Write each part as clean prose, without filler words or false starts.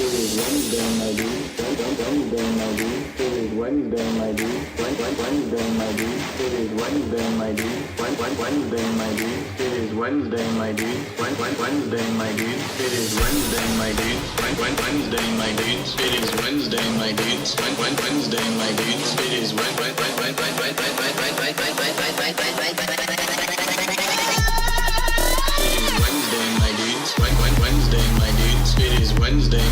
Is Wednesday, my dudes. Wednesday, my dudes. Is Wednesday, my dudes. Wednesday, my dudes. Is Wednesday, my dudes. Wednesday, my dudes. Is Wednesday, my dudes. Wednesday, my dudes. Is Wednesday, my dudes. Wednesday, my dudes. It is Wednesday, my dudes. Wednesday, my dudes. It is Wednesday, my dudes. It is Wednesday, my dudes. Wednesday, my dudes. It is Wednesday,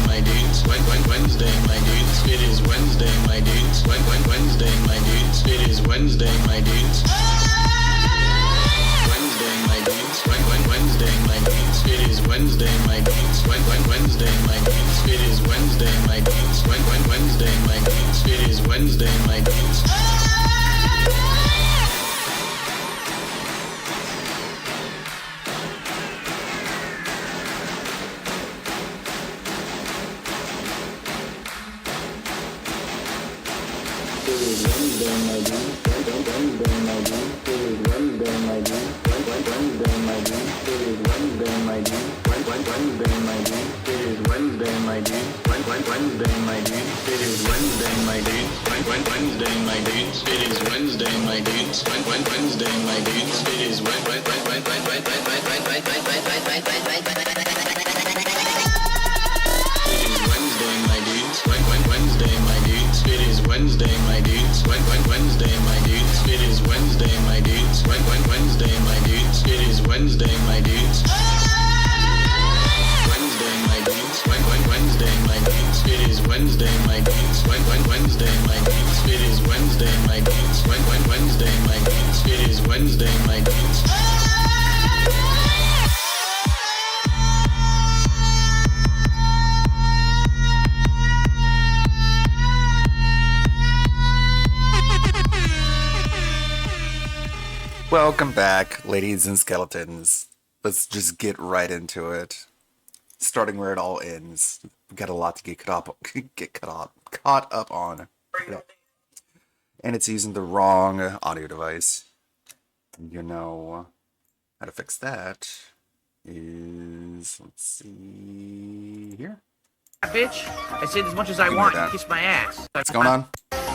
my dudes. Wednesday, my dudes. It is Wednesday, my dudes. Wednesday, my dudes. Wednesday, my dudes. It is Wednesday, my dudes. Wednesday, my dudes. It is Wednesday, my dudes. Wednesday, my dudes. It is Wednesday, my dudes. Wednesday, my dudes. Wednesday, my dudes. It is Wednesday, my dudes. Wednesday, my dudes. It is Wednesday, my dudes. Wednesday, my dudes. It is Wednesday, my dudes. Wednesday, my dudes. It is Wednesday, my dudes. Wednesday, my dudes. It is Wednesday, my dudes. Wednesday, my dudes. It is Wednesday, my dudes. It is Wednesday, my dudes. Wednesday, my dudes. It is Wednesday, my dudes. Wednesday, my dudes. It is Wednesday, my dudes. Wednesday, my dudes. Wednesday, my dudes. It is Wednesday, my dudes. Wednesday, my dudes. It is Wednesday, my dudes. Wednesday, my dudes. It is Wednesday, my dudes. Welcome back, ladies and skeletons. Let's just get right into it. Starting where it all ends. We've got a lot to get caught up on. And it's using the wrong audio device. You know how to fix that is, let's see here. Bitch, I said as much as I want, you kiss my ass. What's going on?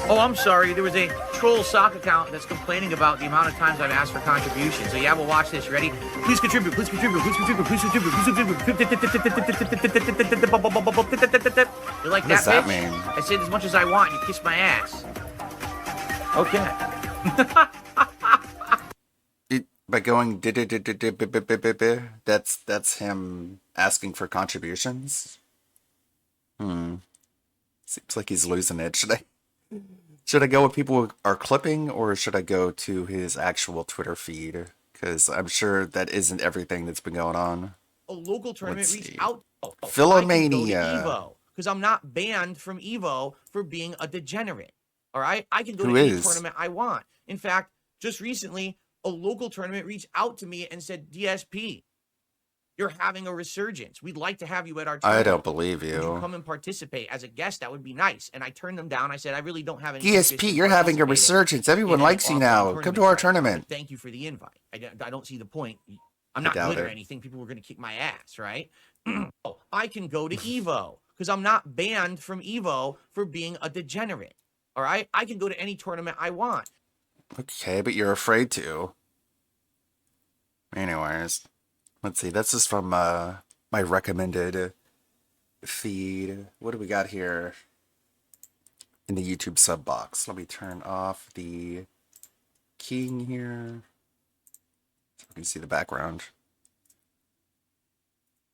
Oh, I'm sorry. There was a troll sock account that's complaining about the amount of times I've asked for contributions. So yeah, we'll watch this. You ready? Please contribute. Please contribute. Please contribute. Please contribute. Please contribute. You like that, What does that bitch? mean? I said as much as I want. You kiss my ass. Okay. By going that's him asking for contributions. Seems like he's losing it. Should I go with people who are clipping, or should I go to his actual Twitter feed? Because I'm sure that isn't everything that's been going on. A local tournament Let's reached see. out. Philomania. Because I'm not banned from Evo for being a degenerate. All right? I can go Who to any is? tournament I want. In fact, just recently, a local tournament reached out to me and said, DSP, you're having a resurgence. We'd like to have you at our tournament. I don't believe Would you you. come and participate as a guest? That would be nice. And I turned them down. I said, I really don't have any DSP, interest in you're having a participating resurgence. Everyone in any likes you offline now. Come to our sites. tournament. But thank you for the invite. I don't see the point. I'm not doubt good or it. anything. People were going to kick my ass, right? Oh, I can go to Evo because I'm not banned from Evo for being a degenerate. All right? I can go to any tournament I want. Okay, but you're afraid to. Anyways, let's see. This is from my recommended feed. What do we got here in the YouTube sub box? Let me turn off the keying here so we can see the background.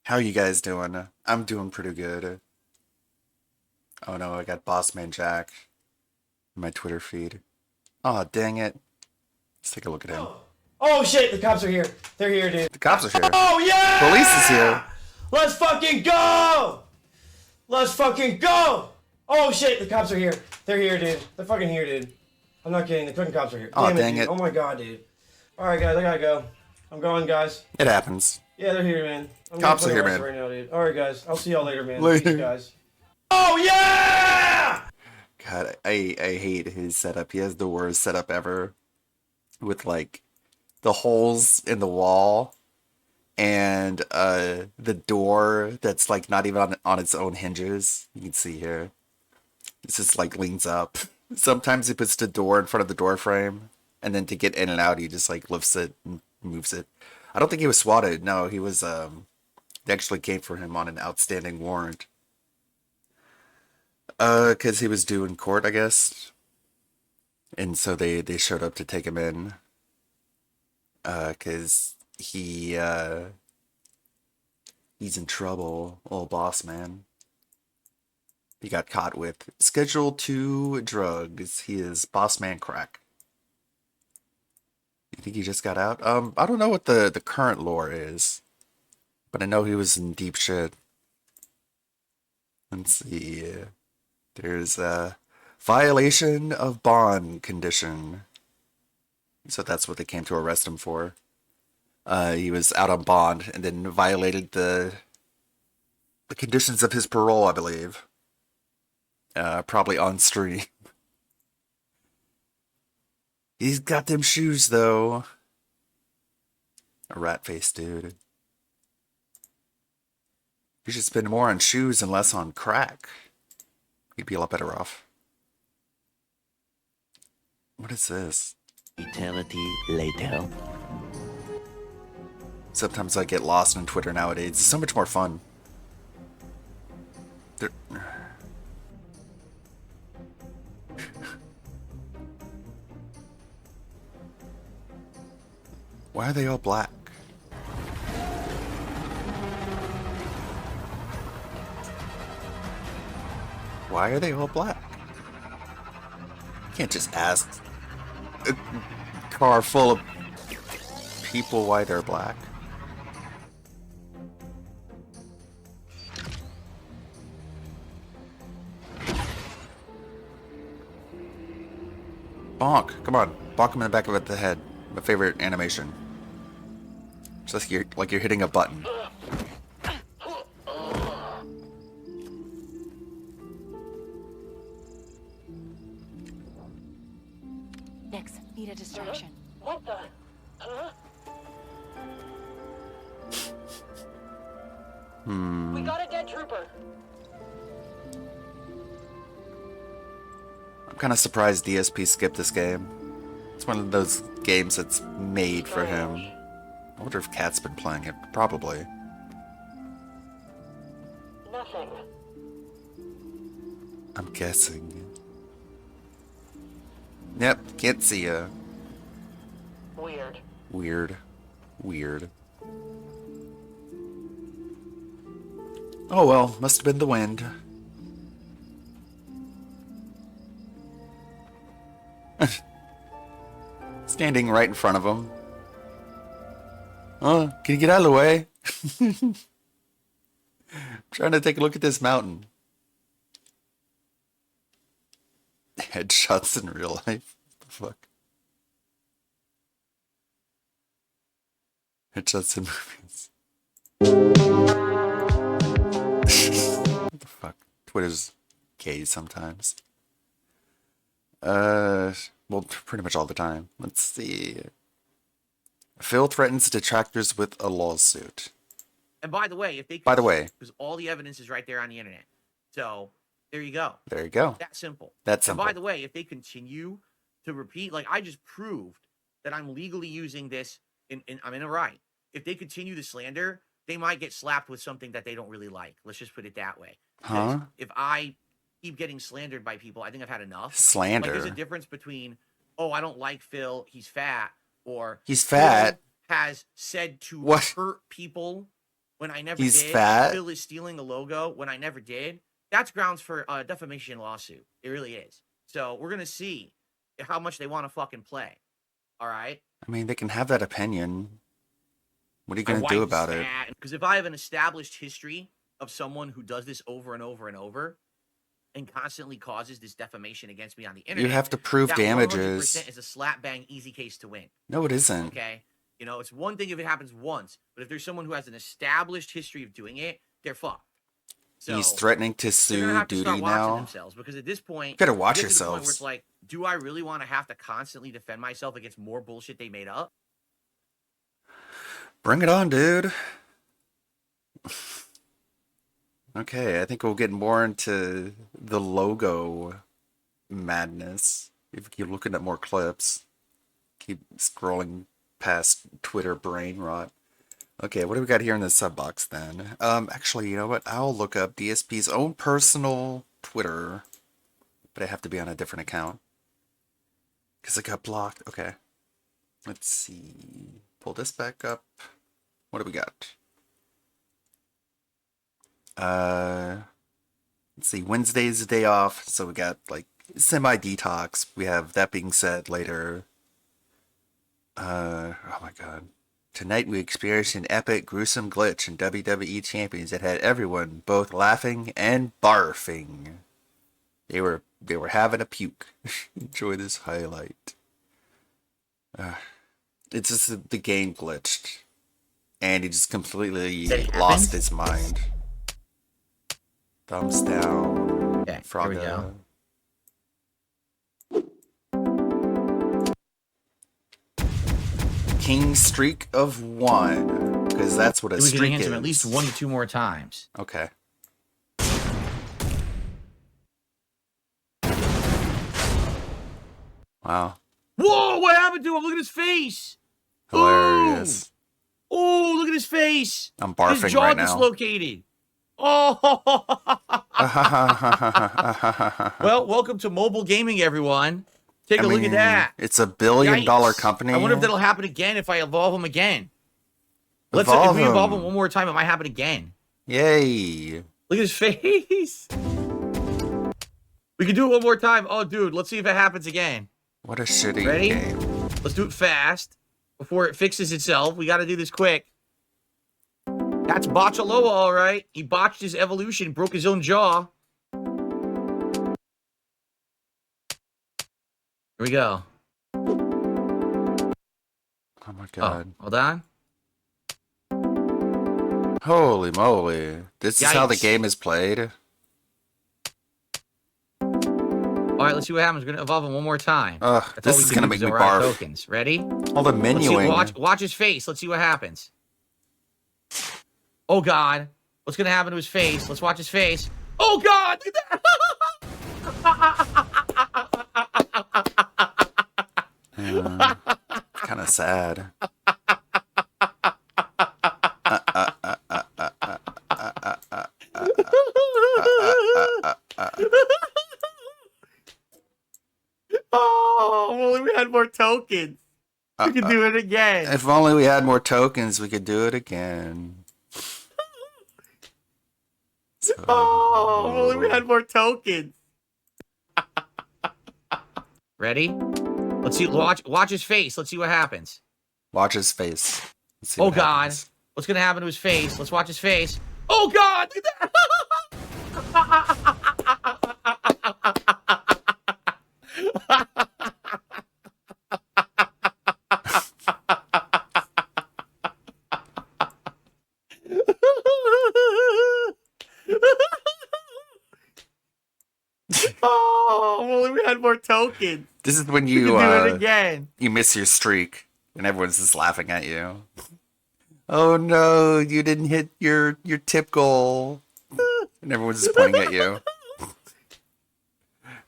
How you guys doing? I'm doing pretty good. Oh no, I got Bossman Jack in my Twitter feed. Oh, dang it. Let's take a look at him. Oh shit, the cops are here. They're here, dude. The cops are here. Oh yeah! Police is here. Let's fucking go! Let's fucking go! Oh shit, the cops are here. They're here, dude. They're fucking here, dude. I'm not kidding, the fucking cops are here. Oh, Damn dang dude. it. Oh my god, dude. Alright guys, I gotta go. I'm going, guys. It happens. Yeah, they're here, man. I'm Cops getting are here, arrested man. right now, dude. Alright guys, I'll see y'all later, man. Later. Peace, guys. Oh yeah! God, I hate his setup. He has the worst setup ever. With like the holes in the wall and the door that's like not even on its own hinges. You can see here. It just like leans up. Sometimes he puts the door in front of the door frame, and then to get in and out, he just like lifts it and moves it. I don't think he was swatted. No, he was. They actually came for him on an outstanding warrant. Because he was due in court, I guess, and so they showed up to take him in. Because he's in trouble, old boss man. He got caught with Schedule 2 drugs. He is boss man crack. You think he just got out? I don't know what the current lore is, but I know he was in deep shit. Let's see. There's a violation of bond condition. So that's what they came to arrest him for. He was out on bond and then violated the conditions of his parole, I believe. Probably on stream. He's got them shoes, though. A rat-faced dude. You should spend more on shoes and less on crack. You'd be a lot better off. What is this? Eternity later. Sometimes I get lost on Twitter nowadays. It's so much more fun. There... Why are they all black? Why are they all black? You can't just ask a car full of people why they're black. Bonk! Come on, bonk him in the back of the head. My favorite animation. Just like you're hitting a button. Nix, need a distraction. What the? Huh? We got a dead trooper. I'm kind of surprised DSP skipped this game. It's one of those games that's made for him. I wonder if Cat's been playing it. Probably. Nothing. I'm guessing. Yep, can't see ya. Weird. Weird. Weird. Oh well, must have been the wind. Standing right in front of him. Oh, can you get out of the way? Trying to take a look at this mountain. Headshots in real life. What the fuck? Headshots in movies. What the fuck? Twitter's gay sometimes. Well, pretty much all the time. Let's see. Phil threatens detractors with a lawsuit. And by the way, if they By the way, because all the evidence is right there on the internet. So there you go. there you go. That simple. That's And simple. by the way, if they continue to repeat, like I just proved that I'm legally using this I'm in a right. If they continue to slander, they might get slapped with something that they don't really like. Let's just put it that way. Because Huh? if I keep getting slandered by people, I think I've had enough. Like Slander. there's a difference between, oh, I don't like Phil, he's fat, or He's fat. Phil has said to What? hurt people when I never He's did. fat? Phil is stealing a logo when I never did. That's grounds for a defamation lawsuit. It really is. So we're gonna see how much they want to fucking play. All right. I mean, they can have that opinion. What are you going to do about it? Because if I have an established history of someone who does this over and over and over, and constantly causes this defamation against me on the internet, You have to prove that damages. 100% is a slap bang easy case to win. No, it isn't. Okay. You know, it's one thing if it happens once, but if there's someone who has an established history of doing it, they're fucked. So He's threatening to they're gonna sue have to Duty start watching now. themselves, because at this point, You better watch you get to the point where yourselves. it's like, do I really want to have to constantly defend myself against more bullshit they made up? Bring it on, dude. Okay, I think we'll get more into the logo madness if we keep looking at more clips. Keep scrolling past Twitter brain rot. Okay, what do we got here in the sub box then? Actually, you know what? I'll look up DSP's own personal Twitter, but I have to be on a different account because I got blocked. Okay, let's see. Pull this back up. What do we got? Let's see. Wednesday's a day off, so we got like semi-detox. We have that being said later. Oh my god. Tonight we experienced an epic, gruesome glitch in WWE Champions that had everyone both laughing and barfing. They were having a puke. Enjoy this highlight. It's just the game glitched, and he just completely lost his mind. Thumbs down. Okay, Frog. here we go. King streak of 1, because that's what a We can streak enhance is. him at least 1 to 2 more times. Okay. Wow. Whoa! What happened to him? Look at his face. Hilarious. Oh, look at his face. I'm barfing his jaw right now. dislocated. Oh. Well, welcome to mobile gaming, everyone. Take a look at that. It's $1 billion Yikes. company. I wonder if that'll happen again if I evolve him again. If we evolve him one more time, it might happen again. Yay. Look at his face. We can do it one more time. Oh, dude, let's see if it happens again. What a shitty Ready? game. Let's do it fast before it fixes itself. We got to do this quick. That's Botchaloa, all right. He botched his evolution, broke his own jaw. Here we go. Oh my god. Oh, hold on. Holy moly. This is how the Yikes. game is played? All right, let's see what happens. We're going to evolve him one more time. Ugh, That's all this we is can going to do make me is our barf. tokens. Ready? All the Let's see, menuing. watch his face. Let's see what happens. Oh, God. What's going to happen to his face? Let's watch his face. Oh, God! Look at that! Kind of sad. Oh, only we had more tokens. We can do it again. If only we had more tokens, we could do it again. Oh, only we had more tokens. Ready? Let's see. Watch his face. Let's see what happens. Watch his face. Let's see Oh, what God. happens. What's going to happen to his face? Let's watch his face. Oh, God! Look at Oh, only we had more tokens. This is when We you can do it again. you miss your streak and everyone's just laughing at you. Oh no, you didn't hit your tip goal. And everyone's just pointing at you.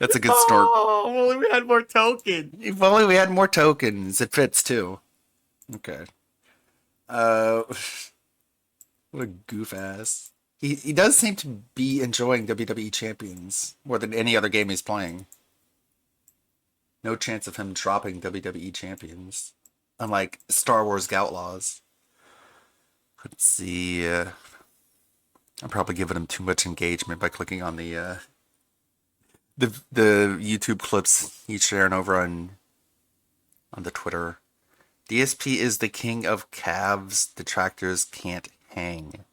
That's a good snort. Oh, only we had more tokens. If only we had more tokens. It fits too. Okay. What a goof ass. He does seem to be enjoying WWE Champions more than any other game he's playing. No chance of him dropping WWE Champions. Unlike Star Wars Outlaws. Let's see. I'm probably giving him too much engagement by clicking on the YouTube clips he's sharing over on the Twitter. DSP is the king of calves detractors can't hang.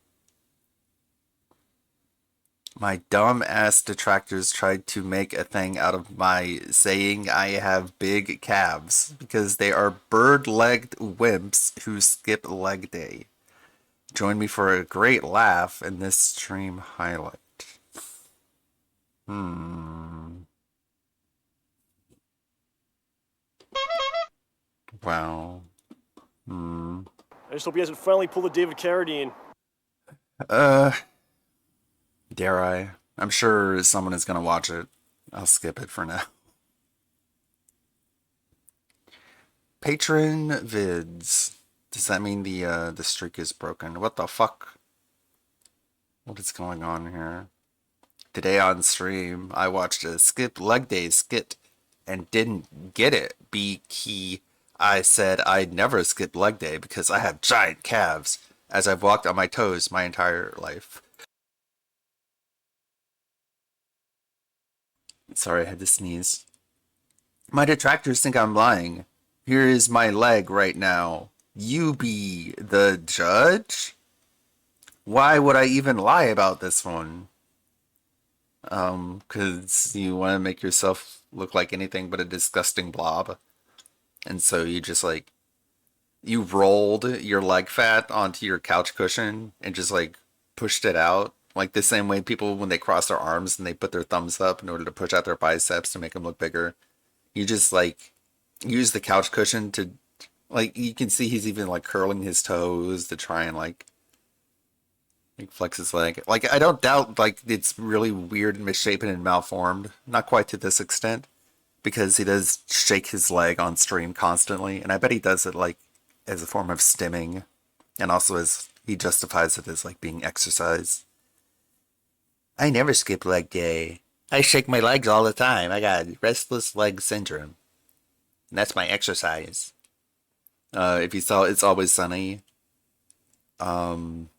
My dumb ass detractors tried to make a thing out of my saying I have big calves because they are bird-legged wimps who skip leg day. Join me for a great laugh in this stream highlight. Wow. just hope he doesn't finally pull the David Carradine. Dare I? I'm sure someone is gonna watch it. I'll skip it for now. Patron vids. Does that mean the streak is broken? What the fuck? What is going on here? Today on stream, I watched a skip leg day skit and didn't get it. I said I'd never skip leg day because I have giant calves, as I've walked on my toes my entire life. Sorry, I had to sneeze. My detractors think I'm lying. Here is my leg right now. You be the judge? Why would I even lie about this one? Because you want to make yourself look like anything but a disgusting blob. And so you just like, you rolled your leg fat onto your couch cushion and just like pushed it out. Like the same way people, when they cross their arms and they put their thumbs up in order to push out their biceps to make them look bigger. You just like use the couch cushion to, like, you can see he's even like curling his toes to try and like flex his leg. Like, I don't doubt like it's really weird and misshapen and malformed. Not quite to this extent, because he does shake his leg on stream constantly, and I bet he does it like as a form of stimming, and also as he justifies it as like being exercise. I never skip leg day. I shake my legs all the time. I got restless leg syndrome. And that's my exercise. If you saw It's Always Sunny, Clint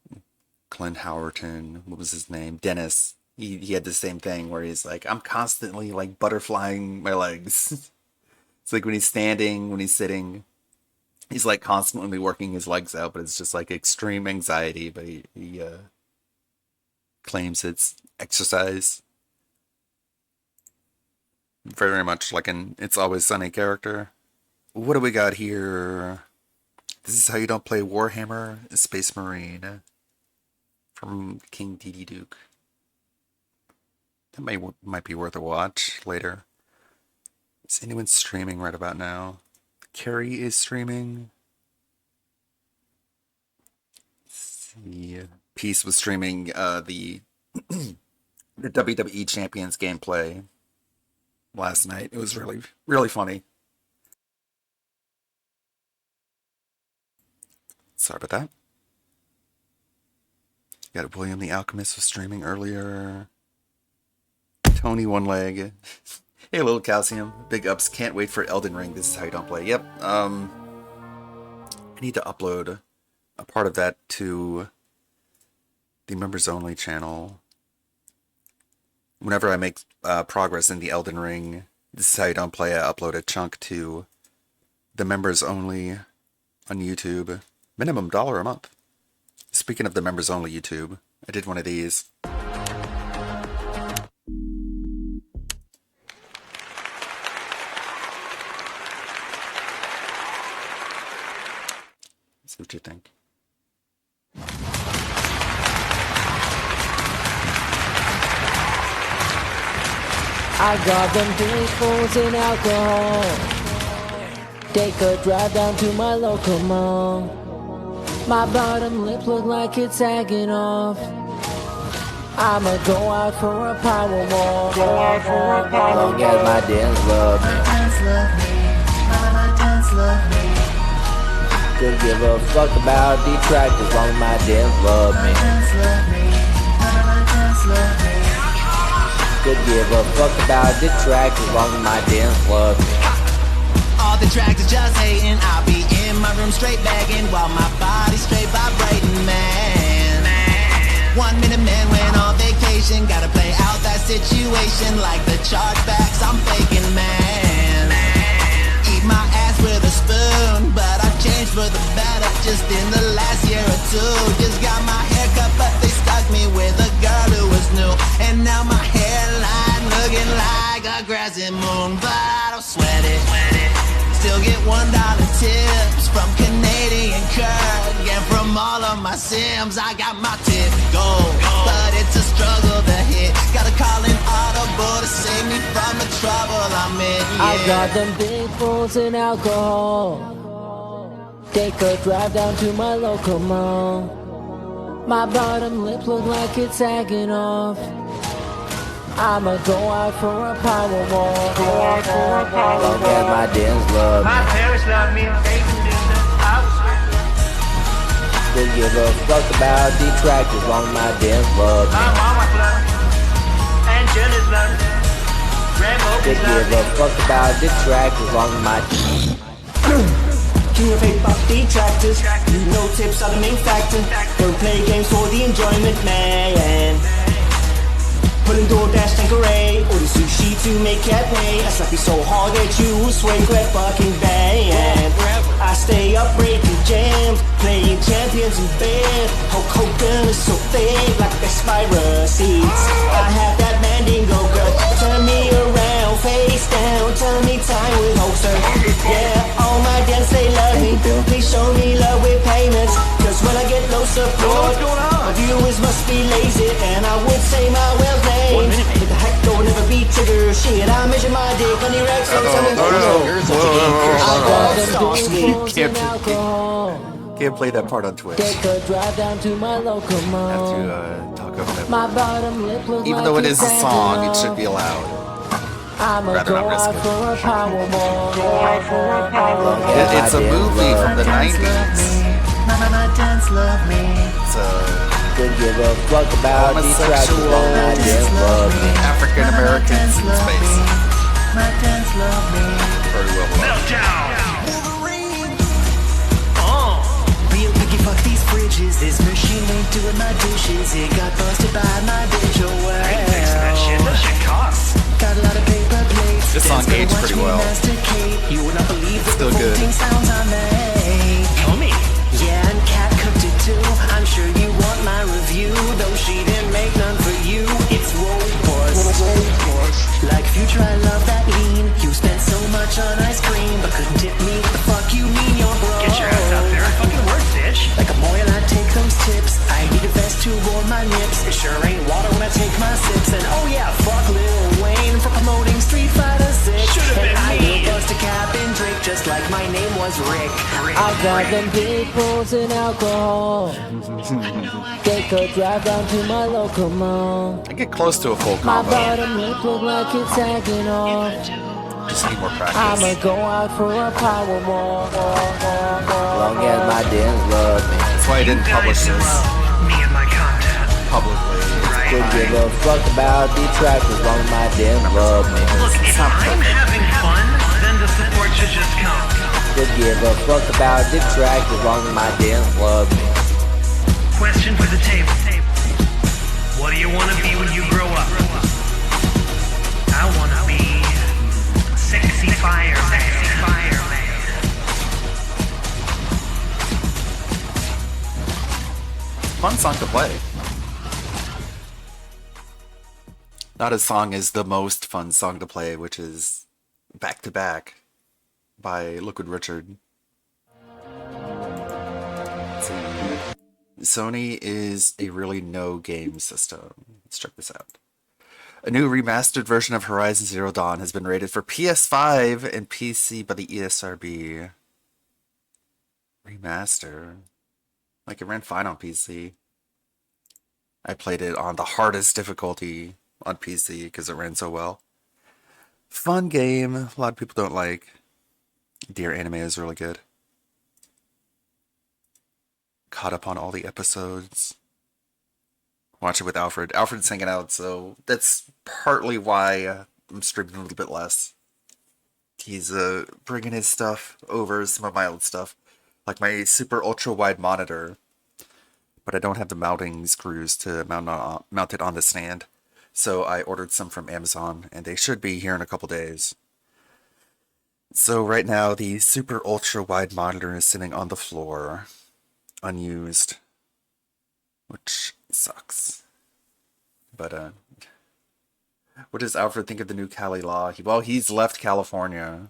Howerton, what was his name? Dennis. He had the same thing where he's like, I'm constantly like butterflying my legs. It's like when he's standing, when he's sitting, he's like constantly working his legs out, but it's just like extreme anxiety, but he claims it's exercise. Very much like an It's Always Sunny character. What do we got here? This is how you don't play Warhammer Space Marine. From King D.D. Duke. That might be worth a watch later. Is anyone streaming right about now? Carrie is streaming. Let's see. Peace was streaming the the WWE Champions gameplay last night. It was really, really funny. Sorry about that. Got William the Alchemist was streaming earlier. Tony One Leg. Hey, little Calcium. Big ups. Can't wait for Elden Ring. This is how you don't play. Yep. I need to upload a part of that to the members only channel. Whenever I make progress in the Elden Ring, this is how you don't play. I upload a chunk to the members only on YouTube. Minimum $1 a month. Speaking of the members only YouTube, I did one of these. See what you think. I got them pistols and alcohol. Take a drive down to my local mall. My bottom lip look like it's sagging off. I'ma go out for a power walk. Long as my dance love me. My dance love me. Could give a fuck about detractors, long as my dance love me. Could give a fuck about detractors, long as my dance love me. All detractors just hating, I'll be in my room straight bagging while my body's straight vibrating, man. 1 minute man went on vacation, gotta play out that situation like the chargebacks I'm faking, man. Eat my ass with a spoon, but I've changed for the better just in the last year or two. Just got my hair cut, but they stuck me with a girl who was new, and now my hairline looking like a grassy moon, but I don't sweat it. Still get $1 tips from Canadian Kirk, and from all of my Sims I got my tip gold, but it's a struggle to hit. Gotta call an audible to save me from the trouble I'm in. Yeah. I got them big fools and alcohol. Take a drive down to my local mall. My bottom lip look like it's sagging off. I'ma go out for a power walk. Long as my dance love me. My parents love me, they can do the house. They give a fuck about detractors. Long as my dance love me. My mama's love me, and Jenna's love me. They give a fuck about detractors. Long as my King of hip hop detractors. No tips are the main factor. Don't play games for the enjoyment, man. Pulling DoorDash Tanqueray, order sushi to make cat pay. I slap you so hard that you will sway, grab fucking band. I stay up breaking jams, playing champions in bed. Hulk Hogan is so thick, like the spiral seats. I have that Mandingo girl, turn me around, face down, turn me time with Hoaxer. Yeah, all my dance they love me, please show me love with payments. Cause when I get low support, my viewers must be lazy, and I would say my well's name. But the heck don't never be trigger shit. I measure my dick on the Rex, so tell me Can't play that part on Twitch. take a drive down to my local mall. Have to talk over that. My bottom lip look Even like though it is it's a song, sagging it should off. be allowed. I'ma Rather go not risk out it. for a power walk. It's a movie from the 90s. My dance love me. It's a Don't give a fuck about detractors. homosexual Long as my dance love me. African Americans in space. My dance love me. Very well beloved. Real picky, fuck these fridges. This machine ain't doing my dishes. It got busted by my bitch. Oh well. I ain't fixing that shit. That shit costs. Got a lot of paper plates. This song aged Watch pretty me well. masticate. You will not believe the Still good. revolting sounds I make. Tell me. Yeah, and Cat cooked it too. I'm sure you want my review, though she didn't make none for you. It's robust. Like Future, I love that lean. You spent so much on ice cream, but couldn't tip me. What the fuck you mean you're broke? Get your ass out there and fucking work, bitch. Like a boil, I take those tips. I need a vest to warm my nips. It sure ain't water when I take my sips. And oh yeah, fuck Lil Wayne for promoting Street Fighter 6. Should've been and I me. will bust a cap and Drake just like my name was Rick. I got them big balls and alcohol. Take a drive down to my local mall. I get close to a full My combo. bottom lip look like it's sagging off. Just need more practice. I'ma go out for a power walk. Long as my dance love me. That's why I didn't publish this Me and my content. publicly. Could give a fuck about detractors. Long as my dance love me. Look, if I'm having fun, then the support should just come. Could give a fuck about detractors. Long as my dance love me. Question for the table. What do you want to be when you grow up? I want to be sexy fire man. Fun song to play. Not as song as the most fun song to play, which is Back to Back by Liquid Richard. Let's see. Sony is a really no game system. Let's check this out. A new remastered version of Horizon Zero Dawn has been rated for PS5 and PC by the ESRB. Remaster. Like, it ran fine on PC. I played it on the hardest difficulty on PC because it ran so well. Fun game. A lot of people don't like. Dear Anime is really good. Caught up on all the episodes. Watch it with Alfred. Alfred's hanging out, so that's partly why I'm streaming a little bit less. He's bringing his stuff over, some of my old stuff. Like my super ultra wide monitor. But I don't have the mounting screws to mount it on the stand. So I ordered some from Amazon, and they should be here in a couple days. So right now, the super ultra wide monitor is sitting on the floor, unused, which sucks. But what does Alfred think of the new Cali law? Well, he's left California.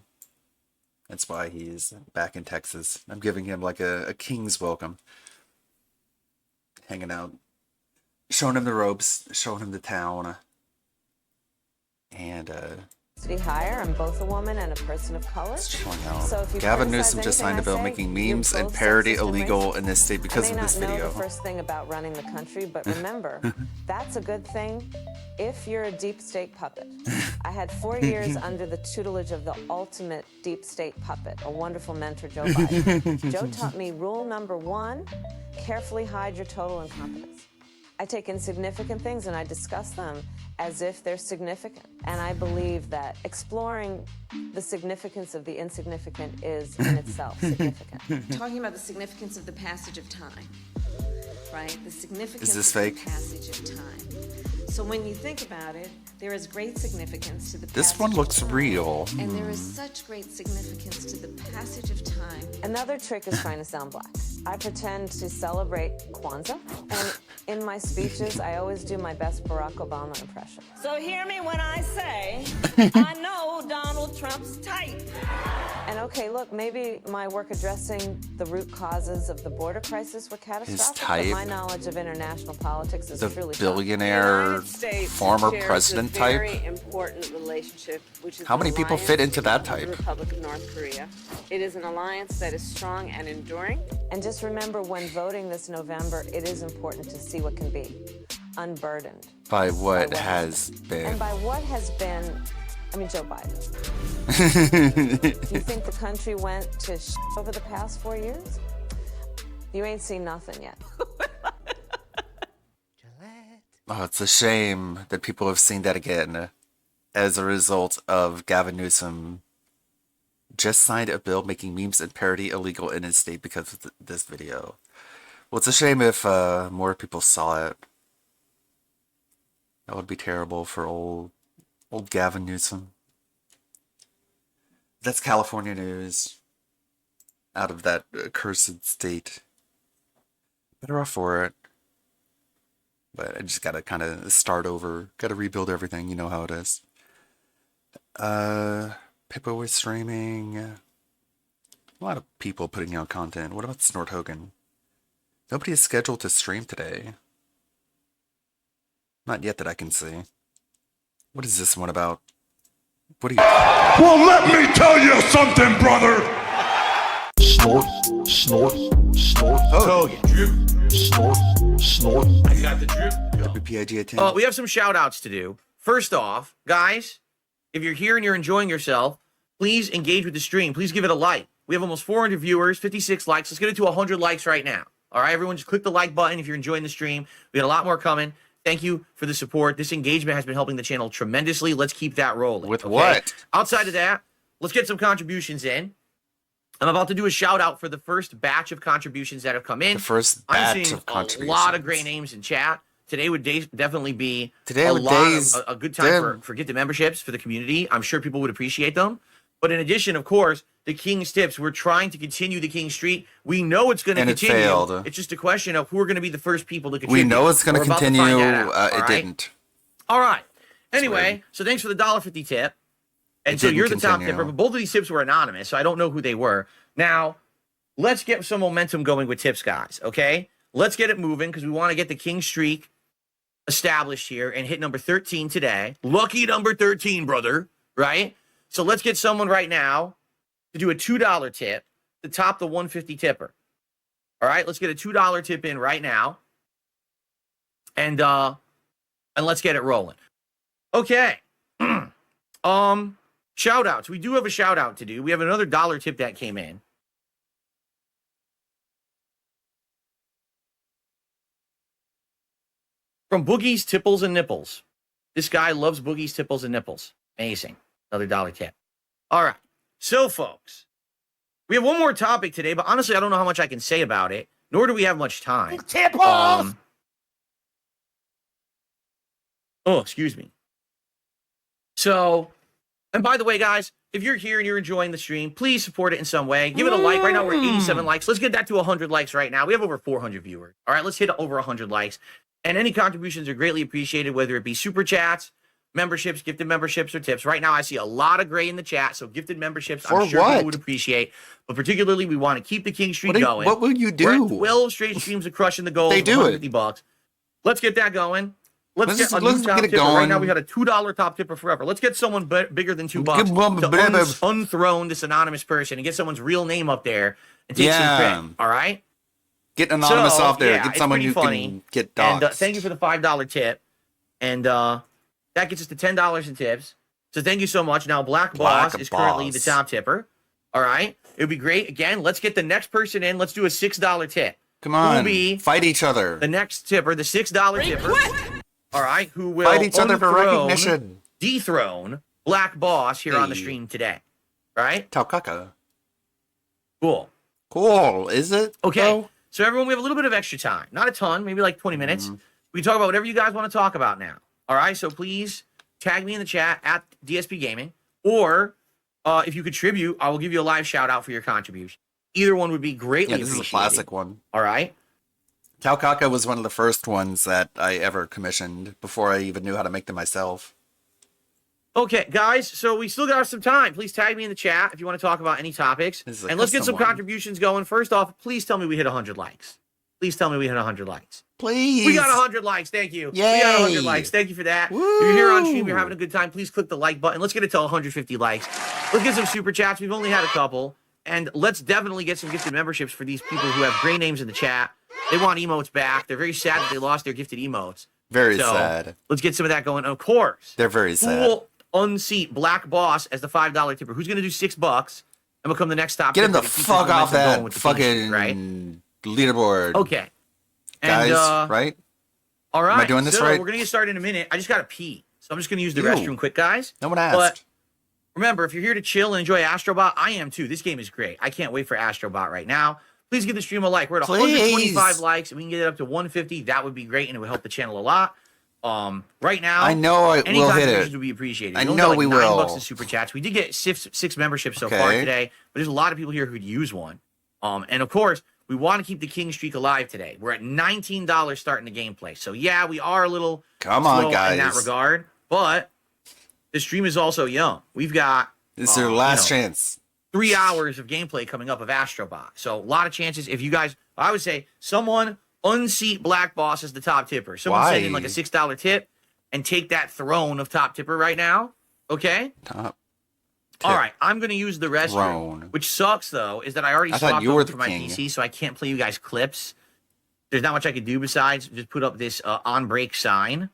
That's why he's back in Texas. I'm giving him like a king's welcome. Hanging out, showing him the ropes, showing him the town, and higher. I'm both a woman and a person of color. It's chilling out. So if you Gavin criticize Newsom just anything signed a I bill say, making you're memes and both parody sexist and illegal racist. in this state because I of may this not know video. the first thing about running the country, but remember, that's a good thing if you're a deep state puppet. I had 4 years under the tutelage of the ultimate deep state puppet, a wonderful mentor, Joe Biden. Joe taught me rule number 1, carefully hide your total incompetence. I take insignificant things and I discuss them as if they're significant. And I believe that exploring the significance of the insignificant is in itself significant. Talking about the significance of the passage of time, right? The significance Is this of fake? the passage of time. So when you think about it, there is great significance to the This passage one of looks time. real. And there is such great significance to the passage of time. Another trick is trying to sound black. I pretend to celebrate Kwanzaa, and in my speeches, I always do my best Barack Obama impression. So hear me when I say, I know Donald Trump's type. And okay, look, maybe my work addressing the root causes of the border crisis were catastrophic, but type? my knowledge of international politics is The truly billionaire former president type? Very important relationship, which is How many people fit into that type? the Republic of North Korea. It is an alliance that is strong and enduring. And just remember, when voting this November, it is important to see what can be unburdened. By what has been. And by what has been, I mean, Joe Biden. You think the country went to over the past 4 years? You ain't seen nothing yet. Oh, it's a shame that people have seen that again as a result of Gavin Newsom just signed a bill making memes and parody illegal in his state because of this video. Well, it's a shame if more people saw it. That would be terrible for old Gavin Newsom. That's California news. Out of that cursed state. Better off for it. But I just gotta kind of start over. Gotta rebuild everything. You know how it is. Pippo is streaming. A lot of people putting out content. What about Snort Hogan? Nobody is scheduled to stream today. Not yet that I can see. What is this one about? What are you talking about? Well, let me tell you something, brother. Snort, snort, snort. Hogan. Snort, snort. I got the drip. WPIG at 10. We have some shout outs to do. First off, guys, if you're here and you're enjoying yourself, please engage with the stream. Please give it a like. We have almost 400 viewers, 56 likes. Let's get it to 100 likes right now. All right, everyone, just click the like button if you're enjoying the stream. We got a lot more coming. Thank you for the support. This engagement has been helping the channel tremendously. Let's keep that rolling. With okay? what? Outside of that, let's get some contributions in. I'm about to do a shout out for the first batch of contributions that have come in. The first I'm batch seeing of contributions. a lot of great names in chat. Today would definitely be Today a would lot days of, a good time for Get the Memberships for the community. I'm sure people would appreciate them. But in addition, of course, the King's Tips. We're trying to continue the King Street. We know it's going to continue. And it failed. It's just a question of who are going to be the first people to contribute. We know it's going to continue. It didn't. All right. Anyway, so thanks for the $1.50 tip. And It so didn't you're the top continue. tipper, but both of these tips were anonymous, so I don't know who they were. Now, let's get some momentum going with tips, guys, okay? Let's get it moving because we want to get the King Streak established here and hit number 13 today. Lucky number 13, brother, right? So let's get someone right now to do a $2 tip to top the 150 tipper. All right, let's get a $2 tip in right now. And let's get it rolling. Okay. Shout outs. We do have a shout out to do. We have another $1 tip that came in. From Boogie's Tipples and Nipples. This guy loves Boogie's Tipples and Nipples. Amazing. Another $1 tip. All right. So, folks, we have one more topic today, but honestly, I don't know how much I can say about it, nor do we have much time. Tipples! Oh, excuse me. So, and by the way, guys, if you're here and you're enjoying the stream, please support it in some way. Give it a like. Right now, we're at 87 likes. Let's get that to 100 likes right now. We have over 400 viewers. All right, let's hit over 100 likes. And any contributions are greatly appreciated, whether it be super chats, memberships, gifted memberships, or tips. Right now, I see a lot of gray in the chat, so gifted memberships, I'm sure people would appreciate. But particularly, we want to keep the King Streak going. What will you do? We're at 12 straight streams of crushing the goals. They do it. $150. Let's get that going. let's get a new top tipper. Right now we got a $2 top tipper forever. Let's get someone bigger than $2 to unthrone this anonymous person and get someone's real name up there and take some credit. All right. Get anonymous off there. Yeah, get someone you can get doxxed. And thank you for the $5 tip. And that gets us to $10 in tips. So thank you so much. Now Black Boss is currently the top tipper. All right. It would be great. Again, let's get the next person in. Let's do a $6 tip. Come on. Who will be fight each other. The next tipper, the $6 tipper. All right. Who will fight each other for recognition. Dethrone Black Boss here on the stream today. All right. Taukaka. Cool. Cool. Is it? Okay. Though? So everyone, we have a little bit of extra time. Not a ton, maybe like 20 minutes. We can talk about whatever you guys want to talk about now. All right. So please tag me in the chat at DSP Gaming. Or if you contribute, I will give you a live shout out for your contribution. Either one would be greatly appreciated. This is a classic one. All right. Taukaka was one of the first ones that I ever commissioned before I even knew how to make them myself. Okay, guys, so we still got some time. Please tag me in the chat if you want to talk about any topics. And let's get some contributions going. First off, please tell me we hit 100 likes. Please tell me we hit 100 likes. Please. We got 100 likes. Thank you. Yay. We got 100 likes. Thank you for that. Woo. If you're here on stream, you're having a good time, please click the like button. Let's get it to 150 likes. Let's get some super chats. We've only had a couple. And let's definitely get some gifted memberships for these people who have great names in the chat. They want emotes back. They're very sad that they lost their gifted emotes. Very sad. Let's get some of that going. Of course. They're very sad. Who will unseat Black Boss as the $5 tipper? Who's going to do $6 and become the next top Get him tipper the to keep fuck this off momentum going that with the fucking right? leaderboard. Okay. Guys, And, right? All right. Am I doing this right? We're going to get started in a minute. I just got to pee. So I'm just going to use the Ew. restroom quick, guys. No one asked. But remember, if you're here to chill and enjoy Astrobot, I am too. This game is great. I can't wait for Astrobot right now. Please give the stream a like. We're at 125 likes. If we can get it up to 150, that would be great, and it would help the channel a lot. Right now, I know any we'll hit contributions it. would be appreciated. I We only know got, like, we will. $9 in super chats. We did get six memberships so far today, but there's a lot of people here who'd use one. And of course, we want to keep the king streak alive today. We're at $19 starting the gameplay. So yeah, we are a little slow guys. in that regard, but the stream is also young. We've got this is your last chance. 3 hours of gameplay coming up of Astrobot. So a lot of chances. If you guys, I would say someone unseat Black Boss as the top tipper. Someone send in like a $6 tip and take that throne of top tipper right now. Okay? Top All right. I'm going to use the restroom. Which sucks, though, is that I already swapped over for my PC, so I can't play you guys clips. There's not much I could do besides just put up this on break sign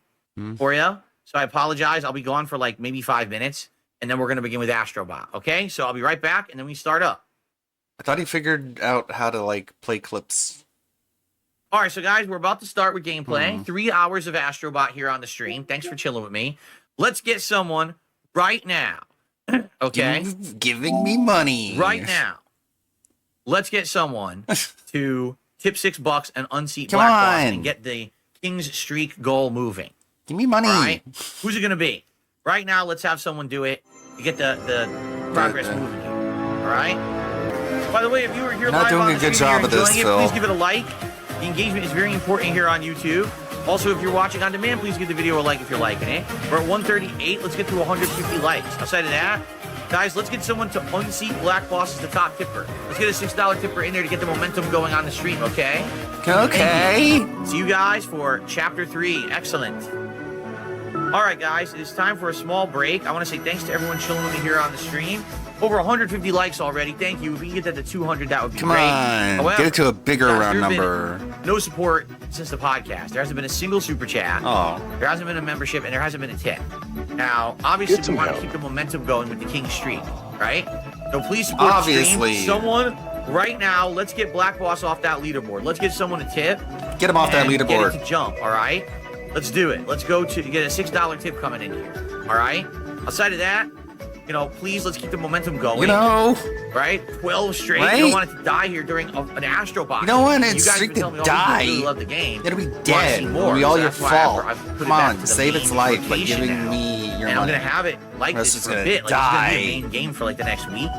for you. So I apologize. I'll be gone for like maybe 5 minutes, and then we're going to begin with Astrobot. Okay? So I'll be right back, and then we start up. I thought he figured out how to like play clips. All right, so guys, we're about to start with gameplay. 3 hours of Astrobot here on the stream. Thanks for chilling with me. Let's get someone right now. Okay? Giving me money. Right now. Let's get someone to tip $6 and unseat Come Black Boss on. and get the King's Streak goal moving. Give me money. All right? Who's it going to be? Right now, let's have someone do it to get the progress moving here. All right? By the way, if you were here Not live doing on a the good stream and job you're of this, enjoying it, Phil. please give it a like. The engagement is very important here on YouTube. Also, if you're watching on demand, please give the video a like if you're liking it. We're at 138. Let's get to 150 likes. Outside of that, guys, let's get someone to unseat Black Boss as the top tipper. Let's get a $6 tipper in there to get the momentum going on the stream, okay? Okay. See you guys for Chapter 3. Excellent. All right, guys, it is time for a small break. I want to say thanks to everyone chilling with me here on the stream. Over 150 likes already. Thank you. If we can get that to 200, that would be Come great. on. However, Get it to a bigger guys, round there's been number. no support since the podcast. There hasn't been a single super chat. Oh. There hasn't been a membership, and there hasn't been a tip. Now, obviously, we want to keep the momentum going with the King Streak, right? So please support the stream. Someone right now, let's get Black Boss off that leaderboard. Let's get someone a tip. Get him off that leaderboard. Get it to jump, all right? Let's do it. Let's go to get a $6 tip coming in here, all right? Outside of that, you know, please, let's keep the momentum going. You know. Right? 12 straight. Right? You don't want it to die here during an Astrobot. You don't want You it guys streak been telling to me, oh, die. you really love the game. It'll be Want to dead. see It'll more. be all So your that's why fault. I've put it Come back on, to the save main its life by rotation giving now. me your And money. I'm going to have it like Rest this is for a gonna bit. Like, die. it's going to be a main game for like the next week.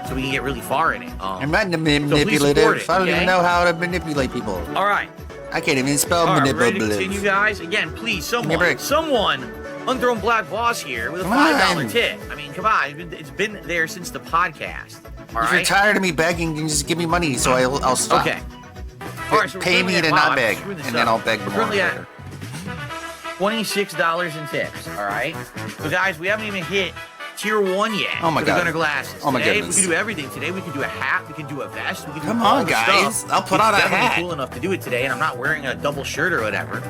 So we can get really far in it. I'm not So please manipulative. support it, I don't okay? even know how to manipulate people. All right. I can't even spell All right, we're ready to manipulative. continue, guys. Again, please, me a break. someone unthrown Black Boss here with a Come $5 on. tip. I mean, come on. It's been there since the podcast. All If you're right? tired of me begging, you can just give me money so I'll stop. Okay. All right, so we're Pay currently me at- to wow, not I'm beg, screwing this and then up. I'll beg We're more currently at later. $26 in tips. All right. So guys, we haven't even hit tier 1 yet. Oh my for God. the Gunner glasses. Oh my Today, goodness. we can do everything. Today we can do a hat. We can do a vest. We can Come do all on, the guys. stuff. I'll put on a It's definitely hat. cool enough to do it today, and I'm not wearing a double shirt or whatever.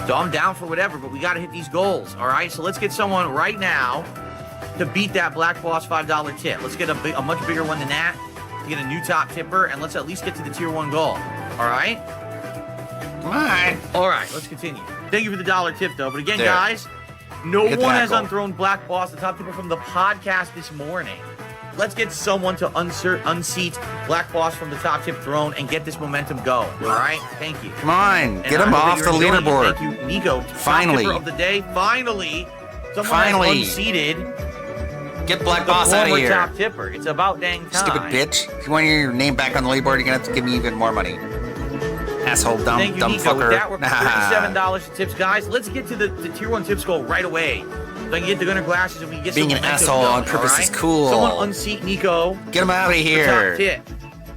So I'm down for whatever, but we got to hit these goals. All right. So let's get someone right now to beat that Black Boss $5 tip. Let's get a much bigger one than that. To get a new top tipper, and let's at least get to the tier 1 goal. All right. Come on. All right, let's continue. Thank you for the $1 tip, though. But again, There. guys, no Hit the one hat has goal. unthrown Black Boss, the top tipper from the podcast this morning. Let's get someone to unseat Black Boss from the top tip throne and get this momentum going. All right? Thank you. Come on. And Get I him hope that off the you're enjoying it. leaderboard. Thank you, Nico. Finally. Top tipper of the day. Finally. Someone Finally. has unseated Get Black the Boss out of former here. top tipper. It's about dang time. Stupid bitch. If you want your name back on the leaderboard, you're gonna have to give me even more money. Asshole, dumb, Thank you, dumb Nico. With fucker. that, we're $37 in tips, guys. Let's get to the tier 1 tips goal right away. So I can get the Gunner glasses and we can get Being some an momentum asshole going, on purpose all right? is cool. Someone unseat Nico. Get him out of The here. top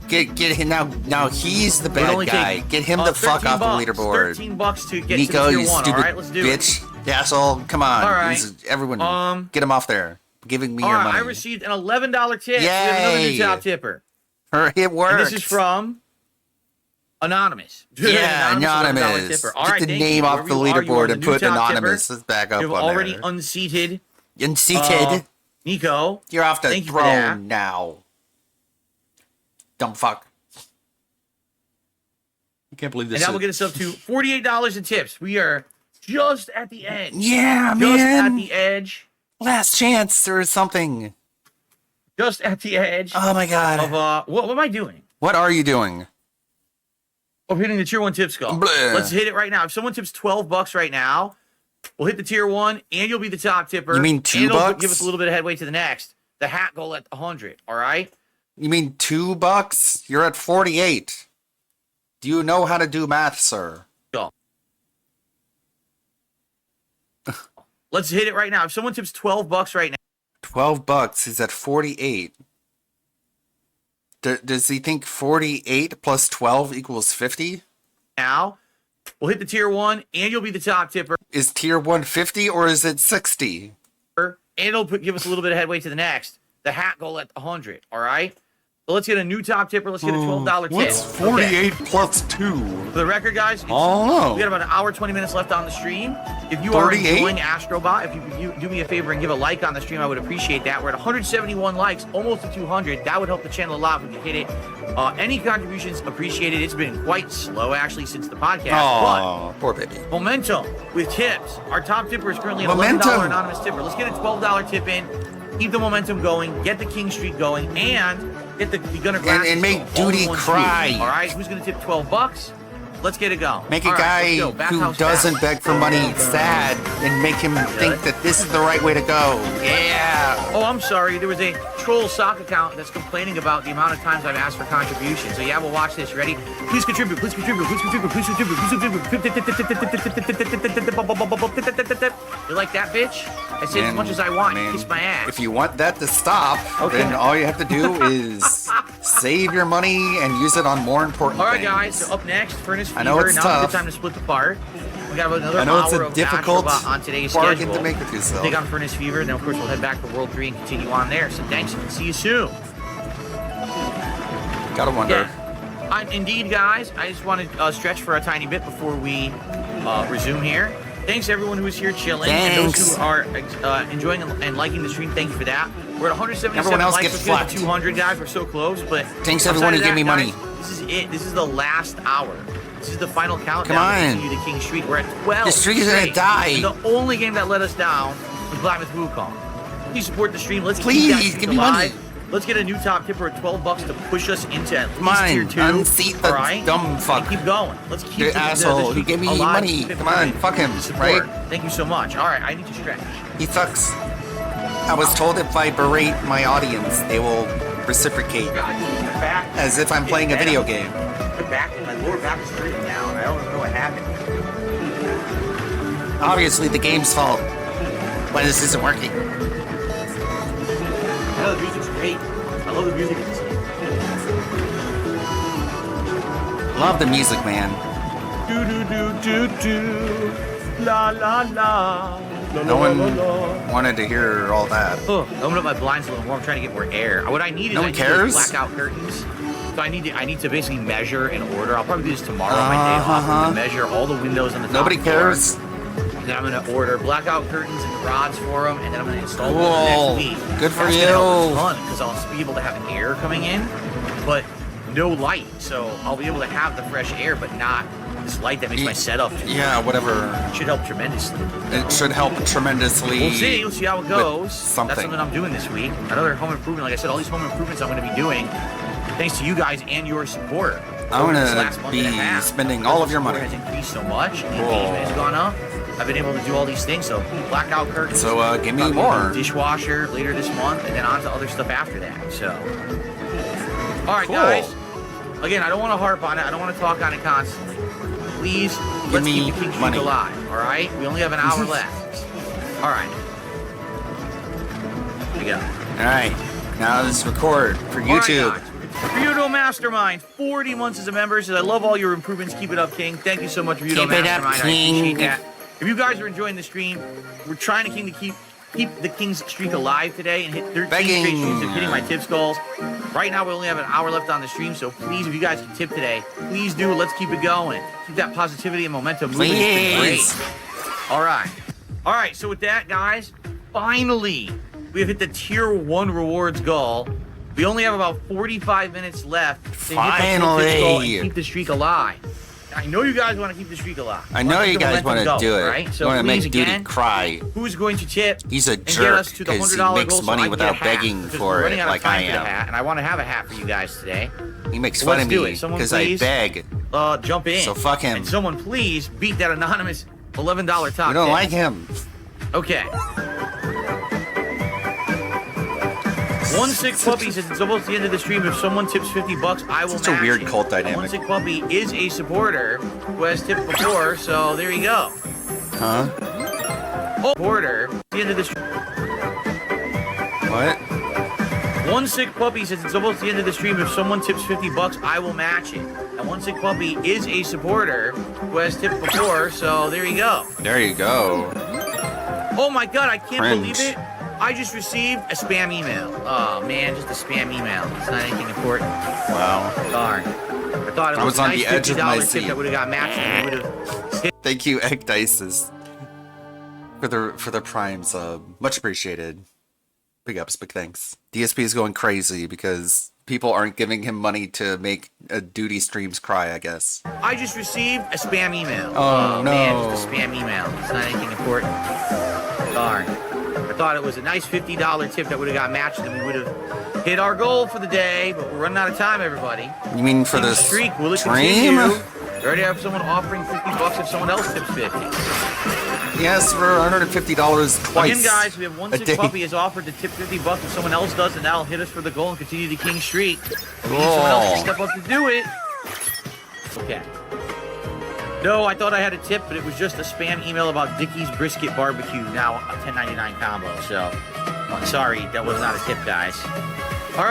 tip. Get him now. Now he's the It would bad only guy. take, Get him the fuck 13 off the bucks. leaderboard. $13 to get Nico, to the you tier 1. stupid All right, let's do bitch. Asshole. Come on. All right. Everyone, get him off there. Giving me it. All your right, money. I received an $11 tip. We have another new Yay. top tipper. It worked. And this is from Anonymous. Yeah, $11 Anonymous. tipper. All Get right, the thank name you. off the Wherever you are, you are leaderboard the and new put top Anonymous tipper. back up You've on already there. unseated Unseated. Nico. You're off the Thank you for that. throne now. Dumb fuck. I can't believe this And that will shit. get us up to $48 in tips. We are just at the edge. Yeah, just man. at the edge. Last chance or something. Just at the edge. Oh my god. Of what am I doing? What are you doing? I'm hitting the tier 1 tip skull. Bleh. Let's hit it right now. If someone tips $12 right now, we'll hit the tier 1, and you'll be the top tipper. You mean and $2? it'll give us a little bit of headway to the next. The hat goal at 100. All right. You mean $2? You're at 48. Do you know how to do math, sir? Go. Let's hit it right now. If someone tips $12 right now, $12. He's at 48. Does he think 48 plus 12 equals 50? we'll hit the tier 1, and you'll be the top tipper. Is tier 1 50 or is it 60? And it'll give us a little bit of headway to the next. The hat goal at 100. All right. So let's get a new top tipper. Let's get a $12 tip. What's 48 plus 2? For the record, guys, Oh, no. we got about an hour, 20 minutes left on the stream. If you are 38? enjoying Astrobot, if you do me a favor and give a like on the stream, I would appreciate that. We're at 171 likes, almost to 200. That would help the channel a lot if we could hit it. Any contributions appreciated. It's been quite slow, actually, since the podcast. Oh, poor baby. But momentum with tips. Our top tipper is currently an Momentum. $11 anonymous tipper. Let's get a $12 tip in. Keep the momentum going. Get the King Streak going. And get the Gunner glasses. And make all in Duty one cry. swoop. All right, who's going to tip $12? Let's get it going. Make a All right, guy let's go. who Bathhouse doesn't battle. beg for money sad and make him think that this is the right way to go. Yeah. Oh, I'm sorry. There was a troll sock account that's complaining about the amount of times I've asked for contributions. So yeah, we'll watch this. You ready? Please contribute. Please contribute. Please contribute. Please contribute. Please contribute. You like that, bitch? I said as much as I want. You kiss my ass. If you want that to stop, Okay. then all you have to do is save your money and use it on more important All right, things. guys. So up next, Furnace Fever. I know it's Now's tough. a good time to split the part. We got about another I know it's hour a of difficult Astrobot on today's bargain schedule. to make with yourself. Take on Furnace Fever, and then of course we'll head back to World 3 and continue on there. So thanks, and see you soon. Gotta wonder. Indeed, guys. I just want to stretch for a tiny bit before we resume here. Thanks to everyone who is here chilling. And those Thanks. who are enjoying and liking the stream, thank you for that. We're at 177 Everyone else likes. gets We're good flapped. to 200, guys. We're so close. But Thanks to everyone who outside of gave me that, money. guys, this is it. This is the last hour. This is the final countdown Come on. to continue the King Streak. We're at 12. The streak is gonna straight. die. And the only game that let us down was Black Myth Wukong. Please support the stream. Let's Please, keep that streak give me alive. money. Let's get a new top tipper at $12 to push us into at Come least on, tier 2. unseat the all right? dumb fuck. And keep going. Let's keep The asshole who streak gave me alive. money. Keep it Come on, moving. fuck him, Support. right? Thank you so much. All right, I need to stretch. He sucks. I was told if I berate my audience, they will reciprocate. Back. As if I'm playing a video game. My back, my lower back is hurting now, and I don't know what happened. Obviously, the game's fault. Why this isn't working. I know the music's great. I love the music in this game. Love the music, man. Do do do do do. La la la. No one wanted to hear all that. Oh, open up my blinds a little more. I'm trying to get more air. What I need is No I one need cares? those blackout curtains. So I need to basically measure and order. I'll probably do this tomorrow on my day off. I'm gonna measure all the windows on the top Nobody floor. cares. And then I'm gonna order blackout curtains and rods for them, and then I'm gonna install them Cool. next week. Good for That's you. gonna help a ton because I'll be able to have air coming in, but no light. So I'll be able to have the fresh air, but not this light that makes my setup. Yeah, whatever. It should help tremendously. It should help tremendously. We'll see. We'll see how it goes. Something. That's something I'm doing this week. Another home improvement. Like I said, all these home improvements I'm going to be doing thanks to you guys and your support. I'm Over this gonna last month be and a half, spending all of your money. support has increased so much. And engagement has gone up. I've been able to do all these things. So blackout curtains. So give me probably more. dishwasher later this month, and then on to other stuff after that. So, all right, Cool. guys. Again, I don't want to harp on it. I don't want to talk on it constantly. Please, let's me keep the King money. Streak alive. All right. We only have an hour left. All right. Here we go. All right, now let's record for YouTube. All right, guys. Ryudo Mastermind, 40 months as a member. Says, I love all your improvements. Keep it up, King. Thank you so much, Ryudo Keep it up, Mastermind. I King. appreciate that. If you guys are enjoying the stream, we're trying to keep the King's streak alive today and hit 13 straight streams of hitting my tips goals. Right now, we only have an hour left on the stream, so please, if you guys can tip today, please do. Let's keep it going. Keep that positivity and momentum moving. It's been great. All right. All right, so with that, guys, finally, we have hit the Tier 1 rewards goal. We only have about 45 minutes left to hit the full tips goal and keep the streak alive. I know you guys want to keep the streak alive. I know you guys want to do it. Right? So you want to make please, Duty again, cry. who's going to tip? He's a and get jerk us to the because he $100 makes goal so money I can without get a hat, begging because for we're it running out of like time I for the am. hat, and I want to have a hat for you guys today. He makes So fun let's of do me it. Someone because I please, beg. Jump in. So fuck him. And someone please beat that anonymous $11 top We don't tip. like him. Okay. One sick puppy says it's almost the end of the stream. If someone tips $50, I will Such a match weird it. cult dynamic. One sick puppy is a supporter who has tipped before, so there you go. Huh? Oh, supporter, the end of the stream. What? One sick puppy says it's almost the end of the stream. If someone tips $50, I will match it. And one sick puppy is a supporter who has tipped before, so there you go. There you go. Oh my god, I can't Cringe. believe it. I just received a spam email. Oh man, just a spam email. It's not anything important. Wow. Darn. I thought it I was was a on nice the edge of my $50 tip seat. that would have got matched and we would have hit. Thank you, Egg Dices, for the prime sub. Much appreciated. Big ups, big thanks. DSP is going crazy because people aren't giving him money to make Duty streams cry, I guess. I just received a spam email. Oh, no. Man, just a spam email. It's not anything important. Darn. I thought it was a nice $50 tip that would have got matched and we would have hit our goal for the day, but we're running out of time, everybody. You mean for Team the streak, will it stream? continue? We already have someone offering $50 if someone else tips 50. Yes, for $150 twice. Again, guys, we have one a sick day. puppy has offered to tip $50 if someone else does, and that'll hit us for the goal and continue the king streak. We need someone else to step up to do it. Okay. No, I thought I had a tip, but it was just a spam email about Dickie's Brisket Barbecue, now a $10.99 combo. So, sorry, that was not a tip, guys. All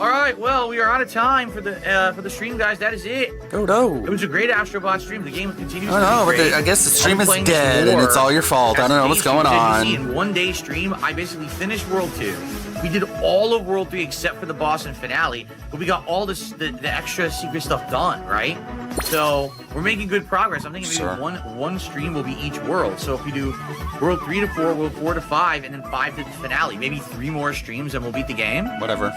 right. Well, we are out of time for the stream, guys. That is it. No. It was a great Astrobot stream. The game continues. I know, but I guess the stream is dead, and it's all your fault. I don't know what's going on. In one day stream, I basically finished World 2. We did all of World 3 except for the boss and finale, but we got all the extra secret stuff done, right? So we're making good progress. I'm thinking maybe one stream will be each world. So if we do World 3 to 4, World 4 to 5, and then 5 to the finale, maybe 3 more streams and we'll beat the game. Whatever.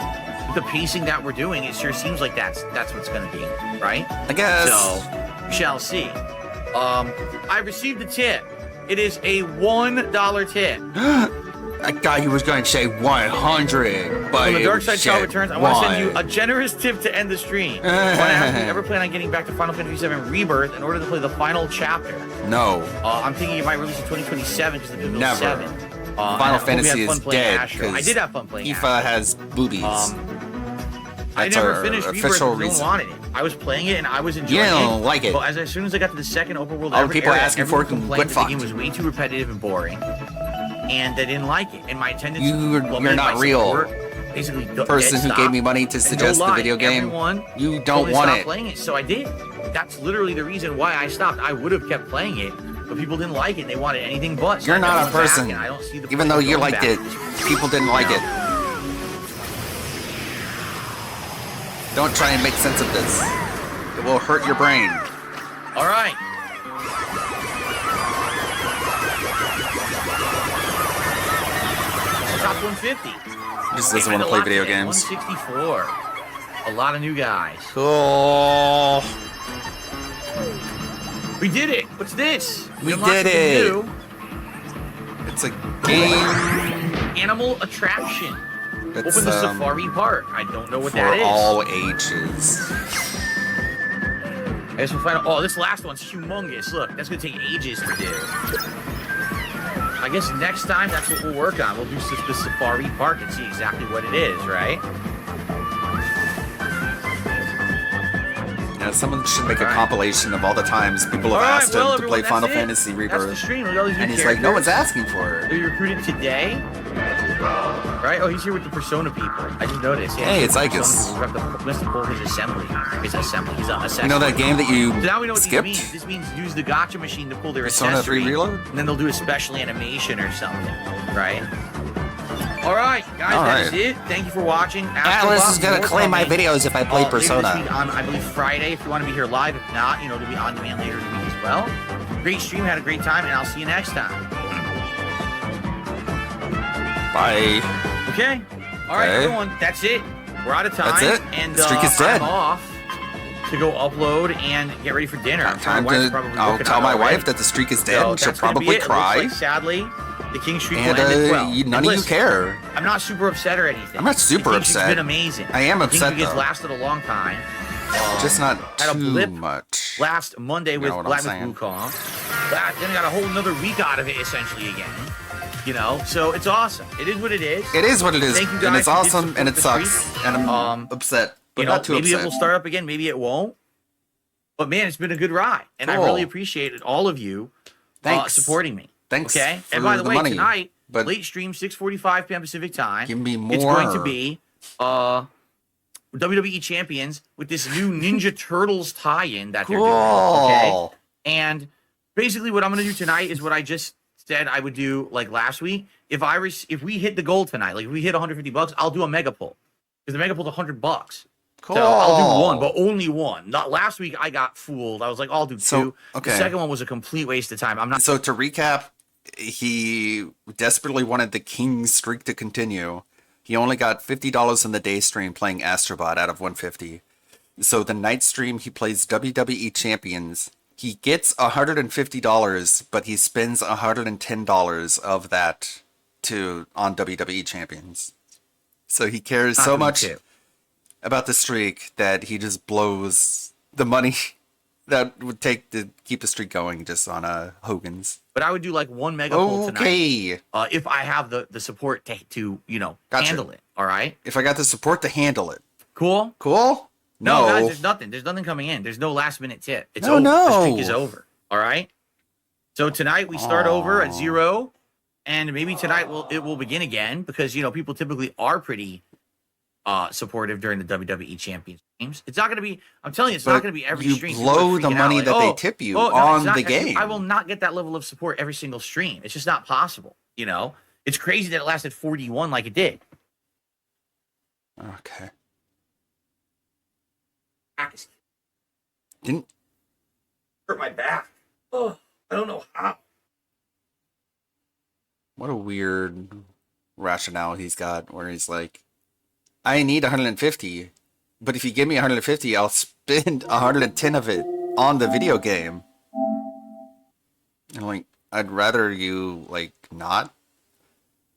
With the pacing that we're doing, it sure seems like that's what's going to be, right? I guess. So we shall see. I received a tip. It is a $1 tip. I thought he was going to say 100, but When the dark it side shall said returns, I want to send you one. a generous tip to end the stream. I want to ask if you ever plan on getting back to Final Fantasy VII Rebirth in order to play the final chapter. No. I'm thinking it might release in 2027 because the Never. 7. Final Fantasy is dead Astro. I did have fun playing FIFA Astro. has boobies. I That's never our finished Rebirth official because no reason. one wanted it. I was playing it and I was enjoying You it. don't like it. But as soon as I got to the second open world, All the people area, asking for it everyone can complained get that the game fucked. was way too repetitive and boring, and they didn't like it. And my attendance You're plummeted, not my real. support basically Person who gave me money to And suggest no the lie, video game, everyone you told don't me to want stop it. playing it, so I did. That's literally the reason why I stopped. I would have kept playing it, but people didn't like it. They wanted anything but. So You're I not a went back, person. and I don't see the Even point though of you going liked back. it, people didn't like it. Don't try and make sense of this. It will hurt your brain. All right. Top 150. Just doesn't want to play video games. 164. A lot of new guys. Cool. We did it. What's this? We unlocked did something it. new. It's a game. Animal attraction. It's, Open the safari park. I don't know what for that is. all ages. I guess we'll find out. Oh, this last one's humongous. Look, that's gonna take ages to do. I guess next time that's what we'll work on. We'll do the safari park and see exactly what it is, right? Yeah, someone should make a compilation of all the times people have asked him to play Final Fantasy Rebirth. That's the stream. Look at all these new And he's like, no one's characters. asking for it. Are you recruited today? Right? Oh, he's here with the Persona people. I just noticed. Yeah, Hey, it's Persona Igus. people. We have to pull his assembly. His assembly. He's a You know that game that you So now we know what skipped? these mean. This means use the gotcha machine to pull their Persona 3 accessory. Reload? And then they'll do a special animation or something. Right? All right, guys, All that is right. it. Thank you for watching. Atlas is gonna claim my videos if I play Later Persona. this week on, I believe, Friday, if you want to be here live. If not, you know, it'll be on demand later in the week as well. Great stream. Had a great time, and I'll see you next time. Bye. Okay. All right, Okay. everyone. That's it. We're out of time. That's it. And The streak is dead. I'm off to go upload and get ready for dinner. I'm sure Time my wife's to. probably I'll working tell on it my already. wife that the streak is So dead. She'll that's gonna be probably it. It looks cry. like, sadly, the King streak And will end at 12. none And of you listen, care. I'm not super upset or anything. I'm not super the King streak's upset. been amazing. I am the King upset, streak has though. lasted a long time. Just not had a too blip much. last Monday with know what I'm Black with saying? Wukong. Then I got a whole another week out of it essentially again. You know, so it's awesome. It is what it is. It is what it is, Thank you guys and it's who did awesome, support and it the sucks, streak. and I'm upset, but You know, not too maybe upset. it will start up again. Maybe it won't. But man, it's been a good ride, and I Cool. really appreciated all of you Thanks. supporting me. Thanks Okay. for And by the way, money, tonight, but late stream 6:45 p.m. Pacific time. give me It's going to more. be WWE Champions with this new Ninja Turtles tie-in that they're doing. Okay. Cool. And basically, what I'm going to do tonight is what I just said I would do like last week. If we hit the goal tonight, like if we hit $150, I'll do a mega pull because the mega pull's $100. Cool. So I'll do one, but only one. Not last week. I got fooled. I was like, I'll do two. So, okay. The second one was a complete waste of time. I'm not. So to recap, he desperately wanted the King streak to continue. He only got $50 in the day stream playing Astrobot out of 150. So the night stream, he plays WWE Champions. He gets $150, but he spends $110 of that on WWE Champions. So he cares so much about the streak that he just blows the money that would take to keep the streak going just on Hogan's. But I would do like one mega pull tonight. Okay. If I have the support to Gotcha. handle it. All right. If I got the support to handle it. Cool. Cool? No, guys, there's nothing. There's nothing coming in. There's no last minute tip. It's over. No. The streak is over. All right. So tonight we start over at 0, and maybe tonight it will begin again because people typically are pretty supportive during the WWE Champions games. It's not going to be. I'm telling you, it's not going to be every you stream. People are blow the freaking money out, that like, they tip you no, on it's not- the game. I will not get that level of support every single stream. It's just not possible. It's crazy that it lasted 41 like it did. Okay. Back is Didn't hurt my back. Oh, I don't know how. what a weird rationale he's got where he's like, I need 150, but if you give me 150, I'll spend 110 of it on the video game. And I'm like, I'd rather you not,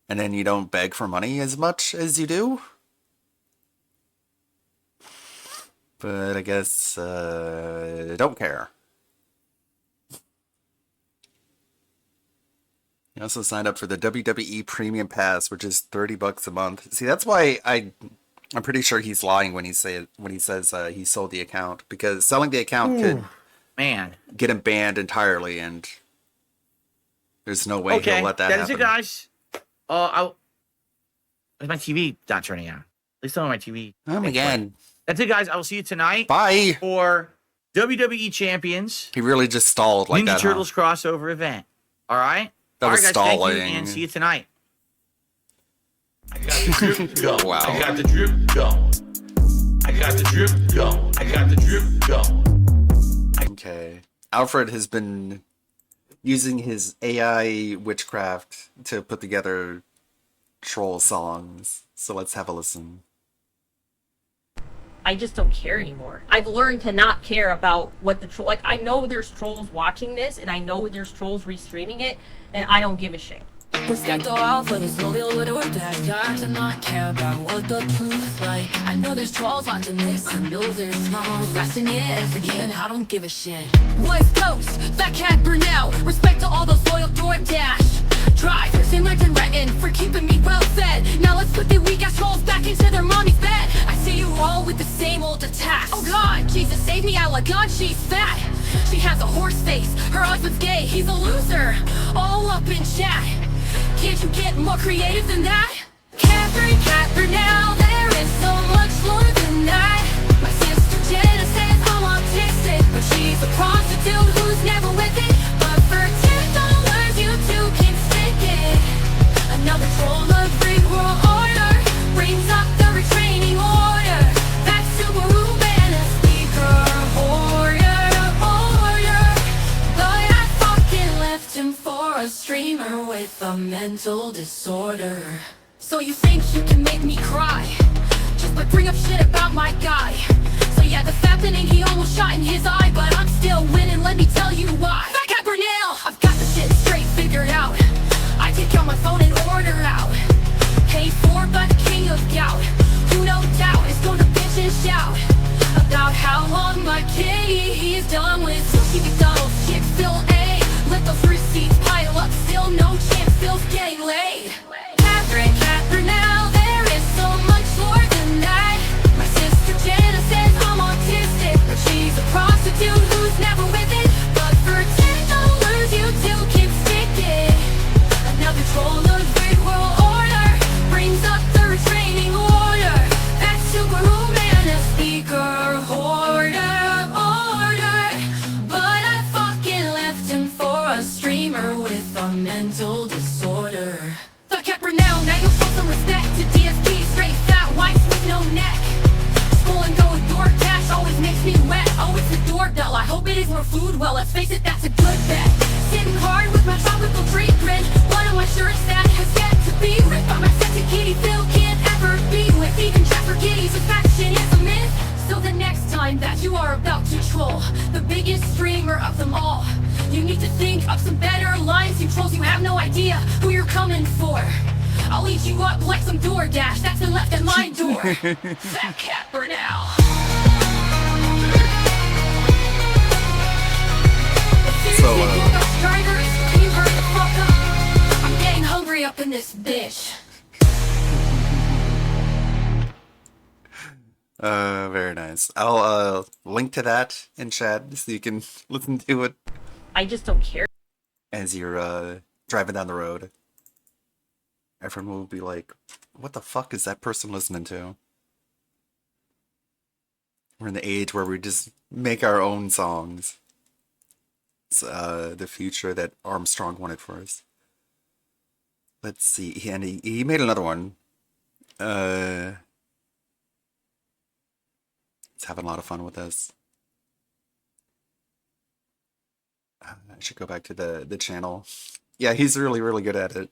and then you don't beg for money as much as you do. But I guess don't care. You also signed up for the WWE Premium Pass, which is $30 a month. See, that's why I'm pretty sure he's lying when he says he sold the account, because selling the account could get him banned entirely, and there's no way he'll let that happen. That is it, guys. Is my TV not turning on? At least on my TV. Oh my god. That's it, guys. I will see you tonight. Bye. For WWE champions. He really just stalled like Ninja that. Turtles crossover event. All right. That All was right, guys, thank you, stalling. and see you tonight. I got the drip going. Wow. I got the drip going. I got the drip going. I got the drip going. Okay. Alfred has been using his AI witchcraft to put together troll songs. So let's have a listen. I just don't care anymore. I've learned to not care about what the troll, like, I know there's trolls watching this, and I know there's trolls restreaming it, and I don't give a shit. Prosciutto out for this little bit of that got to not care about what the truth's like. I know there's trolls watching this, I know there's small resting it again, I don't give a shit. West Coast, Fat Cat Brunel, respect to all those loyal DoorDash drivers in London Renton for keeping me well fed. Now let's put the weak ass trolls back into their mommy's bed. I see you all with the same old attacks. Oh God, Jesus save me, I God, she's fat. She has a horse face, her husband's gay, he's a loser, all up in chat. Can't you get more creative than that? Catherine now, there is so much more than that. My sister Jenna says I'm autistic, but she's a prostitute who's never with it. But for $10 you two can stick it. Another troll of free world order brings up the retraining order. That's Subaru and a speaker order. But I fucking left him for a streamer with a mental disorder. So you think you can make me cry just by bring up shit about my guy? So yeah, the fappening, he almost shot in his eye, but I'm still winning, let me tell you why. Fat Cat Burnell, I've got the shit straight figured out. I take out my phone and order out. Paid for by the king of gout, who no doubt is gonna bitch and shout about how long my kitty he's done with sushi, McDonald's, Chick-fil-A. Let those receipts pile up, still no chance Phil's getting laid. Catherine now, there is so much more than that. My sister Jenna says I'm autistic, but she's a prostitute who's never with it. But for $10 you two can stick it. Another troll of big world order brings up the restraining order. That's Subaru man, a speaker order. But I fucking left him for a streamer with a mental disorder. The cat renowned, now you'll show some respect to DSP, straight fat whites with no neck. School and go with DoorDash always makes me wet. Oh, it's the doorbell, I hope it is more food. Well, let's face it, that's a good bet. Sitting hard with my tropical tree grin. One of my shirts that has yet to be ripped by my sexy kitty Phil can't ever be with. Even Jasper Kitty's affection is a myth. So the next time that you are about to troll the biggest streamer of them all, you need to think of some better lines. You trolls, you have no idea who you're coming for. I'll eat you up like some DoorDash that's been left at my door. Fat Cat Burnell. So, Drivers, can you hurry the fuck up? I'm getting hungry up in this bitch. Very nice. I'll link to that in chat so you can listen to it I just don't care. as you're driving down the road. Everyone will be like, what the fuck is that person listening to? We're in the age where we just make our own songs. It's the future that Armstrong wanted for us. Let's see. He made another one. He's having a lot of fun with this. I should go back to the channel. Yeah, he's really, really good at it.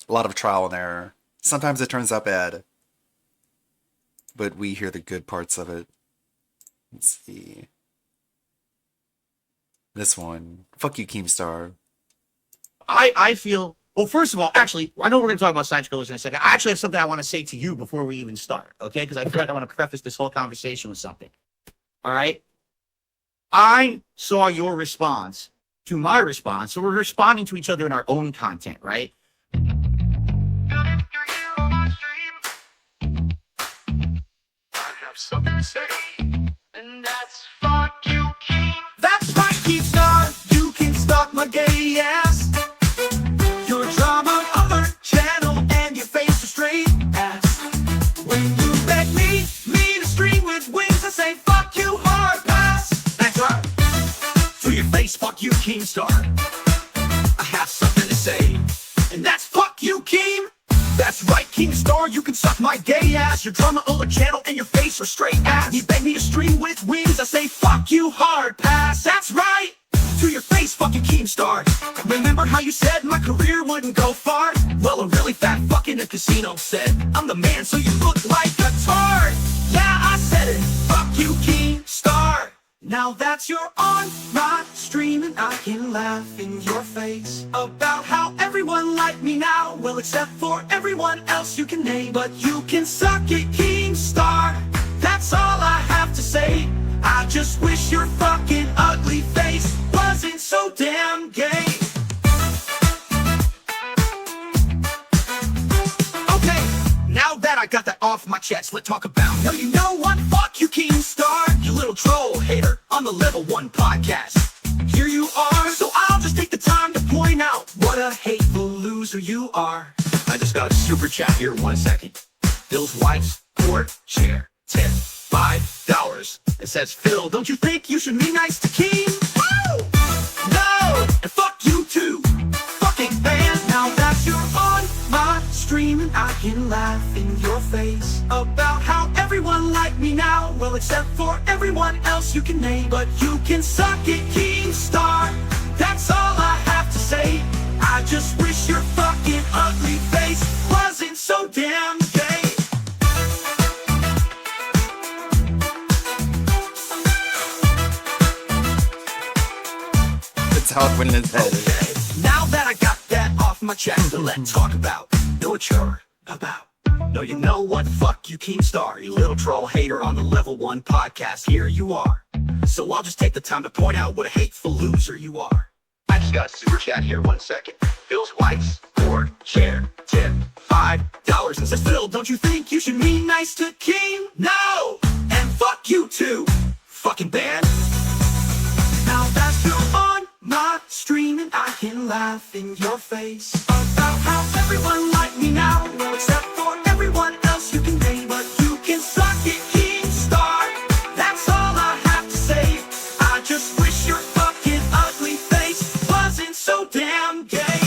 A lot of trial and error. Sometimes it turns out bad. But we hear the good parts of it. Let's see. This one. Fuck you, Keemstar. I feel, well, first of all, actually, I know we're going to talk about science killers in a second. I actually have something I want to say to you before we even start, okay? Because I forgot I want to preface this whole conversation with something. All right? I saw your response to my response, so we're responding to each other in our own content, right? Something to say, and that's fuck you, King. That's right, Keemstar. You can stalk my gay ass. Your drama alert channel and your face a straight ass. When you beg me to stream with wings, I say fuck you hard pass. fuck you, Keemstar. I have something to say, and that's fuck you, Keem. That's right, Keemstar, you can suck my gay ass. Your drama or channel and your face are straight ass. You beg me to stream with wings, I say fuck you, hard pass. That's right, to your face, fucking Keemstar. Remember how you said my career wouldn't go far? Well, a really fat fuck in a casino said, I'm the man, so you look like a tard. Yeah, I said it, fuck you, Keemstar. Now that you're on my stream and I can laugh in your face about how everyone like me now, well, except for everyone else you can name. But you can suck it, Keemstar. That's all I have to say. I just wish your fucking ugly face wasn't so damn gay. Okay, now that I got that off my chest, let's talk about. Now you know what? Fuck you, Keemstar, you little troll hater on the Level 1 podcast. Here you are, so I'll just take the time to point out what a hateful loser you are. I just got a super chat here, 1 second. Bill's wife's court chair, tip, $5. It says, Phil, don't you think you should be nice to Keem? Woo! No! And fuck you too, fucking band. Now that you're on my stream and I can laugh in your face about how everyone like me now, well, except for everyone else you can name. But you can suck it, Keemstar. That's all I have to say. I just wish your fucking ugly face wasn't so damn gay. That's how it went in his head. Okay, now that I got that off my chest, let's talk about know what you're about. No, you know what? Fuck you, Keemstar, you little troll hater on the Level 1 podcast. Here you are. So I'll just take the time to point out what a hateful loser you are. I just got a super chat here, 1 second. Bill's wife's board chair tip, $5. And says, Phil, don't you think you should be nice to Keem? No! And fuck you too, fucking band. Now that you're on my stream and I can laugh in your face about how everyone like me now, well, except for everyone else you can name. But you can suck it, Keemstar. That's all I have to say. I just wish your fucking ugly face wasn't so damn gay.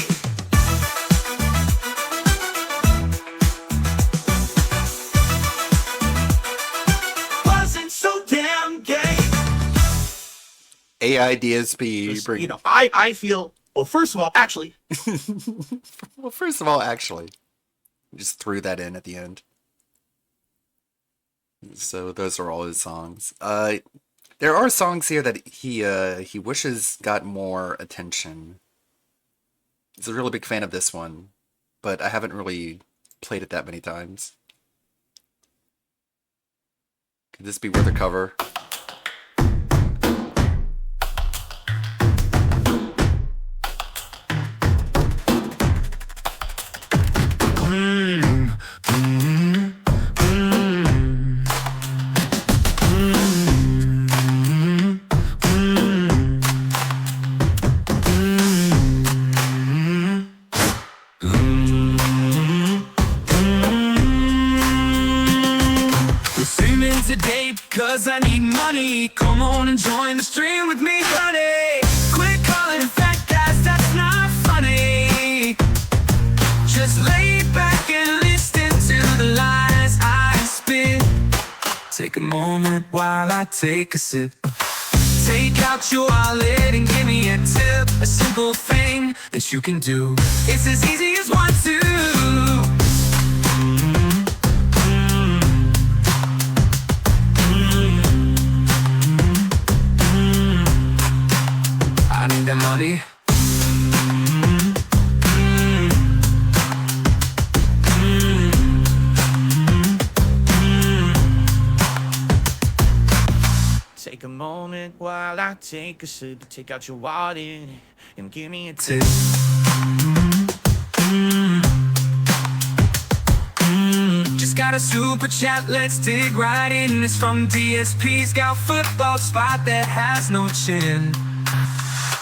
Wasn't so damn gay. AI DSP. Just, you know, I feel, well, first of all, actually, Just threw that in at the end. So those are all his songs. There are songs here that he wishes got more attention. He's a really big fan of this one, but I haven't really played it that many times. Could this be worth a cover? Streaming today because I need money. Come on and join the stream with me, honey. Quit calling fat guys, that's not funny. Just lay back and listen to the lies I spit. Take a moment while I take a sip. Take out your wallet and give me a tip. A simple thing that you can do. It's as easy as 1, 2. I need that money. Take a moment while I take a sip. Take out your wallet and give me a tip. Just got a super chat, let's dig right in. It's from DSP, scout football spot that has no chin.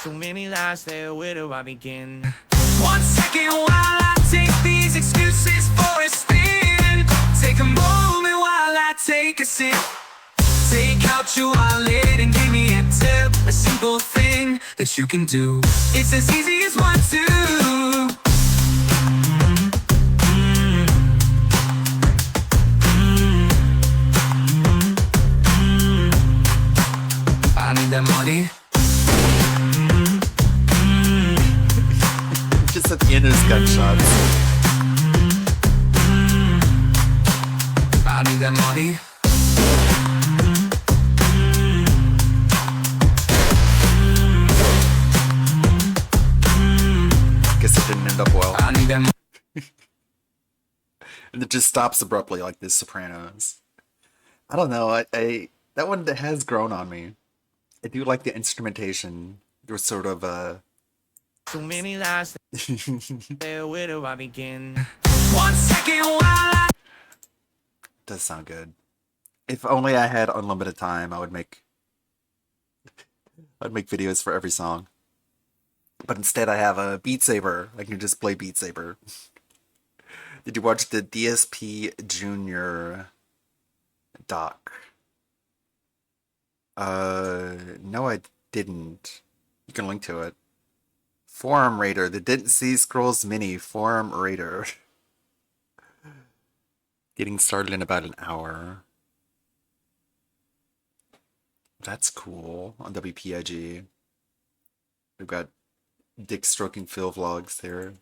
So many lies there, where do I begin? 1 second while I take these excuses for a spin. Take a moment while I take a sip. Take out your wallet and give me a tip. A simple thing that you can do. It's as easy as 1, 2. I need that money. Just at the end of his gunshots. I need that money. Guess it didn't end up well. I need that money. And it just stops abruptly like The Sopranos. I don't know. I that one has grown on me. I do like the instrumentation. There was sort of a. Too many lies. Where do I begin? 1 second while I. Does sound good. If only I had unlimited time, I'd make videos for every song. But instead I have a Beat Saber. I can just play Beat Saber. Did you watch the DSP Junior doc? No, I didn't. You can link to it. Forum Raider, the Didn't See Scrolls Mini Forum Raider. Getting started in about an hour. That's cool on WPIG. We've got Dick Stroking Phil vlogs there.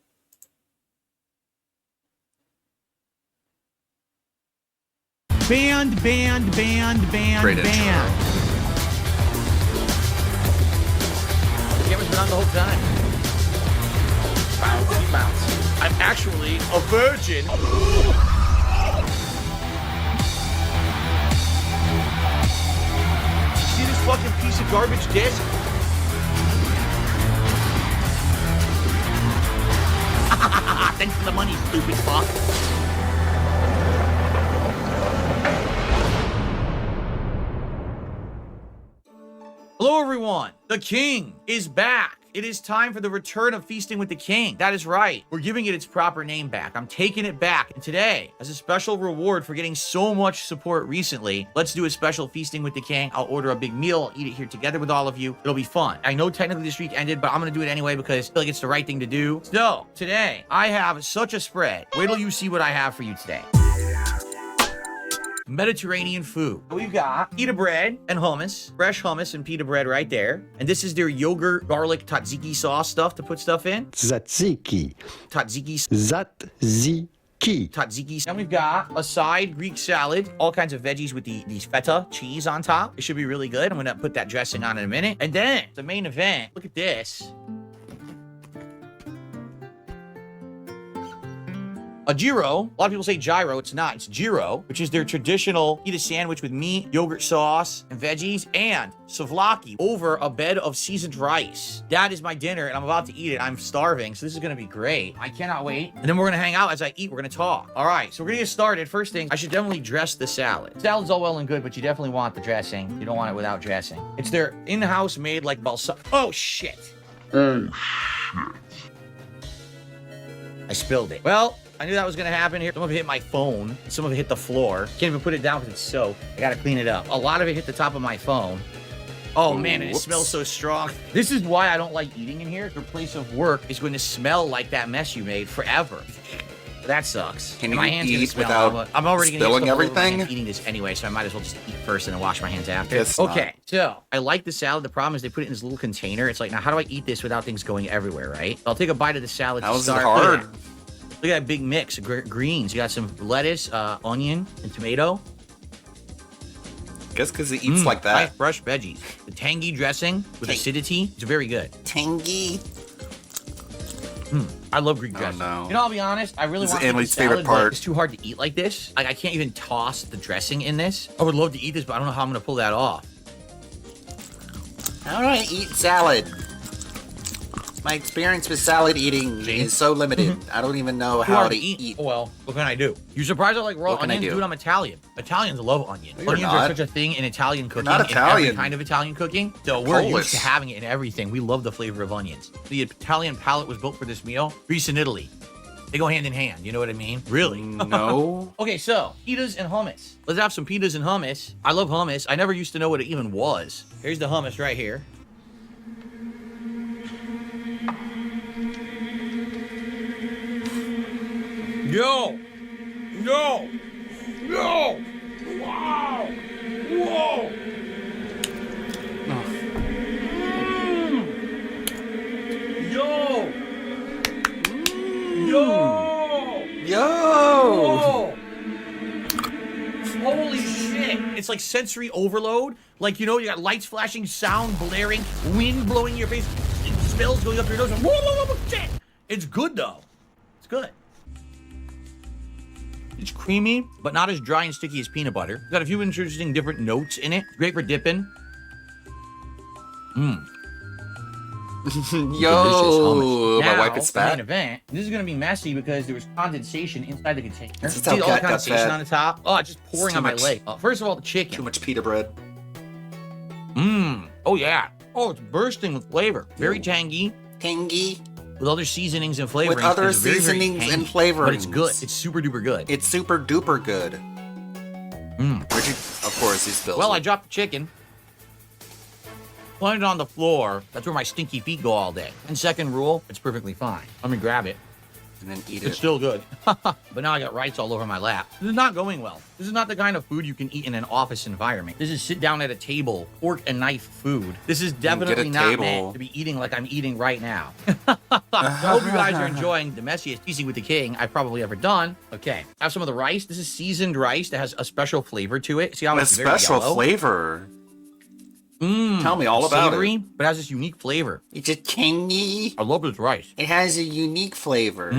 Band. Great intro. The camera's been on the whole time. Bounce, bounce. I'm actually a virgin. See this fucking piece of garbage disc? Thanks for the money, stupid fuck. Hello, everyone. The King is back. It is time for the return of Feasting with the King. That is right. We're giving it its proper name back. I'm taking it back. And today, as a special reward for getting so much support recently, let's do a special Feasting with the King. I'll order a big meal, eat it here together with all of you. It'll be fun. I know technically the streak ended, but I'm going to do it anyway because I feel like it's the right thing to do. So, today, I have such a spread. Wait till you see what I have for you today. Mediterranean food. We've got pita bread and hummus, fresh hummus and pita bread right there. And this is their yogurt, garlic, tzatziki sauce stuff to put stuff in. Tzatziki. Tzatziki. Tzatziki. Tzatziki. Then we've got a side Greek salad, all kinds of veggies with these feta cheese on top. It should be really good. I'm gonna put that dressing on in a minute. And then the main event, look at this. A gyro, a lot of people say gyro, it's not, it's gyro, which is their traditional pita sandwich with meat, yogurt sauce, and veggies, and souvlaki over a bed of seasoned rice. That is my dinner, and I'm about to eat it. I'm starving, so this is gonna be great. I cannot wait. And then we're gonna hang out as I eat, we're gonna talk. All right, so we're gonna get started. First thing, I should definitely dress the salad. Salad's all well and good, but you definitely want the dressing. You don't want it without dressing. It's their in-house made like balsamic. Oh, shit. I spilled it. Well, I knew that was gonna happen here. Some of it hit my phone. Some of it hit the floor. Can't even put it down because it's soaked. I gotta clean it up. A lot of it hit the top of my phone. Oh man, and it smells so strong. This is why I don't like eating in here. Your place of work is going to smell like that mess you made forever. That sucks. Can you my hands eat smell. without I'm already gonna spilling get stuff all over my everything? hands eating this anyway, so I might as well just eat first and then wash my hands after. Guess Okay, so I like the salad. The problem is they put it in this little container. It's like, now how do I eat this without things going everywhere, right? I'll take a bite of the salad That to was start. hard. Look at that big mix of greens. You got some lettuce, onion, and tomato. Guess because he eats like that. Nice fresh veggies. The tangy dressing with acidity is very good. Tangy. I love Greek dressing. no. You know, I'll be honest. I really This want is to eat Emily's the salad, favorite but part. it's too hard to eat like this. Like, I can't even toss the dressing in this. I would love to eat this, but I don't know how I'm going to pull that off. How do I eat salad? My experience with salad eating is so limited. I don't even know Too how hard to eat. Oh, well, what can I do? You surprised I like raw What can I onions? do? Dude, I'm Italian. Italians love onion. No, you're Onions not. are such a thing in Italian cooking. not In Italian. every kind of Italian cooking. So we're used Polish. to having it in everything. We love the flavor of onions. The Italian palate was built for this meal. Greece and Italy. They go hand in hand. You know what I mean? Really? No. Okay, so pitas and hummus. Let's have some pitas and hummus. I love hummus. I never used to know what it even was. Here's the hummus right here. Yo! No! No! Wow! Whoa! Yo! Yo! Yo! Holy shit! It's like sensory overload. Like, you know, you got lights flashing, sound blaring, wind blowing in your face, smells going up your nose. Whoa, whoa, whoa, shit! It's good though. It's good. It's creamy, but not as dry and sticky as peanut butter. Got a few interesting different notes in it. Great for dipping. Mmm. Yo, now, my wife is the main fat. event. This is gonna be messy because there was condensation inside the container. This is See how all the cat got condensation fat. on the top? Oh, it's just pouring Too on my much- leg. First of all, the chicken. Too much pita bread. Mmm. Oh yeah. Oh, it's bursting with flavor. Very tangy. Tangy. With other seasonings and flavorings. With other It's very, very seasonings and tangy, flavorings. But it's good. It's super duper good. It's super duper good. Where'd you? Of course, he spills. Well, I it. dropped the chicken. Planted on the floor. That's where my stinky feet go all day. And second rule, it's perfectly fine. Let me grab it. And then eat It's it. still good. But now I got rice all over my lap. This is not going well. This is not the kind of food you can eat in an office environment. This is sit down at a table, fork and knife food. This is definitely not table. meant to be eating like I'm eating right now. I hope you guys are enjoying the messiest teasing with the king I've probably ever done. Okay, I have some of the rice. This is seasoned rice that has a special flavor to it. See how A it's very special yellow? flavor. Tell me all It's about savory, it. but it has this unique flavor. It's a tangy. I love this rice. It has a unique flavor.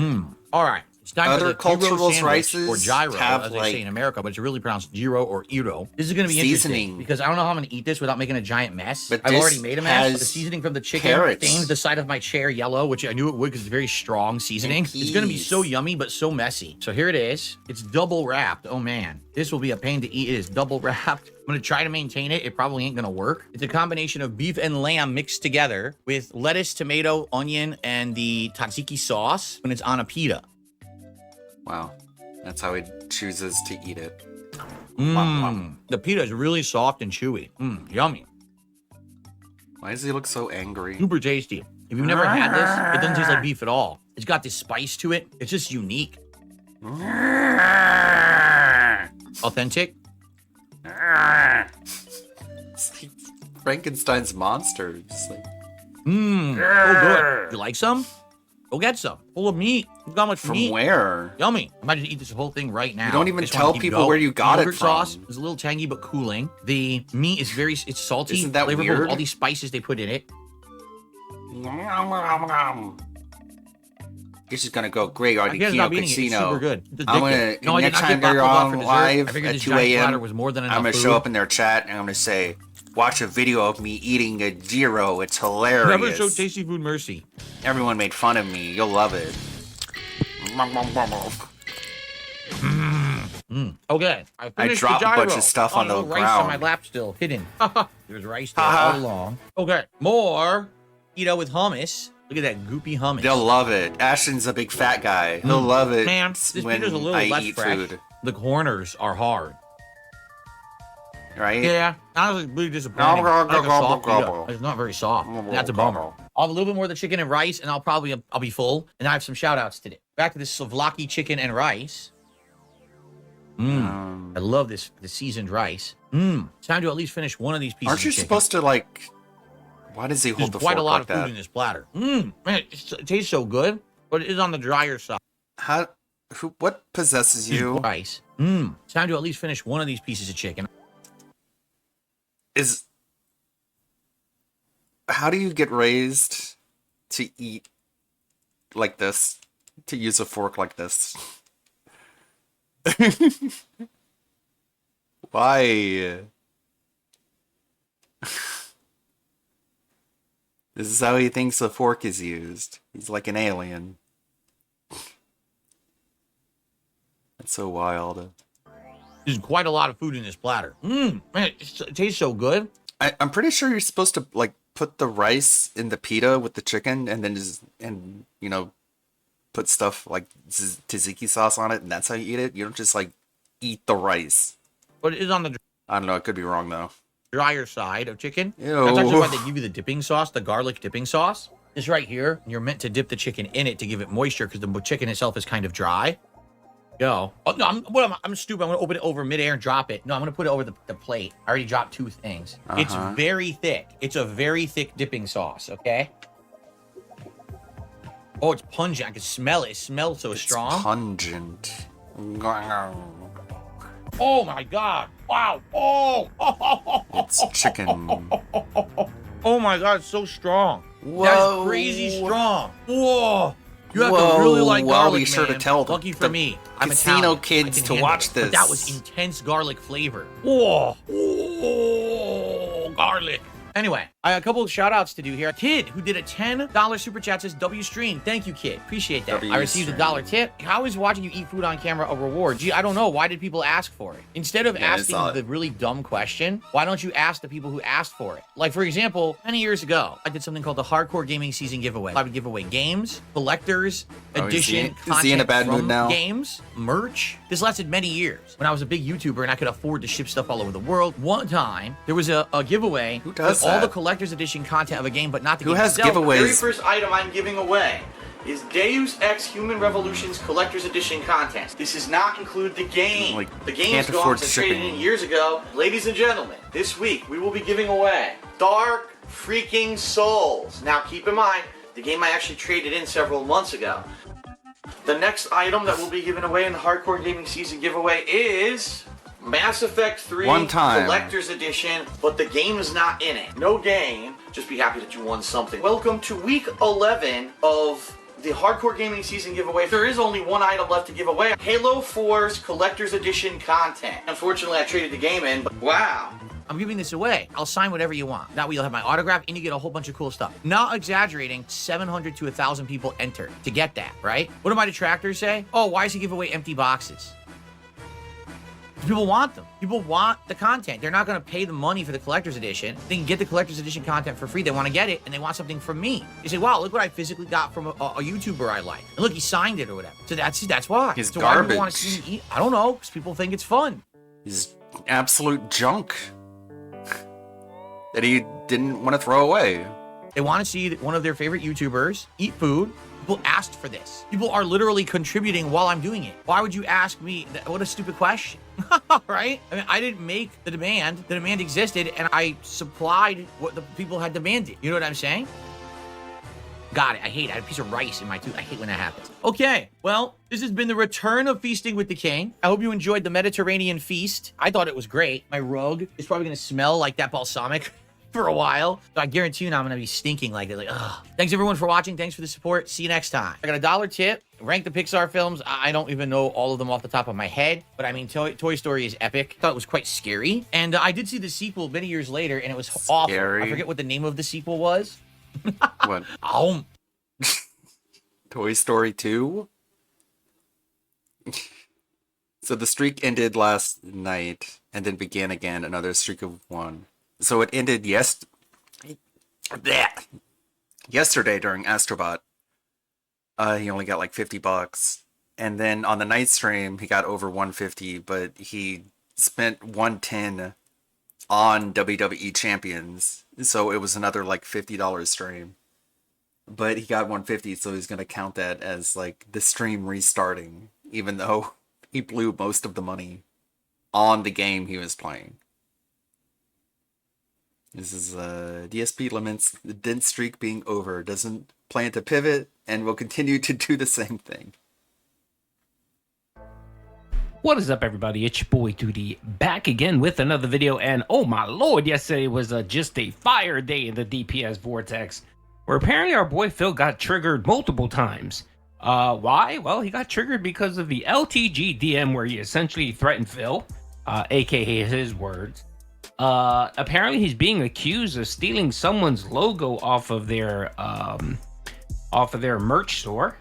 All right. It's time Other for the gyro cultural sandwich, rices or gyro, have, as they like, say in America, but it's really pronounced gyro or gyro. This is going to be seasoning. interesting because I don't know how I'm going to eat this without making a giant mess. But I've this already made a mess. has The seasoning from the chicken carrots. stained the side of my chair yellow, which I knew it would because it's very strong seasoning. And It's going to be peas. so yummy, but so messy. So here it is. It's double wrapped. Oh man, this will be a pain to eat. It is double wrapped. I'm going to try to maintain it. It probably ain't going to work. It's a combination of beef and lamb mixed together with lettuce, tomato, onion, and the tzatziki sauce when it's on a pita. Wow. That's how he chooses to eat it. The pita is really soft and chewy. Yummy. Why does he look so angry? Super tasty. If you've never had this, it doesn't taste like beef at all. It's got this spice to it. It's just unique. Authentic. Frankenstein's monster. Just like, Oh, good. You like some? Go get some. Full of meat. Look how much from meat. where? Yummy. I might just eat this whole thing right now. You don't even I just wanna tell keep people going. where you got The it yogurt from. sauce is a little tangy but cooling. The meat is it's salty. Isn't that flavorful with weird? all these spices they put in it. This is gonna go great on I the can't Kino stop eating it. It's Casino. super good. It's I'm addictive. gonna No, I next did not time get they're baklava for on dessert. live I figured at this 2 giant a.m. platter was more than enough I'm gonna food. show up in their chat and I'm gonna say, watch a video of me eating a gyro. It's hilarious. Never show tasty food mercy. Everyone made fun of me. You'll love it. Okay, I dropped a bunch of stuff on the rice ground. on my lap still, hidden. There's rice there all along. Okay, more keto with hummus. Look at that goopy hummus. They'll love it. Ashton's a big fat guy. He'll love it Man, this when pita's a little I less eat fresh. food. The corners are hard. Right? Yeah, honestly, really disappointing. I like a soft pita. It's not very soft. That's a bummer. I'll have a little bit more of the chicken and rice, and I'll be full. And I have some shout outs today. Back to this souvlaki chicken and rice. I love the seasoned rice. It's time to at least finish one of these pieces. Aren't you of chicken. supposed to like? Why does he hold There's the quite fork a lot like of food that? in this platter. Man, it tastes so good, but it is on the drier side. What possesses you? Rice. It's time to at least finish one of these pieces of chicken. How do you get raised to eat like this? To use a fork like this? Why? This is how he thinks a fork is used. He's like an alien. That's so wild. There's quite a lot of food in this platter. Man, it tastes so good. I'm pretty sure you're supposed to like put the rice in the pita with the chicken and then put stuff like tzatziki sauce on it, and that's how you eat it. You don't just like eat the rice. But it is on the I don't know. I could be wrong though. drier side of chicken. Ew. That's actually why they give you the dipping sauce, the garlic dipping sauce. It's right here. You're meant to dip the chicken in it to give it moisture because the chicken itself is kind of dry. Yo. Oh, no, I'm stupid. I'm going to open it over midair and drop it. No, I'm going to put it over the plate. I already dropped 2 things. It's very thick. It's a very thick dipping sauce, okay? Oh, it's pungent. I can smell it. It smells so strong. Pungent. Oh, my God. Wow. Oh. It's chicken. Oh, my God. It's so strong. Whoa. That's crazy strong. Whoa. You have to really like garlic, I'll be sure to tell Lucky for me, I'm casino Italian. kids to watch this. But that was intense garlic flavor. Whoa. Whoa. Garlic. Anyway, I got a couple of shout outs to do here. A kid who did a $10 super chat says W stream. Thank you, kid. Appreciate that. I received a $1 tip. How is watching you eat food on camera a reward? Gee, I don't know. Why did people ask for it? Instead of asking the really dumb question, why don't you ask the people who asked for it? Like, for example, many years ago, I did something called the Hardcore Gaming Season Giveaway. I would give away games, collectors, edition, is he in a bad mood now? Games, merch. This lasted many years. When I was a big YouTuber and I could afford to ship stuff all over the world, one time, there was a giveaway. Who does all the collector's edition content of a game, but not the Who game has itself. giveaways? The very first item I'm giving away is Deus Ex Human Revolution's collector's edition content. This does not include the game. The game is gone to traded in years ago. Ladies and gentlemen, this week we will be giving away Dark Freaking Souls. Now keep in mind, the game I actually traded in several months ago. The next item that will be given away in the Hardcore Gaming Season giveaway is Mass Effect 3 Collector's Edition, but the game is not in it. No game. Just be happy that you won something. Welcome to week 11 of the Hardcore Gaming Season giveaway. There is only one item left to give away. Halo 4's Collector's Edition content. Unfortunately, I traded the game in, but wow. I'm giving this away. I'll sign whatever you want. That way you'll have my autograph and you get a whole bunch of cool stuff. Not exaggerating, 700 to 1,000 people entered to get that, right? What do my detractors say? Oh, why does he give away empty boxes? People want them. People want the content. They're not going to pay the money for the collector's edition. They can get the collector's edition content for free. They want to get it, and they want something from me. They say, wow, look what I physically got from a YouTuber I like. And look, he signed it or whatever. So that's why. He's so garbage. Why do people want to see me eat? I don't know, because people think it's fun. He's absolute junk that he didn't want to throw away. They want to see one of their favorite YouTubers eat food. People asked for this. People are literally contributing while I'm doing it. Why would you ask me? What a stupid question, right? I mean, I didn't make the demand. The demand existed, and I supplied what the people had demanded. You know what I'm saying? Got it. I hate it. I had a piece of rice in my tooth. I hate when that happens. Okay, well, this has been the return of Feasting with the King. I hope you enjoyed the Mediterranean feast. I thought it was great. My rug is probably going to smell like that balsamic for a while. So I guarantee you now I'm going to be stinking like it. Like, ugh. Thanks everyone for watching. Thanks for the support. See you next time. I got a $1 tip. Rank the Pixar films. I don't even know all of them off the top of my head, but I mean, Toy Story is epic. I thought it was quite scary. And I did see the sequel many years later, and it was awful. I forget what the name of the sequel was. What? Toy Story 2? So the streak ended last night and then began again, another streak of 1. So it ended yesterday during Astrobot. He only got like $50. And then on the night stream, he got over 150, but he spent 110 on WWE Champions. So it was another like $50 stream. But he got 150, so he's going to count that as like the stream restarting, even though he blew most of the money on the game he was playing. This is DSP laments the dense streak being over, doesn't plan to pivot, and will continue to do the same thing. What is up, everybody? It's your boy Duty back again with another video, and oh my lord, yesterday was just a fire day in the DPS Vortex, where apparently our boy Phil got triggered multiple times. Why? Well, he got triggered because of the LTG DM, where he essentially threatened Phil, aka his words. Apparently he's being accused of stealing someone's logo off of their merch store.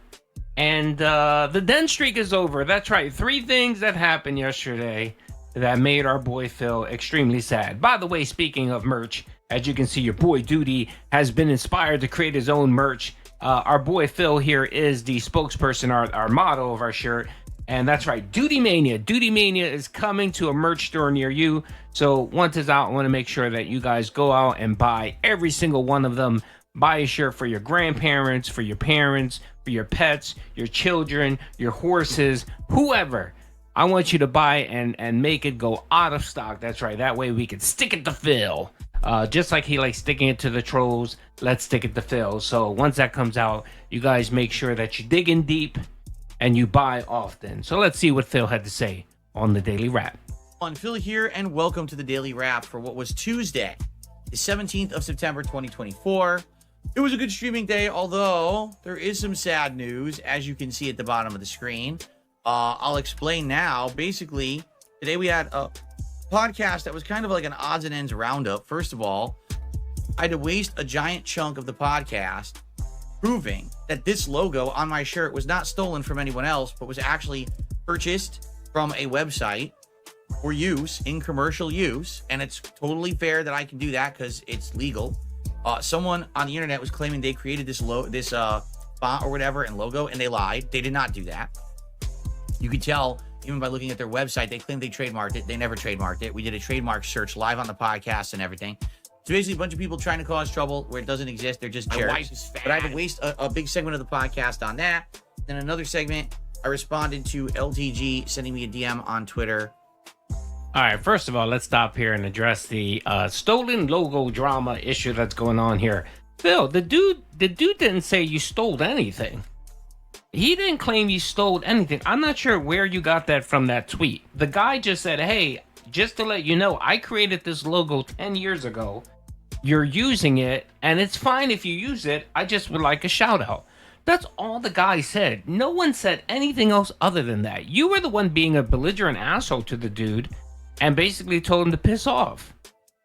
And the den streak is over. That's right. 3 things that happened yesterday that made our boy Phil extremely sad. By the way, speaking of merch, as you can see, your boy Duty has been inspired to create his own merch. Our boy Phil here is the spokesperson, our motto of our shirt. And that's right, Duty Mania. Duty Mania is coming to a merch store near you. So once it's out, I want to make sure that you guys go out and buy every single one of them. Buy a shirt for your grandparents, for your parents, for your pets, your children, your horses, whoever. I want you to buy and make it go out of stock. That's right. That way we can stick it to Phil. Just like he likes sticking it to the trolls, let's stick it to Phil. So once that comes out, you guys make sure that you dig in deep and you buy often. So let's see what Phil had to say on the Daily Wrap. On Phil here, and welcome to the Daily Wrap for what was Tuesday, the 17th of September, 2024. It was a good streaming day, although there is some sad news, as you can see at the bottom of the screen. I'll explain now. Basically, today we had a podcast that was kind of like an odds and ends roundup. First of all, I had to waste a giant chunk of the podcast proving that this logo on my shirt was not stolen from anyone else, but was actually purchased from a website for use in commercial use. And it's totally fair that I can do that because it's legal. Someone on the internet was claiming they created this font or whatever and logo, and they lied. They did not do that. You can tell even by looking at their website. They claimed they trademarked it. They never trademarked it. We did a trademark search live on the podcast and everything. So basically a bunch of people trying to cause trouble where it doesn't exist. They're just jerks. But I had to waste a big segment of the podcast on that. Then another segment, I responded to LTG sending me a DM on Twitter. All right, first of all, let's stop here and address the stolen logo drama issue that's going on here. Phil, the dude didn't say you stole anything. He didn't claim you stole anything. I'm not sure where you got that from, that tweet. The guy just said, hey, just to let you know, I created this logo 10 years ago. You're using it, and it's fine if you use it. I just would like a shout out. That's all the guy said. No one said anything else other than that. You were the one being a belligerent asshole to the dude and basically told him to piss off.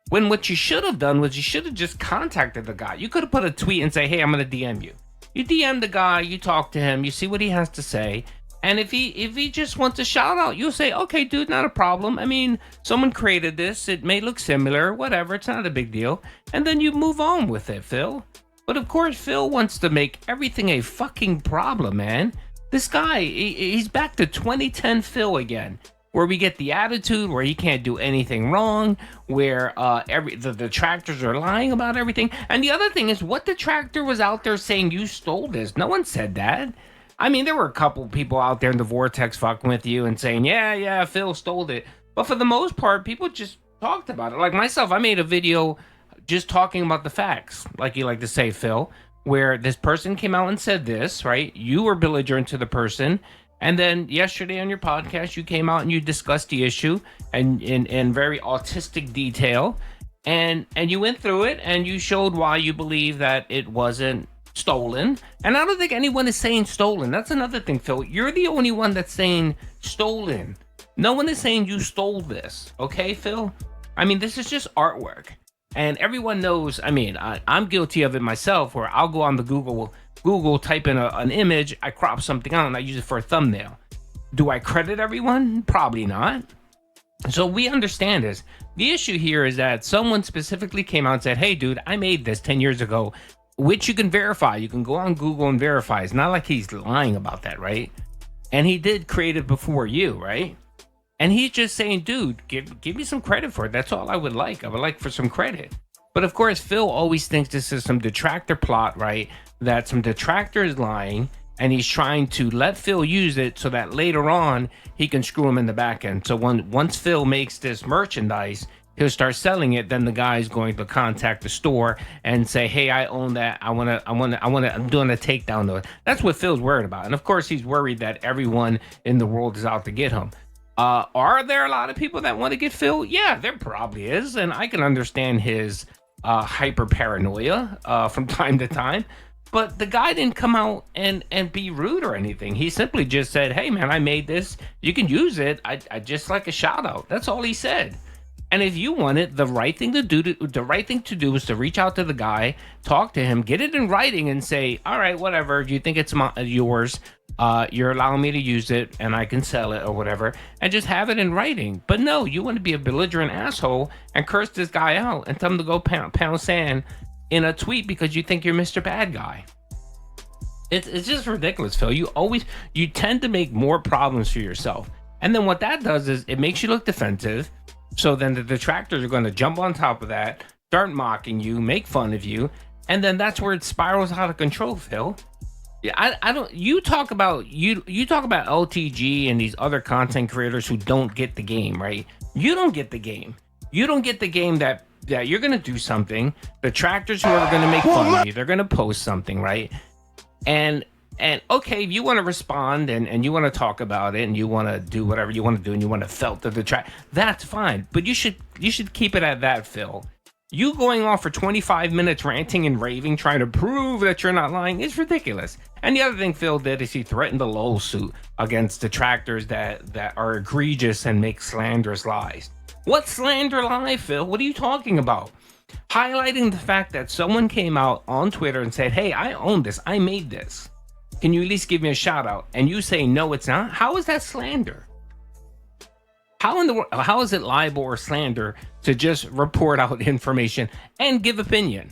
When what you should have done was you should have just contacted the guy. You could have put a tweet and say, hey, I'm going to DM you. You DM the guy, you talk to him, you see what he has to say. And if he just wants a shout out, you'll say, okay, dude, not a problem. I mean, someone created this. It may look similar, whatever. It's not a big deal. And then you move on with it, Phil. But of course, Phil wants to make everything a fucking problem, man. This guy, he's back to 2010 Phil again, where we get the attitude where he can't do anything wrong, where the detractors are lying about everything. And the other thing is, what detractor was out there saying you stole this? No one said that. I mean, there were a couple people out there in the vortex fucking with you and saying, yeah, Phil stole it. But for the most part, people just talked about it. Like myself, I made a video just talking about the facts, like you like to say, Phil, where this person came out and said this, right? You were belligerent to the person. And then yesterday on your podcast, you came out and you discussed the issue and in very autistic detail. And you went through it and you showed why you believe that it wasn't stolen. And I don't think anyone is saying stolen. That's another thing, Phil. You're the only one that's saying stolen. No one is saying you stole this. Okay, Phil? I mean, this is just artwork. And everyone knows, I mean, I'm guilty of it myself, where I'll go on the Google, type in an image, I crop something out, and I use it for a thumbnail. Do I credit everyone? Probably not. So we understand this. The issue here is that someone specifically came out and said, hey, dude, I made this 10 years ago, which you can verify. You can go on Google and verify. It's not like he's lying about that, right? And he did create it before you, right? And he's just saying, dude, give me some credit for it. That's all I would like. I would like for some credit. But of course, Phil always thinks this is some detractor plot, right? That some detractor is lying and he's trying to let Phil use it so that later on he can screw him in the back end. So once Phil makes this merchandise, he'll start selling it. Then the guy is going to contact the store and say, hey, I own that. I'm doing a takedown of it. That's what Phil's worried about. And of course, he's worried that everyone in the world is out to get him. Are there a lot of people that want to get Phil? Yeah, there probably is. And I can understand his hyper paranoia from time to time. But the guy didn't come out and be rude or anything. He simply just said, hey, man, I made this. You can use it. I just like a shout out. That's all he said. And if you want it, the right thing to do is to reach out to the guy, talk to him, get it in writing and say, all right, whatever. If you think it's yours, you're allowing me to use it and I can sell it or whatever, and just have it in writing. But no, you want to be a belligerent asshole and curse this guy out and tell him to go pound sand in a tweet because you think you're Mr. Bad Guy. It's just ridiculous, Phil. You tend to make more problems for yourself. And then what that does is it makes you look defensive. So then the detractors are going to jump on top of that, start mocking you, make fun of you, and then that's where it spirals out of control, Phil. Yeah, I don't. You talk about LTG and these other content creators who don't get the game, right? You don't get the game. You don't get the game that you're gonna do something. The detractors who are gonna make fun of you, they're gonna post something, right? And okay, if you want to respond and you want to talk about it and you want to do whatever you want to do and you want to felt the detract, that's fine. But you should keep it at that, Phil. You going off for 25 minutes ranting and raving, trying to prove that you're not lying, is ridiculous. And the other thing Phil did is he threatened a lawsuit against detractors that are egregious and make slanderous lies. What slander lie, Phil? What are you talking about? Highlighting the fact that someone came out on Twitter and said, hey, I own this, I made this. Can you at least give me a shout out? And you say, no, it's not? How is that slander? How is it libel or slander to just report out information and give opinion?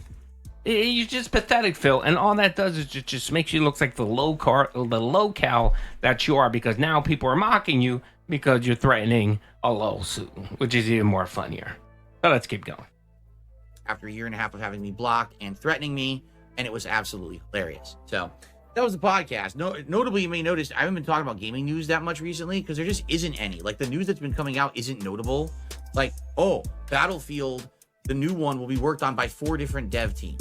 You're just pathetic, Phil. And all that does is just makes you look like the locale that you are, because now people are mocking you because you're threatening a lawsuit, which is even more funnier. But let's keep going. After a year and a half of having me blocked and threatening me, and it was absolutely hilarious. So that was the podcast. Notably, you may notice I haven't been talking about gaming news that much recently because there just isn't any. Like, the news that's been coming out isn't notable. Like, oh, Battlefield, the new one, will be worked on by 4 different dev teams.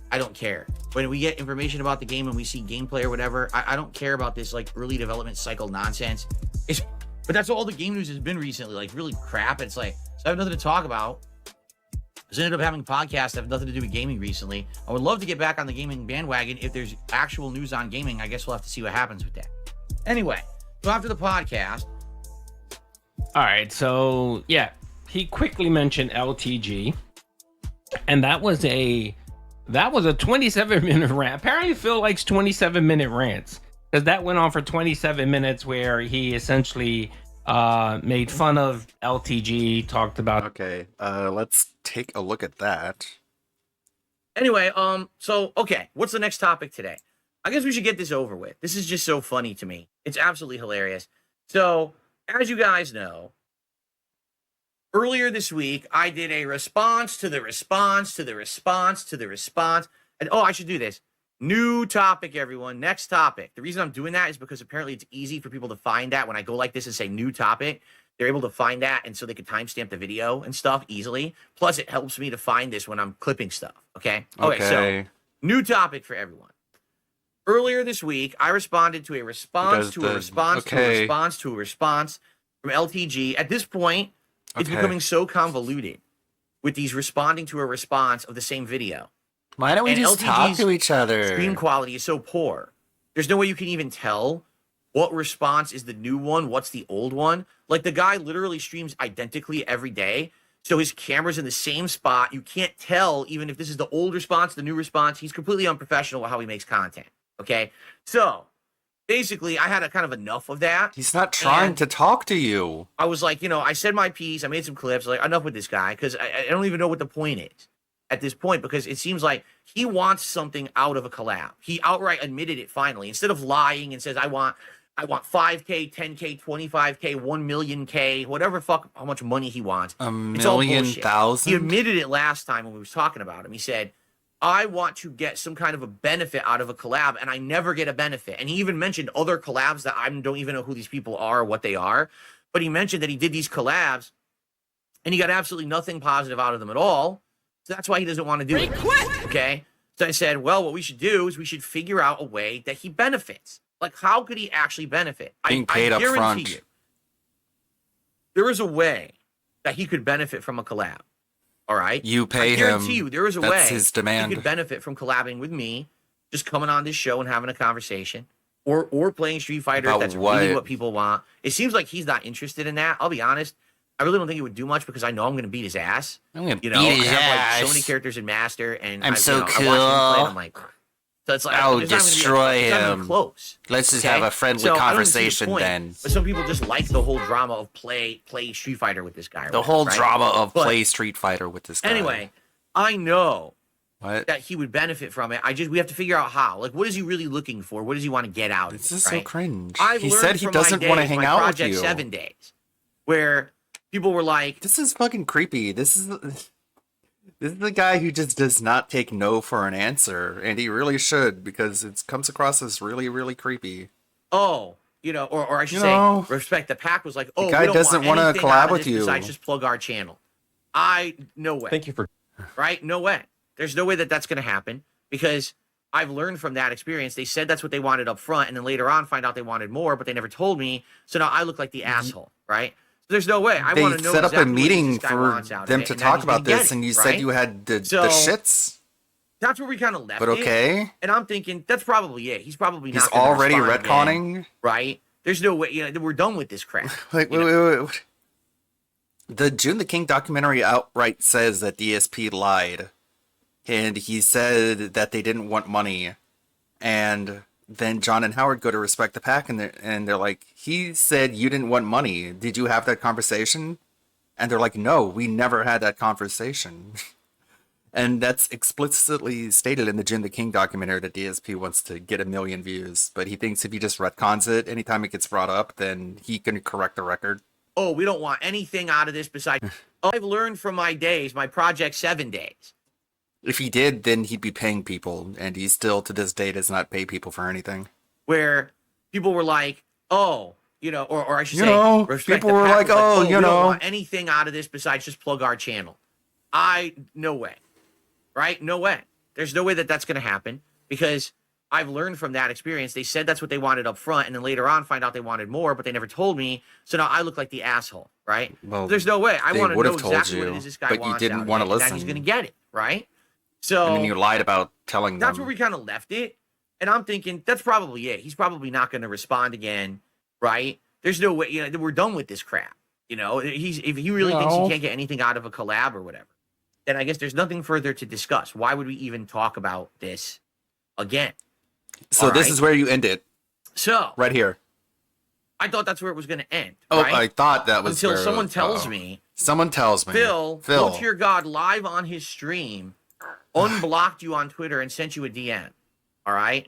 I don't care. When we get information about the game and we see gameplay or whatever, I don't care about this, like, early development cycle nonsense. But that's all the game news has been recently, like, really crap. It's like, so I have nothing to talk about. I ended up having podcasts that have nothing to do with gaming recently. I would love to get back on the gaming bandwagon. If there's actual news on gaming, I guess we'll have to see what happens with that. Anyway, so after the podcast. All right, so yeah, he quickly mentioned LTG, and that was a 27-minute rant. Apparently, Phil likes 27-minute rants because that went on for 27 minutes, where he essentially made fun of LTG, talked about. Okay, let's take a look at that. Anyway, so okay, what's the next topic today? I guess we should get this over with. This is just so funny to me. It's absolutely hilarious. So, as you guys know, earlier this week, I did a response to the response to the response to the response. And oh, I should do this. New topic, everyone. Next topic. The reason I'm doing that is because apparently it's easy for people to find that when I go like this and say new topic. They're able to find that, and so they can timestamp the video and stuff easily. Plus, it helps me to find this when I'm clipping stuff. Okay. So new topic for everyone. Earlier this week, I responded to a response to a response to a response to a response from LTG. At this point, it's becoming so convoluted with these responding to a response of the same video. Why don't we just talk to each other? Screen quality is so poor. There's no way you can even tell what response is the new one, what's the old one. Like, the guy literally streams identically every day, so his camera's in the same spot. You can't tell even if this is the old response, the new response. He's completely unprofessional with how he makes content, okay? So, basically, I had a kind of enough of that. He's not trying to talk to you. I was like, I said my piece, I made some clips, like, enough with this guy, because I don't even know what the point is at this point, because it seems like he wants something out of a collab. He outright admitted it finally. Instead of lying and says, I want 5K, 10K, 25K, 1 million K, whatever fuck how much money he wants. A million thousand? He admitted it last time when we was talking about him. He said, I want to get some kind of a benefit out of a collab, and I never get a benefit. And he even mentioned other collabs that I don't even know who these people are or what they are. But he mentioned that he did these collabs, and he got absolutely nothing positive out of them at all. So that's why he doesn't want to do it. Okay? So I said, well, what we should do is we should figure out a way that he benefits. Like, how could he actually benefit? Being paid up front. You, there is a way that he could benefit from a collab. All right? You pay him. I guarantee you, there is a way his demand. he could benefit from collabing with me, just coming on this show and having a conversation, or playing Street Fighter. About That's what? really what people want. It seems like he's not interested in that. I'll be honest. I really don't think it would do much because I know I'm going to beat his ass. I'm going to beat I his have ass. Like so many characters in Master, and I'm so cool. I watch him play, and I'm like, so it's like, I'll it's not destroy it's not him. even close. Let's just Okay? have a friendly So, I don't see the conversation point, then. But some people just like the whole drama of play Street Fighter with this guy. The whole right? drama of But play Street Fighter with this guy. Anyway, I know What? that he would benefit from it. We have to figure out how. Like, what is he really looking for? What does he want to get out of This it? is Right? so cringe. I've He learned said he from doesn't my want to days, hang my out with Project you. 7 days, where people were like, "This is fucking creepy. This is the guy who just does not take no for an answer, and he really should, because it comes across as really, really creepy." oh, or I should You say, know, Respect the Pack was like, oh, the guy we don't doesn't want wanna anything collab out of with this you. besides just plug our channel. No way. Thank you for. Right? No way. There's no way that that's going to happen, because I've learned from that experience. They said that's what they wanted up front, and then later on find out they wanted more, but they never told me. So now I look like the asshole, right? So there's no way. I want to know set up exactly a meeting what this guy for wants out of them it, to and that talk he's gonna about this, get and it, you right? said you had the So, shits. That's where we kind of left But okay. it. And I'm thinking that's probably it. He's probably He's not gonna already respond retconning? again, right? There's no way. We're done with this crap. Like, wait. The June the King documentary outright says that DSP lied, and he said that they didn't want money, and then John and Howard go to Respect the Pack, and they're like, he said you didn't want money. Did you have that conversation? And they're like, no, we never had that conversation. And that's explicitly stated in the Jim the King documentary that DSP wants to get 1 million views, but he thinks if he just retcons it anytime it gets brought up, then he can correct the record. Oh, we don't want anything out of this besides. I've learned from my days, my Project 7 days. If he did, then he'd be paying people, and he still to this day does not pay people for anything. Where people were like, oh, or I should You say, know, Respect people the were Pack like, was oh, we you don't know. want anything out of this besides just plug our channel. No way. Right? No way. There's no way that that's going to happen, because I've learned from that experience. They said that's what they wanted up front, and then later on find out they wanted more, but they never told me. So now I look like the asshole, right? Well, there's no way. I they want to would know have told exactly you, what it is this guy but you wants didn't out wanna of it, and that listen. he's going to get it, right? So And then you lied about telling them. that's where we kind of left it. And I'm thinking that's probably it. He's probably not going to respond again, right? There's no way. We're done with this crap. If he really thinks he can't get anything out of a collab or whatever, then I guess there's nothing further to discuss. Why would we even talk about this again? So this is where you end it. So right here. I thought that's where it was going to end. Oh, right? I thought that was until where someone tells uh-oh. me. Someone tells me. Phil, Go to your God live on his stream, unblocked you on Twitter and sent you a DM. All right,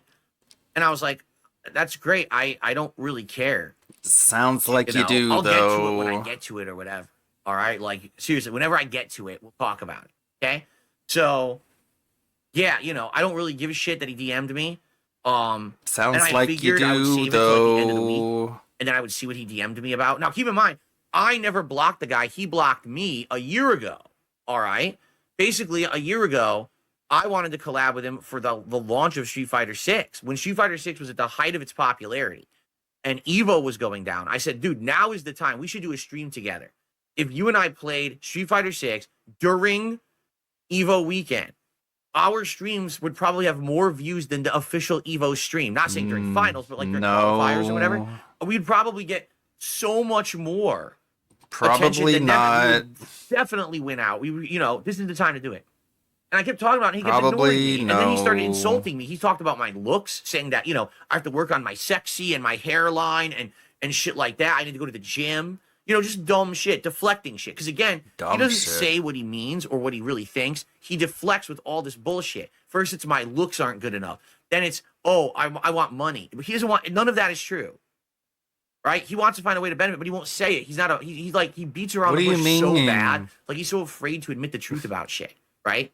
and I was like, "That's great. I don't really care." Sounds like you do, I'll though. get to it when I get to it or whatever. All right, like seriously, whenever I get to it, we'll talk about it. Okay, so yeah, I don't really give a shit that he DM'd me. Sounds and I like you figured I would do, save it till, like, the end of the though. week, and then I would see what he DM'd me about. Now, keep in mind, I never blocked the guy. He blocked me a year ago. All right, basically a year ago, I wanted to collab with him for the launch of Street Fighter 6. When Street Fighter 6 was at the height of its popularity and Evo was going down, I said, dude, now is the time. We should do a stream together. If you and I played Street Fighter 6 during Evo weekend, our streams would probably have more views than the official Evo stream. Not saying during finals, but like during qualifiers or whatever. We'd probably get so much more attention Probably than that. We not. would definitely win out. This is the time to do it. And I kept talking about it, and he kept Probably ignoring me. And then he started no. insulting me. He talked about my looks, saying that, I have to work on my sexy and my hairline and shit like that. I need to go to the gym. Just dumb shit, deflecting shit. Because again, he Dumb doesn't shit. say what he means or what he really thinks. He deflects with all this bullshit. First, it's my looks aren't good enough. Then it's, I want money. But he doesn't want, none of that is true. Right? He wants to find a way to benefit, but he won't say it. He's not he beats around What the do you bush so mean? bad. Like he's so afraid to admit the truth about shit. Right?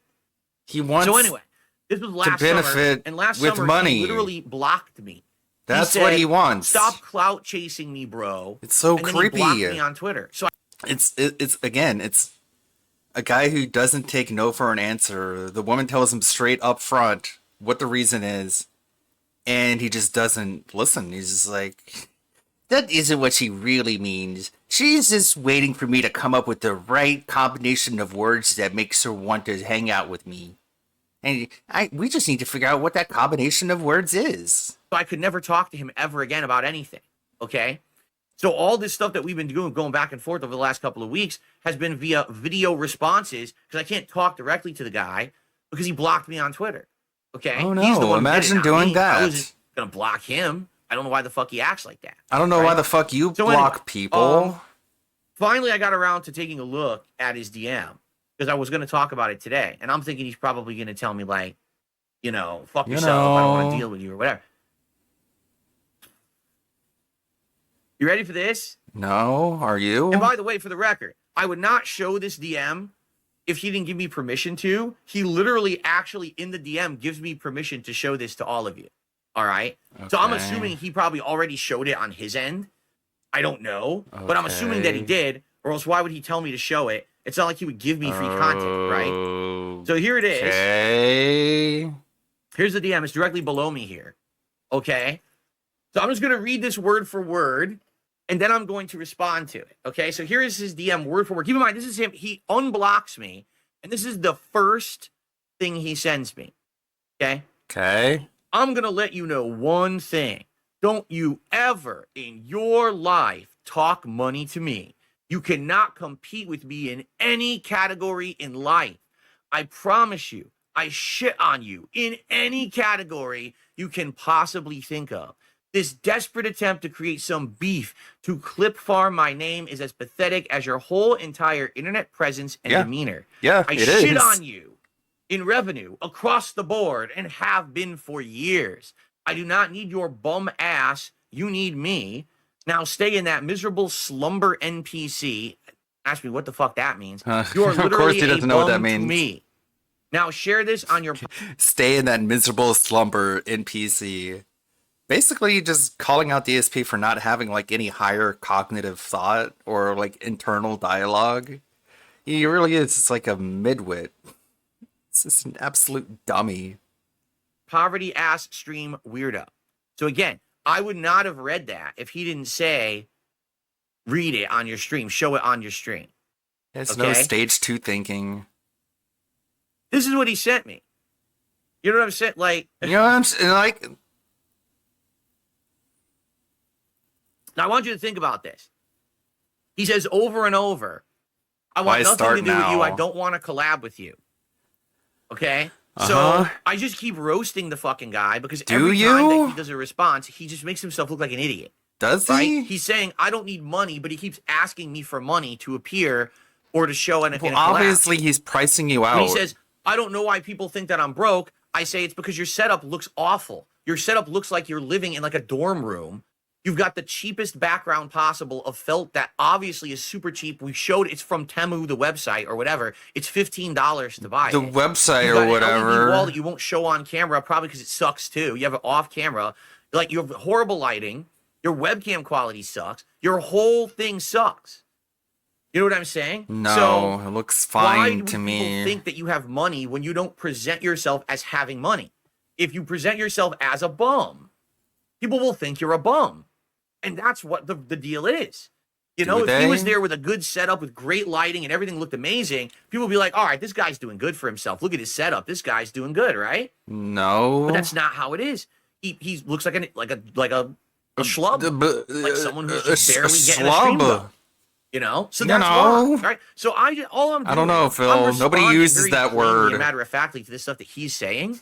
He wants So anyway, this was last summer, benefit and last with summer money. he literally blocked me. That's said, what he wants. Stop clout chasing me, bro. It's so and then creepy. He blocked me on Twitter. So It's a guy who doesn't take no for an answer. The woman tells him straight up front what the reason is, and he just doesn't listen. He's just like, that isn't what she really means. She's just waiting for me to come up with the right combination of words that makes her want to hang out with me. And we just need to figure out what that combination of words is. I could never talk to him ever again about anything. Okay? So all this stuff that we've been doing, going back and forth over the last couple of weeks, has been via video responses, because I can't talk directly to the guy because he blocked me on Twitter. Okay? Oh, no. He's the one who did it, Imagine not doing me. that. I wasn't going to block him. I don't know why the fuck he acts like that. I don't know why the fuck you block people. Finally, I got around to taking a look at his DM, because I was going to talk about it today. And I'm thinking he's probably going to tell me, like, fuck yourself. I don't want to deal with you or whatever. You ready for this? No, are you? And by the way, for the record, I would not show this DM if he didn't give me permission to. He literally actually in the DM gives me permission to show this to all of you. All right. Okay. So I'm assuming he probably already showed it on his end. I don't know, but I'm assuming that he did, or else why would he tell me to show it? It's not like he would give me free content, right? So here it is. Okay. Here's the DM. It's directly below me here. Okay. So I'm just going to read this word for word, and then I'm going to respond to it. Okay. So here is his DM word for word. Keep in mind, this is him. He unblocks me, and this is the first thing he sends me. Okay. Okay. I'm going to let you know one thing. Don't you ever in your life talk money to me. You cannot compete with me in any category in life. I promise you, I shit on you in any category you can possibly think of. This desperate attempt to create some beef to clip farm my name is as pathetic as your whole entire internet presence and demeanor. Yeah, I shit on you in revenue across the board and have been for years. I do not need your bum ass. You need me. Now stay in that miserable slumber NPC. Ask me what the fuck that means. You're literally of course he doesn't a know what that bum means. to me. Now share this on your... Stay in that miserable slumber NPC. Basically just calling out DSP for not having like any higher cognitive thought or like internal dialogue. He really is just like a midwit. It's just an absolute dummy. Poverty ass stream weirdo. So again, I would not have read that if he didn't say, read it on your stream, show it on your stream. There's no stage 2 thinking. This is what he sent me. You know what I'm saying? Like, you know what I'm saying? Like, now I want you to think about this. He says over and over, I want nothing to do with you. I don't want to collab with you. Okay? So I just keep roasting the fucking guy because every time that he does a response, he just makes himself look like an idiot. Does he? He's saying, I don't need money, but he keeps asking me for money to appear or to show in a collab. Obviously, he's pricing you out. When he says, I don't know why people think that I'm broke, I say it's because your setup looks awful. Your setup looks like you're living in like a dorm room. You've got the cheapest background possible of felt that obviously is super cheap. We showed it's from Temu, the website or whatever. It's $15 to buy the website or whatever. An LED wall that you won't show on camera, probably because it sucks too. You have it off camera. Like you have horrible lighting. Your webcam quality sucks. Your whole thing sucks. You know what I'm saying? No, so it looks fine to me. Why do people think that you have money when you don't present yourself as having money? If you present yourself as a bum, people will think you're a bum. And that's what the deal is. You know, if he was there with a good setup with great lighting and everything looked amazing, people would be like, all right, this guy's doing good for himself. Look at his setup. This guy's doing good, right? No. But that's not how it is. He looks like a schlub. Like someone who's just barely getting a stream going. You know? So that's wrong, right? So all I'm doing, I don't know, Phil. Nobody uses that word. Matter of factly to this stuff that he's saying.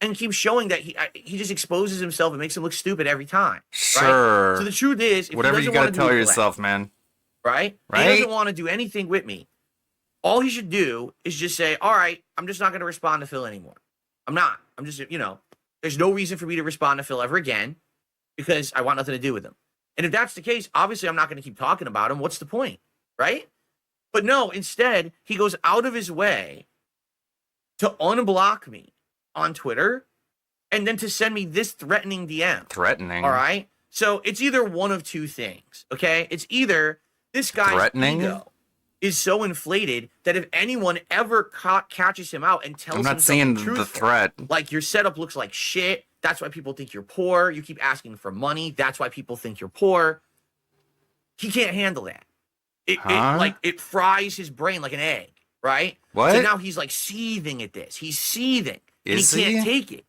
And keeps showing that he just exposes himself and makes him look stupid every time. Sure. Right? So the truth is, if whatever he you got to tell collab, yourself, man. Right? He doesn't want to do anything with me. All he should do is just say, all right, I'm just not going to respond to Phil anymore. I'm not. I'm just, there's no reason for me to respond to Phil ever again because I want nothing to do with him. And if that's the case, obviously I'm not going to keep talking about him. What's the point? Right? But no, instead, he goes out of his way to unblock me on Twitter, and then to send me this threatening DM. Threatening. All right? So it's either one of two things, okay? It's either this guy's ego is so inflated that if anyone ever catches him out and tells him I'm not seeing truthful, the threat. like your setup looks like shit, that's why people think you're poor, you keep asking for money, that's why people think you're poor. He can't handle that. It fries his brain like an egg, right? What? So now he's like seething at this. He's seething. Is and he can't take it.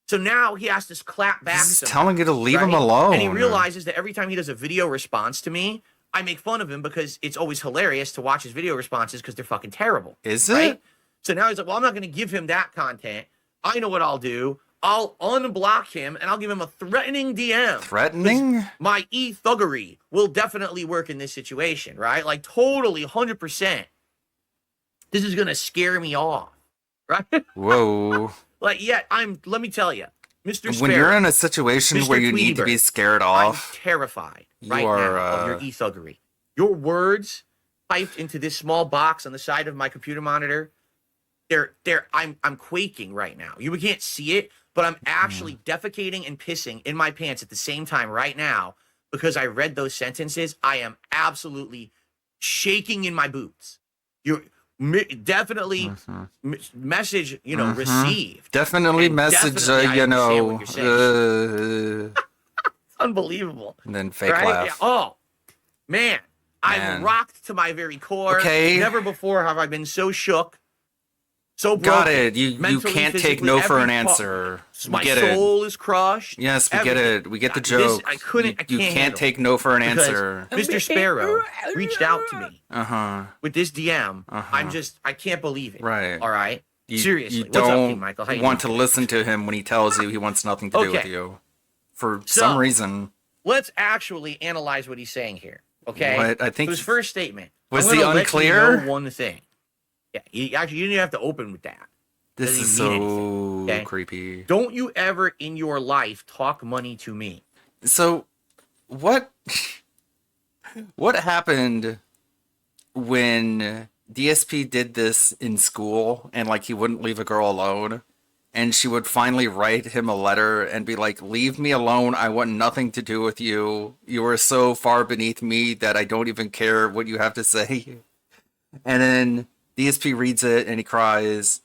So now he has to clap back. He's telling you to leave him alone. And he realizes that every time he does a video response to me, I make fun of him because it's always hilarious to watch his video responses because they're fucking terrible. Is it? So now he's like, well, I'm not going to give him that content. I know what I'll do. I'll unblock him and I'll give him a threatening DM. Threatening? My e-thuggery will definitely work in this situation, right? Like totally 100%. This is gonna scare me off, right? Whoa. Like, yeah, let me tell you, Mr. When Sparrow, you're in a situation Mr. where you need to Tweety be Bird, scared I'm off, terrified you right are, now of your e-thuggery. Your words typed into this small box on the side of my computer monitor, I'm quaking right now. You can't see it, but I'm actually defecating and pissing in my pants at the same time right now because I read those sentences. I am absolutely shaking in my boots. You're definitely message, received. definitely And message, definitely I understand what you're saying. It's unbelievable. and then fake Right? laugh. Yeah. Oh, man. Man. I'm rocked to my very core. Okay. Never before have I been so shook, so broken. Got it. You mentally, can't take physically, no for an every answer. We My get it. soul is crushed. Yes, we get everything. it. We get the This, joke. I couldn't. You I can't can't handle take it no for an because answer. Mr. Sparrow reached out to me with this DM. I can't believe it. Right. All right. You, Seriously. you What's up, don't King Michael? How you want doing? to listen to him when he tells you he wants nothing to do with Okay. you. For some reason. Let's actually analyze what he's saying here. Okay. What? I think so his first statement was I'm he gonna unclear? Let you know one thing. Yeah. You didn't even have to open with that. This Doesn't is even mean so anything, okay? creepy. Don't you ever in your life talk money to me. So, what happened when DSP did this in school and like he wouldn't leave a girl alone and she would finally write him a letter and be like, "Leave me alone. I want nothing to do with you. You are so far beneath me that I don't even care what you have to say." And then DSP reads it and he cries.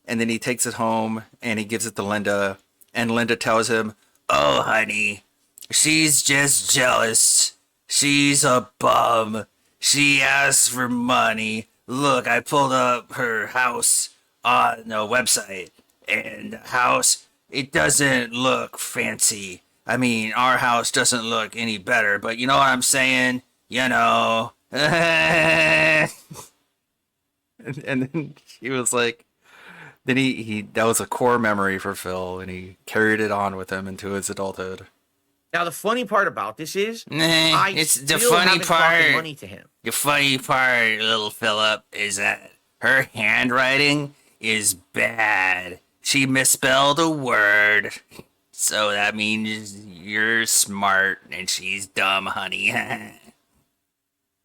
And then he takes it home and he gives it to Linda. And Linda tells him, "Oh, honey, she's just jealous. She's a bum. She asks for money. Look, I pulled up her house on the website. And the house, it doesn't look fancy. I mean, our house doesn't look any better. But you know what I'm saying? You know." And then she was like, then he that was a core memory for Phil, and he carried it on with him into his adulthood. Now the funny part about this is, It's the still funny haven't talked part. money to him. The funny part, little Philip, is that her handwriting is bad. She misspelled a word, so that means you're smart and she's dumb, honey.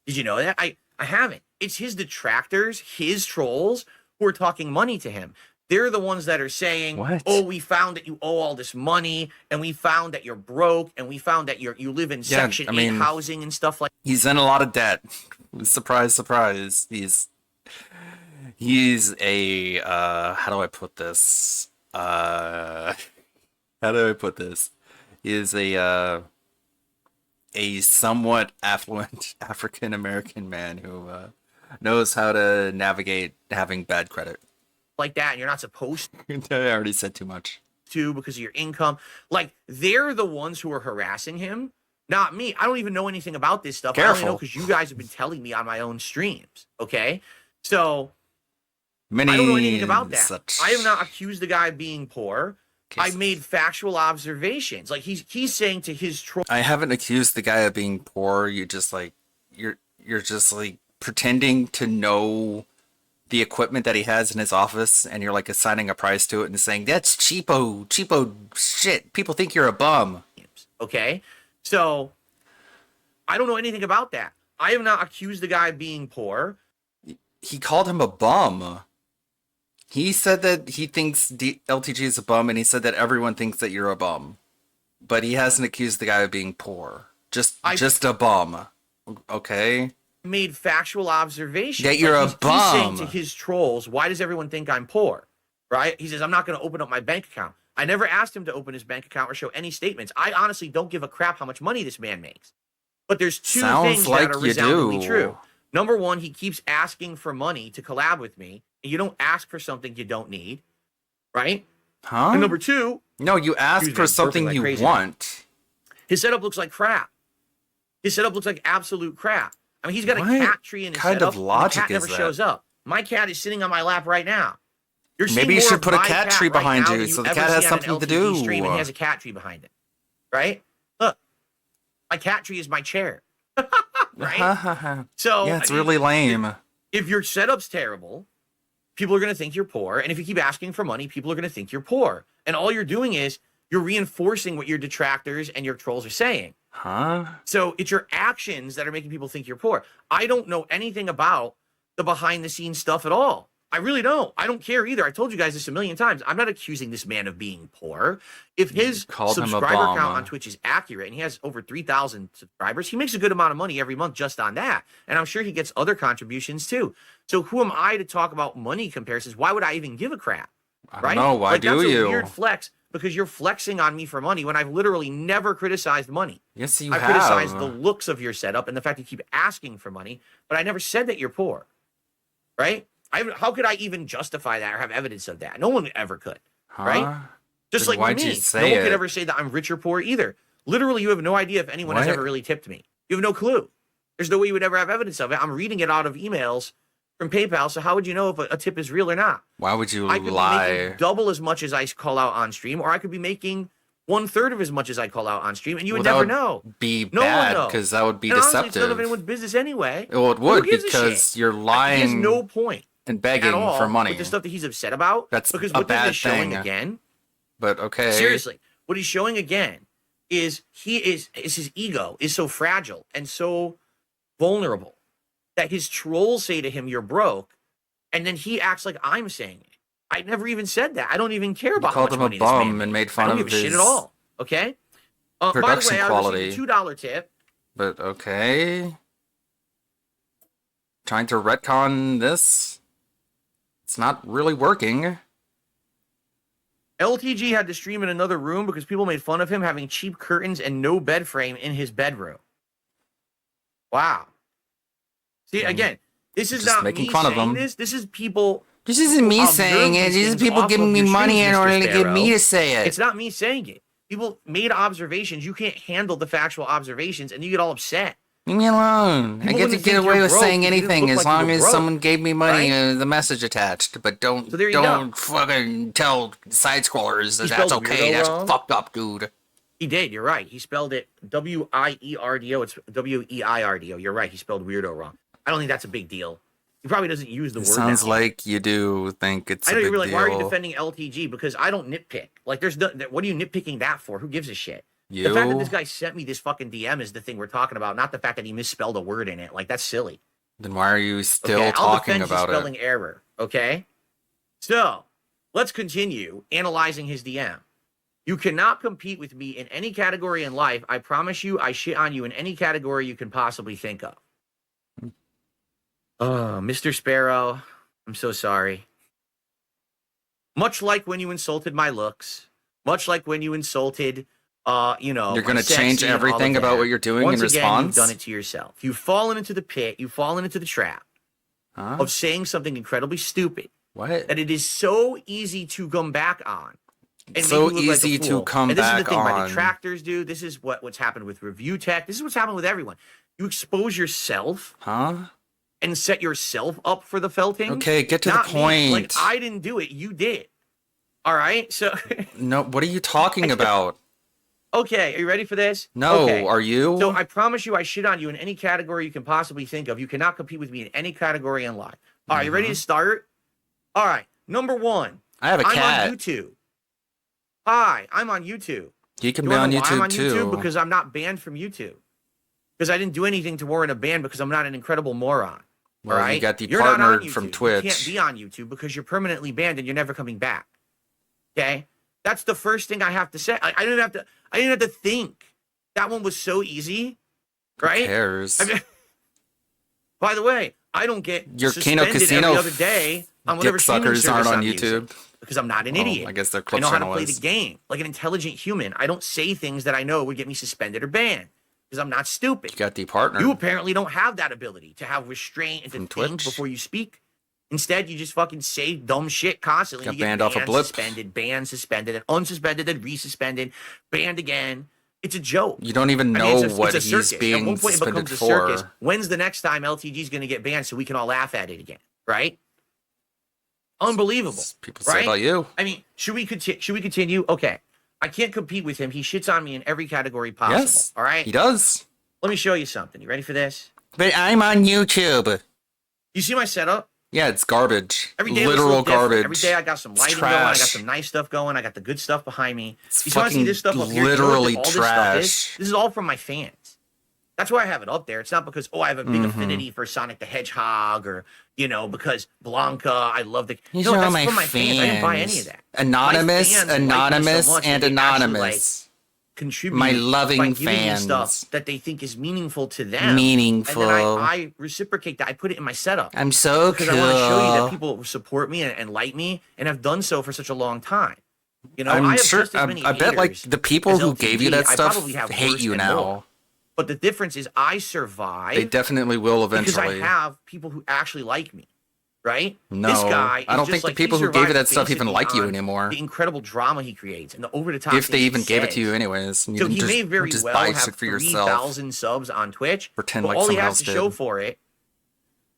Did you know that? I haven't. It's his detractors, his trolls, who are talking money to him. They're the ones that are saying, What? "Oh, we found that you owe all this money, and we found that you're broke, and we found that you live in Section 8 housing and stuff like." He's in a lot of debt. Surprise, surprise. He's a how do I put this? He is a somewhat affluent African American man who knows how to navigate having bad credit. Like that, and you're not supposed I already said too much. to because of your income. Like, they're the ones who are harassing him, not me. I don't even know anything about this stuff. I only know because you guys have been telling me on my own streams. Okay, so I don't know anything about that. I have not accused the guy of being poor. I made factual observations. Like he's saying to his troll. I haven't accused the guy of being poor. You just like you're just like pretending to know the equipment that he has in his office, and you're like assigning a price to it and saying that's cheapo shit. People think you're a bum. Okay, so I don't know anything about that. I have not accused the guy of being poor. He called him a bum. He said that he thinks LTG is a bum, and he said that everyone thinks that you're a bum. But he hasn't accused the guy of being poor. Just a bum. Okay? Made factual observations. That you're a bum. He's saying to his trolls, why does everyone think I'm poor? Right? He says, I'm not going to open up my bank account. I never asked him to open his bank account or show any statements. I honestly don't give a crap how much money this man makes. But there's two things that are resoundingly true. Number one, he keeps asking for money to collab with me. And you don't ask for something you don't need. Right? Huh? And number two. No, you ask for something you want. His setup looks like crap. His setup looks like absolute crap. I mean, he's got a cat tree in his setup. What kind of logic the cat never is that? shows up. My cat is sitting on my lap right now. You're seeing Maybe you more should of put a my cat tree right behind now you than so the ever cat has see on an something to LTV do. Stream, and he has a cat tree behind it. Right? Look. My cat tree is my chair. Right? So yeah, it's really lame. If your setup's terrible, people are going to think you're poor. And if you keep asking for money, people are going to think you're poor. And all you're doing is you're reinforcing what your detractors and your trolls are saying. Huh? So it's your actions that are making people think you're poor. I don't know anything about the behind the scenes stuff at all. I really don't. I don't care either. I told you guys this a million times. I'm not accusing this man of being poor. If his subscriber count on Twitch is accurate and he has over 3,000 subscribers, he makes a good amount of money every month just on that. And I'm sure he gets other contributions too. So who am I to talk about money comparisons? Why would I even give a crap? I don't know. Why do that's you? A weird flex because you're flexing on me for money when I've literally never criticized money. Yes, you I've have. criticized the looks of your setup and the fact you keep asking for money, but I never said that you're poor. Right? How could I even justify that or have evidence of that? No one ever could, right? Just Then like why'd with you me, say no one it? could ever say that I'm rich or poor either. Literally, you have no idea if anyone has What? ever really tipped me. You have no clue. There's no way you would ever have evidence of it. I'm reading it out of emails from PayPal, so how would you know if a tip is real or not? Why would you I could be lie? making double as much as I call out on stream, or I could be making 1/3 of as much as I call out on stream, and you would Well, never that know. would be No one bad knows. because that would be And honestly, it's deceptive. none of anyone's business anyway. Well, it Who would gives a because shit? you're lying. He has no point and at begging all for money. with the stuff that he's upset about. That's because a what bad this is showing thing. again. But okay. Seriously, what he's showing again is his ego is so fragile and so vulnerable that his trolls say to him, "You're broke," and then he acts like I'm saying it. I never even said that. I don't even care about how called much him a money this man bum and makes. made fun I don't of give a shit his at all. Okay. By the production way, I quality. received a $2 tip. But okay. Trying to retcon this. It's not really working. LTG had to stream in another room because people made fun of him having cheap curtains and no bed frame in his bedroom. Wow. See, again, this is Just not making me fun of saying him. this. This is people. This isn't me observe saying it. these These things people off giving of me your money streams, in order Mr. to get me Sparrow. to say it. It's not me saying it. People made observations. You can't handle the factual observations, and you get all upset. Leave me alone. I People get to wouldn't get think away you're with broke saying if you didn't anything look as like you long were as broke, someone gave me money, right? the message attached. But don't So there you go. fucking tell side scrollers that He that's spelled okay. weirdo That's wrong. fucked up, dude. He did. You're right. He spelled it W-I-E-R-D-O. It's W-E-I-R-D-O. You're right. He spelled weirdo wrong. I don't think that's a big deal. He probably doesn't use the It word. sounds that like you do think it's I a know big you were like, deal. why are you defending LTG? Because I don't nitpick. Like, there's no, what are you nitpicking that for? Who gives a shit? You? The fact that this guy sent me this fucking DM is the thing we're talking about, not the fact that he misspelled a word in it. Like, that's silly. Then why are you still Okay, I'll talking defend his about spelling it? error. Okay, so let's continue analyzing his DM. You cannot compete with me in any category in life. I promise you, I shit on you in any category you can possibly think of. Mr. Sparrow, I'm so sorry. Much like when you insulted my looks, much like when you insulted, You're my gonna change sexy and all of everything about that. what you're doing Once in again, response? You've done it to yourself. You've fallen into the pit. You've fallen into the trap of saying something incredibly stupid. What? That it is so easy to come back on. And So make you look like a easy to fool. come and this is back the thing my on. detractors do. This is what's happened with Review Tech. This is what's happened with everyone. You expose yourself and set yourself up for the felting. Okay, get to the Not me. point. Like, I didn't do it. You did. All right? So, No, what are you talking about? okay, are you ready for this? No, Okay. are you? So I promise you I shit on you in any category you can possibly think of. You cannot compete with me in any category in life. All right, you ready to start? All right, number one. I have a I'm cat. on YouTube. Hi, I'm on YouTube. You can You be wanna on know why I'm YouTube on too. YouTube? Because I'm not banned from YouTube. Because I didn't do anything to warrant a ban because I'm not an incredible moron. Well, all you right? got You're not on departnered from YouTube. Twitch. You can't be on YouTube because you're permanently banned and you're never coming back. Okay? That's the first thing I have to say. I didn't have to think. That one was so easy. Right? Who cares? I mean, by the way, I don't get Your Kano suspended Casino every other day on whatever dick streaming suckers aren't service on I'm using YouTube. because I'm not an Well, idiot. I guess their I clip know how to channel play is. the game like an intelligent human. I don't say things that I know would get me suspended or banned because I'm not stupid. You got departnered. You apparently don't have that ability to have restraint and to From think Twitch? before you speak. Instead, you just fucking say dumb shit constantly. Got You get banned off a blip. suspended, banned, suspended, and unsuspended, then resuspended, banned again. It's a joke. You don't even I know mean, it's what a he's circus. At being one point, it suspended becomes a circus. for. When's the next time LTG's going to get banned so we can all laugh at it again? Right? Unbelievable. People say right? about you. I mean, should we continue? Okay. I can't compete with him. He shits on me in every category possible. Yes, all right? he does. Let me show you something. You ready for this? But I'm on YouTube. You see my setup? Yeah, it's garbage. Every day looks a Literal little different. garbage. Every day I got some It's lighting going. I got trash. some nice stuff going. I got the good stuff behind me. It's You want to see fucking this stuff up here? You know what literally all this stuff is? trash. This is all from my fans. That's why I have it up there. It's not because, I have a big affinity for Sonic the Hedgehog or, because Blanca, I love the... These no, are that's my from my fans. I didn't buy any of that. Anonymous, My fans like me so anonymous, much that and they actually, anonymous. contribute My by loving giving me fans. stuff that they think is meaningful to them. Meaningful. And then I reciprocate that. I put it in my setup. I'm so because cool. I want to show you that people support me and like me and have done so for such a long time. I'm I have sure. just as many I bet like haters the people as who gave you that LTG. I stuff probably have hate worse you and now. more. But the difference is I survive. They definitely will eventually. Because I have people who actually like me, right? No, this guy I don't is think just the people he who gave you survives that stuff even basically like you on anymore. The incredible drama he creates and the over-the-top. If they things even he gave it says. to you anyways, and you So he just, may very just well buy have shit for yourself. 3,000 subs on Twitch. Pretend but like all he someone has else to did. show for it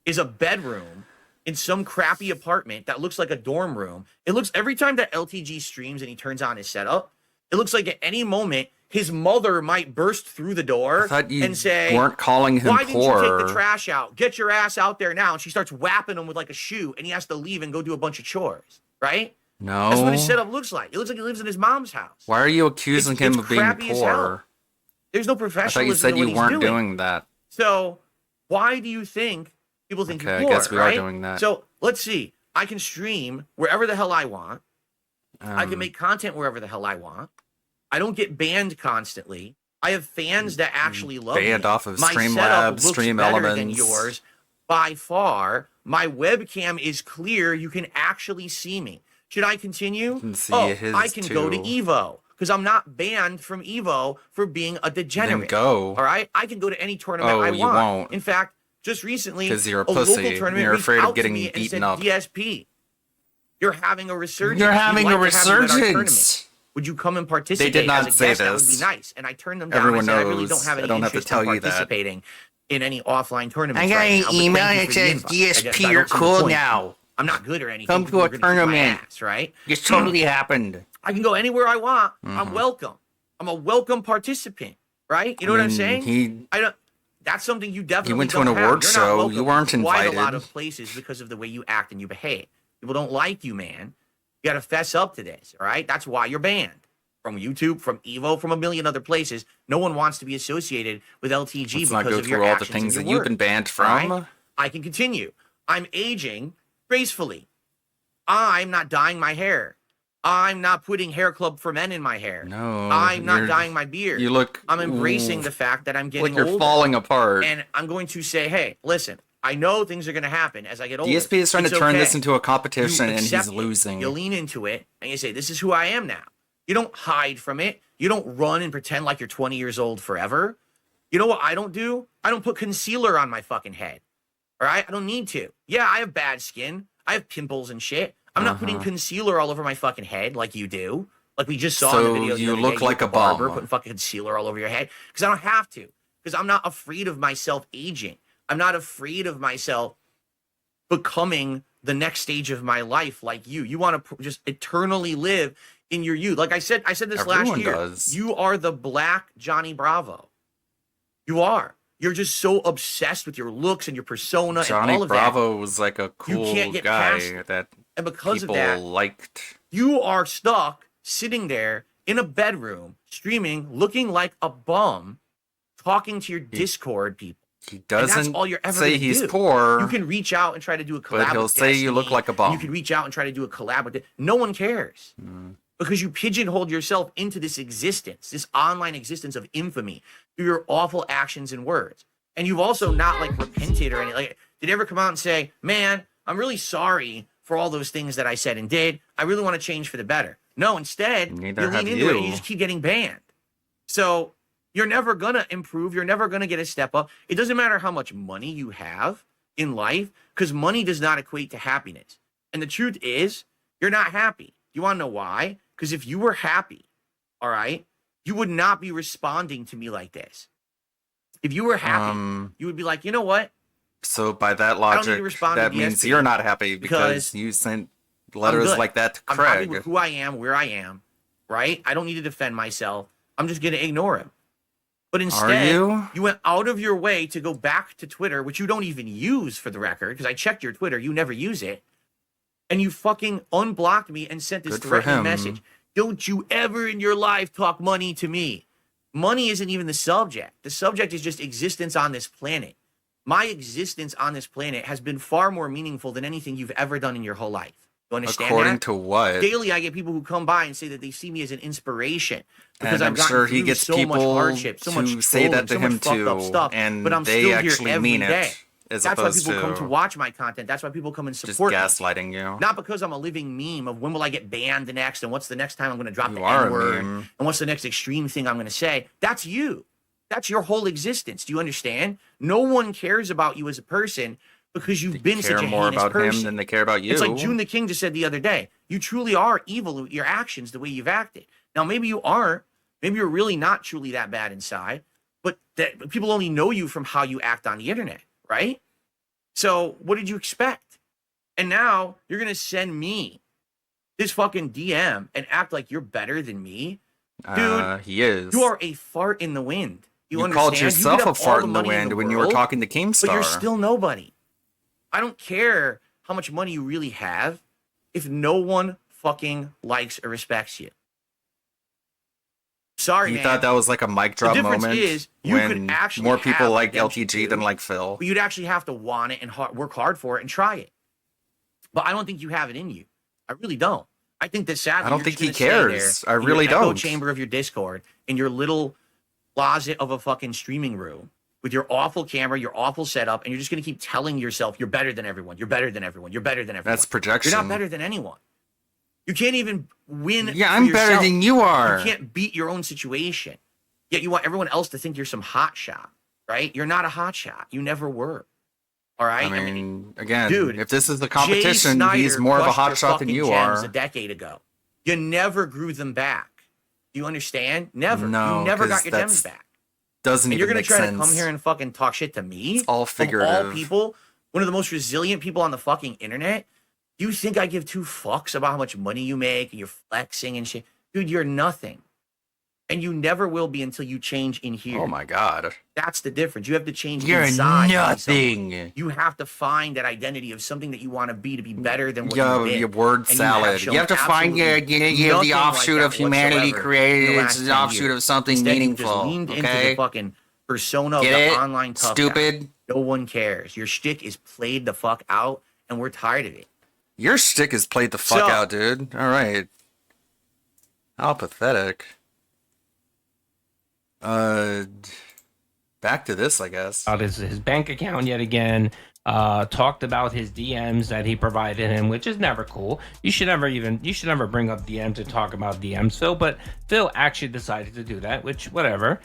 is a bedroom in some crappy apartment that looks like a dorm room. It looks every time that LTG streams and he turns on his setup, it looks like at any moment his mother might burst through the door and say, weren't calling him "Why didn't you take the poor." trash out? Get your ass out there now!" And she starts whapping him with like a shoe, and he has to leave and go do a bunch of chores. Right? No. That's what his setup looks like. It looks like he lives in his mom's house. Why are you accusing him It's of being crappy as poor? hell. There's no I professionalism. thought you said in you what he's weren't doing. doing that. So why do you think people think Okay, you're poor? I guess we are right? doing that. So let's see. I can stream wherever the hell I want. I can make content wherever the hell I want. I don't get banned constantly. I have fans that actually love me. Banned off of My Streamlabs, setup looks Stream better than Elements. yours by far. My webcam is clear. You can actually see me. Should I continue? can see his I can go to too. Evo because I'm not banned from Evo for being a degenerate. go. All right, I can go to any tournament I want. you won't. In fact, just recently, 'Cause you're a local pussy. tournament You're reached afraid of out to getting me and beaten said, up. DSP, you're having a resurgence. You're We'd having like a to have you at our resurgence. tournament. Would you come and participate? did not as a say guest? That would this. be nice. And I turned them down. Everyone I said, I really knows. don't have I any don't have to interest tell in you that. participating in any offline tournaments. I got right an now, but email thank you that for the says, invite. DSP, I guess I you're don't see the cool point. now. I'm not good or anything. Come to People a are gonna kick my tournament. ass, right? This totally happened. I can go anywhere I want. Mm-hmm. I'm welcome. I'm a welcome participant, right? You know what I'm saying? I don't. That's something you definitely went to don't an have. award You're not show. welcome You weren't in quite a lot invited. of places because of the way you act and you behave. People don't like you, man. You got to fess up to this, all right? That's why you're banned from YouTube, from Evo, from a million other places. No one wants to be associated with LTG Let's because not go of your through all the actions things and that your you've been words, banned all from. right? I can continue. I'm aging gracefully. I'm not dyeing my hair. I'm not putting hair club for men in my hair. No, I'm not you're- dyeing my beard. you look- I'm embracing ooh, the fact that I'm getting like you're older. falling apart. And I'm going to say, hey, listen, I know things are going to happen as I get older. DSP is trying It's to turn okay. this into a competition, You and accept he's it. losing. You lean into it, and you say, this is who I am now. You don't hide from it. You don't run and pretend like you're 20 years old forever. You know what I don't do? I don't put concealer on my fucking head. All right? I don't need to. Yeah, I have bad skin. I have pimples and shit. I'm not putting concealer all over my fucking head like you do. Like we just saw in So the video. the you other look day, like with a the barber bum. putting fucking concealer all over your head. Because I don't have to. Because I'm not afraid of myself aging. I'm not afraid of myself becoming the next stage of my life like you. You want to just eternally live in your youth. Like I said this last Everyone year. does. You are the black Johnny Bravo. You are. You're just so obsessed with your looks and your persona and Johnny all of that. Bravo was like a cool can't get guy past it. that And because people of that, liked. you are stuck sitting there in a bedroom, streaming, looking like a bum, talking to your Discord people. He And doesn't that's all you're ever say gonna he's do. poor. You can reach out and try to do a collab. But he'll with say you look Destiny. like a bum. You can reach out and try to do a collab with it. No one cares because you pigeonholed yourself into this existence, this online existence of infamy through your awful actions and words. And you've also not like repented or anything. Like, did you ever come out and say, "Man, I'm really sorry for all those things that I said and did. I really want to change for the better"? No, instead, Neither you lean have into it and you. you just keep getting banned. So you're never going to improve. You're never going to get a step up. It doesn't matter how much money you have in life because money does not equate to happiness. And the truth is, you're not happy. You want to know why? Because if you were happy, all right, you would not be responding to me like this. If you were happy, you would be like, you know what? So by that I don't need logic, to respond to that means DSP you're not happy because because you sent I'm letters good. like that to I'm happy Craig. with who I am, where I am, right? I don't need to defend myself. I'm just going to ignore him. But instead, you? went out of your way to go back to Twitter, which you don't even use for the record, because I checked your Twitter, you never use it. And you fucking unblocked me and sent this Good for threatening him. message. Don't you ever in your life talk money to me. Money isn't even the subject. The subject is just existence on this planet. My existence on this planet has been far more meaningful than anything you've ever done in your whole life. You understand According that? to what? Daily, I get people who come by and say that they see me as an inspiration because And I've I'm gotten sure he through gets so much people hardship, so much to say that to trolling, him so much fucked up too, stuff, and but I'm they still here actually every mean day. it, as That's why opposed people come to to watch my content. That's why people come and just support me. gaslighting you. Not because I'm a living meme of when will I get banned next and what's the next time I'm going to drop You the are a N-word meme. and what's the next extreme thing I'm going to say. That's you. That's your whole existence. Do you understand? No one cares about you as a person because you've been such a Care more heinous about person. him than they care about you. It's like June the King just said the other day. You truly are evil with your actions, the way you've acted. Now, maybe you aren't. Maybe you're really not truly that bad inside, but that people only know you from how you act on the internet, right? So what did you expect? And now you're going to send me this fucking DM and act like you're better than me? Dude, he is. you are a fart in the wind. You You understand? called You yourself could a have all fart the in the money wind when you were world, talking to Keemstar. but you're still nobody. I don't care how much money you really have if no one fucking likes or respects you. Sorry, You man. thought that was like a mic drop The difference moment is you when could actually more people have like redemption LTG than like Phil. But you'd actually have to want it and work hard for it and try it. But I don't think you have it in you. I really don't. I think that sadly, I don't you're think just he gonna stay cares. there I in really your echo don't. chamber of your Discord, in your little closet of a fucking streaming room with your awful camera, your awful setup, and you're just gonna keep telling yourself you're better than everyone. You're better than everyone. You're better than everyone. That's projection. You're not better than anyone. You can't even win. Yeah, for I'm better yourself. than you are. You can't beat your own situation. Yet you want everyone else to think you're some hot shot, right? You're not a hot shot. You never were. All right. I mean, again, dude, if this is the Jay competition, he's Snyder more of a crushed hot your shot than fucking you gems are. A decade ago, you never grew them back. Do you understand? Never. No, you never got 'cause your that's- gems back. Doesn't And even you're gonna make try sense. to come here and fucking talk shit to me? It's all Of figurative. all people, one of the most resilient people on the fucking internet. You think I give two fucks about how much money you make and you're flexing and shit? Dude, you're nothing. And you never will be until you change in here. Oh my god. That's the difference. You have to change You're inside. to be someone. nothing. You have to find that identity of something that you want to be better than what Yo, you've been. your word And you salad. shown You have to find your, absolutely the nothing offshoot like of that humanity whatsoever in created. the It's last an 10 offshoot years. of something Instead, meaningful. You just leaned into Okay? the fucking persona of Get the it? online tough Stupid. guy. No one cares. Your shtick is played the fuck out, and we're tired of it. Your shtick is played the fuck So- out, dude. All right. How pathetic. Back to this, I guess. About his bank account yet again. Talked about his DMs that he provided him, which is never cool. You should never bring up DMs and talk about DMs, Phil. But Phil actually decided to do that, which whatever.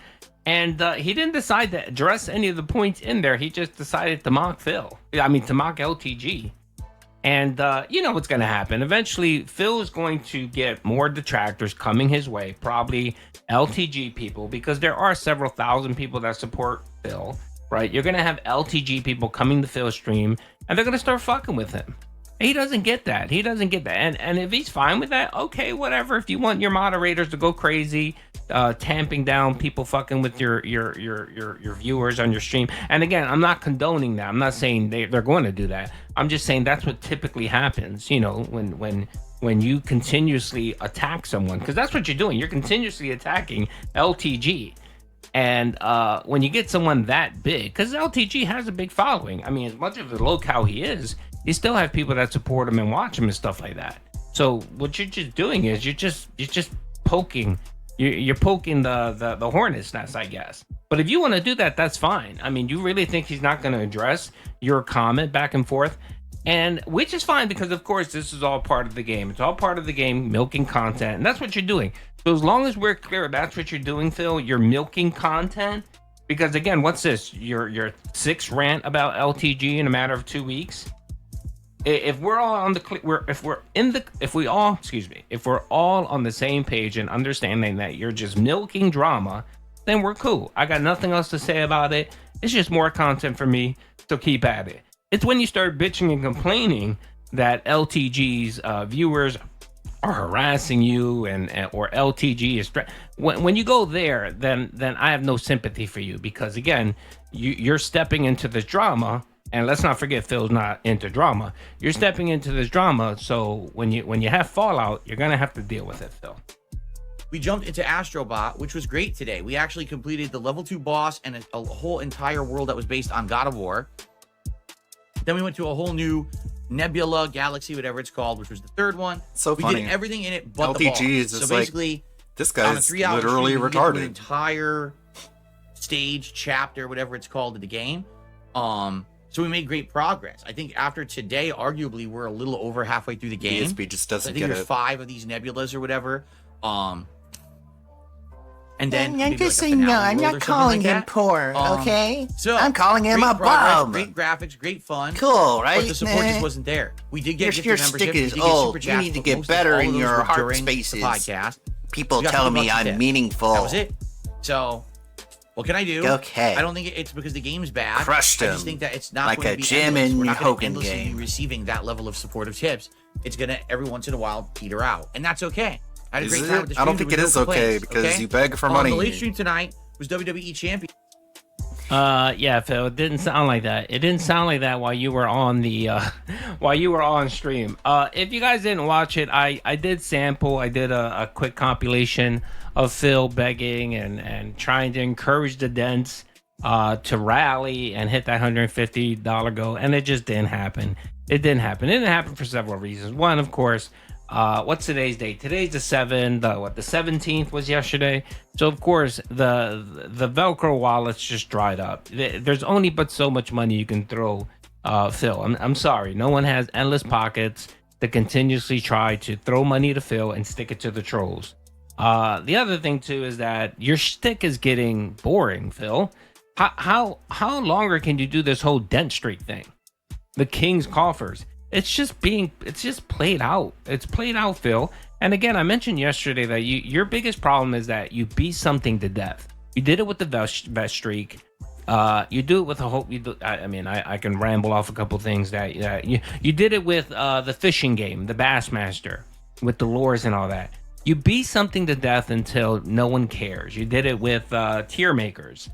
And he didn't decide to address any of the points in there. He just decided to mock Phil. I mean, to mock LTG. And you know what's going to happen. Eventually, Phil is going to get more detractors coming his way, probably LTG people, because there are several thousand people that support Phil, right? You're going to have LTG people coming to Phil's stream, and they're going to start fucking with him. He doesn't get that. He doesn't get that. And if he's fine with that, okay, whatever. If you want your moderators to go crazy, tamping down people fucking with your viewers on your stream. And again, I'm not condoning that. I'm not saying they're going to do that. I'm just saying that's what typically happens, you know, when you continuously attack someone, because that's what you're doing. You're continuously attacking LTG. And when you get someone that big, because LTG has a big following. I mean, as much of a low cow he is, you still have people that support him and watch him and stuff like that. So what you're just doing is you're just poking. You're poking the hornet's nest, I guess. But if you want to do that, that's fine. I mean, you really think he's not going to address your comment back and forth? And which is fine, because of course this is all part of the game. It's all part of the game, milking content, and that's what you're doing. So as long as we're clear that's what you're doing, Phil, you're milking content. Because again, what's this? Your sixth rant about LTG in a matter of 2 weeks? If we're all on the if we're all on the same page and understanding that you're just milking drama, then we're cool. I got nothing else to say about it. It's just more content for me, so keep at it. It's when you start bitching and complaining that LTG's viewers are harassing you and or LTG is when you go there, then I have no sympathy for you, because again, you're stepping into this drama. And let's not forget, Phil's not into drama. You're stepping into this drama, so when you have fallout, you're gonna have to deal with it, Phil. We jumped into Astrobot, which was great today. We actually completed the level 2 boss and a whole entire world that was based on God of War. Then we went to a whole new Nebula Galaxy, whatever it's called, which was the third one. So we funny. did everything in it but LTG the boss. is So just basically, like, this on a guy's 3-hour literally stream, we get through an retarded. entire stage, chapter, whatever it's called in the game. So we made great progress. I think after today, arguably, we're a little over halfway through the game. ESP just doesn't I think get there's it. 5 of these nebulas or whatever. And then I'm maybe just like a saying, no, finale I'm world not or something calling like him that. poor, okay? So I'm calling him great a progress, bum. Great graphics, great fun. Cool, right? But the support Nah. just wasn't there. We did get Your gifted stick memberships. We is did get old. super You chats, need to but get most of better all in of those your were heart during spaces. The podcast. People We got tell the me bucks I'm to tip. meaningful. That was it. So, what can I do? Okay. I don't think it's because the game's bad. Crushed I just him. think that it's not Like going a to be Jim endless. and We're not going to Hogan endlessly game. be receiving that level of supportive tips. It's going to every once in a while peter out, and that's okay. I had a Is great it? time with the I don't stream. think There it was is no okay, complaints, because you beg for money. The late stream tonight was WWE Champion. Yeah, Phil, it didn't sound like that. It didn't sound like that while you were on the while you were on stream. If you guys didn't watch it, I did sample. I did a quick compilation of Phil begging and trying to encourage the Dents to rally and hit that $150 goal, and it just didn't happen. It didn't happen. It didn't happen for several reasons. One, of course, what's today's date? Today's the 7th. The 17th was yesterday. So of course the Velcro wallets just dried up. There's only but so much money you can throw, Phil. I'm sorry. No one has endless pockets to continuously try to throw money to Phil and stick it to the trolls. The other thing too is that your shtick is getting boring, Phil. How longer can you do this whole dent streak thing? The King's coffers. It's just played out. It's played out, Phil. And again, I mentioned yesterday that your biggest problem is that you beat something to death. You did it with the vest streak. You do it with a hope. I can ramble off a couple things that you did it with the fishing game, the Bassmaster, with the lures and all that. You beat something to death until no one cares. You did it with tier makers.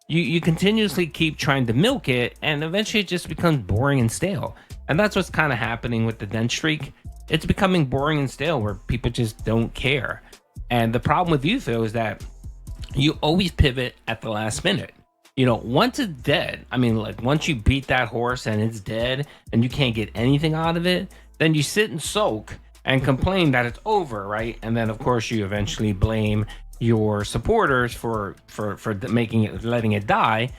You continuously keep trying to milk it, and eventually it just becomes boring and stale. And that's what's kind of happening with the dent streak. It's becoming boring and stale where people just don't care. And the problem with you, Phil, is that you always pivot at the last minute. Once it's dead, once you beat that horse and it's dead and you can't get anything out of it, then you sit and sulk and complain that it's over, right? And then, of course, you eventually blame your supporters for letting it die.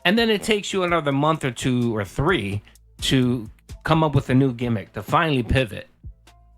And then it takes you another month or 2 or 3 to come up with a new gimmick to finally pivot.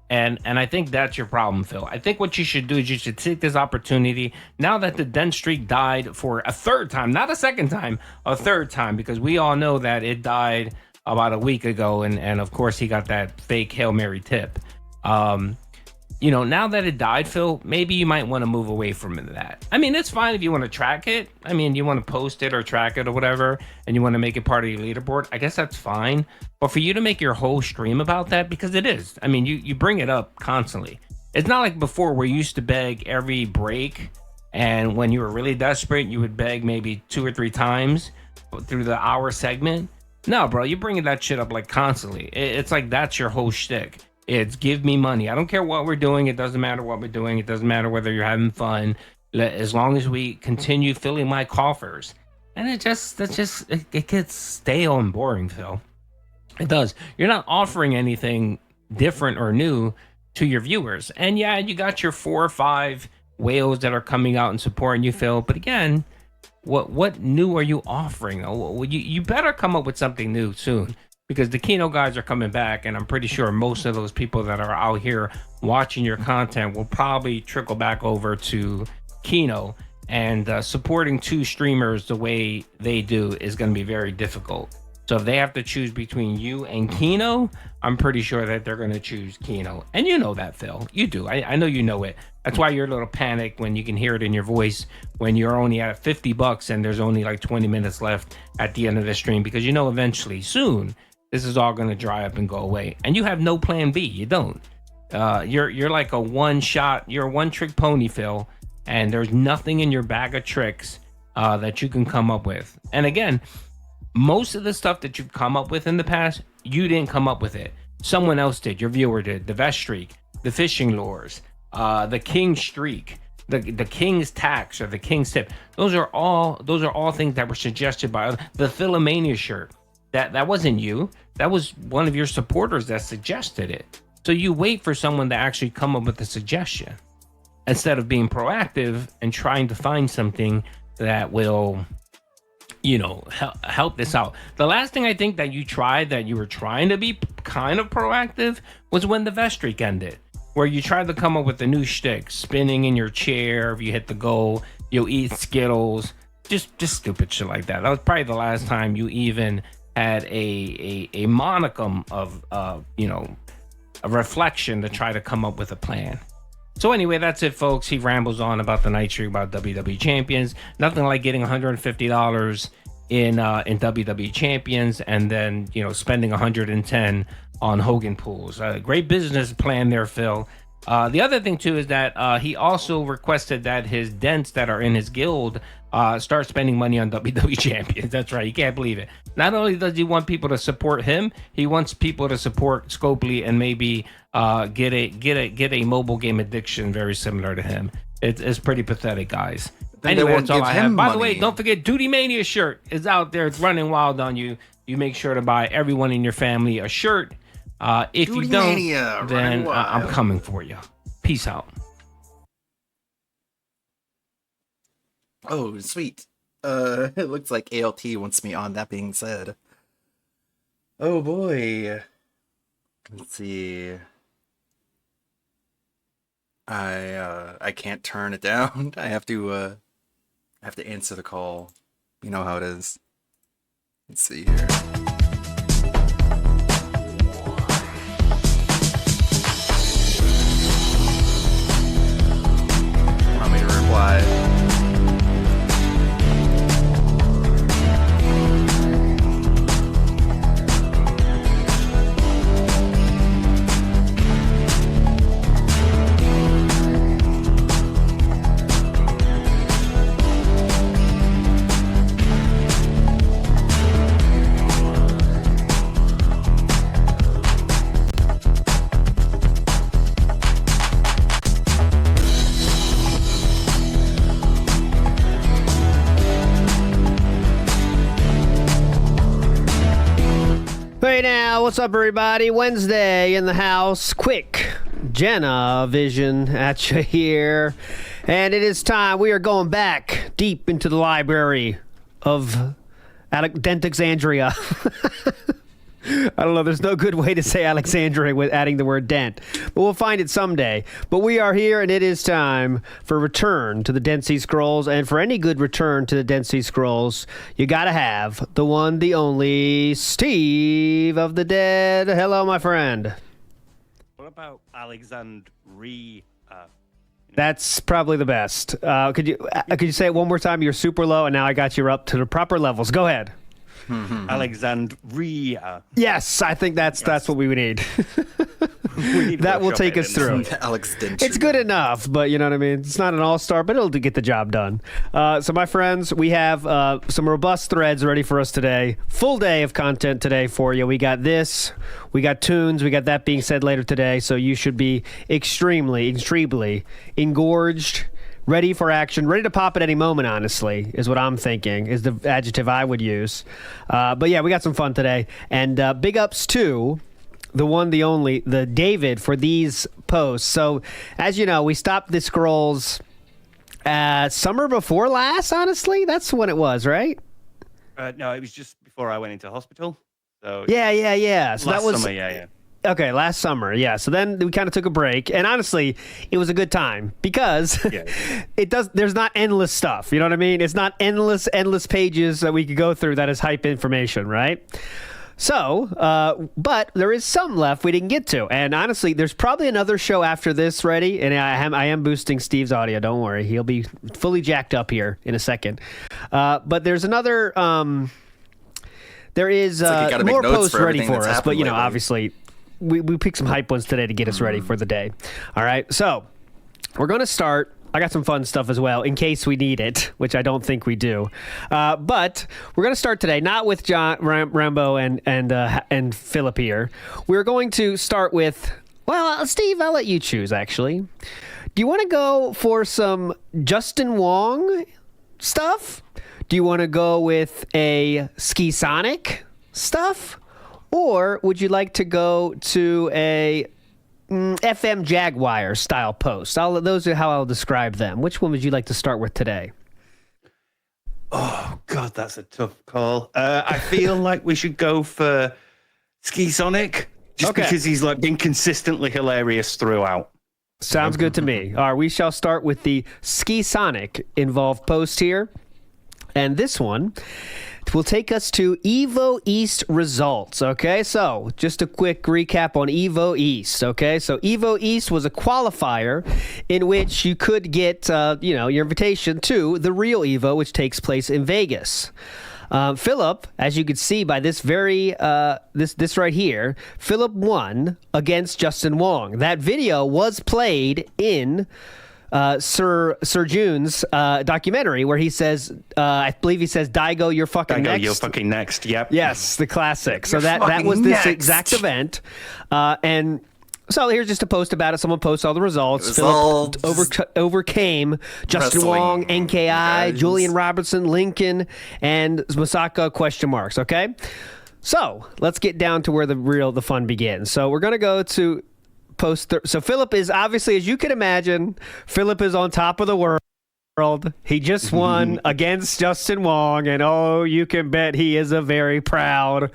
And I think that's your problem, Phil. I think what you should do is you should take this opportunity now that the dent streak died for a third time, not a second time, a third time, because we all know that it died about a week ago, and of course he got that fake Hail Mary tip. Now that it died, Phil, maybe you might want to move away from that. It's fine if you want to track it. You want to post it or track it or whatever, and you want to make it part of your leaderboard. I guess that's fine. But for you to make your whole stream about that, because it is. You bring it up constantly. It's not like before where you used to beg every break, and when you were really desperate, you would beg maybe 2 or 3 times through the hour segment. No, bro, you're bringing that shit up like constantly. It's like that's your whole shtick. It's give me money. I don't care what we're doing. It doesn't matter what we're doing. It doesn't matter whether you're having fun. As long as we continue filling my coffers. And it gets stale and boring, Phil. It does. You're not offering anything different or new to your viewers. And yeah, you got your 4 or 5 whales that are coming out and supporting you, Phil. But again, what new are you offering? You better come up with something new soon. Because the Kino guys are coming back, and I'm pretty sure most of those people that are out here watching your content will probably trickle back over to Kino, and supporting 2 streamers the way they do is going to be very difficult. So if they have to choose between you and Kino, I'm pretty sure that they're going to choose Kino. And you know that, Phil. You do. I know you know it. That's why you're a little panicked when you can hear it in your voice when you're only at $50 and there's only like 20 minutes left at the end of the stream, because you know eventually, soon, this is all going to dry up and go away. And you have no plan B. You don't. You're like a one-shot, you're a one-trick pony, Phil, and there's nothing in your bag of tricks that you can come up with. And again, most of the stuff that you've come up with in the past, you didn't come up with it. Someone else did. Your viewer did. The vest streak, the fishing lures, the king streak, the king's tax or the king's tip. Those are all things that were suggested by the Philomania shirt. That wasn't you. That was one of your supporters that suggested it. So you wait for someone to actually come up with a suggestion instead of being proactive and trying to find something that will, help this out. The last thing I think that you were trying to be kind of proactive was when the vest streak ended, where you tried to come up with a new shtick, spinning in your chair. If you hit the goal, you'll eat Skittles, just stupid shit like that. That was probably the last time you even had a monicum of a reflection to try to come up with a plan. So anyway, that's it, folks. He rambles on about the night streak, about WWE champions. Nothing like getting $150 in WWE champions and then spending $110 on Hogan pools. Great business plan there, Phil. The other thing too is that he also requested that his dents that are in his guild start spending money on WWE champions. That's right. You can't believe it. Not only does he want people to support him, he wants people to support Scopely and maybe get a mobile game addiction very similar to him. It's pretty pathetic, guys. Anyway, that's all I have. By the way, don't forget, Duty Mania shirt is out there. It's running wild on you. You make sure to buy everyone in your family a shirt. If you don't, then I'm coming for you. Peace out. Oh, sweet. It looks like ALT wants me on. That being said, oh boy. Let's see. I can't turn it down. I have to answer the call. You know how it is. Let's see here. Want me to reply? Hey now, what's up everybody? Wednesday in the house. Quick Jenna Vision at you here. And it is time. We are going back deep into the library of Dentexandria. I don't know, there's no good way to say Alexandria with adding the word dent, but we'll find it someday. But we are here, and it is time for Return to the Dead Sea Scrolls. And for any good return to the Dead Sea Scrolls, you gotta have the one, the only Steve of the Dead. Hello, my friend. What about Alexandria? That's probably the best. Could you say it one more time? You're super low, and now I got you up to the proper levels. Go ahead. Alexandria. Yes, I think that's what we would need. That will take us through. It's good enough, but you know what I mean? It's not an all-star, but it'll get the job done. So my friends, we have some robust threads ready for us today. Full day of content today for you. We got this, we got tunes, we got that being said later today, so you should be extremely engorged, ready for action, ready to pop at any moment, honestly, is what I'm thinking, is the adjective I would use. But yeah, we got some fun today. And big ups to the one, the only, the David for these posts. So, as you know, we stopped the scrolls summer before last, honestly. That's when it was, right? No, it was just before I went into hospital. So Yeah. So last that was summer, yeah. Okay, last summer, yeah. So then we kind of took a break, and honestly, it was a good time because there's not endless stuff. You know what I mean? It's not endless pages that we could go through that is hype information, right? So, but there is some left we didn't get to, and honestly, there's probably another show after this ready, and I am boosting Steve's audio. Don't worry, he'll be fully jacked up here in a second. But there's another. There is more posts ready for us, but you know, obviously. we picked some hype ones today to get us ready for the day. All right, so we're going to start. I got some fun stuff as well in case we need it, which I don't think we do. But we're going to start today not with John Rambo and Philip here. We're going to start with, well, Steve, I'll let you choose, actually. Do you want to go for some Justin Wong stuff? Do you want to go with a Ski Sonic stuff? Or would you like to go to a FM Jaguar style post? Those are how I'll describe them. Which one would you like to start with today? Oh, God, that's a tough call. I feel like we should go for Ski Sonic, just because he's like been consistently hilarious throughout. Sounds good to me. All right, we shall start with the Ski Sonic involved post here. And this one will take us to Evo East results, okay? So, just a quick recap on Evo East, okay? So, Evo East was a qualifier in which you could get, your invitation to the real Evo, which takes place in Vegas. Philip, as you can see by this this right here, Philip won against Justin Wong. That video was played in Sir June's documentary where he says, I believe he says, Daigo, you're fucking next. Daigo, you're fucking next. Yep. Yes, the classic. So that was this exact event. And so here's just a post about it. Someone posts all the results. Philip overcame Justin Wong, NKI, Julian Robertson, Lincoln, and Masaka question marks. Okay, so let's get down to where the fun begins. So we're gonna go to post. So Philip is obviously, as you can imagine, Philip is on top of the world. He just won against Justin Wong, and oh, you can bet he is a very proud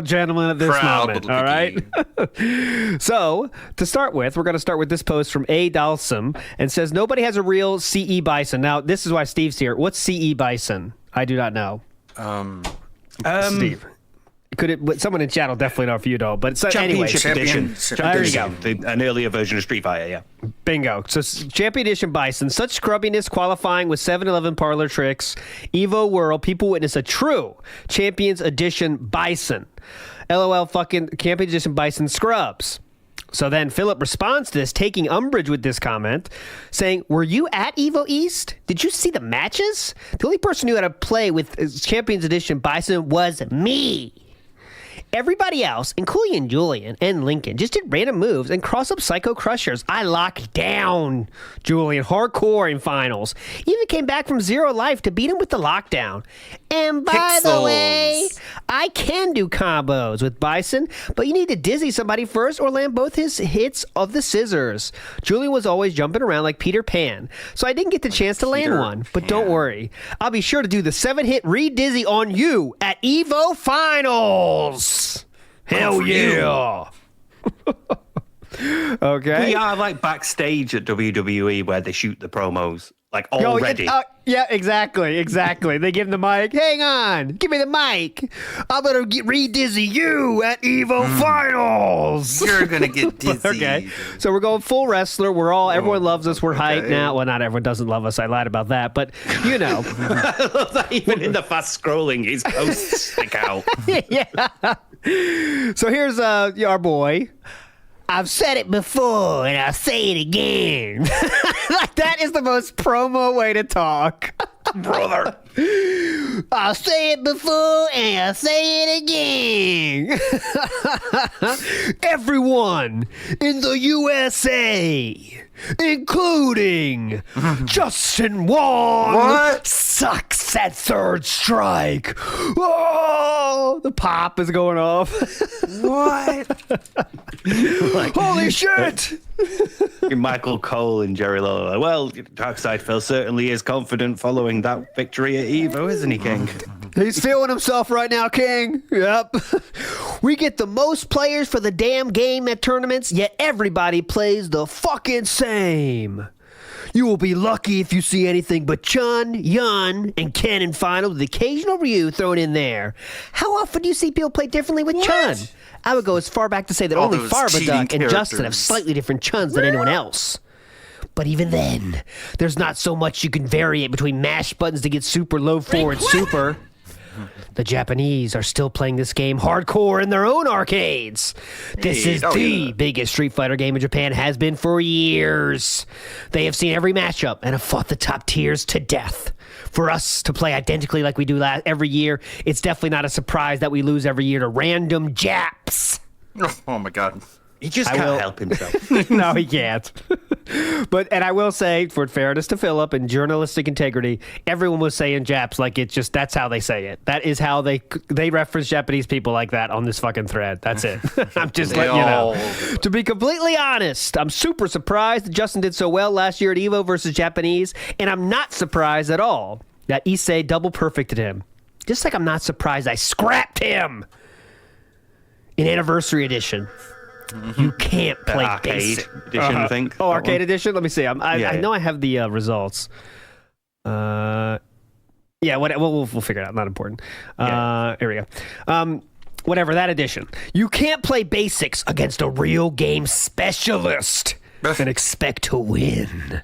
gentleman at this moment. All right. So to start with, we're going to start with this post from A. Dalsum, and says nobody has a real CE Bison. Now this is why Steve's here. What's CE Bison? I do not know. Steve. Someone in chat will definitely know if you don't, but Championship Edition. There you go. An earlier version of Street Fighter, yeah. Bingo. So Champion Edition Bison, such scrubbiness qualifying with 7-Eleven parlor tricks. Evo World, people witness a true Champions Edition Bison. LOL fucking Champion Edition Bison scrubs. So then Philip responds to this, taking umbrage with this comment, saying, were you at Evo East? Did you see the matches? The only person who had to play with Champions Edition Bison was me. Everybody else, including Julian and Lincoln, just did random moves and cross-up Psycho Crushers. I locked down Julian hardcore in finals. Even came back from 0 life to beat him with the lockdown. And by the way, I can do combos with Bison, but you need to dizzy somebody first or land both his hits of the scissors. Julian was always jumping around like Peter Pan, so I didn't get the chance to land one. But don't worry, I'll be sure to do the 7-hit re-dizzy on you at Evo Finals. Hell yeah. Okay. We are like backstage at WWE where they shoot the promos, like already. Yeah, exactly. They give him the mic. Hang on, give me the mic. I'm gonna re-dizzy you at Evo Finals. You're gonna get dizzy. Okay, so we're going full wrestler. Everyone loves us. We're hyped now. Well, not everyone doesn't love us. I lied about that, but you know. Even in the fast scrolling, his posts stick out. Yeah. So here's our boy. I've said it before and I'll say it again. Like that is the most promo way to talk. Brother. I'll say it before and I'll say it again. Everyone in the USA, including Justin Wong, sucks at third strike. Oh, the pop is going off. What? Holy shit! Michael Cole and Jerry Lawler. Well, Darkseid Phil certainly is confident following that victory at Evo, isn't he, King? He's feeling himself right now, King. Yep. We get the most players for the damn game at tournaments, yet everybody plays the fucking same. You will be lucky if you see anything but Chun, Yun, and Ken in finals with occasional Ryu thrown in there. How often do you see people play differently with Chun? I would go as far back to say that only Farbaduck and Justin have slightly different Chuns than anyone else. But even then, there's not so much you can vary it between mash buttons to get super low forward super. The Japanese are still playing this game hardcore in their own arcades. This is the biggest Street Fighter game in Japan, has been for years. They have seen every matchup and have fought the top tiers to death. For us to play identically like we do every year, it's definitely not a surprise that we lose every year to random Japs. Oh my god. He just can't help himself. No, he can't. And I will say, for fairness to Philip and journalistic integrity, everyone was saying Japs like it's just, that's how they say it. That is how they reference Japanese people like that on this fucking thread. That's it. I'm just letting you know. To be completely honest, I'm super surprised that Justin did so well last year at EVO versus Japanese, and I'm not surprised at all that Issei double perfected him. Just like I'm not surprised I scrapped him in Anniversary Edition. You can't play arcade basic edition, I think. Oh, arcade edition. Let me see. I know I have the results. We'll figure it out. Not important. Here we go. Whatever that edition. You can't play basics against a real game specialist and expect to win.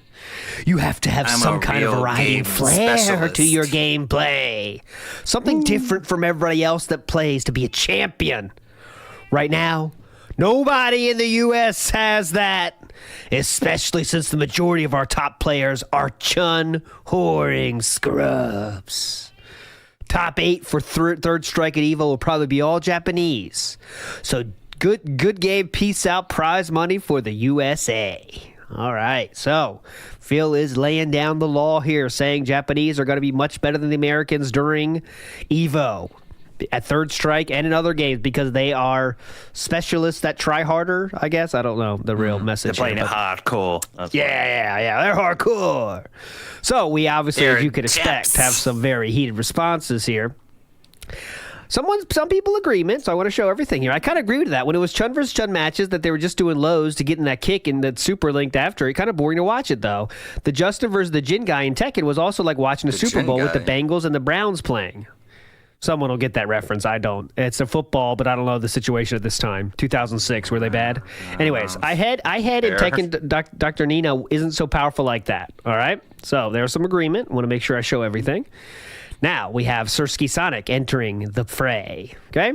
You have to have some kind of variety and flair to your gameplay. Something different from everybody else that plays to be a champion. Right now, nobody in the U.S. has that, especially since the majority of our top players are chun whoring scrubs. Top 8 for third strike at EVO will probably be all Japanese. So good game, peace out, prize money for the USA. All right, so Phil is laying down the law here, saying Japanese are going to be much better than the Americans during EVO. At Third Strike and in other games because they are specialists that try harder, I guess. I don't know the real message. They're playing it hardcore. Yeah, they're hardcore. So we obviously, as you could expect, have some very heated responses here. Some people agree, so I want to show everything here. I kind of agree with that. When it was Chun versus Chun matches that they were just doing lows to get in that kick and that super linked after, it kind of boring to watch it, though. The Justin versus the Jin guy in Tekken was also like watching a Super Bowl with the Bengals and the Browns playing. Someone will get that reference. I don't. It's a football, but I don't know the situation at this time. 2006, were they bad? Anyways, I had in Tekken, Dr. Nina isn't so powerful like that. All right? So there's some agreement. I want to make sure I show everything. Now we have Sirski Sonic entering the fray. Okay?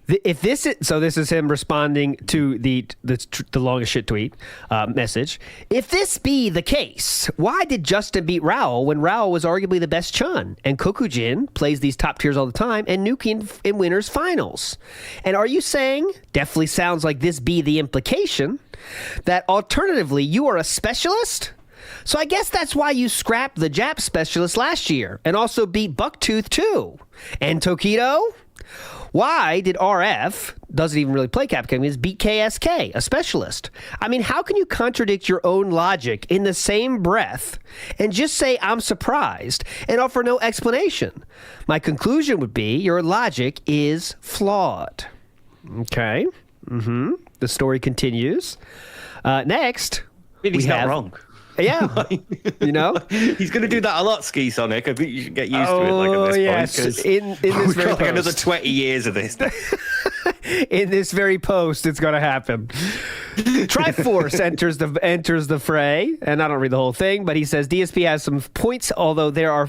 This is him responding to the longest shit tweet message. If this be the case, why did Justin beat Raul when Raul was arguably the best Chun? And Kokujin plays these top tiers all the time and Nuki in winners finals. And are you saying, definitely sounds like this be the implication, that alternatively you are a specialist? So I guess that's why you scrapped the Jap specialist last year and also beat Bucktooth too. And Tokido? Why did RF, doesn't even really play Capcom games, beat KSK, a specialist? I mean, how can you contradict your own logic in the same breath and just say, I'm surprised, and offer no explanation? My conclusion would be your logic is flawed. Okay. The story continues. Next, he's not wrong. Yeah, you know he's going to do that a lot, Ski Sonic. I think you should get used to it. Like at this point, because in this very got like another 20 years of this. In this very post, it's going to happen. Triforce enters the fray, and I don't read the whole thing, but he says DSP has some points, although there are.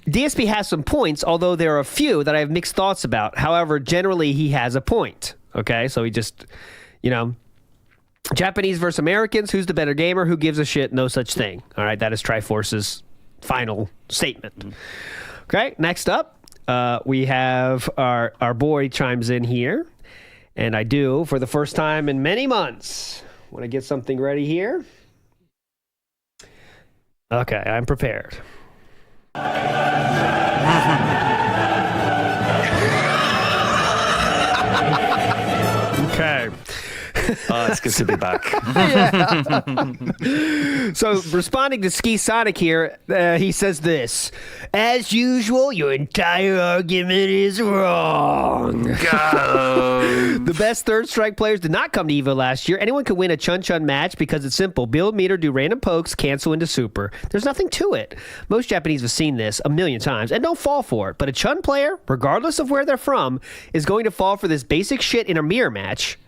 DSP has some points, although there are a few that I have mixed thoughts about. However, generally he has a point. Okay, so he just, Japanese versus Americans, who's the better gamer? Who gives a shit? No such thing. All right, that is Triforce's final statement. Okay, next up, we have our boy chimes in here, and I do, for the first time in many months, want to get something ready here. Okay, I'm prepared. Okay. Oh, it's good to be back. So, responding to Ski Sonic here, he says this: as usual, your entire argument is wrong. The best Third Strike players did not come to EVO last year. Anyone can win a Chun-Chun match because it's simple. Build meter, do random pokes, cancel into super. There's nothing to it. Most Japanese have seen this a million times and don't fall for it. But a Chun player, regardless of where they're from, is going to fall for this basic shit in a mirror match.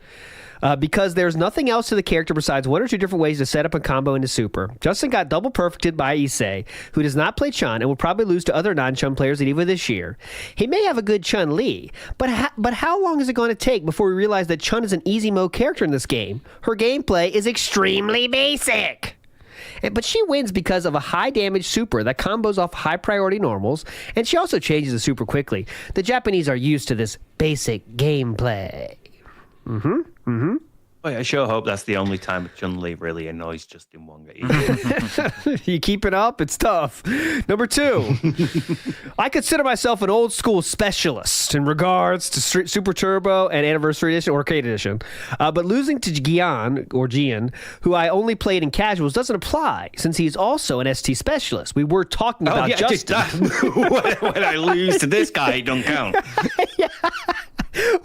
because there's nothing else to the character besides one or two different ways to set up a combo into Super. Justin got double perfected by Issei, who does not play Chun and will probably lose to other non-Chun players at EVO this year. He may have a good Chun-Li, but how long is it going to take before we realize that Chun is an easy mode character in this game? Her gameplay is extremely basic. But she wins because of a high damage super that combos off high priority normals, and she also changes the super quickly. The Japanese are used to this basic gameplay. I sure hope that's the only time Chun-Li really annoys Justin Wong. You keep it up, it's tough. Number 2, I consider myself an old school specialist in regards to Super Turbo and Anniversary Edition or Arcade Edition. But losing to Gian, who I only played in casuals, doesn't apply since he's also an ST specialist. We were talking about Justin. When I lose to this guy, it don't count. Yeah.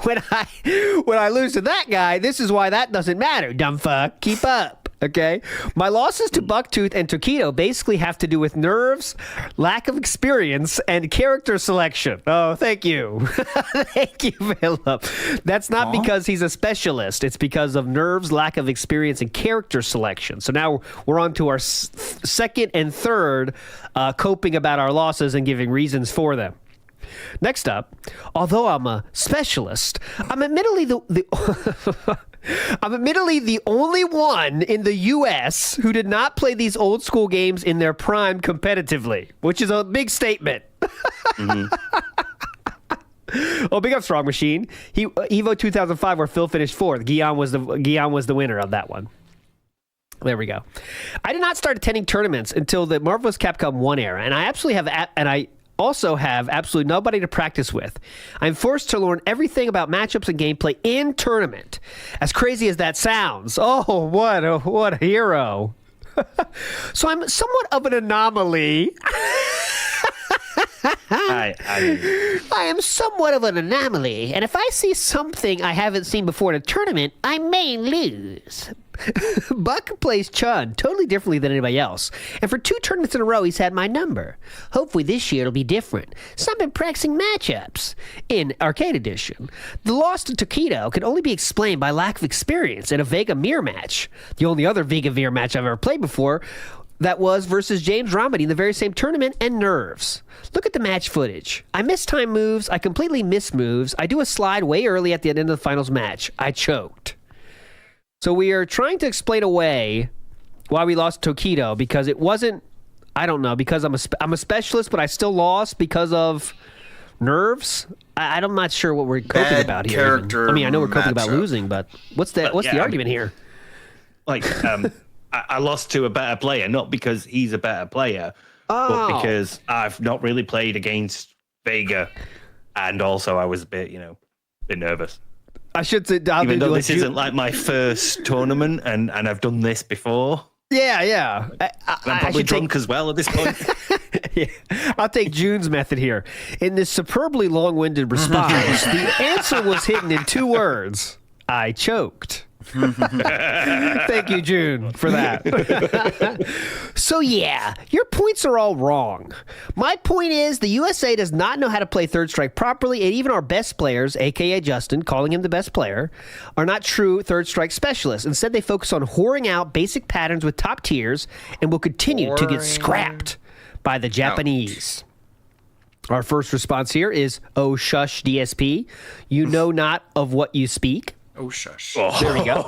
When I lose to that guy, this is why that doesn't matter, dumb fuck. Keep up, okay? My losses to Bucktooth and Tokido basically have to do with nerves, lack of experience, and character selection. Oh, thank you. Thank you, Philip. That's not because he's a specialist. It's because of nerves, lack of experience, and character selection. So now we're on to our second and third coping about our losses and giving reasons for them. Next up, although I'm a specialist, I'm admittedly the only one in the U.S. who did not play these old school games in their prime competitively, which is a big statement. Oh, big up Strong Machine. Evo 2005, where Phil finished 4th. Gian was the winner of that one. There we go. I did not start attending tournaments until the Marvelous Capcom 1 era, and I also have absolutely nobody to practice with. I'm forced to learn everything about matchups and gameplay in tournament. As crazy as that sounds. Oh, what a hero. So I'm somewhat of an anomaly. I am somewhat of an anomaly, and if I see something I haven't seen before in a tournament, I may lose. Buck plays Chun totally differently than anybody else, and for 2 tournaments in a row, he's had my number. Hopefully this year it'll be different. So I've been practicing matchups in Arcade Edition. The loss to Tokido can only be explained by lack of experience in a Vega Mirror match. The only other Vega Mirror match I've ever played before that was versus James Romedy in the very same tournament, and nerves. Look at the match footage. I mistime moves. I completely miss moves. I do a slide way early at the end of the finals match. I choked. So we are trying to explain away why we lost Tokido, because it wasn't, I don't know, because I'm a specialist, but I still lost because of nerves. I'm not sure what we're coping about here. Character I mean, I know we're coping about matchup. losing, but what's the argument here? Like, I lost to a better player, not because he's a better player, but because I've not really played against Vega, and also I was a bit nervous. I should say, even though this isn't like my first tournament, and I've done this before. Yeah. I'm probably drunk as well at this point. Yeah. I'll take June's method here. In this superbly long-winded response, the answer was hidden in 2 words. I choked. Thank you, June, for that. So yeah, your points are all wrong. My point is the USA does not know how to play Third Strike properly, and even our best players, aka Justin, calling him the best player, are not true Third Strike specialists. Instead, they focus on whoring out basic patterns with top tiers and will continue to get scrapped by the Japanese. Our first response here is, oh shush DSP, you know not of what you speak. Oh, shush. There we go.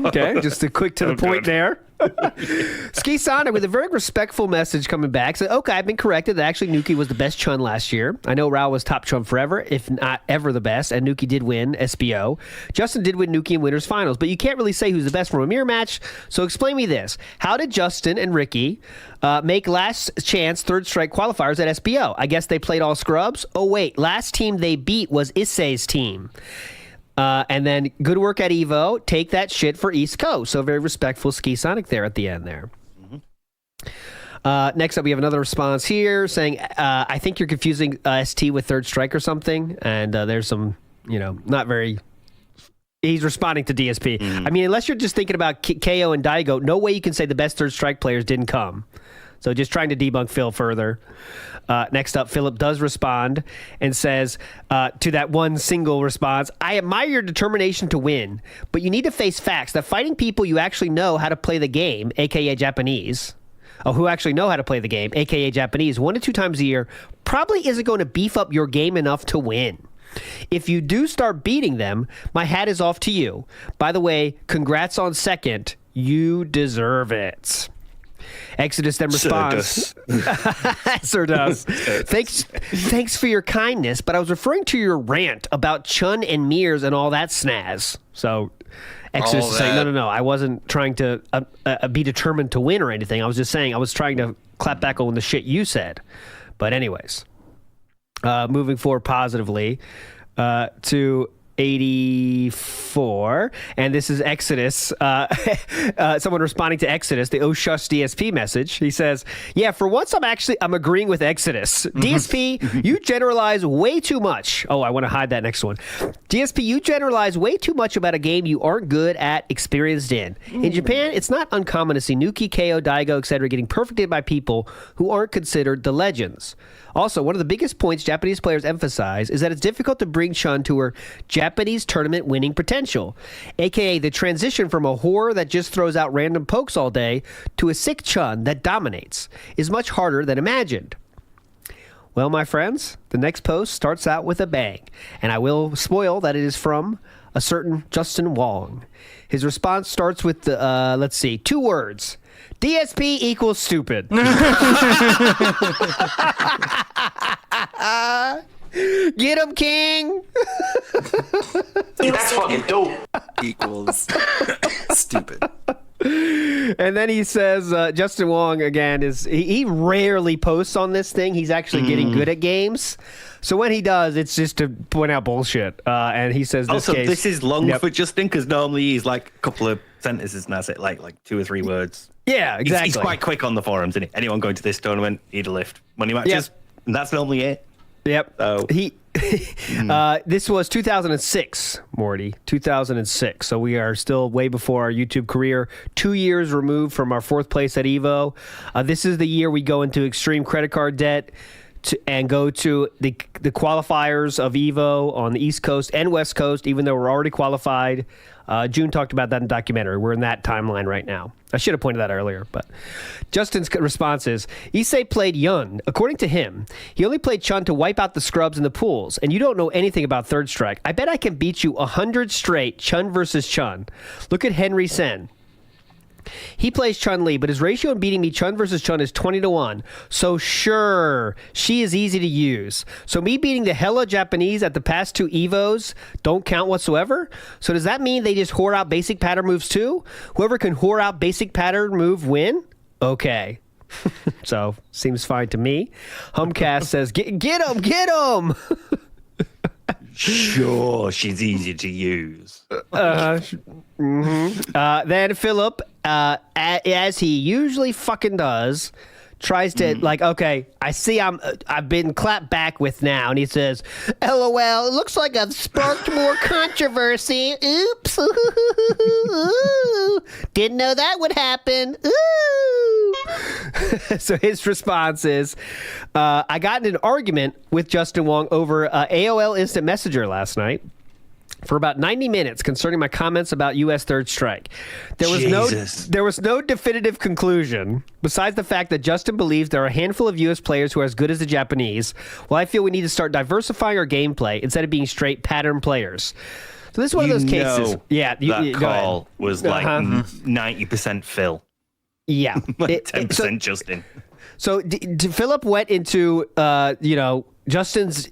Okay, just a quick to the point there. Ski Sonic with a very respectful message coming back. So, okay, I've been corrected that actually Nuki was the best Chun last year. I know Rao was top Chun forever, if not ever the best, and Nuki did win SBO. Justin did win Nuki in Winners Finals, but you can't really say who's the best from a mirror match. So explain me this. How did Justin and Ricky make last chance Third Strike qualifiers at SBO? I guess they played all scrubs? Oh, wait, last team they beat was Issei's team. And then good work at Evo. Take that shit for East Coast. So very respectful Ski Sonic there at the end there. Next up, we have another response here saying, I think you're confusing ST with Third Strike or something. And there's some, not very... He's responding to DSP. I mean, unless you're just thinking about KO and Daigo, no way you can say the best Third Strike players didn't come. So just trying to debunk Phil further. Next up, Philip does respond and says to that one single response, I admire your determination to win, but you need to face facts that fighting people you actually know how to play the game, aka Japanese, who actually know how to play the game, aka Japanese, 1 to 2 times a year, probably isn't going to beef up your game enough to win. If you do start beating them, my hat is off to you. By the way, congrats on second. You deserve it. Exodus then responds. Sir does. Thanks for your kindness, but I was referring to your rant about Chun and Mears and all that snaz. So Exodus is saying, no. I wasn't trying to be determined to win or anything. I was just saying I was trying to clap back on the shit you said. But anyways, moving forward positively to 84, and this is Exodus. Someone responding to Exodus, the Shush DSP message. He says, "Yeah, for once I'm agreeing with Exodus. DSP, you generalize way too much." Oh, I want to hide that next one. DSP, you generalize way too much about a game you aren't good at, experienced in. In Japan, it's not uncommon to see Nuki, KO, Daigo, etc. getting perfected by people who aren't considered the legends. Also, one of the biggest points Japanese players emphasize is that it's difficult to bring Chun to her Japanese tournament winning potential, aka the transition from a whore that just throws out random pokes all day to a sick Chun that dominates is much harder than imagined. Well, my friends, the next post starts out with a bang, and I will spoil that it is from a certain Justin Wong. His response starts with the, 2 words. DSP equals stupid. Get him, King. That's fucking dope. Equals stupid. And then he says, Justin Wong, again, he rarely posts on this thing. He's actually getting good at games. So when he does, it's just to point out bullshit. And he says this is long for Justin, because normally he's like a couple of sentences and that's it, like 2 or 3 words. Yeah, exactly. He's quite quick on the forums, isn't he? Anyone going to this tournament, need a lift. Money matches, and that's normally it. Yep. So. This was 2006, Morty. 2006. So we are still way before our YouTube career. 2 years removed from our 4th place at Evo. This is the year we go into extreme credit card debt and go to the qualifiers of Evo on the East Coast and West Coast, even though we're already qualified. June talked about that in the documentary. We're in that timeline right now. I should have pointed that earlier, but Justin's response is, Issei played Yun. According to him, he only played Chun to wipe out the scrubs in the pools, and you don't know anything about Third Strike. I bet I can beat you 100 straight, Chun versus Chun. Look at Henry Sen. He plays Chun-Li, but his ratio in beating me Chun versus Chun is 20-1. So sure, she is easy to use. So me beating the hella Japanese at the past 2 Evos don't count whatsoever? So does that mean they just whore out basic pattern moves too? Whoever can whore out basic pattern move win? Okay. So, seems fine to me. Humcast says, get him! Sure, she's easy to use. Then Philip, as he usually fucking does, tries to okay, I see I've been clapped back with now, and he says, LOL, it looks like I've sparked more controversy. Oops. Didn't know that would happen. Ooh. So his response is, I got in an argument with Justin Wong over AOL Instant Messenger last night for about 90 minutes concerning my comments about U.S. Third Strike. There was no definitive conclusion besides the fact that Justin believes there are a handful of U.S. players who are as good as the Japanese, while I feel we need to start diversifying our gameplay instead of being straight pattern players. So this is one of those cases. Yeah, that call was like 90% Phil. Yeah. 10% Justin. So Philip went into, Justin's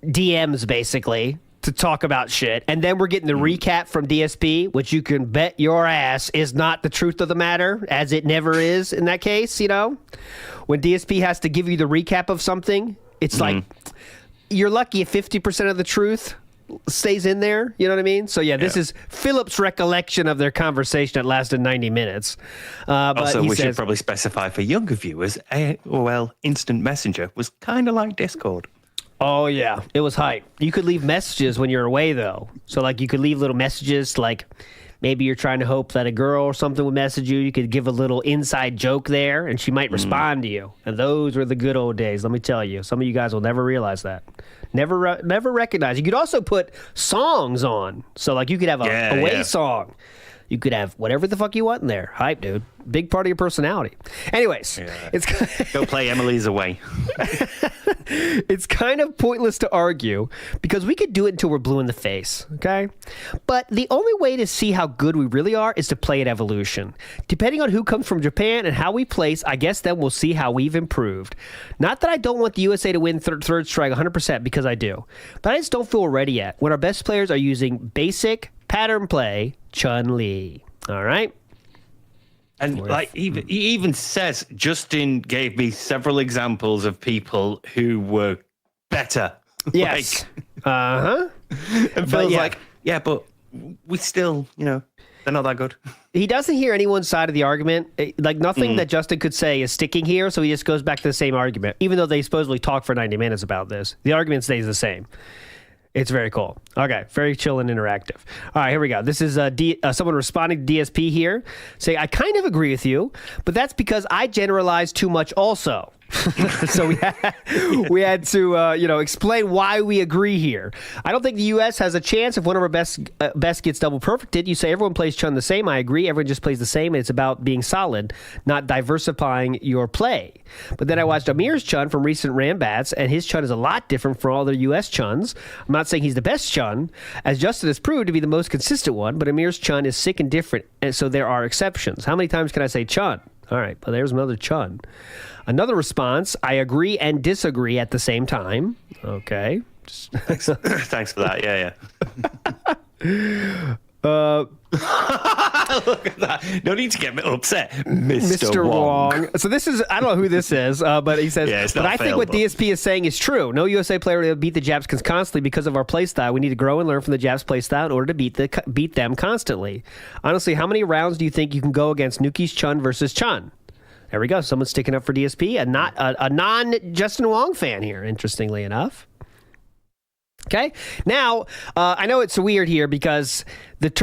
DMs basically to talk about shit, and then we're getting the recap from DSP, which you can bet your ass is not the truth of the matter, as it never is in that case. When DSP has to give you the recap of something, it's like you're lucky if 50% of the truth stays in there. You know what I mean? So this is Philip's recollection of their conversation that lasted 90 minutes. Also, we should probably specify for younger viewers, AOL Instant Messenger was kind of like Discord. Oh, yeah. It was hype. You could leave messages when you're away, though. So, you could leave little messages to, Maybe you're trying to hope that a girl or something would message you. You could give a little inside joke there, and she might respond to you. And those were the good old days, let me tell you. Some of you guys will never realize that. Never recognize. You could also put songs on. So, like, you could have a away song. You could have whatever the fuck you want in there. Hype, dude. Big part of your personality. Anyways, it's go play Emily's Away. It's kind of pointless to argue because we could do it until we're blue in the face, okay? But the only way to see how good we really are is to play at Evolution. Depending on who comes from Japan and how we place, I guess then we'll see how we've improved. Not that I don't want the USA to win third strike 100% because I do, but I just don't feel ready yet when our best players are using basic pattern play Chun-Li. All right? And like he even says, Justin gave me several examples of people who were better. Yes. And Phil's like, yeah, but we still, they're not that good. He doesn't hear anyone's side of the argument. Like, nothing that Justin could say is sticking here, so he just goes back to the same argument. Even though they supposedly talk for 90 minutes about this, the argument stays the same. It's very cool. Okay, very chill and interactive. All right, here we go. This is someone responding to DSP here, saying, I kind of agree with you, but that's because I generalize too much also. So we had to explain why we agree here. I don't think the U.S. has a chance if one of our best gets double perfected. You say everyone plays Chun the same. I agree. Everyone just plays the same, and it's about being solid, not diversifying your play. But then I watched Amir's Chun from recent Rambats, and his Chun is a lot different from all the U.S. Chuns. I'm not saying he's the best Chun, as Justin has proved to be the most consistent one, but Amir's Chun is sick and different, and so there are exceptions. How many times can I say Chun? All right, well, there's another Chun. Another response, I agree and disagree at the same time. Okay. Thanks for that. Yeah. Look at that. No need to get upset, Mr. Wong. So this is, I don't know who this is, but he says, but I think what DSP is saying is true. No USA player will beat the Japs constantly because of our play style. We need to grow and learn from the Japs play style in order to beat them constantly. Honestly, how many rounds do you think you can go against Nuki's Chun versus Chun? There we go. Someone's sticking up for DSP, a non-Justin Wong fan here, interestingly enough. Okay. Now, I know it's weird here because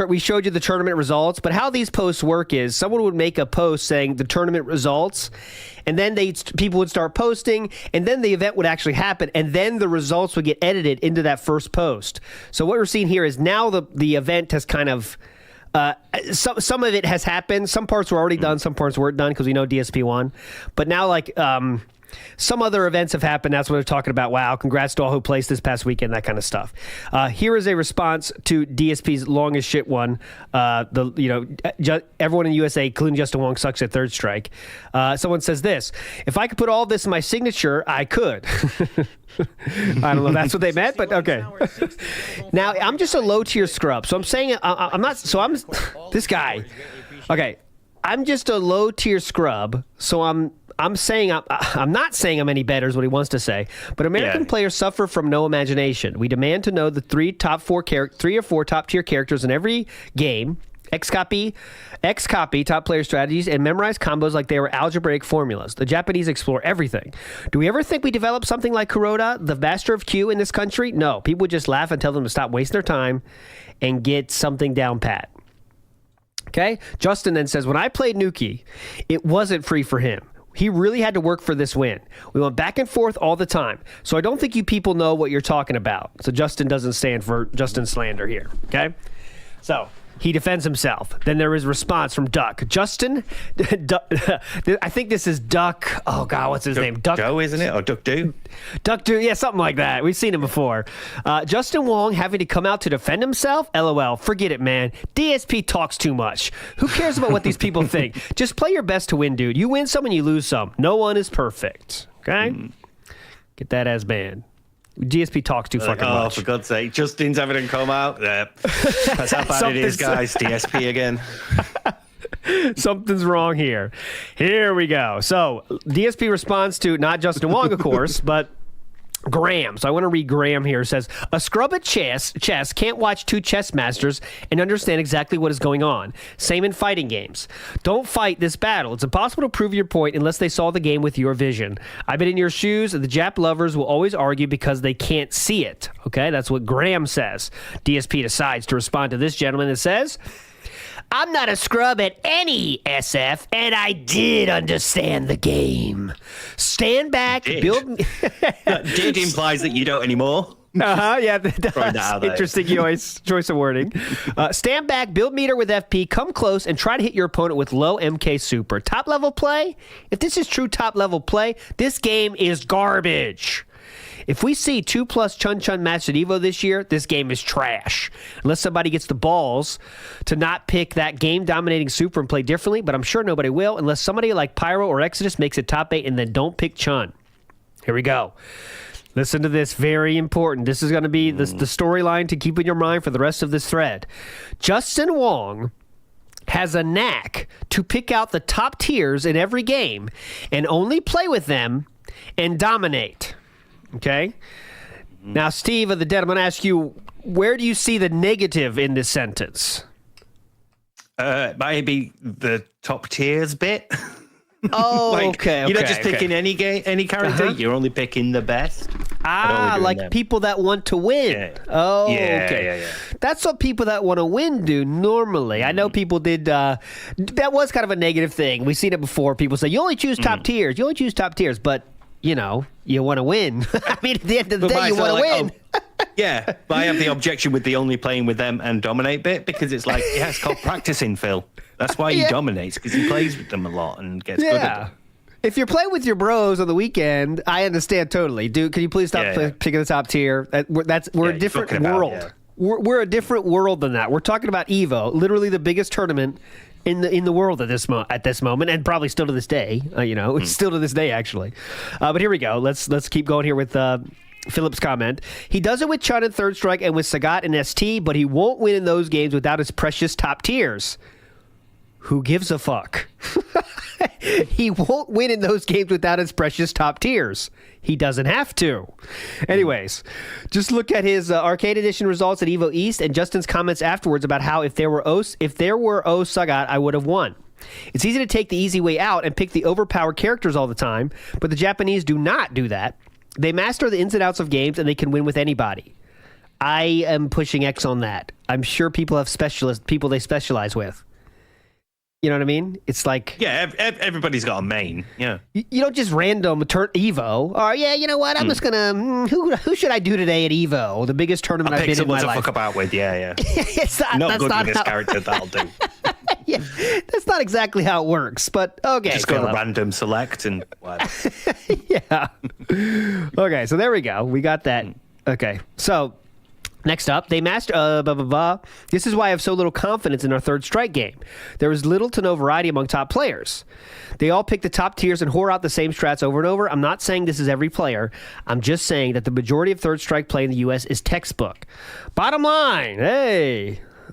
we showed you the tournament results, but how these posts work is someone would make a post saying the tournament results, and then people would start posting, and then the event would actually happen, and then the results would get edited into that first post. So what we're seeing here is now the event has kind of... some of it has happened. Some parts were already done. Some parts weren't done because we know DSP won. But now, some other events have happened. That's what we're talking about. Wow, congrats to all who placed this past weekend, that kind of stuff. Here is a response to DSP's longest shit one. Everyone in USA, including Justin Wong, sucks at third strike. Someone says this: if I could put all this in my signature, I could. I don't know if that's what they meant, but okay. Now, I'm just a low-tier scrub, so I'm saying I'm not. So I'm this guy. Okay, I'm just a low-tier scrub, so I'm saying I'm not saying I'm any better is what he wants to say. But American players suffer from no imagination. We demand to know the three or four top-tier characters in every game. X-copy top player strategies, and memorize combos like they were algebraic formulas. The Japanese explore everything. Do we ever think we develop something like Kuroda, the master of Q, in this country? No. People would just laugh and tell them to stop wasting their time and get something down pat. Okay? Justin then says, when I played Nuki, it wasn't free for him. He really had to work for this win. We went back and forth all the time. So I don't think you people know what you're talking about. So Justin doesn't stand for Justin slander here. Okay? So... he defends himself. Then there is response from Duck. Justin, I think this is Duck. Oh, God, what's his name? Duck Joe, isn't it? Or Duck Do? Duck Do, yeah, something like that. We've seen him before. Justin Wong having to come out to defend himself? LOL, forget it, man. DSP talks too much. Who cares about what these people think? Just play your best to win, dude. You win some and you lose some. No one is perfect. Okay? Get that ass banned. GSP talks too fucking much. Oh, for God's sake. Justin's having to come out. That's how bad it is, guys. DSP again. Something's wrong here. Here we go. So, DSP responds to not Justin Wong, of course, but Graham. So I want to read Graham here. It says, a scrub at chess can't watch two chess masters and understand exactly what is going on. Same in fighting games. Don't fight this battle. It's impossible to prove your point unless they saw the game with your vision. I've been in your shoes. The Jap lovers will always argue because they can't see it. Okay, that's what Graham says. DSP decides to respond to this gentleman that says, I'm not a scrub at any SF, and I did understand the game. Stand back, build. Did implies that you don't anymore. Yeah, that's interesting choice of wording. Stand back, build meter with FP, come close, and try to hit your opponent with low MK super. Top level play? If this is true top level play, this game is garbage. If we see 2+ Chun Chun matched at Evo this year, this game is trash. Unless somebody gets the balls to not pick that game-dominating super and play differently, but I'm sure nobody will, unless somebody like Pyro or Exodus makes it top 8 and then don't pick Chun. Here we go. Listen to this, very important. This is going to be the storyline to keep in your mind for the rest of this thread. Justin Wong has a knack to pick out the top tiers in every game and only play with them and dominate. Okay? Now, Steve of the Dead, I'm going to ask you, where do you see the negative in this sentence? Maybe the top tiers bit. Oh, okay. You're not just picking any character. You're only picking the best. Like people that want to win. Yeah. Oh, Yeah, okay. yeah. That's what people that want to win do normally. I know people did. That was kind of a negative thing. We've seen it before. People say, you only choose top tiers. You only choose top tiers. But, you know, you want to win. I mean, at the end of the day, you want to win. Yeah, but I have the objection with the only playing with them and dominate bit because it's like, yeah, it's called practicing, Phil. That's why he dominates, because he plays with them a lot and gets good at them. If you're playing with your bros on the weekend, I understand totally. Dude, can you please stop picking the top tier? We're a different world. We're a different world than that. We're talking about Evo, literally the biggest tournament in the world at this moment, and probably still to this day. Still to this day, actually. But here we go. Let's keep going here with Philip's comment. He does it with Chun and Third Strike and with Sagat and ST, but he won't win in those games without his precious top tiers. Who gives a fuck? He won't win in those games without his precious top tiers. He doesn't have to. Anyways, just look at his arcade edition results at Evo East and Justin's comments afterwards about how if there were O Sagat, I would have won. It's easy to take the easy way out and pick the overpowered characters all the time, but the Japanese do not do that. They master the ins and outs of games and they can win with anybody. I am pushing X on that. I'm sure people have people they specialize with. You know what I mean? It's like... Yeah, everybody's got a main. Yeah. You don't just random turn Evo. Or, yeah, you know what? I'm just going to... Who should I do today at Evo? The biggest tournament I've been in my life. I'll pick someone to fuck about with, yeah. It's not good with this character, that'll do. Yeah, that's not exactly how it works, but okay. Just go to random select and whatever. Yeah. Okay, so there we go. We got that. Okay, so... Next up, they master... This is why I have so little confidence in our Third Strike game. There is little to no variety among top players. They all pick the top tiers and whore out the same strats over and over. I'm not saying this is every player. I'm just saying that the majority of Third Strike play in the U.S. is textbook. Bottom line,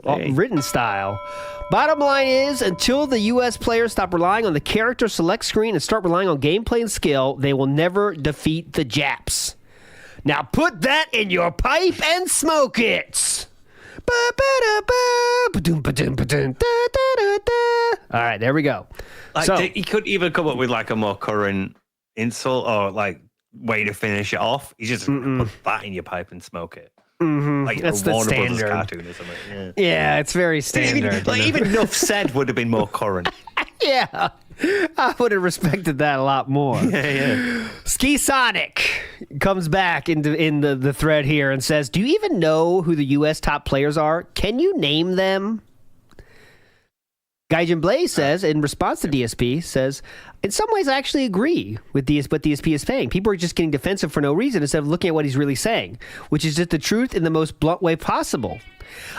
written style. Bottom line is, until the U.S. players stop relying on the character select screen and start relying on gameplay and skill, they will never defeat the Japs. Now put that in your pipe and smoke it. All right, there we go. He could even come up with like a more current insult or like way to finish it off. He just put that in your pipe and smoke it. Mm-hmm. Like that's a the Warner standard Brothers cartoon or something. Yeah, it's very standard. Even Nuff Said would have been more current. Yeah, I would have respected that a lot more. Yeah. Ski Sonic comes back in the thread here and says, do you even know who the U.S. top players are? Can you name them? Gaijin Blaze says, in response to DSP, says, in some ways I actually agree with what DSP is saying. People are just getting defensive for no reason instead of looking at what he's really saying, which is just the truth in the most blunt way possible.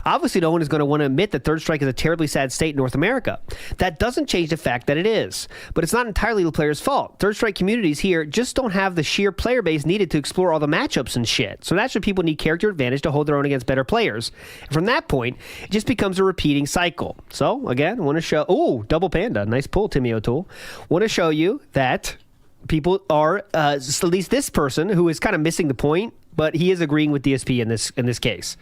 Obviously, no one is going to want to admit that Third Strike is a terribly sad state in North America. That doesn't change the fact that it is. But it's not entirely the player's fault. Third Strike communities here just don't have the sheer player base needed to explore all the matchups and shit. So naturally, people need character advantage to hold their own against better players. And from that point, it just becomes a repeating cycle. So, again, I want to show... Oh, Double Panda. Nice pull, Timmy O'Toole. Want to show you that people are... at least this person, who is kind of missing the point, but he is agreeing with DSP in this case.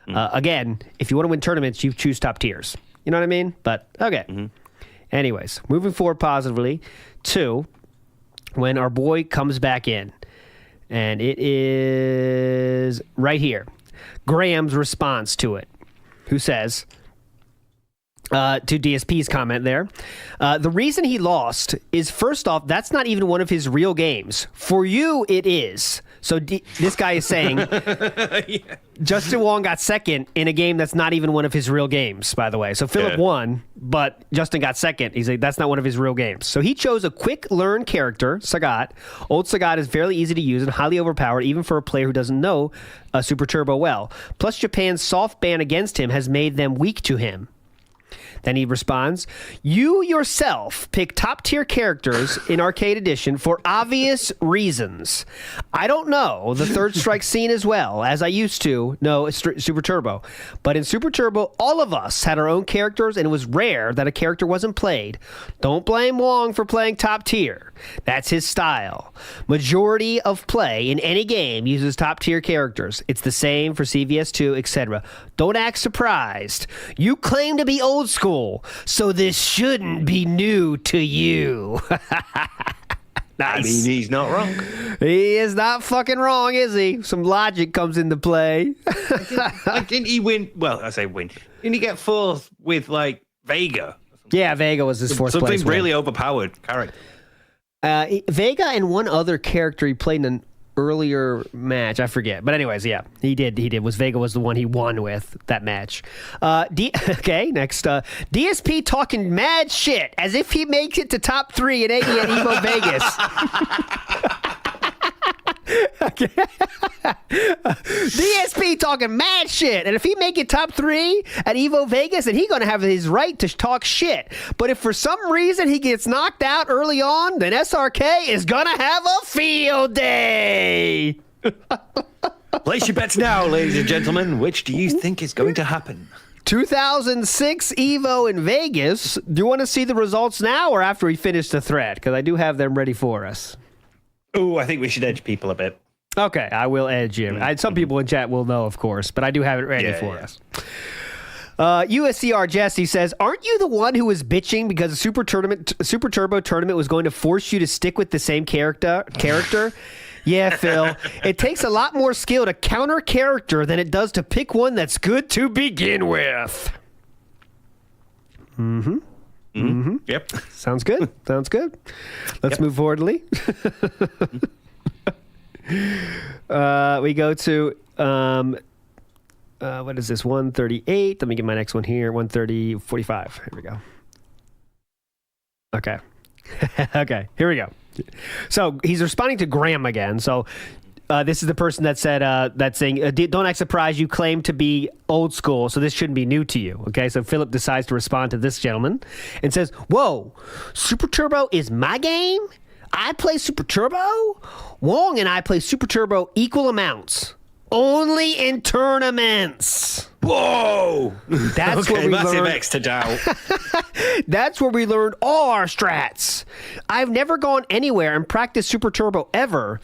Again, if you want to win tournaments, you choose top tiers. You know what I mean? But, okay. Anyways, moving forward positively to when our boy comes back in. And it is right here. Graham's response to it, who says, To DSP's comment there. The reason he lost is, first off, that's not even one of his real games. For you, it is. So this guy is saying Justin Wong got second in a game that's not even one of his real games, by the way. So Philip won, but Justin got second. He's like, that's not one of his real games. So he chose a quick learn character, Sagat. Old Sagat is fairly easy to use and highly overpowered, even for a player who doesn't know Super Turbo well. Plus, Japan's soft ban against him has made them weak to him. Then he responds, you yourself pick top-tier characters in Arcade Edition for obvious reasons. I don't know the Third Strike scene as well as I used to know Super Turbo. But in Super Turbo, all of us had our own characters, and it was rare that a character wasn't played. Don't blame Wong for playing top-tier. That's his style. Majority of play in any game uses top-tier characters. It's the same for CVS2, etc. Don't act surprised. You claim to be old school, so this shouldn't be new to you. Nice. I mean, he's not wrong. He is not fucking wrong, is he? Some logic comes into play. Didn't he win? Well, I say win. Didn't he get fourth with, like, Vega? Yeah, Vega was his fourth place. Something really overpowered character. Vega and one other character he played in an earlier match. I forget. But anyways, yeah, he did. Vega was the one he won with that match. Okay, next. DSP talking mad shit as if he makes it to top 3 in AE at Evo Vegas. Okay. DSP talking mad shit, and if he make it top 3 at Evo Vegas, then he gonna have his right to talk shit. But if for some reason he gets knocked out early on, then SRK is gonna have a field day. Place your bets now, ladies and gentlemen. Which do you think is going to happen? 2006 Evo in Vegas. Do you want to see the results now or after we finish the thread? Because I do have them ready for us. Oh, I think we should edge people a bit. Okay, I will edge you. Some people in chat will know, of course, but I do have it ready for us. USCR Jesse says, aren't you the one who was bitching because the Super Turbo tournament was going to force you to stick with the same character? Yeah, Phil. It takes a lot more skill to counter character than it does to pick one that's good to begin with. Mm-hmm. Mm-hmm. Yep. Sounds good. Let's move forward, Lee. We go to what is this? 138. Let me get my next one here. 130.45. Here we go. Okay. Okay. Here we go. So he's responding to Graham again. So this is the person that said that's saying, don't act surprised. You claim to be old school, so this shouldn't be new to you. Okay, so Philip decides to respond to this gentleman and says, whoa, Super Turbo is my game? I play Super Turbo? Wong and I play Super Turbo equal amounts. Only in tournaments. Whoa! That's where we massive learned. X to doubt. That's where we learned all our strats. I've never gone anywhere and practiced Super Turbo ever.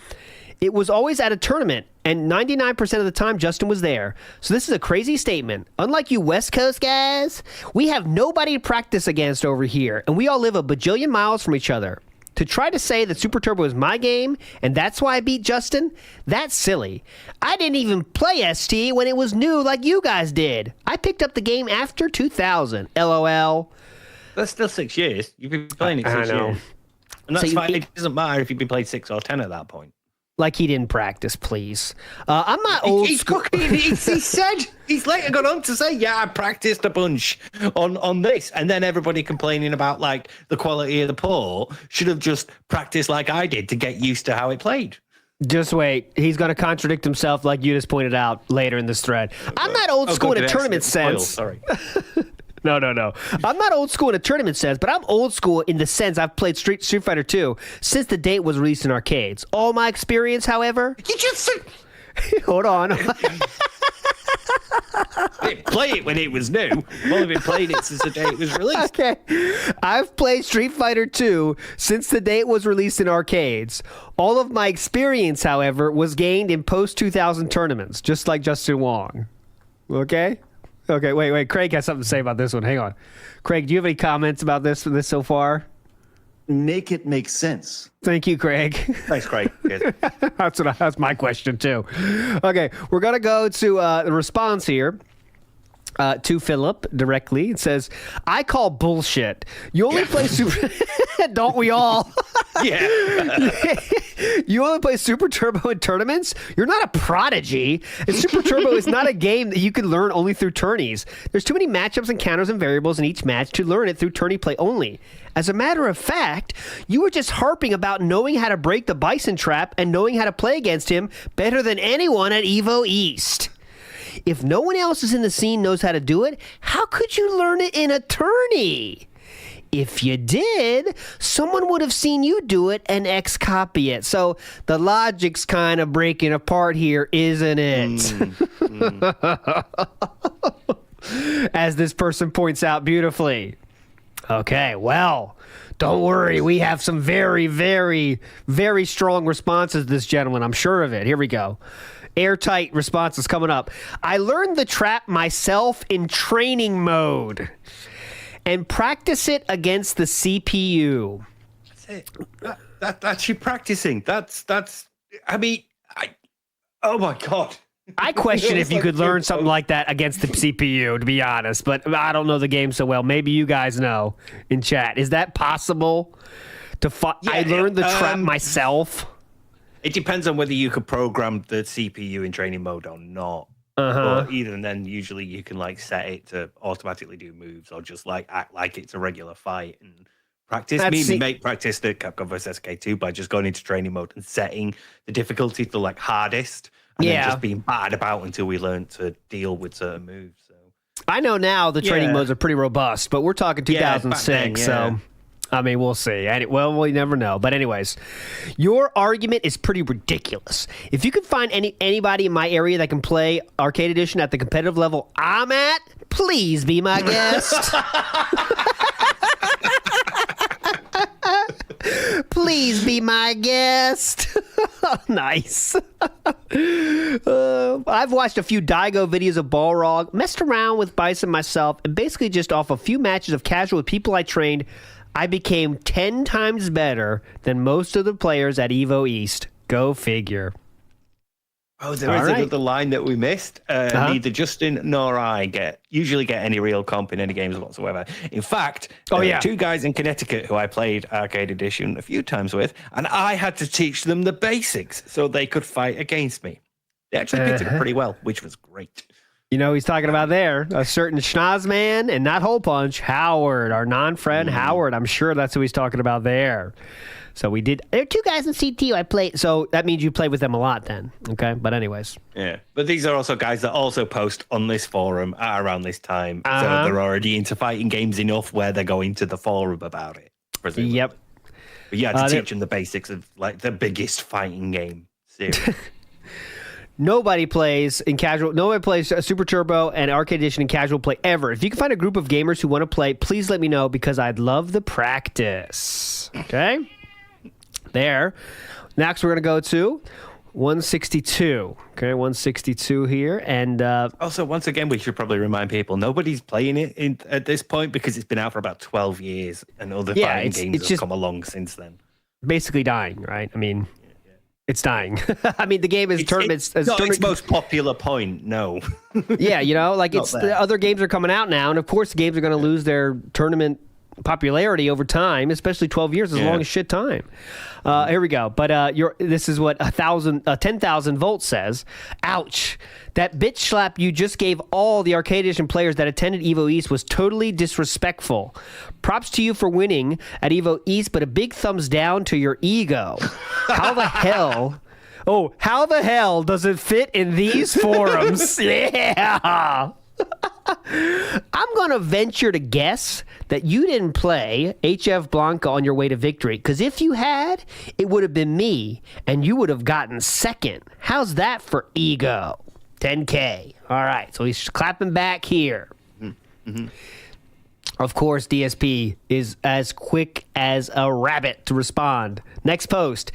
It was always at a tournament, and 99% of the time, Justin was there. So this is a crazy statement. Unlike you West Coast guys, we have nobody to practice against over here, and we all live a bajillion miles from each other. To try to say that Super Turbo is my game, and that's why I beat Justin, that's silly. I didn't even play ST when it was new like you guys did. I picked up the game after 2000. LOL. That's still 6 years. You've been playing it 6 years. And that's fine. It doesn't matter if you've been playing 6 or 10 at that point. Like he didn't practice, please. I'm not old school. He said, he's later gone on to say, yeah, I practiced a bunch on this. And then everybody complaining about like the quality of the port should have just practiced like I did to get used to how it played. Just wait. He's going to contradict himself like you just pointed out later in this thread. I'm not old school in a tournament sense. Sorry. No. I'm not old school in a tournament sense, but I'm old school in the sense I've played Street Fighter 2 since the day it was released in arcades. All my experience, however... You just... Hold on. Didn't play it when it was new. I've only been playing it since the day it was released. Okay. I've played Street Fighter 2 since the day it was released in arcades. All of my experience, however, was gained in post-2000 tournaments, just like Justin Wong. Okay? Okay, wait. Craig has something to say about this one. Hang on. Craig, do you have any comments about this so far? Make it make sense. Thank you, Craig. Thanks, Craig. That's my question, too. Okay, we're going to go to the response here. to Philip directly. It says, I call bullshit. You only play Super... Don't we all? Yeah. You only play Super Turbo in tournaments? You're not a prodigy. And Super Turbo is not a game that you can learn only through tourneys. There's too many matchups and counters and variables in each match to learn it through tourney play only. As a matter of fact, you were just harping about knowing how to break the Bison trap and knowing how to play against him better than anyone at EVO East. If no one else is in the scene knows how to do it, how could you learn it in a tourney? If you did, someone would have seen you do it and X-copy it. So the logic's kind of breaking apart here, isn't it? As this person points out beautifully. Okay, well, don't worry. We have some very, very, very strong responses to this gentleman. I'm sure of it. Here we go. Airtight responses coming up. I learned the trap myself in training mode and practice it against the CPU. That's it. That's you practicing. Oh my God. I question if you could learn something like that against the CPU, to be honest, but I don't know the game so well. Maybe you guys know in chat. Is that possible? I learned the trap myself. It depends on whether you could program the CPU in training mode or not. Or even then, usually you can like set it to automatically do moves or just like act like it's a regular fight and practice. We make practice the Capcom vs SK2 by just going into training mode and setting the difficulty to like hardest and then just being bad about until we learn to deal with certain moves. So I know now the training modes are pretty robust, but we're talking 2006, so I mean, we'll see. Well, we never know. But anyways, your argument is pretty ridiculous. If you can find anybody in my area that can play Arcade Edition at the competitive level I'm at, please be my guest. Please be my guest. Nice. I've watched a few Daigo videos of Balrog, messed around with Bison myself, and basically just off a few matches of casual with people I trained, I became 10 times better than most of the players at EVO East. Go figure. Oh, there is another line that we missed. Neither Justin nor I usually get any real comp in any games whatsoever. In fact, two guys in Connecticut who I played Arcade Edition a few times with, and I had to teach them the basics so they could fight against me. They actually picked it up pretty well, which was great. You know, he's talking about there, a certain Schnozman and not Hole Punch, Howard, our non-friend Howard. I'm sure that's who he's talking about there. So we did. There are two guys in CT I played. So that means you played with them a lot then. Okay. But anyways. Yeah. But these are also guys that also post on this forum at around this time. So they're already into fighting games enough where they're going to the forum about it. Presumably. Yep. But yeah, to teach them the basics of like the biggest fighting game series. Nobody plays in casual. Nobody plays Super Turbo and Arcade Edition in casual play ever. If you can find a group of gamers who want to play, please let me know because I'd love the practice. Okay? There. Next, we're going to go to 162. Okay, 162 here. And also, once again, we should probably remind people, nobody's playing it at this point because it's been out for about 12 years and other fighting games have come along since then. Basically dying, right? I mean... It's dying. I mean, the game is it's not its most popular point, no. Yeah, you know, like the other games are coming out now, and of course the games are going to lose their tournament popularity over time, especially 12 years is a long as shit time. Here we go. But this is what 10,000 volts says. Ouch. That bitch slap you just gave all the Arcade Edition players that attended EVO East was totally disrespectful. Props to you for winning at EVO East, but a big thumbs down to your ego. How the hell... Oh, how the hell does it fit in these forums? Yeah! I'm going to venture to guess that you didn't play HF Blanca on your way to victory, because if you had, it would have been me, and you would have gotten second. How's that for ego? 10K. All right, so he's clapping back here. Mm-hmm. Of course, DSP is as quick as a rabbit to respond. Next post.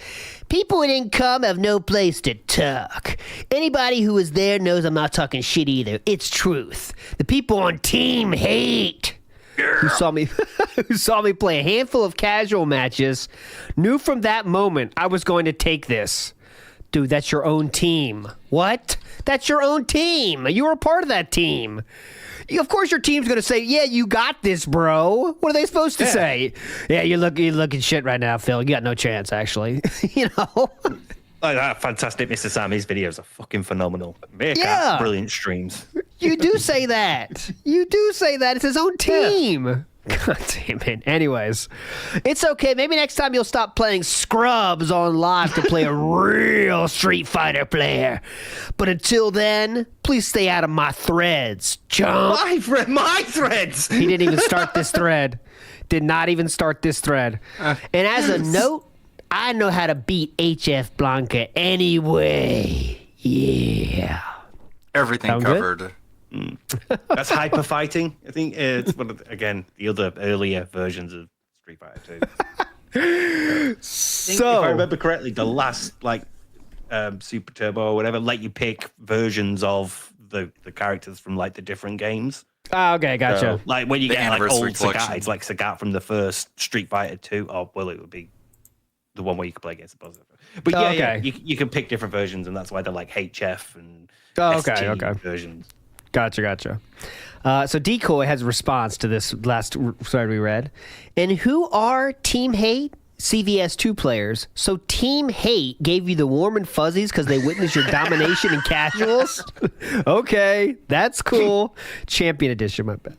People in income have no place to talk. Anybody who is there knows I'm not talking shit either. It's truth. The people on Team Hate who saw me play a handful of casual matches knew from that moment I was going to take this. Dude, that's your own team. What? That's your own team. You were a part of that team. Of course, your team's going to say, "Yeah, you got this, bro." What are they supposed to say? Yeah, you're looking shit right now, Phil. You got no chance, actually. You know. Fantastic, Mr. Sam. His videos are fucking phenomenal. Brilliant streams. You do say that. You do say that. It's his own team. Yeah. God damn it. Anyways, it's okay. Maybe next time you'll stop playing Scrubs on live to play a real Street Fighter player. But until then, please stay out of my threads. Jump. My threads. He didn't even start this thread. Did not even start this thread. And as a note, I know how to beat HF Blanca anyway. Yeah. Everything Sound covered. Good? That's hyper fighting. I think it's one of the other earlier versions of Street Fighter 2. If I remember correctly, the last Super Turbo or whatever let you pick versions of the characters from like the different games. Oh, okay, gotcha. So, like when you get like old collection. Sagat, it's like Sagat from the first Street Fighter 2. Oh, well, it would be the one where you can play against the boss. But yeah, you can pick different versions, and that's why they're like HF and SG versions. Gotcha. So Decoy has a response to this last thread we read. And who are Team Hate? CVS2 players. So Team Hate gave you the warm and fuzzies because they witnessed your domination in casuals? Okay, that's cool. Champion edition, my bad.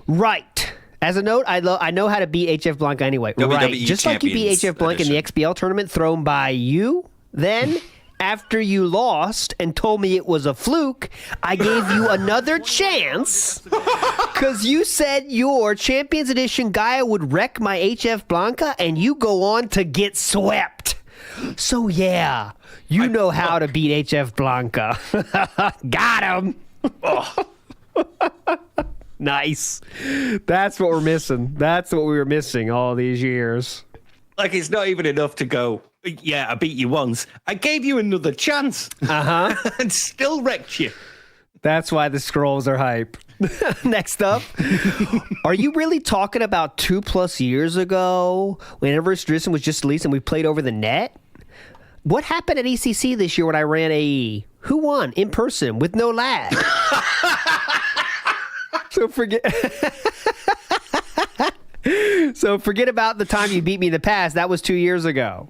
Right. As a note, I know how to beat HF Blanca anyway. WWE right. Just like you beat HF Blanca in the XBL tournament thrown by you, then... After you lost and told me it was a fluke, I gave you another chance because you said your Champions Edition Gaia would wreck my HF Blanca and you go on to get swept. So yeah, you know how to beat HF Blanca. Got him. Nice. That's what we're missing. That's what we were missing all these years. Like, it's not even enough to go, yeah, I beat you once. I gave you another chance. And still wrecked you. That's why the scrolls are hype. Next up, are you really talking about 2+ years ago when Inverse Drisson was just released and we played over the net? What happened at ECC this year when I ran AE? Who won in person with no lag? So forget about the time you beat me in the past. That was 2 years ago.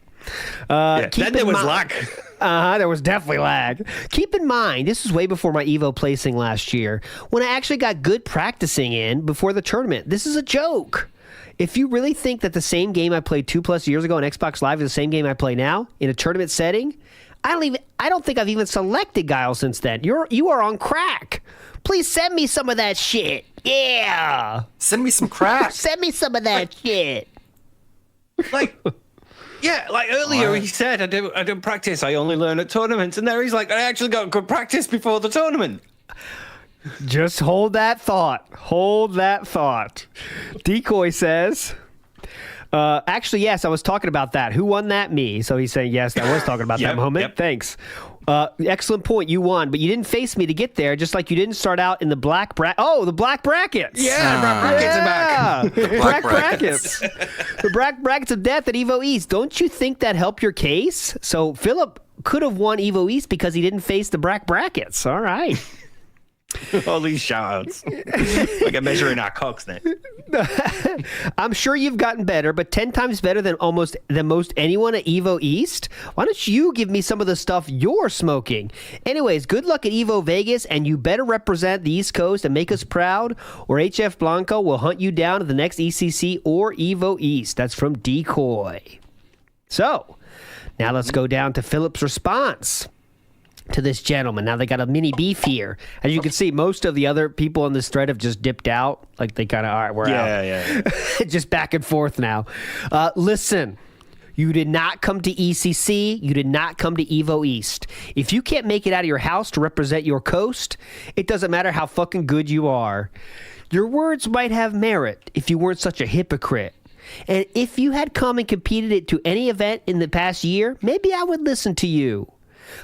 Then there was lag. There was definitely lag. Keep in mind, this was way before my Evo placing last year, when I actually got good practicing in before the tournament. This is a joke. If you really think that the same game I played 2+ years ago on Xbox Live is the same game I play now in a tournament setting, I don't think I've even selected Guile since then. You are on crack. Please send me some of that shit. Yeah. Send me some crack. Send me some of that shit. Like, yeah, like earlier he said, I don't practice. I only learn at tournaments. And there he's like, I actually got good practice before the tournament. Just hold that thought. Hold that thought. Decoy says... actually, yes, I was talking about that. Who won that? Me. So he's saying, yes, I was talking about that moment. Yep. Thanks. Excellent point. You won, but you didn't face me to get there, just like you didn't start out in the black bracket. Oh, the black brackets. Yeah, black brackets are back. The black brackets. The black brackets of death at Evo East. Don't you think that helped your case? So Philip could have won Evo East because he didn't face the black brackets. All right. All these shout-outs. Like a measuring our cocks now. I'm sure you've gotten better, but 10 times better than most anyone at Evo East. Why don't you give me some of the stuff you're smoking? Anyways, good luck at Evo Vegas, and you better represent the East Coast and make us proud, or HF Blanco will hunt you down at the next ECC or Evo East. That's from Decoy. So, now let's go down to Philip's response to this gentleman. Now they got a mini beef here. As you can see, most of the other people on this thread have just dipped out. Like they kind of, all right, we're out. Yeah. Just back and forth now. Listen, you did not come to ECC. You did not come to Evo East. If you can't make it out of your house to represent your coast, it doesn't matter how fucking good you are. Your words might have merit if you weren't such a hypocrite. And if you had come and competed it to any event in the past year, maybe I would listen to you.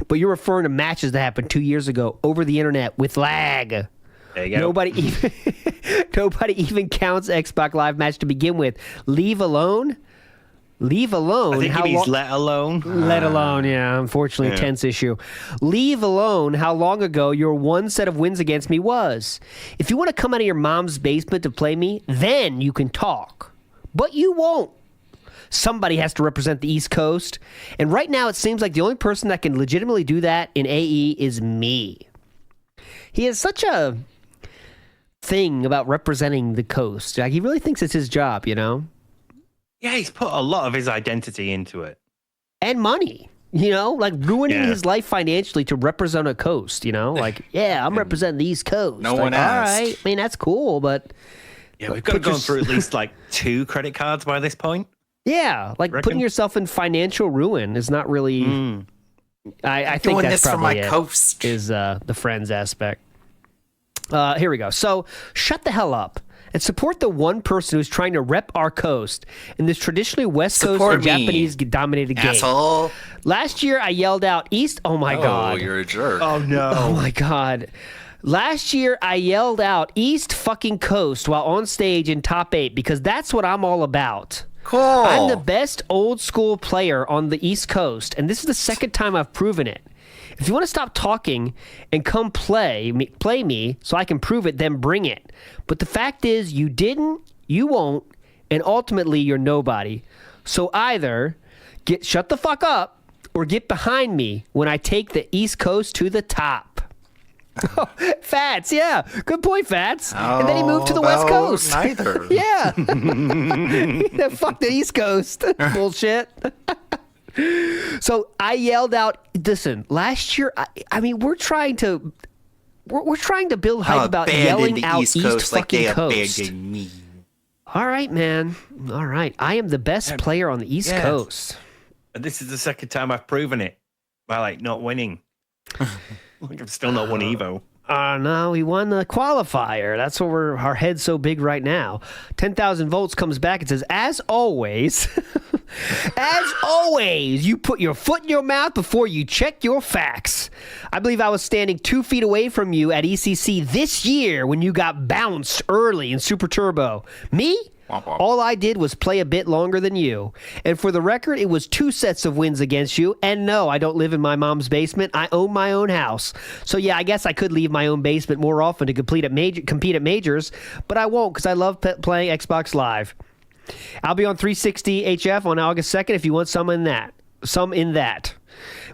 But you're referring to matches that happened 2 years ago over the internet with lag. There you go. Nobody even counts Xbox Live match to begin with. Leave alone Leave alone. I think how he means lo- let alone. Let alone, yeah. Unfortunately, tense issue. Leave alone how long ago your one set of wins against me was. If you want to come out of your mom's basement to play me, then you can talk. But you won't. Somebody has to represent the East Coast. And right now, it seems like the only person that can legitimately do that in AE is me. He has such a thing about representing the coast. Like, he really thinks it's his job, you know? Yeah, he's put a lot of his identity into it. And money, you know, like ruining his life financially to represent a coast, you know? Like, yeah, I'm representing the East Coast. No like, one asked. All right. I mean, that's cool, but... Yeah, we've got to go through at least like 2 credit cards by this point. Yeah, like putting yourself in financial ruin is not really... I think doing that's this for probably my coast. is the friends aspect. Here we go. So, shut the hell up and support the one person who's trying to rep our coast in this traditionally West Coast Support and me, Japanese-dominated game. asshole. Last year, I yelled out East... Oh, my God. Oh, you're a jerk. Oh, no. Oh, my God. Last year, I yelled out East fucking Coast while on stage in Top 8 because that's what I'm all about. Cool. I'm the best old school player on the East Coast, and this is the second time I've proven it. If you want to stop talking and come play me so I can prove it, then bring it. But the fact is, you didn't, you won't, and ultimately you're nobody. So either shut the fuck up or get behind me when I take the East Coast to the top. Fats, yeah. Good point, Fats. And then he moved to the West Coast. Neither. Yeah. Fuck the East Coast. Bullshit. So I yelled out, listen, last year, I mean, we're trying to build hype about yelling out East Coast like fucking they Coast. abandoned me. All right, man. All right. I am the best player on the East Coast. And this is the second time I've proven it by like not winning. Like I've still not won Evo. No, we won the qualifier. That's what our head's so big right now. 10,000 volts comes back and says, as always, you put your foot in your mouth before you check your facts. I believe I was standing 2 feet away from you at ECC this year when you got bounced early in Super Turbo. Me? All I did was play a bit longer than you. And for the record, it was 2 sets of wins against you. And no, I don't live in my mom's basement. I own my own house. So yeah, I guess I could leave my own basement more often to compete at majors, but I won't because I love playing Xbox Live. I'll be on 360 HF on August 2nd if you want some in that.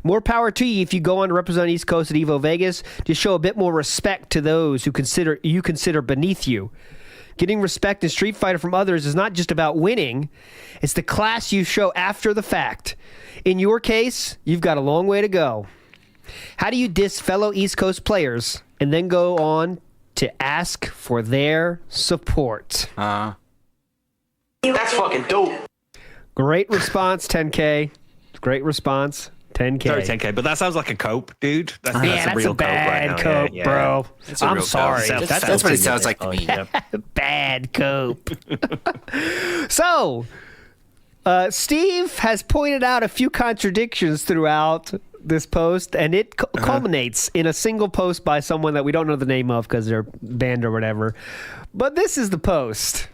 More power to you if you go on to represent East Coast at Evo Vegas. Just show a bit more respect to those who consider beneath you. Getting respect in Street Fighter from others is not just about winning. It's the class you show after the fact. In your case, you've got a long way to go. How do you diss fellow East Coast players and then go on to ask for their support? That's fucking dope. Great response, 10K. Great response. 10K. Sorry, 10K, but that sounds like a cope, dude. That's a real bad cope right now. cope, yeah. bro. I'm sorry. That's what it sounds like to me. Bad cope. So, Steve has pointed out a few contradictions throughout this post, and it culminates in a single post by someone that we don't know the name of because they're banned or whatever. But this is the post.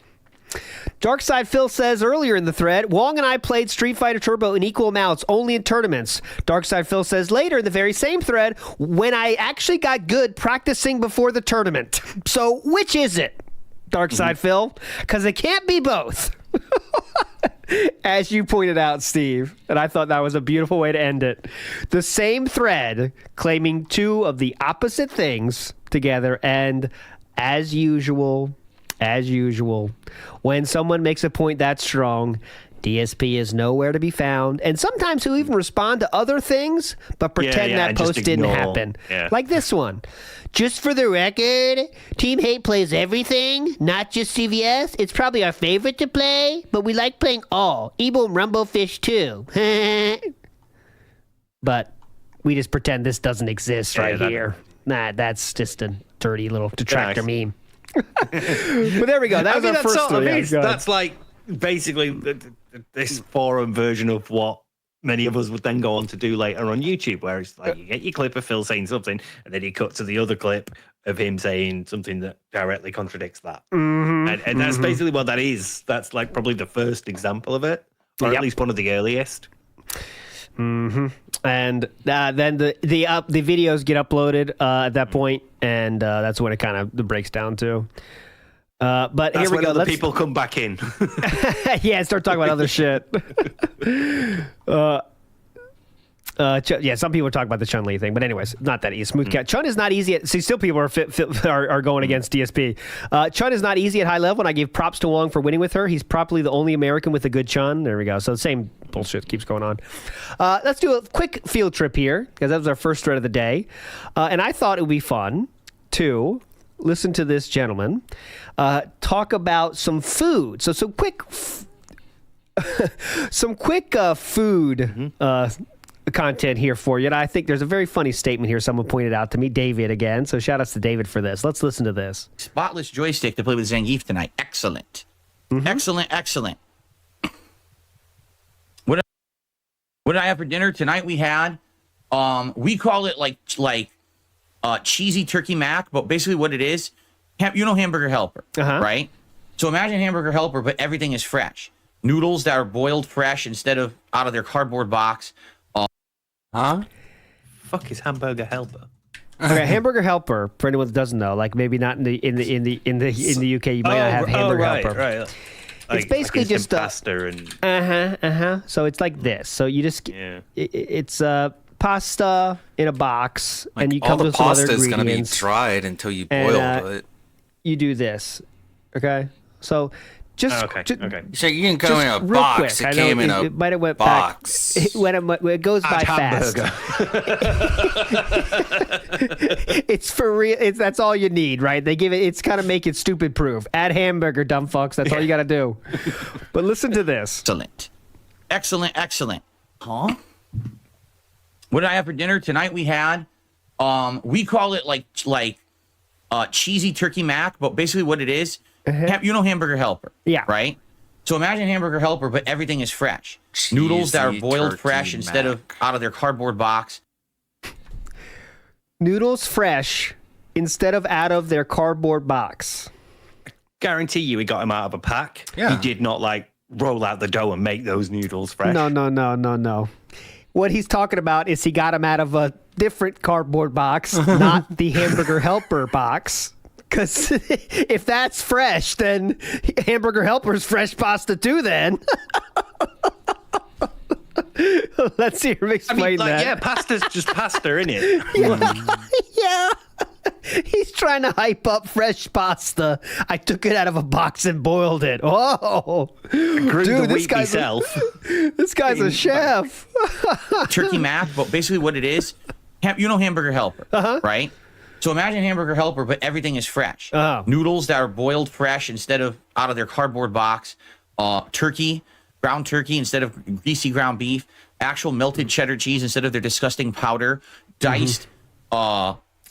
Darkside Phil says earlier in the thread, Wong and I played Street Fighter Turbo in equal amounts, only in tournaments. Darkside Phil says later in the very same thread, when I actually got good practicing before the tournament. So which is it, Darkside Phil? Because it can't be both. As you pointed out, Steve, and I thought that was a beautiful way to end it. The same thread claiming 2 of the opposite things together, and as usual, when someone makes a point that strong, DSP is nowhere to be found. And sometimes he'll even respond to other things, but pretend that post didn't happen. Yeah. Like this one. Just for the record, Team Hate plays everything, not just CVS. It's probably our favorite to play, but we like playing all. Evo and Rumblefish too. But we just pretend this doesn't exist here. Nah, that's just a dirty little detractor meme. But there we go. That was our first one. That's like basically this forum version of what many of us would then go on to do later on YouTube, where it's like you get your clip of Phil saying something, and then you cut to the other clip of him saying something that directly contradicts that. And that's basically what that is. That's like probably the first example of it. or at least one of the earliest. Mm-hmm. And then the videos get uploaded at that point, and that's when it kind of breaks down to. But That's here we when go. other people come back in. Yeah, start talking about other shit. Yeah, some people are talking about the Chun-Li thing, but anyways, not that easy. Smooth cat. Chun is not easy. See, still people are going against DSP. Chun is not easy at high level, and I give props to Wong for winning with her. He's probably the only American with a good Chun. There we go. So the same bullshit keeps going on. Let's do a quick field trip here, because that was our first thread of the day. And I thought it would be fun to listen to this gentleman talk about some food. So some quick food content here for you. And I think there's a very funny statement here someone pointed out to me, David again. So shout outs to David for this. Let's listen to this. Spotless joystick to play with Zangief tonight. Excellent. Excellent. What did I have for dinner? Tonight we had, we call it like cheesy turkey mac, but basically what it is, Hamburger Helper, right? So imagine Hamburger Helper, but everything is fresh. Noodles that are boiled fresh instead of out of their cardboard box. Fuck is Hamburger Helper? Okay, Hamburger Helper, for anyone that doesn't know, like maybe not in the UK, you might not have Hamburger Helper. Right. It's basically like just pasta and So it's like this. So you just it's pasta in a box, Like, and you all come the with some other pasta is going to be ingredients. dried until you And, boil it. You do this, okay? So just Okay. So you can go just in a real box. quick, It came in a it might have went box. back. It goes by fast. It's for real. That's all you need, right? They give it. It's kind of make it stupid proof. Add hamburger, dumb fucks. That's all you got to do. But listen to this. Excellent. Huh? What did I have for dinner? Tonight we had, we call it like cheesy turkey mac, but basically what it is, Hamburger Helper. Yeah. Right? So imagine Hamburger Helper, but everything is fresh. Noodles that are boiled fresh instead of out of their cardboard box. Noodles fresh instead of out of their cardboard box. Guarantee you he got him out of a pack. Yeah. He did not roll out the dough and make those noodles fresh. No. What he's talking about is he got him out of a different cardboard box, not the Hamburger Helper box. Because if that's fresh, then Hamburger Helper's fresh pasta too, then. Let's hear him explain that. Yeah, pasta's just pasta, innit? Yeah. He's trying to hype up fresh pasta. I took it out of a box and boiled it. Oh, Grew the wheat myself. This guy's a chef. Turkey mac, but basically what it is, Hamburger Helper, right? So imagine Hamburger Helper, but everything is fresh. Noodles that are boiled fresh instead of out of their cardboard box. Turkey, ground turkey instead of greasy ground beef. Actual melted cheddar cheese instead of their disgusting powder. Diced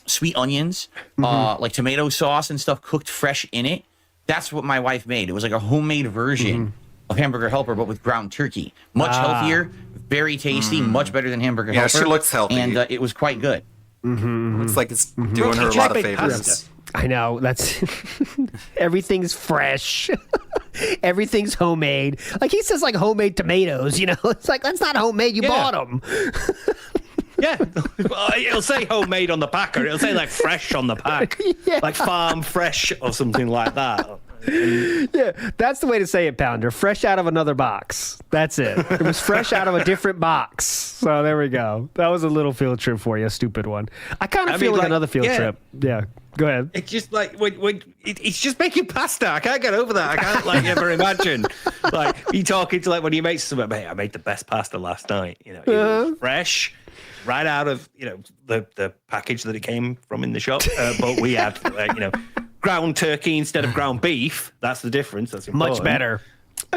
sweet onions, like tomato sauce and stuff cooked fresh in it. That's what my wife made. It was like a homemade version of Hamburger Helper, but with ground turkey. Much healthier, very tasty, much better than Hamburger Helper. Yeah, she looks healthy. And it was quite good. Looks like it's doing her a lot of favors. I know. That's everything's fresh. Everything's homemade. Like he says, like homemade tomatoes. You know, it's like that's not homemade. You bought them. Yeah, well, it'll say homemade on the pack, or it'll say like fresh on the pack, like farm fresh or something like that. Yeah, that's the way to say it, Pounder. Fresh out of another box. That's it. It was fresh out of a different box. So there we go. That was a little field trip for you, a stupid one. I kind of feel like another field trip. Yeah, go ahead. It's just like it's just making pasta. I can't get over that. I can't ever imagine you talking to when you make something. Mate, I made the best pasta last night. You know, it was fresh. Right out of the package that it came from in the shop, but we had ground turkey instead of ground beef. That's the difference. That's important. Much better.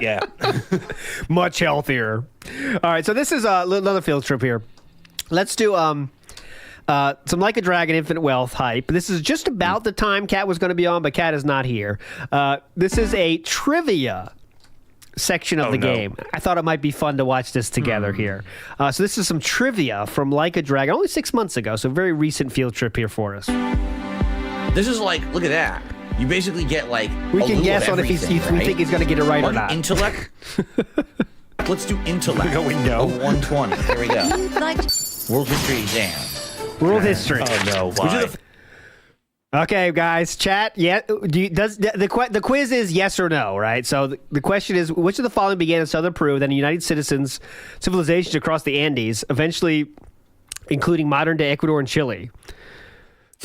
Yeah, much healthier. All right, so this is another field trip here. Let's do some Like a Dragon Infinite Wealth hype. This is just about the time Kat was going to be on, but Kat is not here. This is a trivia section of the game. I thought it might be fun to watch this together here. So this is some trivia from Like a Dragon, only 6 months ago, so very recent field trip here for us. This is like, look at that. You basically get like we can guess on if we think he's going to get it right or not. Intellect, Let's do intellect. We're going no. 120. Here we go. World history exam. World history. Oh no! Why? Okay, guys, chat. Yeah, the quiz is yes or no, right? So the question is, which of the following began in southern Peru, then united civilizations across the Andes, eventually including modern-day Ecuador and Chile?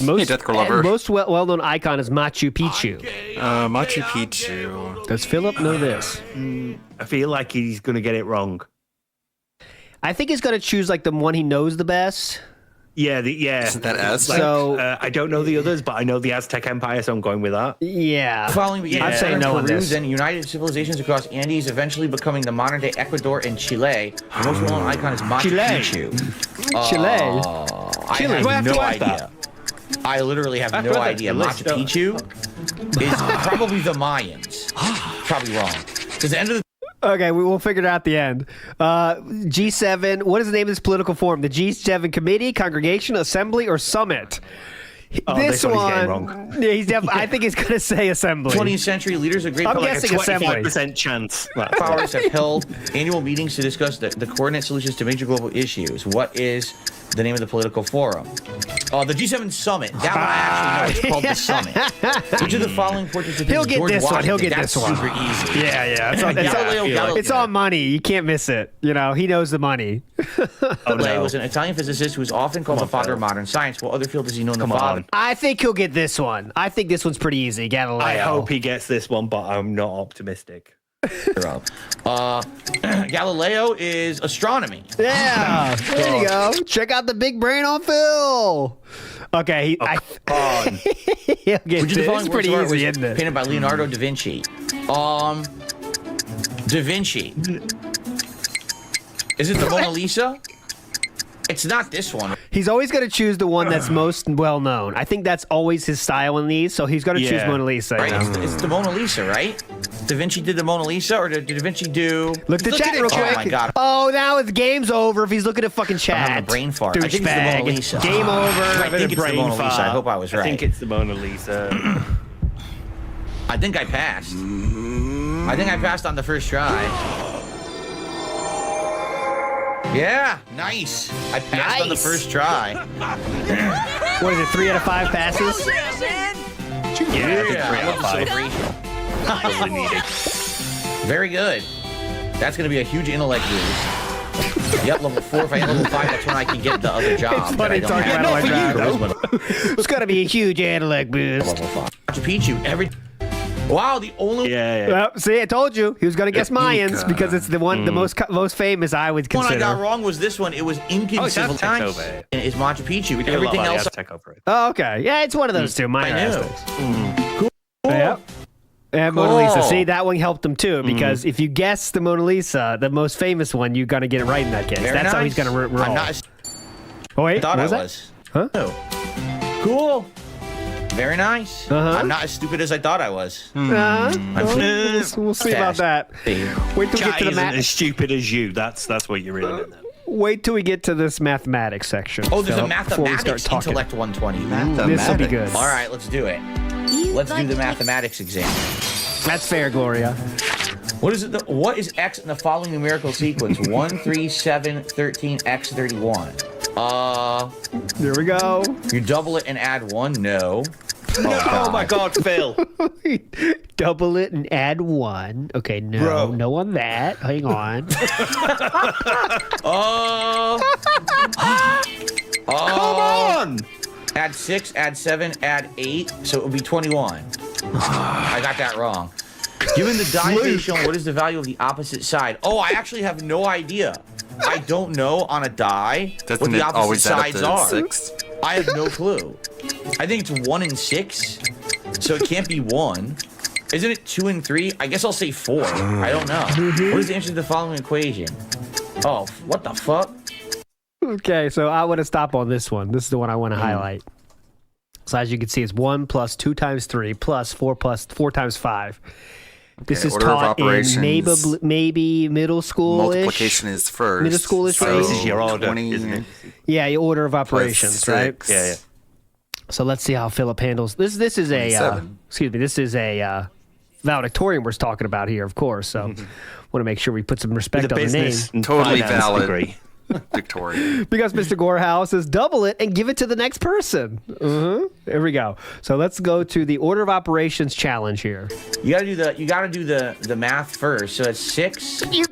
Most well-known icon is Machu Picchu. Machu Picchu. Does Philip know this? I feel like he's going to get it wrong. I think he's going to choose like the one he knows the best. Yeah, Isn't that Aztec? So I don't know the others, but I know the Aztec Empire, so I'm going with that. Yeah. Following began I'd say no on Peru, this. then united civilizations across Andes, eventually becoming the modern-day Ecuador and Chile. The most well-known icon is Machu Picchu. Chile. I have no idea. I literally have no idea. Machu Picchu is probably the Mayans. Probably wrong. Because the end of the Okay, we will figure it out at the end. G7, what is the name of this political forum? The G7 Committee, Congregation, Assembly, or Summit? This one, yeah, I think he's going to say Assembly. 20th century leaders of great I'm power, guessing Assembly. 25% chance. Powers have held annual meetings to discuss the coordinate solutions to major global issues. What is the name of the political forum? The G7 Summit. That one I actually know. It's called the Summit. Which of the following portraits of He'll get George this Washington? one. He'll get That's this one. super easy. Yeah. It's Galileo all money. You can't miss it. You know, he knows the money. Galileo was an Italian physicist who is often called the father of modern science. What other field is he known the father? I think he'll get this one. I think this one's pretty easy. Galileo. I hope he gets this one, but I'm not optimistic. Galileo is astronomy. Yeah, there you go. Check out the big brain on Phil. Okay, he'll get Which of the following it's pretty works of art easy, was isn't it? painted by Leonardo da Vinci. Da Vinci. Is it the Mona Lisa? It's not this one. He's always going to choose the one that's most well known. I think that's always his style in these, so he's going to choose Mona Lisa. Right? It's the Mona Lisa, right? Da Vinci did the Mona Lisa, or did Da Vinci do... Look at the chat real quick. Oh, my God. Oh, now it's game's over if he's looking at fucking chat. I'm having a brain fart. I think it's the Mona Lisa. Game over. I think it's the Mona Lisa. I hope I was right. I think it's the Mona Lisa. I think I passed. I think I passed on the first try. Yeah, nice. I passed on the first try. What is it, 3 out of 5 passes? Yeah, I love the celebration. Very good. That's going to be a huge intellect boost. Yep, level 4. If I hit level 5, that's when I can get the other job. It's funny talking about charisma. It's got to be a huge intellect boost. Level 5. Machu Picchu, wow, the only Well, see, I told you he was going to guess Mayans because it's the one, the most famous. I would consider. one I got wrong was this one. It was Incan civilization. It's Machu Picchu. Everything else. Oh, okay. Yeah, it's one of those two. Mine I knew. Cool. Yeah. And Mona Lisa. See, that one helped him too because if you guess the Mona Lisa, the most famous one, you're going to get it right in that case. That's how he's going to roll. I'm not oh wait, I thought I was. was. Huh? Oh. Cool. Very nice. I'm not as stupid as I thought I was. We'll see about that. Wait till we get to the as stupid as you. That's what you're really doing. Wait till we get to this mathematics section. Oh, there's a Philip, before we mathematics start talking. intellect 120. This will be good. All right, let's do it. Let's do the mathematics exam. That's fair, Gloria. What is it? What is x in the following numerical sequence? 1, 3, 7, 13, x 31. There we go. You double it and add 1? No. Oh my God, Phil. Double it and add 1. Okay, no. Bro. No on that. Hang on. Come on! Add 6, add 7, add 8, so it would be 21. I got that wrong. Given the die base shown, what is the value of the opposite side? Oh, I actually have no idea. I don't know on a die what the opposite sides are. 6? I have no clue. I think it's 1 and 6, so it can't be 1. Isn't it 2 and 3? I guess I'll say 4. I don't know. What is the answer to the following equation? Oh, what the fuck? Okay, so I want to stop on this one. This is the one I want to highlight. So as you can see, it's 1 plus 2 times 3 plus 4 times 5. This is taught in maybe middle school-ish. Multiplication is first. Middle school-ish. So this is your order, isn't it? Yeah, your order of operations, right? Yeah. So let's see how Philip handles this. This is a 27. excuse me. This is a valedictorian we're talking about here, of course. So want to make sure we put some respect on the name. Totally valid. Degree. Victoria. Because Mr. Gorehouse says double it and give it to the next person. There we go. So let's go to the order of operations challenge here. You gotta do the math first. So it's 6. You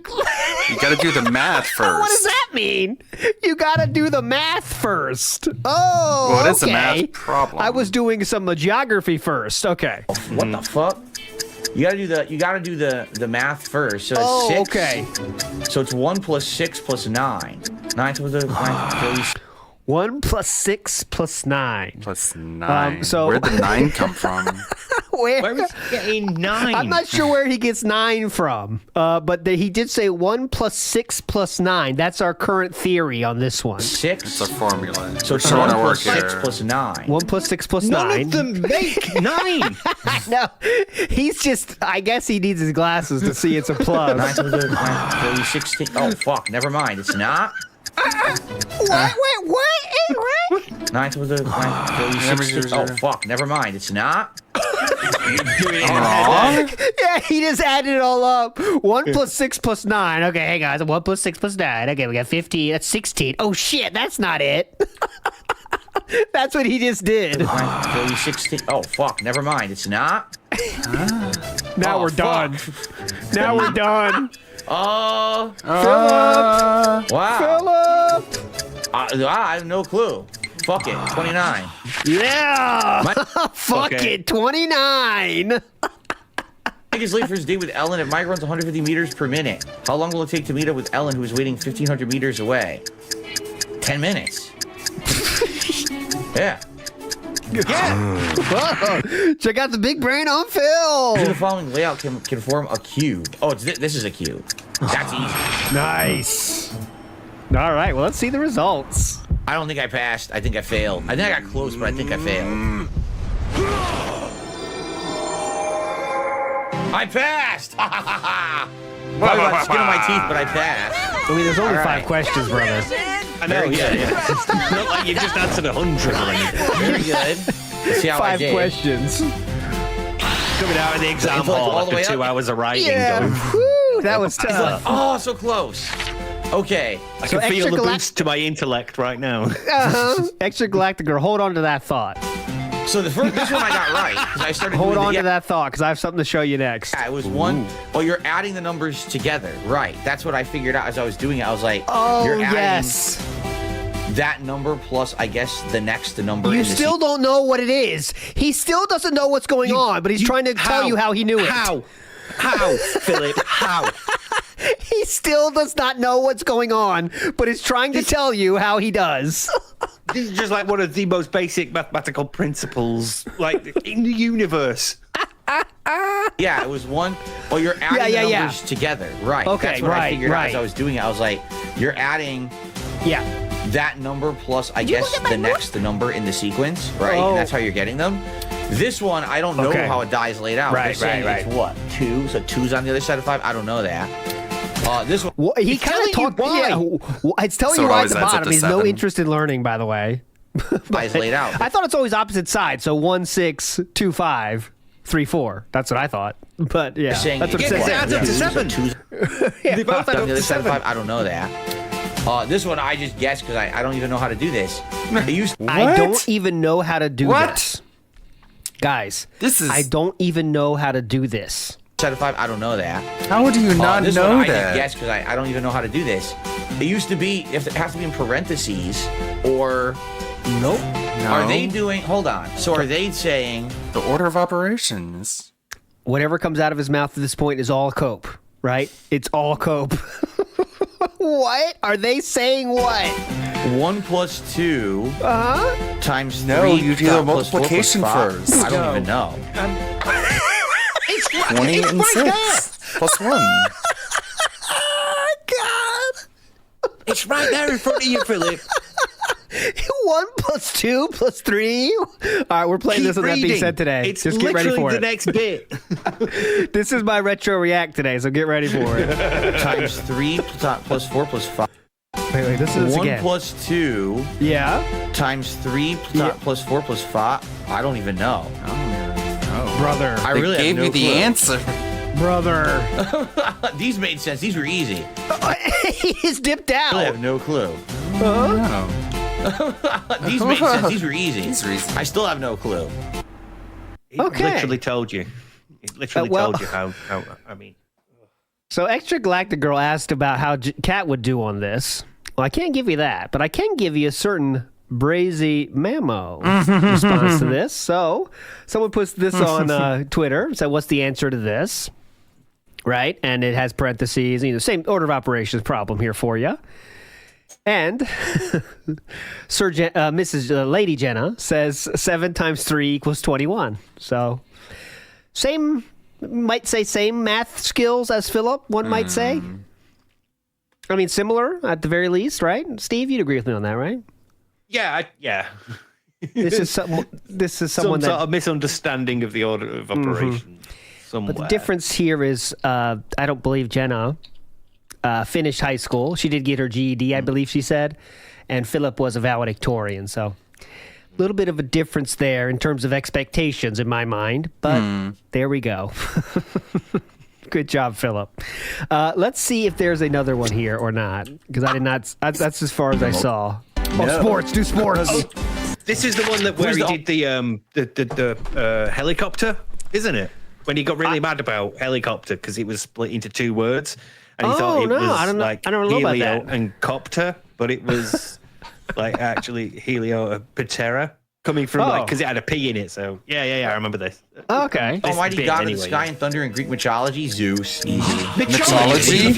gotta do the math first. What does that mean? You gotta do the math first. Oh, what is the math problem? I was doing some geography first. Okay. What the fuck? You gotta do the math first. So it's 6. Okay. So it's 1 plus 6 plus 9. 9 to the 9. 1 plus 6 plus 9. Plus 9. So where'd the 9 come from? Where was he getting 9? I'm not sure where he gets 9 from, but he did say 1 plus 6 plus 9. That's our current theory on this one. 6. It's a formula. So it's 1 plus 6 plus 9. 1 plus 6 plus 9. None of them make 9. No, he's just. I guess he needs his glasses to see it's a plus. 9 to the 9, 30, 16. Oh fuck! Never mind. It's not. What? 9 to the 9, 30, 16. Oh fuck! Never mind. It's not. Yeah, he just added it all up. 1 plus 6 plus 9. Okay, hey guys, 1 plus 6 plus 9. Okay, we got 15. That's 16. Oh shit, that's not it. That's what he just did. 9, 30, 16. Oh fuck! Never mind. It's not. Now we're done. Now we're done. Philip! Wow. Philip! I have no clue. Fuck it. 29. Yeah! Fuck it. 29. Mike is late for his date with Ellen. If Mike runs 150 meters per minute, how long will it take to meet up with Ellen, who is waiting 1,500 meters away? 10 minutes. Yeah. Whoa. Check out the big brain on Phil. The following layout can form a cube. Oh, this is a cube. That's easy. Nice. All right, well, let's see the results. I don't think I passed. I think I failed. I think I got close, but I think I failed. I passed! Ha ha ha ha! Probably got skin on my teeth, but I passed. I mean, there's only 5 questions, brother. I know, yeah. It's not like you just answered 100 or anything. Very good. Let's see how 5 I did. questions. Coming out of the exam hall after 2 hours of writing. Yeah, Going, whew, that was tough. Like, oh, so close. Okay. I can feel the boost to my intellect right now. Extra Galactic Girl, hold on to that thought. So this one I got right because I started. Hold on to that thought because I have something to show you next. Yeah, it was 1. Well, you're adding the numbers together, right? That's what I figured out as I was doing it. I was like, oh, you're adding yes. That number plus, I guess, the next number. You still don't know what it is. He still doesn't know what's going on, but he's trying to tell you how he knew it. How, Philip? How? He still does not know what's going on, but is trying to tell you how he does. This is just like one of the most basic mathematical principles, like in the universe. Yeah, it was 1. Well, you're adding the numbers together, right? Okay, that's what I figured out as I was doing it. I was like, you're adding. Yeah. That number plus, I guess, the next number in the sequence, right? Oh. And that's how you're getting them. This one, I don't know how a die is laid out. Right. It's what? 2? So 2's on the other side of 5? I don't know that. This one. Well, he kind of talked. Yeah, it's telling you why at the bottom. He's no interest in learning, by the way. Is laid out. I thought it's always opposite side. So 1, 6, 2, 5, 3, 4. That's what I thought. But yeah, that's what it says. It adds up to 7. They both add up to 7. I don't know that. This one I just guessed because I don't even know how to do this. I don't even know how to do this. Guys, I don't even know how to do this. Set of 5, I don't know that. How do you not this know one that? I just guessed because I don't even know how to do this. It used to be, if it has to be in parentheses, or... Nope. No. Are they doing... Hold on. So are they saying... The order of operations. Whatever comes out of his mouth at this point is all cope, right? It's all cope. What? Are they saying what? 1 plus 2 times 3. No, you do the multiplication first. I don't even know. It's 20 and 6 plus 1. Oh, God. It's right there in front of you, Philip. 1 plus 2 plus 3. All right, we're playing this with that being said today. It's just get ready for the it. next bit. This is my retro react today, so get ready for it. Times 3 plus 4 plus 5. Wait, this is 1 again. plus 2. Yeah. Times 3 plus 4 plus 5. I don't even know. Brother. I really gave have no you the clue. answer. Brother. These made sense. These were easy. He's dipped out. I have no clue. These made sense. These were easy. I still have no clue. It Okay. literally told you. It literally told you how. I mean, So Extra Galactic Girl asked about how Kat would do on this. Well, I can't give you that, but I can give you a certain Brazy Mamo response to this. So someone puts this on Twitter. So what's the answer to this? Right? And it has parentheses. Same order of operations problem here for you. And Mrs. Lady Jenna says 7 times 3 equals 21. So same math skills as Philip, one might say. I mean, similar at the very least, right? Steve, you'd agree with me on that, right? yeah. This is someone Some sort of misunderstanding of the order of operations. Somewhere. But the difference here is I don't believe Jenna finished high school. She did get her GED, I believe she said. And Philip was a valedictorian. So a little bit of a difference there in terms of expectations in my mind. But there we go. Good job, Philip. Let's see if there's another one here or not. Because I did not. That's as far as I saw. Oh, sports. Do sports. Oh, this is the one where he did the helicopter, isn't it? When he got really mad about helicopter because it was split into 2 words, and he thought it was I don't know about helio that. and copter, but it was like actually helioptera coming from because it had a P in it. So yeah, I remember this. Okay. Almighty God of the sky and thunder in Greek mythology, Zeus. Easy. Mythology?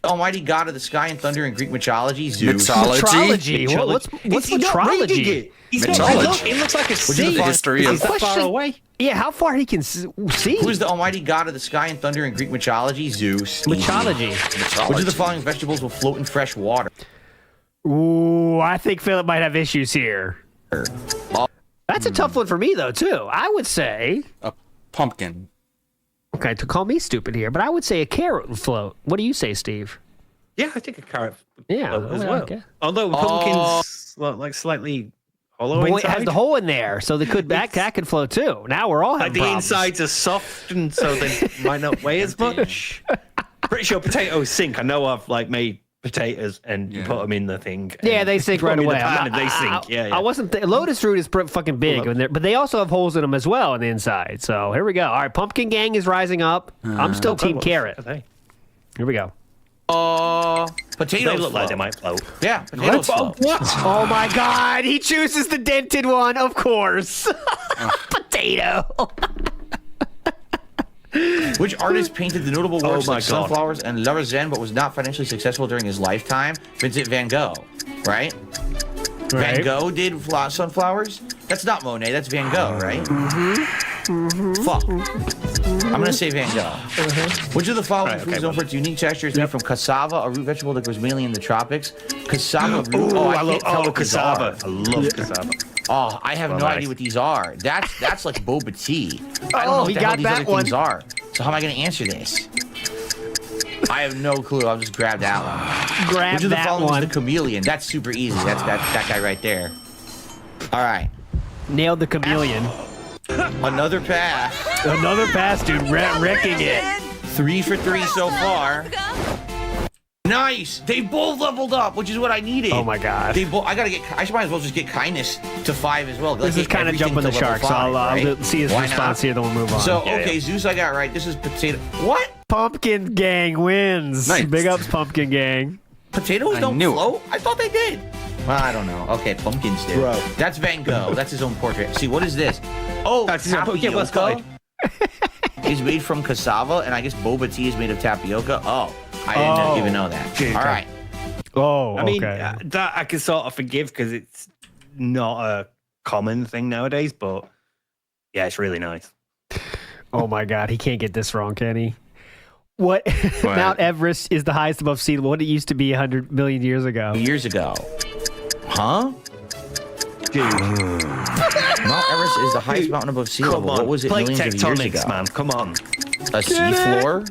Almighty God of the sky and thunder in Greek mythology, Zeus. Mythology. What's mythology? Mythology. It looks like a sea. The history Is of that far away? Yeah, how far he can see? Who is the Almighty God of the sky and thunder in Greek mythology, Zeus. Mythology. Which of the following vegetables will float in fresh water? Ooh, I think Philip might have issues here. That's a tough one for me, though, too. I would say a pumpkin. Okay, to call me stupid here, but I would say a carrot would float. What do you say, Steve? Yeah, I think a carrot would float as well, well. okay. Although pumpkins like slightly hollow Well, it inside. has the hole in there, so that could float too. Now we're all Like having the problems. insides are soft, and so they might not weigh as much. Pretty sure potatoes sink. I know I've made potatoes and put them in the thing. Yeah, they sink right away. And they sink. Yeah. I wasn't. Lotus root is fucking big, but they also have holes in them as well on the inside. So here we go. All right, Pumpkin Gang is rising up. I'm still Team Carrot. Here we go. Potatoes They look like they might float. Yeah, potatoes float. What? Oh my God! He chooses the dented one, of course. Potato. Which artist painted the notable works my like God. Sunflowers and La Zen, but was not financially successful during his lifetime? Vincent van Gogh, right? Van Gogh did Sunflowers? That's not Monet, that's Van Gogh, right? Fuck. I'm gonna say Van Gogh. Which of the following foods known for its unique texture is made from cassava, a root vegetable that grows mainly in the tropics? Cassava root. I love cassava. cassava. I love cassava. Oh, I have no idea what these are. That's like boba tea. I don't know what he the hell got these that other one. things are. So how am I going to answer this? I have no clue. I'll just grab that one. Grab Which of the that following one. is the chameleon? That's super easy. That's that guy right there. All right. Nailed the chameleon. Another pass. Another pass, dude. Wrecking it. 3 for 3 so far. Nice. They both leveled up, which is what I needed. Oh my God. They both. I might as well just get kindness to 5 as well. This is kind of jumping the shark, so I'll see his response here, then we'll move on. So, okay, Zeus I got right. This is potato. What? Pumpkin Gang wins. Nice. Big ups, Pumpkin Gang. Potatoes don't float? I thought they did. Well, I don't know. Okay, pumpkins do. Bro. That's Van Gogh. That's his own portrait. See, what is this? Oh, That's his own portrait. Yeah, what's tapioca is made from cassava, and I guess boba tea is made of tapioca. Oh, I didn't even know that. Okay. All right. Oh, I mean, that I can sort of forgive because it's not a common thing nowadays, but yeah, it's really nice. Oh my God, he can't get this wrong, can he? What? Mount Everest is the highest above sea level. What it used to be 100 million years ago. Years ago. Huh? Dude. Mount Everest is the highest mountain above sea level. What was it Plate millions of years tectonics, ago? man. Come on. A sea floor?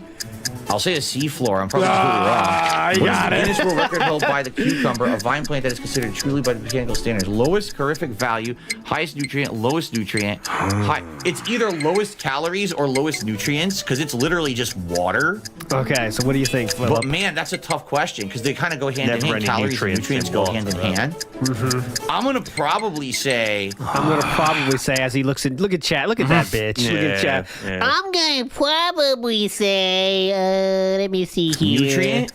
I'll say a sea floor. I'm probably completely wrong. you What is got the it. Guinness World Record held by the cucumber, a vine plant that is considered truly by botanical standards? Lowest calorific value, highest nutrient, lowest nutrient. It's either lowest calories or lowest nutrients because it's literally just water. Okay, so what do you think, Philip? But man, that's a tough question because they kind of go hand in Never hand. any Calories and nutrients nutrients go in hand in water, hand. Mm-hmm. I'm gonna probably say. As he looks at, look at chat. Look at that bitch. Look at chat. Yeah. I'm gonna probably say, let me see here. Nutrient?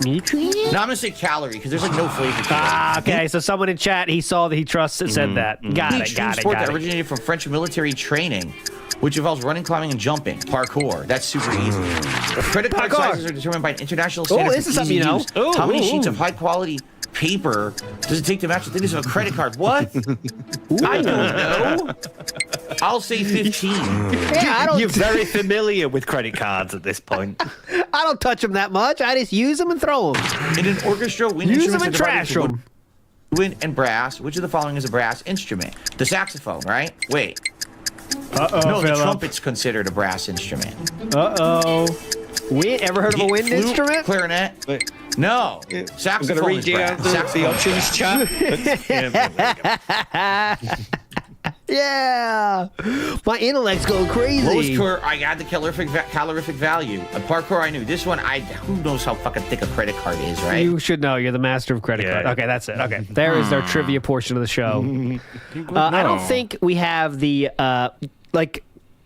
Nutrient? No, I'm gonna say calorie because there's like no flavor to it. Okay, so someone in chat, he saw that he trusts said that. Got The it, extreme got it, sport got that it. originated from French military training, which involves running, climbing, and jumping. Parkour. That's super easy. Credit card Parkour. sizes are determined by an international standard this for is something easy you know. use. Ooh, How many ooh, sheets ooh. of high quality paper does it take to match the thickness of a credit card? What? I don't know. I'll say 15. You're very familiar with credit cards at this point. I don't touch them that much. I just use them and throw them. In an orchestra, wind Use them instruments and are divided trash into them. wind and brass. Which of the following is a brass instrument? The saxophone, right? Wait. Uh-oh, No, the Philip. trumpet's considered a brass instrument. Uh-oh. Ever heard of a wind Flute, instrument? Clarinet. No. I'm Saxophone going to read is you brass. out the Saxophone is options brass. chat. Yeah. My intellect's going crazy. Lowest core, I got the calorific value. A parkour, I knew. This one, who knows how fucking thick a credit card is, right? You should know. You're the master of credit card. Okay, that's it. Okay, there is our trivia portion of the show. I don't think we have the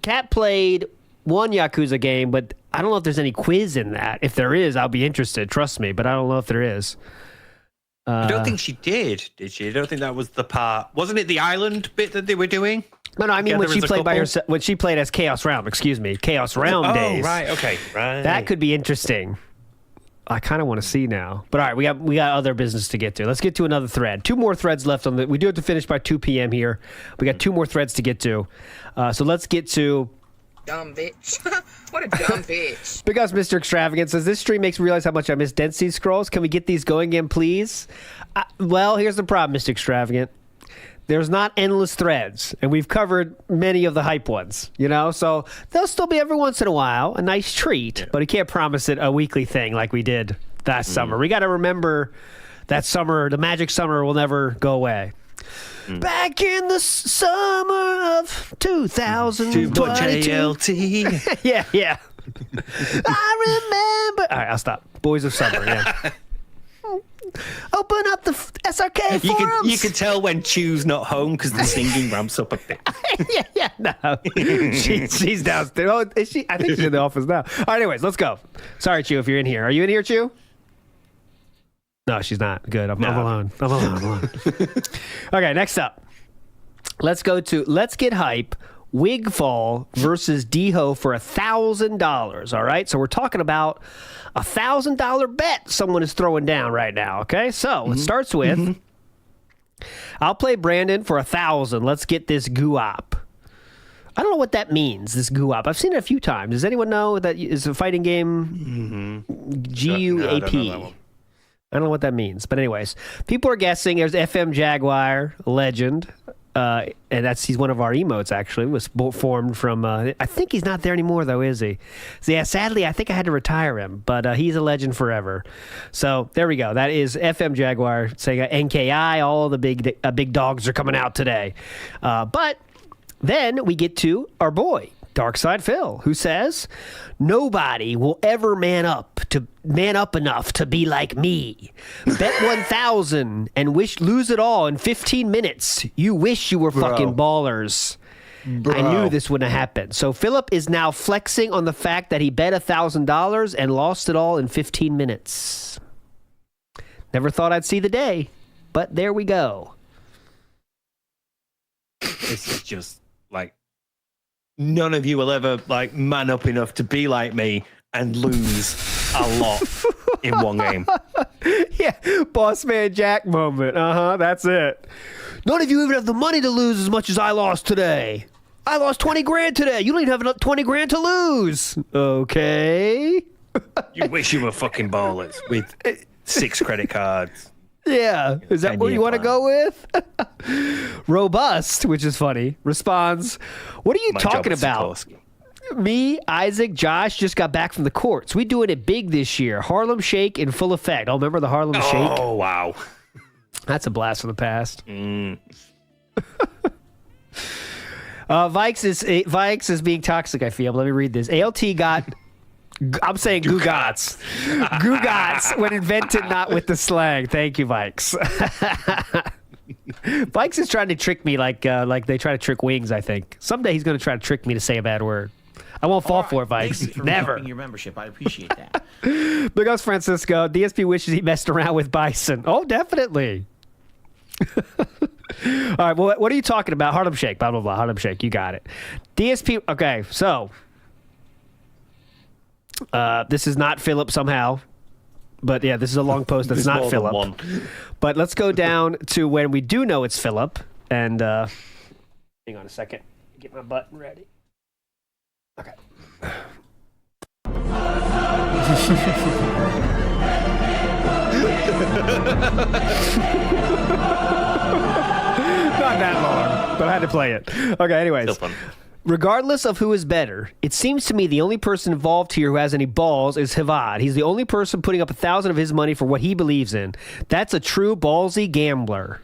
Cat played one Yakuza game, but I don't know if there's any quiz in that. If there is, I'll be interested. Trust me, but I don't know if there is. I don't think she did she? I don't think that was the part. Wasn't it the island bit that they were doing? No, I mean when Together she as a played by couple? herself, when she played as Chaos Realm. Excuse me, Chaos Realm days. Oh, right, okay, right. That could be interesting. I kind of want to see now. But all right, we got other business to get to. Let's get to another thread. 2 more threads left on the. We do have to finish by 2 p.m. here. We got 2 more threads to get to. So let's get to. Dumb bitch. What a dumb bitch. Big Us Mr. Extravagant says, this stream makes me realize how much I miss density scrolls. Can we get these going again, please? Well, here's the problem, Mr. Extravagant. There's not endless threads, and we've covered many of the hype ones, so they'll still be every once in a while, a nice treat, but you can't promise it a weekly thing like we did last summer. We got to remember that summer, the magic summer will never go away. Back in the summer of 2022. Too much ALT. Yeah. I remember. All right, I'll stop. Boys of Summer, yeah. Open up the SRK forums. You can tell when Chew's not home because the singing ramps up a bit. yeah, no. She's downstairs. Oh, is she? I think she's in the office now. All right, anyways, let's go. Sorry, Chew, if you're in here. Are you in here, Chew? No, she's not. Good. I'm alone. I'm alone. Okay, next up. Let's go to Let's Get Hype. Wigfall versus D-Ho for $1,000. All right, so we're talking about a $1,000 bet someone is throwing down right now. Okay, so it starts with I'll play Brandon for $1,000. Let's get this guap. I don't know what that means. This guap. I've seen it a few times. Does anyone know that is a fighting game? GUAP. I don't know what that means, but anyways, people are guessing. There's FM Jaguar, legend. And he's one of our emotes, actually. Was formed from, I think he's not there anymore, though, is he? So, yeah, sadly, I think I had to retire him, but he's a legend forever. So, there we go. That is FM Jaguar saying NKI. All the big dogs are coming out today. But then we get to our boy, Darkside Phil, who says, nobody will ever man up enough to be like me. Bet 1,000 and lose it all in 15 minutes. You wish you were fucking ballers. I knew this wouldn't happen. So Philip is now flexing on the fact that he bet $1,000 and lost it all in 15 minutes. Never thought I'd see the day, but there we go. This is just like none of you will ever man up enough to be like me and lose a lot in one game. Yeah, boss man Jack moment. That's it. None of you even have the money to lose as much as I lost today. I lost 20 grand today. You don't even have enough 20 grand to lose. Okay. You wish you were fucking ballers with 6 credit cards. Yeah. Is that what you want to go with? Robust, which is funny, responds, what are you talking about? Me, Isaac, Josh just got back from the courts. We doing it big this year. Harlem Shake in full effect. Oh, remember the Harlem Shake? Oh, wow. That's a blast from the past. Vikes is being toxic, I feel. Let me read this. ALT got... I'm saying Gugats. Gugats when invented not with the slang. Thank you, Vikes. Vikes is trying to trick me like they try to trick Wings, I think. Someday he's going to try to trick me to say a bad word. I won't fall for it, Vikes. Thank you for Never. upping your membership. I appreciate that. Big ups, Francisco. DSP wishes he messed around with Bison. Oh, definitely. All right, well, what are you talking about? Harlem Shake, blah, blah, blah. Harlem Shake, you got it. DSP, okay, so... this is not Philip somehow. But yeah, this is a long post that's not Philip. But let's go down to when we do know it's Philip. And hang on a second. Get my button ready. Okay. Not that long, but I had to play it. Okay, anyways. Regardless of who is better, it seems to me the only person involved here who has any balls is Havad. He's the only person putting up 1,000 of his money for what he believes in. That's a true ballsy gambler.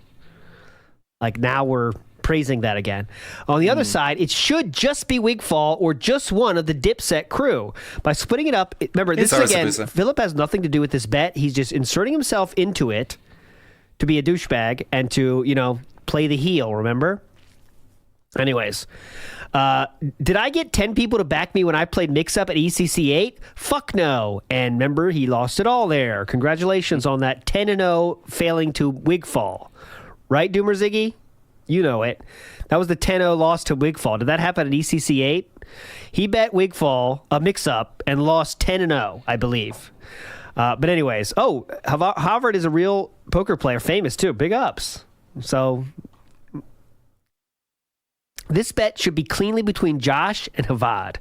Like, now we're praising that again. On the other side, it should just be Wigfall or just one of the Dipset crew. By splitting it up, remember, this is again, Philip has nothing to do with this bet. He's just inserting himself into it to be a douchebag and to, play the heel, remember? Anyways, did I get 10 people to back me when I played Mix-Up at ECC 8? Fuck no. And remember, he lost it all there. Congratulations on that 10-0 failing to Wigfall. Right, Doomer Ziggy? You know it. That was the 10-0 loss to Wigfall. Did that happen at ECC 8? He bet Wigfall, a Mix-Up, and lost 10-0, I believe. But anyways, Harvard is a real poker player, famous too. Big ups. So... this bet should be cleanly between Josh and Havad.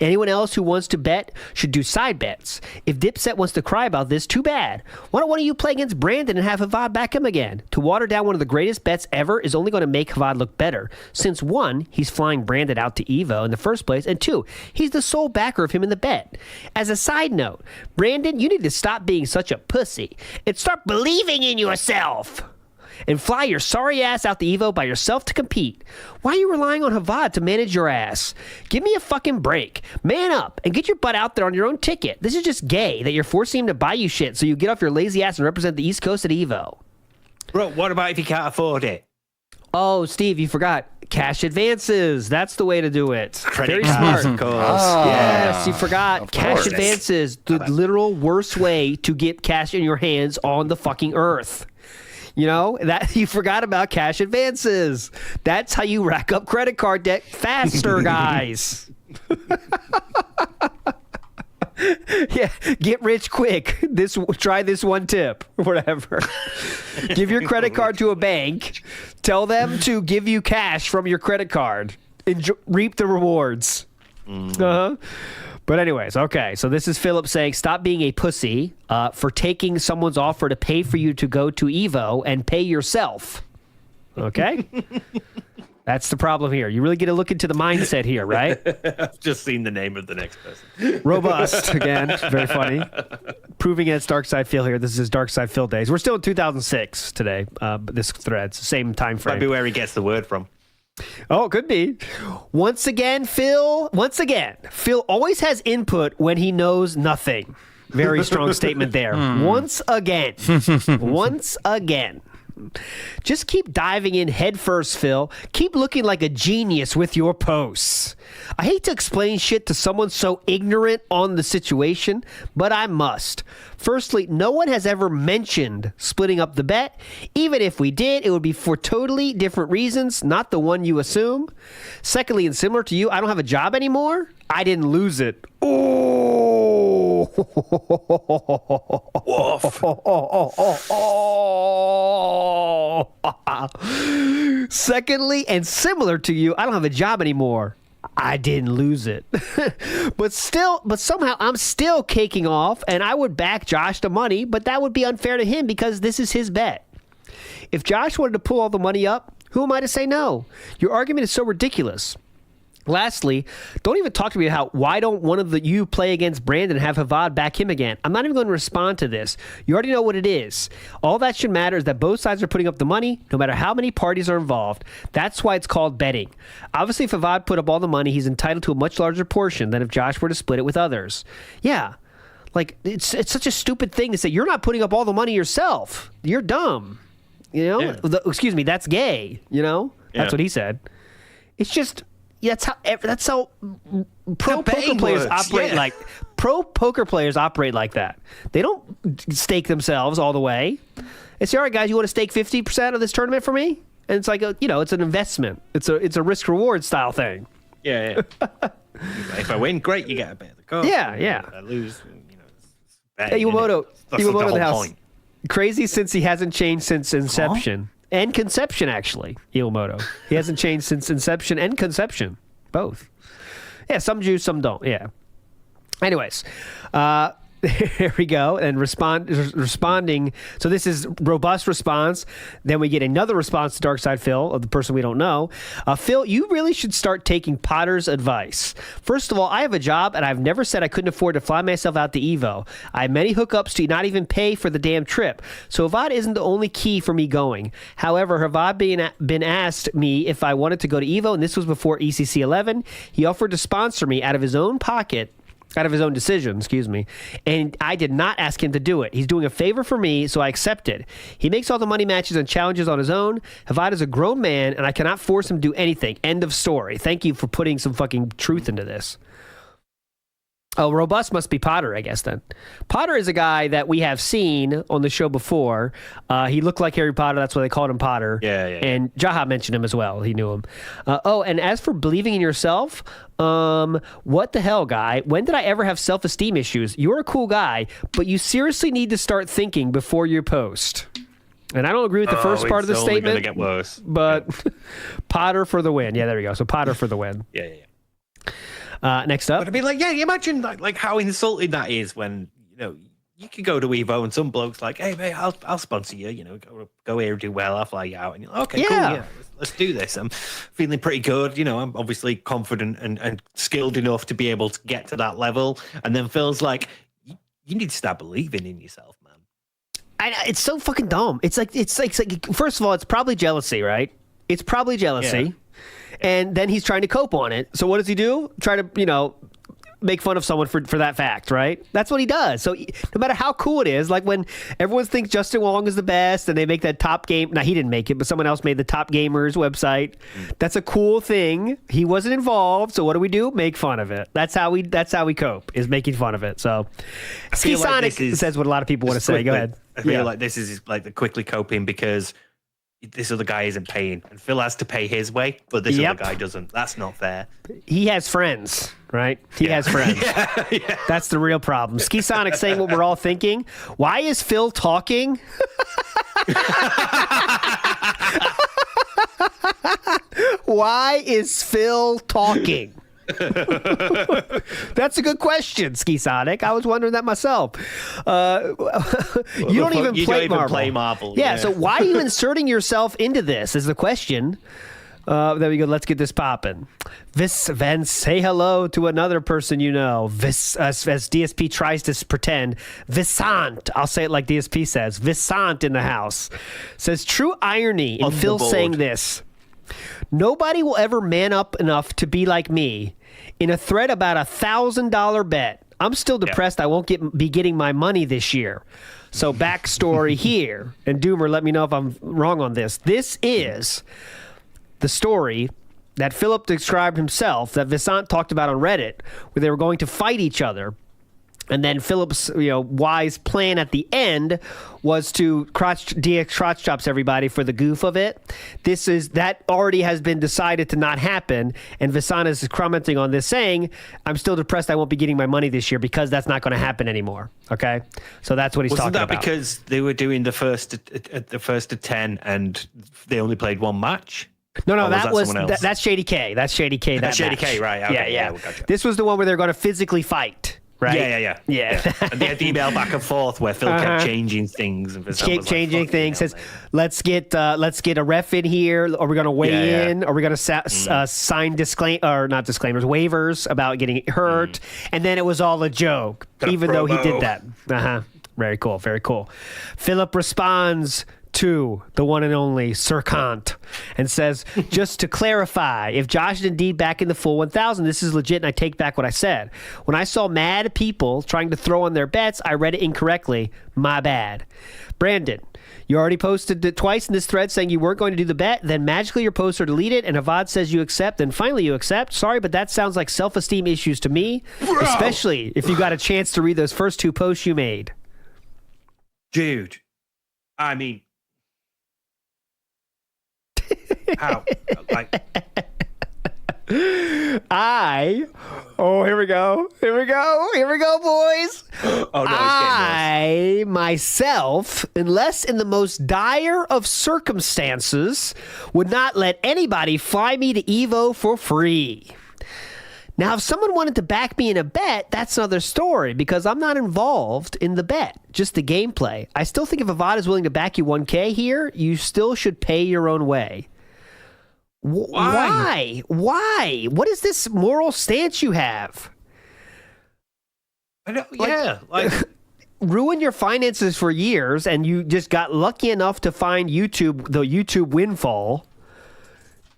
Anyone else who wants to bet should do side bets. If Dipset wants to cry about this, too bad. Why don't one of you play against Brandon and have Havad back him again? To water down one of the greatest bets ever is only going to make Havad look better. Since 1, he's flying Brandon out to Evo in the first place, and 2, he's the sole backer of him in the bet. As a side note, Brandon, you need to stop being such a pussy and start believing in yourself. And fly your sorry ass out the Evo by yourself to compete. Why are you relying on Havad to manage your ass? Give me a fucking break. Man up and get your butt out there on your own ticket. This is just gay that you're forcing him to buy you shit so you get off your lazy ass and represent the East Coast at Evo. Bro, what about if you can't afford it? Oh, Steve, you forgot. Cash advances. That's the way to do it. Credit Very cards, smart. of course. Yes, you forgot. Cash course. advances. The literal worst way to get cash in your hands on the fucking earth. That you forgot about cash advances. That's how you rack up credit card debt faster, guys. Yeah, get rich quick. Try this one tip, whatever. Give your credit card to a bank. Tell them to give you cash from your credit card. Reap the rewards. But anyways, okay, so this is Philip saying, stop being a pussy for taking someone's offer to pay for you to go to Evo and pay yourself. Okay? That's the problem here. You really get to look into the mindset here, right? I've just seen the name of the next person. Robust, again. Very funny. Proving it's Dark Side Phil here. This is Dark Side Phil days. We're still in 2006 today, but this thread's the same time frame. Might be where he gets the word from. Oh, it could be. Once again, Phil always has input when he knows nothing. Very strong statement there. Once again. Just keep diving in head first, Phil. Keep looking like a genius with your posts. I hate to explain shit to someone so ignorant on the situation, but I must. Firstly, no one has ever mentioned splitting up the bet. Even if we did, it would be for totally different reasons, not the one you assume. Secondly, and similar to you, I don't have a job anymore. I didn't lose it. Oh. Secondly, and similar to you, I don't have a job anymore. I didn't lose it. but somehow I'm still caking off, and I would back Josh the money, but that would be unfair to him because this is his bet. If Josh wanted to pull all the money up, who am I to say no? Your argument is so ridiculous. Lastly, don't even talk to me about why don't one of you play against Brandon and have Havad back him again. I'm not even going to respond to this. You already know what it is. All that should matter is that both sides are putting up the money, no matter how many parties are involved. That's why it's called betting. Obviously, if Havad put up all the money, he's entitled to a much larger portion than if Josh were to split it with others. Yeah. Like, it's such a stupid thing to say. You're not putting up all the money yourself. You're dumb. You know? Yeah. Excuse me, that's gay. You know? That's what he said. It's just... Yeah, that's how pro poker players operate. Yeah. Like pro poker players operate like that. They don't stake themselves all the way. It's all right, guys. You want to stake 50% of this tournament for me? And it's like it's an investment. It's a risk reward style thing. Yeah. If I win, great. You get a bit of the cost. Yeah. If I lose, Hey, Iwamoto in the house. Point. Crazy since he hasn't changed since inception. And conception, actually, Iwamoto. He hasn't changed since inception and conception. Both. Yeah, some Jews, some don't. Yeah. Anyways, here we go. And responding. So this is robust response. Then we get another response to Darkside Phil, of the person we don't know. Phil, you really should start taking Potter's advice. First of all, I have a job, and I've never said I couldn't afford to fly myself out to Evo. I have many hookups to not even pay for the damn trip. So Havad isn't the only key for me going. However, Havad been asked me if I wanted to go to Evo, and this was before ECC 11. He offered to sponsor me out of his own pocket. Out of his own decision, excuse me. And I did not ask him to do it. He's doing a favor for me, so I accepted. He makes all the money matches and challenges on his own. Havad is a grown man, and I cannot force him to do anything. End of story. Thank you for putting some fucking truth into this. Oh, robust must be Potter, I guess, then. Potter is a guy that we have seen on the show before. He looked like Harry Potter. That's why they called him Potter. Yeah. And Jaha mentioned him as well. He knew him. And as for believing in yourself, what the hell, guy? When did I ever have self-esteem issues? You're a cool guy, but you seriously need to start thinking before you post. And I don't agree with the first part of the statement. It's only going to get worse. But Potter for the win. Yeah, there we go. So Potter for the win. Yeah. Next up. But I mean, like, yeah, you imagine like how insulting that is when, you could go to Evo and some bloke's like, hey, mate, I'll sponsor you, go here and do well, I'll fly you out. And you're like, okay, cool, yeah, let's do this. I'm feeling pretty good. I'm obviously confident and skilled enough to be able to get to that level. And then Phil's like, you need to start believing in yourself, man. It's so fucking dumb. It's like, first of all, it's probably jealousy, right? It's probably jealousy. Yeah. And then he's trying to cope on it. So what does he do? Try to, make fun of someone for that fact, right? That's what he does. So no matter how cool it is, like when everyone thinks Justin Wong is the best and they make that top game. Now, he didn't make it, but someone else made the Top Gamers website. That's a cool thing. He wasn't involved. So what do? Make fun of it. That's how we cope, is making fun of it. So Ski Sonic says what a lot of people want to say. Go ahead. I feel like this is like the quickly coping because this other guy isn't paying, and Phil has to pay his way, but this other guy doesn't. That's not fair. He has friends, right? He has friends. Yeah. That's the real problem. Ski Sonic saying what we're all thinking. Why is Phil talking? Why is Phil talking? That's a good question, Ski Sonic. I was wondering that myself. You don't even play marble. Yeah, so why are you inserting yourself into this is the question. There we go. Let's get this popping. Vance, say hello to another person you know. As DSP tries to pretend. Visant. I'll say it like DSP says. Visant in the house. Says true irony in Phil saying this. Nobody will ever man up enough to be like me. In a thread about $1,000 bet, I'm still depressed I won't be getting my money this year. So backstory here, and Doomer, let me know if I'm wrong on this. This is the story that Philip described himself, that Visant talked about on Reddit, where they were going to fight each other. And then Philip's wise plan at the end was to DX crotch chops everybody for the goof of it. That already has been decided to not happen. And Visant is commenting on this saying, I'm still depressed I won't be getting my money this year because that's not going to happen anymore. Okay? So that's what he's talking about. Wasn't that because they were doing the first of 10 and they only played one match? No, that's Shady K. That's Shady K. That's Shady K, right? Okay, Yeah. Gotcha. This was the one where they're going to physically fight. right? Yeah. And they had the email back and forth where Phil kept changing things. And Keep changing things. Says, let's get a ref in here. Are we going to weigh in? Are we going to sign waivers about getting hurt? And then it was all a joke, even though he did that. Very cool. Very cool. Philip responds to the one and only Sir Kant and says, just to clarify, if Josh is indeed back in the full 1,000, this is legit and I take back what I said. When I saw mad people trying to throw on their bets, I read it incorrectly. My bad. Brandon, you already posted it twice in this thread saying you weren't going to do the bet, then magically your posts are deleted and Avad says you accept, then finally you accept. Sorry, but that sounds like self-esteem issues to me, especially if you got a chance to read those first 2 posts you made. Dude, I mean, how? Like, here we go, boys. Oh no, I myself, unless in the most dire of circumstances, would not let anybody fly me to Evo for free. Now, if someone wanted to back me in a bet, that's another story because I'm not involved in the bet, just the gameplay. I still think if Avad is willing to back you 1K here, you still should pay your own way. Why? What is this moral stance you have? I know, ruin your finances for years and you just got lucky enough to find the YouTube windfall.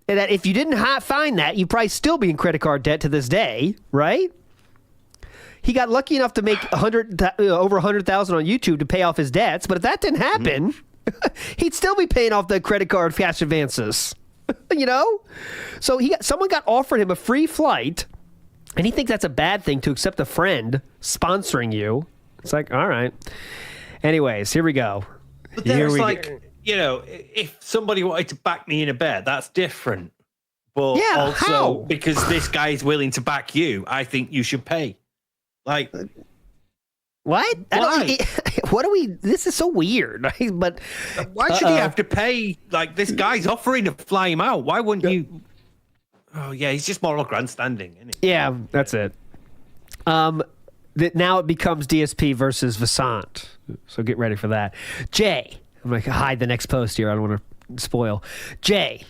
And that if you didn't find that, you'd probably still be in credit card debt to this day, right? He got lucky enough to make over 100,000 on YouTube to pay off his debts, but if that didn't happen, he'd still be paying off the credit card cash advances. You know? So someone got offered him a free flight, and he thinks that's a bad thing to accept a friend sponsoring you. It's like, all right. Anyways, here we go. But there's if somebody wanted to back me in a bet, that's different. But also, because this guy is willing to back you, I think you should pay. Like, what? What are we? This is so weird. But why should he have to pay? Like, this guy's offering to fly him out. Why wouldn't you? Oh yeah, he's just moral grandstanding, isn't he? Yeah, that's it. Now it becomes DSP versus Vasant. So get ready for that. Jay, I'm going to hide the next post here. I don't want to spoil. Jay,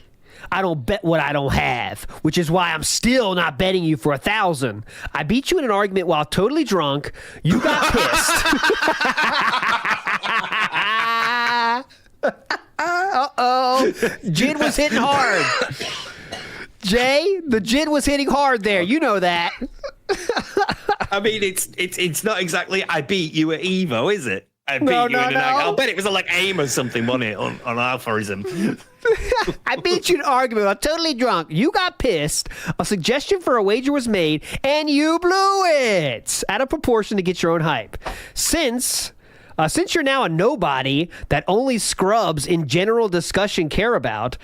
I don't bet what I don't have, which is why I'm still not betting you for 1,000. I beat you in an argument while totally drunk. You got pissed. Uh-oh. Jid was hitting hard. Jay, the Jid was hitting hard there. You know that. I mean, it's not exactly I beat you at Evo, is it? I beat you in an I'll bet it was like AIM or something, wasn't it, on Alpharism? I beat you in an argument. I'm totally drunk. You got pissed. A suggestion for a wager was made, and you blew it out of proportion to get your own hype. Since you're now a nobody that only scrubs in general discussion care about.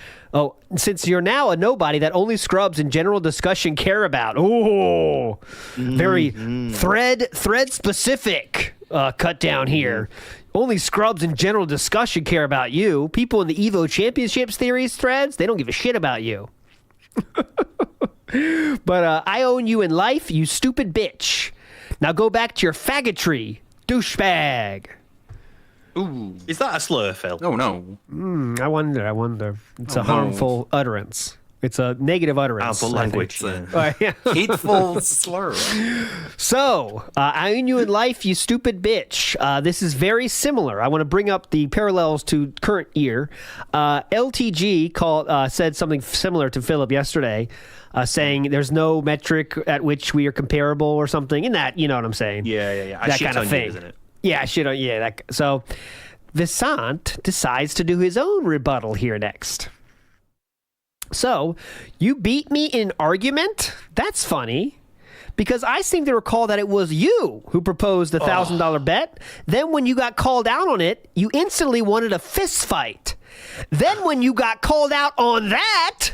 Since you're now a nobody that only scrubs in general discussion care about. Oh, very thread specific cut down here. Only scrubs in general discussion care about you. People in the Evo Championships theories threads, they don't give a shit about you. But I own you in life, you stupid bitch. Now go back to your faggotry, douchebag. Ooh, is that a slur, Phil? Oh no. I wonder. It's a harmful utterance. It's a negative utterance. Harmful language. Hateful slur. So, I own you in life, you stupid bitch. This is very similar. I want to bring up the parallels to current year. LTG said something similar to Philip yesterday, saying there's no metric at which we are comparable or something. In that, you know what I'm saying? Yeah. That kind of thing. You, isn't it? Yeah, so Vasant decides to do his own rebuttal here next. So, you beat me in an argument? That's funny. Because I seem to recall that it was you who proposed the $1,000 bet. Then when you got called out on it, you instantly wanted a fist fight. Then when you got called out on that,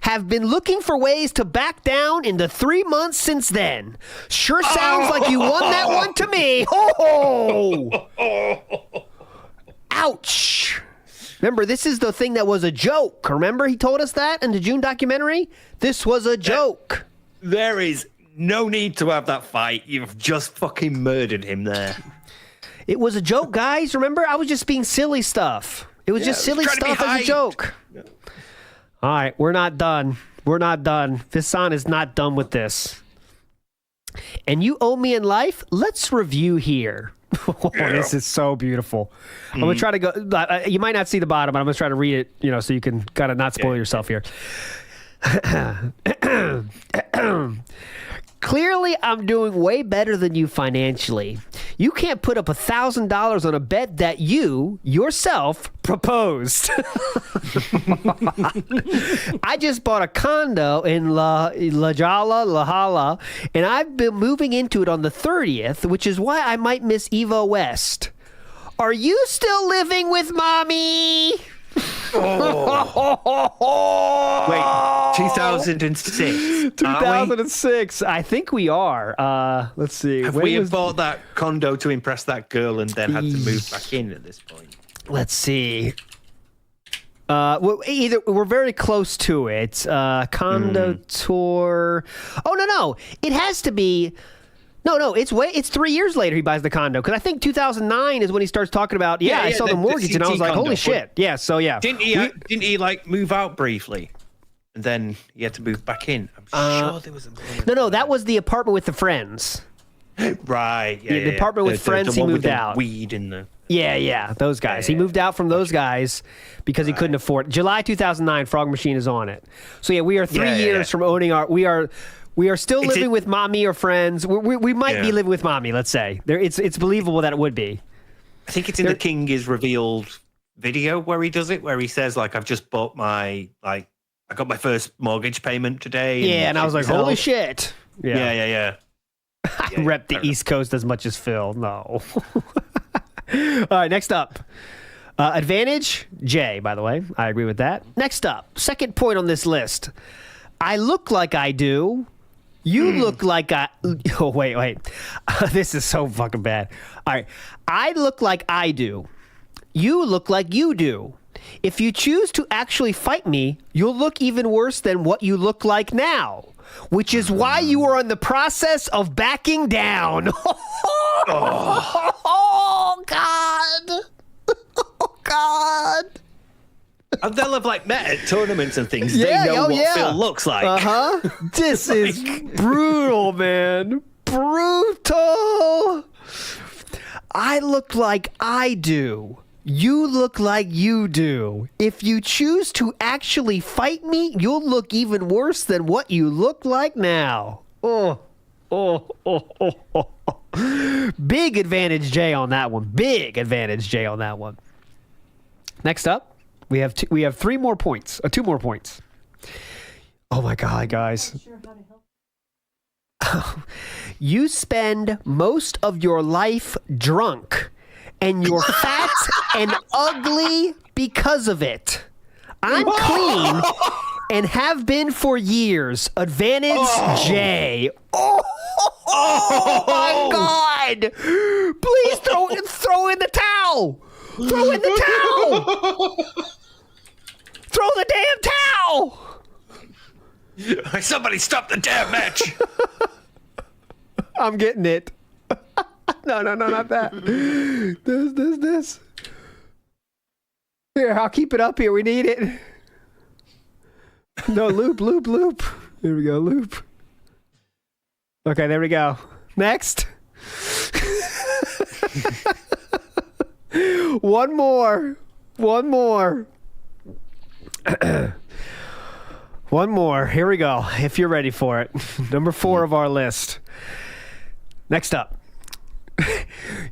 have been looking for ways to back down in the 3 months since then. Sure sounds like you won that one to me. Oh! Ouch! Remember, this is the thing that was a joke. Remember he told us that in the June documentary? This was a joke. There is no need to have that fight. You've just fucking murdered him there. It was a joke, guys. Remember, I was just being silly stuff. It was just silly stuff as a joke. Yeah. All right, we're not done. We're not done. Visan is not done with this. And you owe me in life? Let's review here. This is so beautiful. I'm going to try to go. You might not see the bottom, but I'm going to try to read it, so you can kind of not spoil yourself here. Clearly, I'm doing way better than you financially. You can't put up $1,000 on a bet that you, yourself, proposed. I just bought a condo in La Hala, and I've been moving into it on the 30th, which is why I might miss Evo West. Are you still living with mommy? Wait, 2006. 2006. I think we are. Let's see. Have we bought that condo to impress that girl and then had to move back in at this point? Let's see. We're very close to it. Condo tour. Oh no! It has to be. No, it's 3 years later he buys the condo, because I think 2009 is when he starts talking about, I saw the mortgage, and I was like, holy shit. Yeah, so yeah. Didn't he like move out briefly, and then he had to move back in? I'm sure there was a No, that was the apartment with the friends. Right, The apartment with friends, he moved out. Weed in the... Yeah, those guys. He moved out from those guys because he couldn't afford it. July 2009, Frog Machine is on it. So yeah, we are 3 years from owning our... We are still living with mommy or friends. We might be living with mommy, let's say. It's believable that it would be. I think it's in the King is Revealed video where he does it, where he says, like, I've just bought I got my first mortgage payment today. Yeah, and I was like, holy shit. Yeah. I rep the East Coast as much as Phil. No. All right, next up. Advantage, Jay, by the way. I agree with that. Next up, second point on this list. I look like I do. You look like I... Oh, wait. This is so fucking bad. All right. I look like I do. You look like you do. If you choose to actually fight me, you'll look even worse than what you look like now, which is why you are in the process of backing down. Oh, God. Oh, God. And they'll have met at tournaments and things. They know what Phil looks like. This is brutal, man. Brutal. I look like I do. You look like you do. If you choose to actually fight me, you'll look even worse than what you look like now. Big advantage, Jay, on that one. Big advantage, Jay, on that one. Next up. We have 3 more points. 2 more points. Oh my God, guys. You spend most of your life drunk, and you're fat and ugly because of it. I'm clean and have been for years. Advantage J. Oh my God! Please throw in the towel. Throw in the towel. Throw the damn towel! Somebody stop the damn match! I'm getting it. No, not that. This. Here, I'll keep it up here. We need it. No, loop. Here we go, loop. Okay, there we go. Next. One more. One more. Here we go. If you're ready for it. Number 4 of our list. Next up.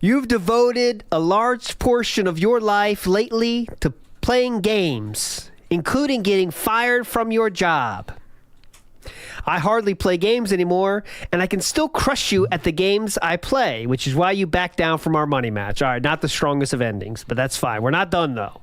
You've devoted a large portion of your life lately to playing games, including getting fired from your job. I hardly play games anymore, and I can still crush you at the games I play, which is why you back down from our money match. All right, not the strongest of endings, but that's fine. We're not done, though.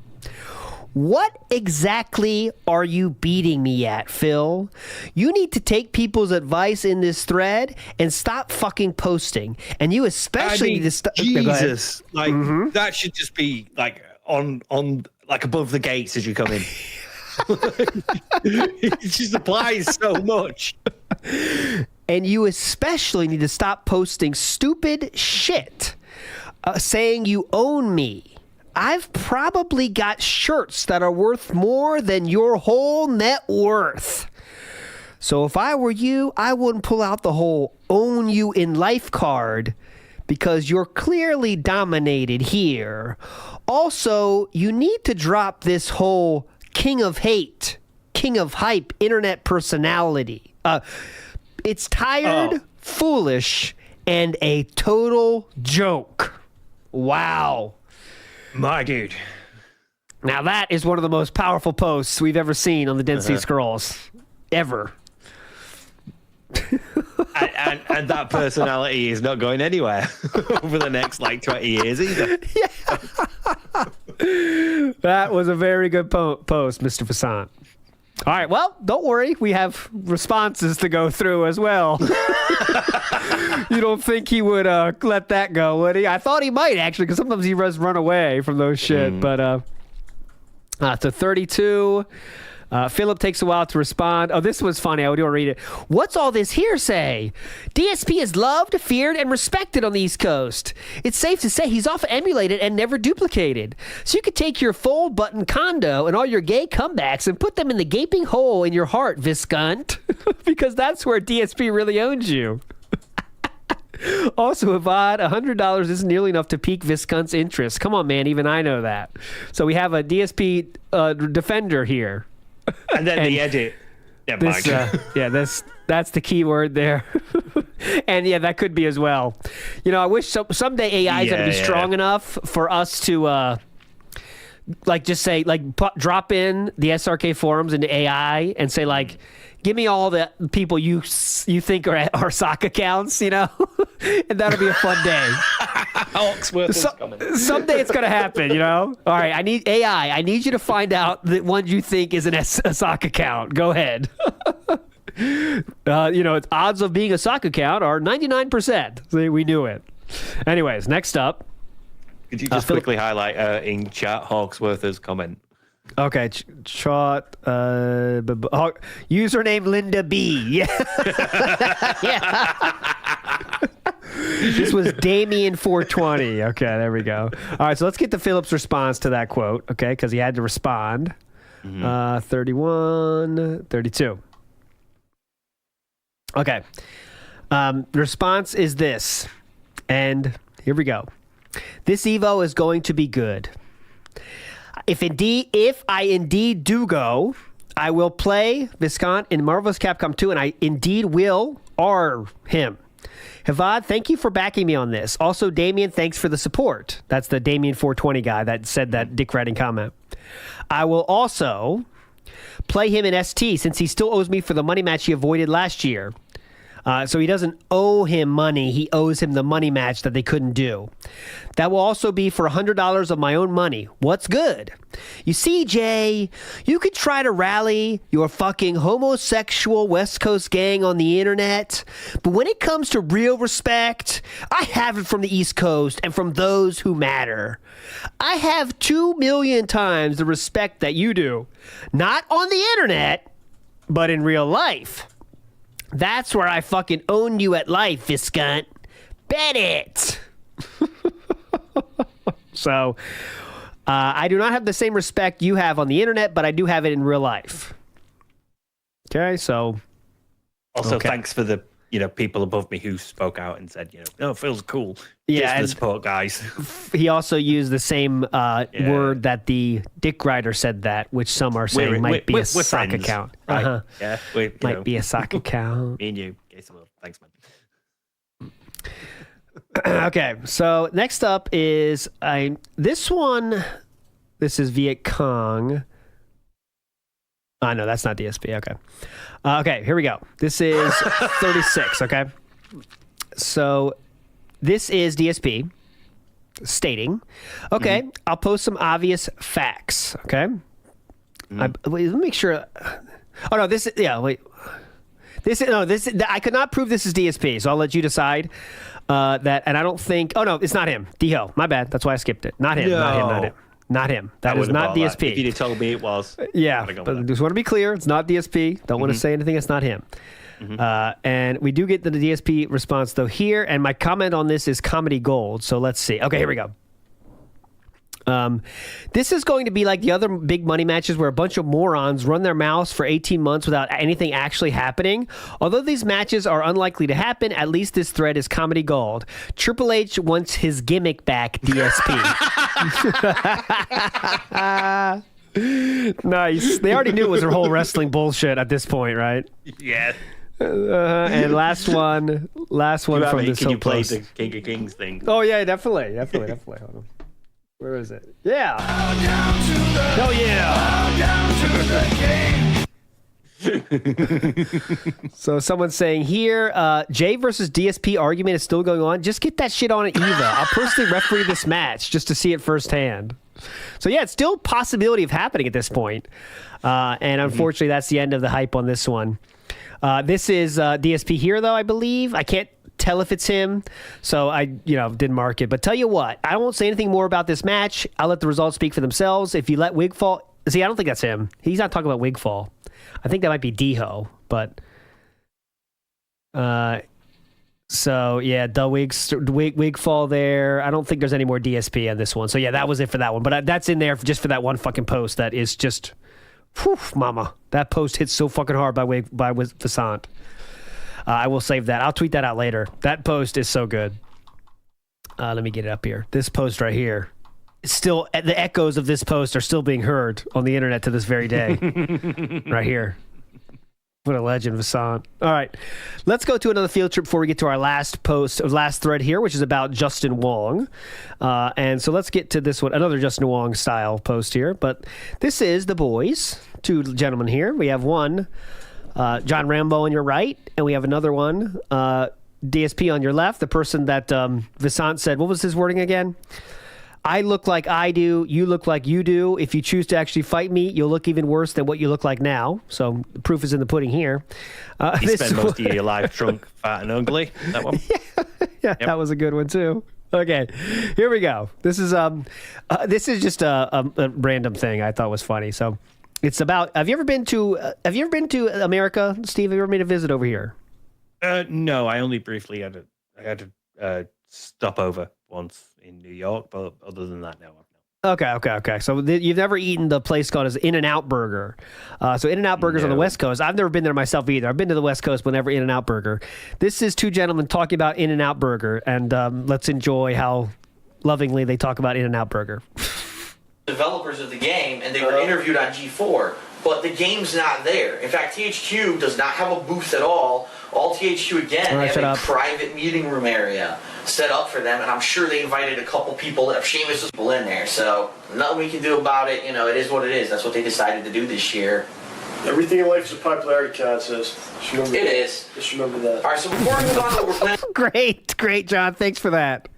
What exactly are you beating me at, Phil? You need to take people's advice in this thread and stop fucking posting. And you especially need to stop. Jesus, that should just be on above the gates as you come in. It just applies so much. And you especially need to stop posting stupid shit saying you own me. I've probably got shirts that are worth more than your whole net worth. So if I were you, I wouldn't pull out the whole own you in life card because you're clearly dominated here. Also, you need to drop this whole king of hate, king of hype, internet personality. It's tired, foolish, and a total joke. Wow. My dude. Now that is one of the most powerful posts we've ever seen on the Dead Sea Scrolls. Ever. and that personality is not going anywhere over the next 20 years either. That was a very good post, Mr. Fasant. All right, well, don't worry. We have responses to go through as well. You don't think he would let that go, would he? I thought he might, actually, because sometimes he does run away from those shit. But to 32, Philip takes a while to respond. Oh, this was funny. I would read it. What's all this hearsay? DSP is loved, feared, and respected on the East Coast. It's safe to say he's often emulated and never duplicated. So you could take your fold button condo and all your gay comebacks and put them in the gaping hole in your heart, Viscount, because that's where DSP really owns you. Also, Avad, $100 isn't nearly enough to pique Viscount's interest. Come on, man. Even I know that. So we have a DSP defender here. And then the edit. Yeah, that's the key word there. And yeah, that could be as well. I wish someday AI is going to be strong enough for us to just say drop in the SRK forums into AI and say give me all the people you think are our sock accounts, and that'll be a fun day. Hawksworth is coming. Someday it's going to happen, All right, I need AI. I need you to find out the one you think is a sock account. Go ahead. Its odds of being a sock account are 99%. See, we knew it. Anyways, next up. Could you just quickly highlight in chat Hawksworth's comment? Okay, shot. Username Linda B. Yeah. This was Damien420. Okay, there we go. All right, so let's get to Philip's response to that quote, okay, because he had to respond. 31, 32. Okay. The response is this, and here we go. This Evo is going to be good. If I indeed do go, I will play Viscount in Marvel's Capcom 2, and I indeed will R him. Havad, thank you for backing me on this. Also, Damien, thanks for the support. That's the Damien420 guy that said that dick riding comment. I will also play him in ST since he still owes me for the money match he avoided last year. So he doesn't owe him money. He owes him the money match that they couldn't do. That will also be for $100 of my own money. What's good? You see, Jay, you could try to rally your fucking homosexual West Coast gang on the internet, but when it comes to real respect, I have it from the East Coast and from those who matter. I have 2 million times the respect that you do. Not on the internet, but in real life. That's where I fucking own you at life, Viscount. Bet it. So, I do not have the same respect you have on the internet, but I do have it in real life. Okay, so. Also, thanks for the people above me who spoke out and said, it feels cool. Yeah, the support, guys. He also used the same word that the Dick Rider said that, which some are saying might be a sock account. Right. Uh-huh. Yeah, might be a sock account. Me and you. Thanks, man. Okay, so next up is this one. This is Viet Cong. Oh, no, that's not DSP. Okay. Okay, here we go. This is 36, okay? So this is DSP stating, okay, I'll post some obvious facts, okay? Wait, let me make sure. Oh, no, this is, yeah, wait. I could not prove this is DSP, so I'll let you decide that, and I don't think, oh, no, it's not him. D-Ho, my bad. That's why I skipped it. Not him, not him. Not him. That is not DSP. If you'd have told me it was. Yeah, but I just want to be clear. It's not DSP. Don't want to say anything. It's not him. And we do get the DSP response, though, here. And my comment on this is comedy gold. So let's see. Okay, here we go. This is going to be like the other big money matches where a bunch of morons run their mouths for 18 months without anything actually happening. Although these matches are unlikely to happen, at least this thread is comedy gold. Triple H wants his gimmick back, DSP. Nice. They already knew it was their whole wrestling bullshit at this point, right? Yeah. And last one from this Can you play post. the King of Kings thing? Oh yeah, definitely. Hold on. Where is it? Yeah. Hell yeah. So someone's saying here, Jay versus DSP argument is still going on. Just get that shit on at Eva. I'll personally referee this match just to see it firsthand. So yeah, it's still a possibility of happening at this point. And unfortunately, that's the end of the hype on this one. This is DSP here, though, I believe. I can't tell if it's him, so I didn't mark it. But tell you what, I won't say anything more about this match. I'll let the results speak for themselves. If you let Wigfall... See, I don't think that's him. He's not talking about Wigfall. I think that might be Deho, but... So, yeah, the Wigfall there. I don't think there's any more DSP on this one. So, yeah, that was it for that one. But that's in there just for that one fucking post that is just... Whew, mama. That post hits so fucking hard by Vasant. I will save that. I'll tweet that out later. That post is so good. Let me get it up here. This post right here. It's still, the echoes of this post are still being heard on the internet to this very day. Right here. What a legend, Vasant. All right. Let's go to another field trip before we get to our last thread here, which is about Justin Wong. And so let's get to this one, another Justin Wong style post here. But this is the boys, two gentlemen here. We have one, John Rambo on your right, and we have another one, DSP on your left, the person that Vasant said, what was his wording again? I look like I do, you look like you do. If you choose to actually fight me, you'll look even worse than what you look like now. So the proof is in the pudding here. You spend most of your life drunk, fat, and ugly. That one? Yeah, That was a good one, too. Okay, here we go. This is just a random thing I thought was funny. So it's about, have you ever been to America, Steve? Have you ever made a visit over here? No, I only briefly had to stop over once in New York, but other than that, no, I've not. Okay. So you've never eaten the place called In-N-Out Burger. So In-N-Out Burger's on the West Coast. I've never been there myself either. I've been to the West Coast, but never In-N-Out Burger. This is two gentlemen talking about In-N-Out Burger, and let's enjoy how lovingly they talk about In-N-Out Burger. Developers of the game, and they were interviewed on G4, but the game's not there. In fact, THQ does not have a booth at all. All THQ, again, have a private meeting room area set up for them, and I'm sure they invited a couple people, Sheamus' people in there, so nothing we can do about it. It is what it is. That's what they decided to do this year. Everything in life is a popularity contest. Just remember that. All right, so before we move on to what we're planning Great, John. Thanks for that.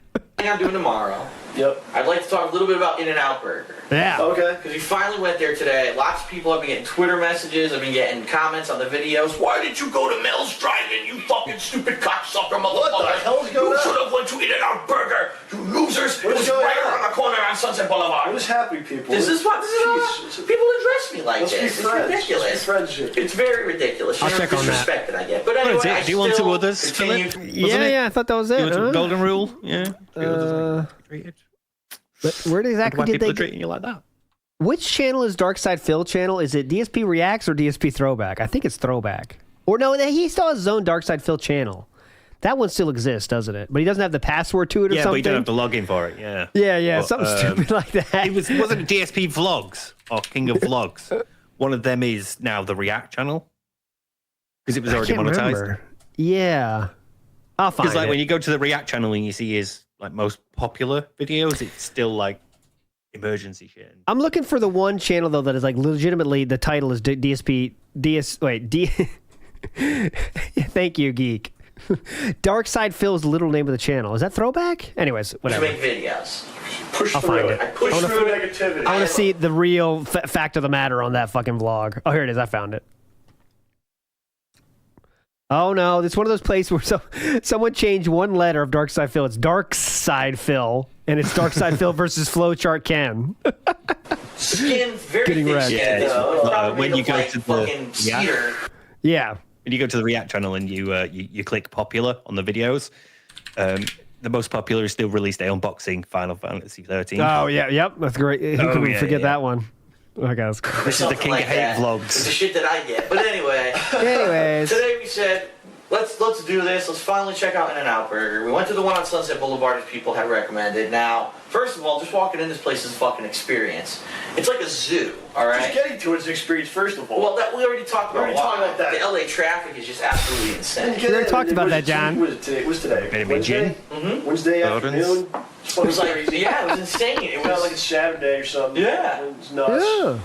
on doing tomorrow, I'd like to talk a little bit about In-N-Out Burger. Yeah. Okay. Because we finally went there today. Lots of people have been getting Twitter messages. I've been getting comments on the videos. Why did you go to Mel's Drive-In, you fucking stupid cocksucker motherfucker? What the hell is going on? You should have went to In-N-Out Burger, you losers. It was right around the corner on Sunset Boulevard. What is happening, people? This is how people address me like this. It's ridiculous. It's very ridiculous. I'll check on that. Disrespect that I get. But anyway, do you want two others, Philip? Yeah, I thought that was it. Golden Rule? Yeah. But where exactly did they treating you like that? Which channel is Darkside Phil channel? Is it DSP Reacts or DSP Throwback? I think it's Throwback. Or no, he still has his own Darkside Phil channel. That one still exists, doesn't it? But he doesn't have the password to it or something? Yeah, but you don't have to log in for it, yeah. Yeah, something stupid like that. It wasn't DSP Vlogs or King of Vlogs. One of them is now the React channel. Because it was already monetized. Remember. Yeah. I'll find it. Because when you go to the React channel and you see his most popular videos, it's still emergency shit. I'm looking for the one channel though that is legitimately the title is DSP Thank you, Geek. Darkside Phil's the literal name of the channel. Is that Throwback? Anyways, whatever. To make videos. I'll find it. I push through negativity. I want to see the real fact of the matter on that fucking vlog. Oh, here it is. I found it. Oh no, it's one of those places where someone changed one letter of Darkside Phil. It's Darkside Phil, and it's Darkside Phil versus Flowchart Ken. Skin very Getting thick wrecked. skin. When you go to the cedar. Yeah. when you go to the React channel and you click popular on the videos, the most popular is still released day unboxing Final Fantasy 13. Oh yeah, yep, that's great. Who can we forget that one? Oh, guys. This is the King of Hate vlogs. It's the shit that I get. But anyway. Anyways. Today we said, let's do this. Let's finally check out In-N-Out Burger. We went to the one on Sunset Boulevard as people had recommended. Now, first of all, just walking in this place is a fucking experience. It's like a zoo, all right? Just getting to it is an experience, first of all. Well, we already talked about that. The LA traffic is just absolutely insane. We already talked about that, John. What was today? Wednesday? Wednesday afternoon? It was like, yeah, it was insane. It felt was like a Saturday or something. Yeah. It was nuts. Yeah.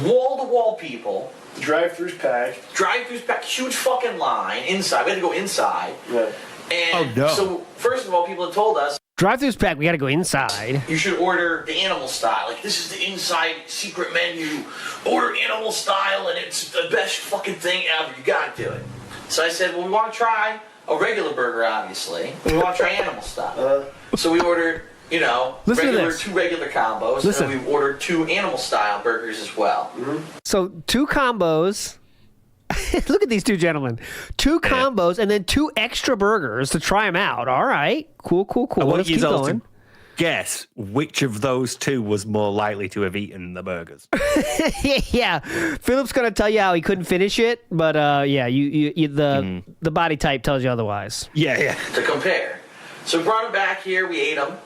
Wall-to-wall people. The drive-thru's packed. Drive-thru's packed. Huge fucking line inside. We had to go inside. Yeah. And so, first of all, people had told us, drive-thru's packed. We got to go inside. you should order the animal style. Like, this is the inside secret menu. Order animal style, and it's the best fucking thing ever. You got to do it. So I said, well, we want to try a regular burger, obviously. We want to try animal style. So we ordered, two regular combos, and we ordered 2 animal style burgers as well. So 2 combos. Look at these 2 gentlemen. 2 combos and then 2 extra burgers to try them out. All right. Cool. I want Let's you keep all going. to guess which of those 2 was more likely to have eaten the burgers. Yeah. Philip's going to tell you how he couldn't finish it, but the body type tells you otherwise. Yeah. To compare. So we brought them back here, we ate them.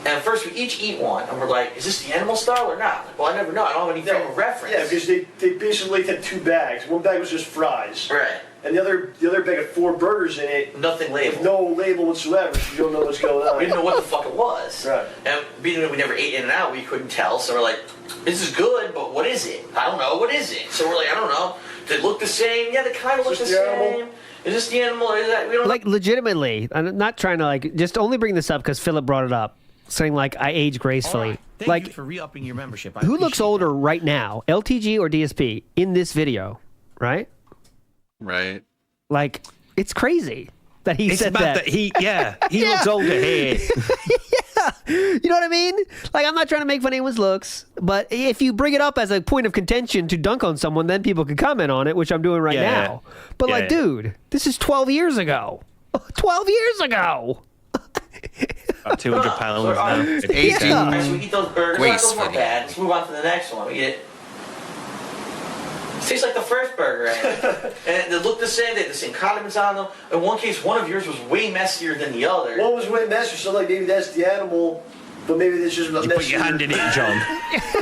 And first we each eat one, and we're like, is this the animal style or not? Like, well, I never know. I don't have any frame of reference. Yeah, because they basically had 2 bags. One bag was just fries. Right. And the other bag had 4 burgers in it. Nothing labeled. With no label whatsoever, so you don't know what's going on. We didn't know what the fuck it was. Right. And being that we never ate In-N-Out, we couldn't tell. So we're like, this is good, but what is it? I don't know. What is it? So we're like, I don't know. They look the same. Yeah, they kind of look the same. Is this the animal? Or is that? We don't Like, legitimately, I'm not trying to, just only bring this up because Philip brought it up, saying, I age gracefully. Right. Thank you for re-upping your membership. Who looks older right now, LTG or DSP, in this video, right? Right. It's crazy that he said that. He looks older here. Yeah. You know what I mean? I'm not trying to make fun of anyone's looks, but if you bring it up as a point of contention to dunk on someone, then people can comment on it, which I'm doing right now. But dude, this is 12 years ago. 12 years ago. About 200 pounds now. Alright, so we eat those burgers. Those weren't bad. Let's move on to the next one. We eat it. Tastes like the first burger, and they look the same. They had the same condiments on them. In one case, one of yours was way messier than the other. One was way messier, so maybe that's the animal, but maybe it's just You put your hand in it, John.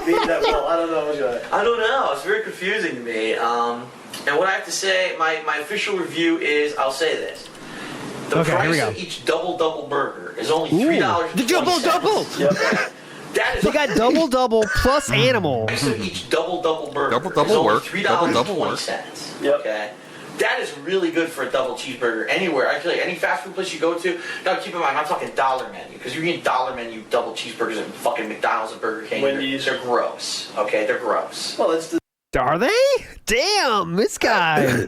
Maybe that, I don't know. I don't know. It's very confusing to me. And what I have to say, my official review is, I'll say this. The price of each double burger is only $3. The double! Yep. They got double plus animal. So each double burger Double work. $3.20. Yep. Okay. That is really good for a double cheeseburger anywhere. Actually, any fast food place you go to. Now, keep in mind, I'm not talking dollar menu, because you're getting dollar menu double cheeseburgers at fucking McDonald's and Burger King. They're gross. Okay, they're gross. Well, that's the. Are they? Damn, this guy.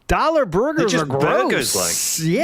Dollar burgers are gross. Gross. He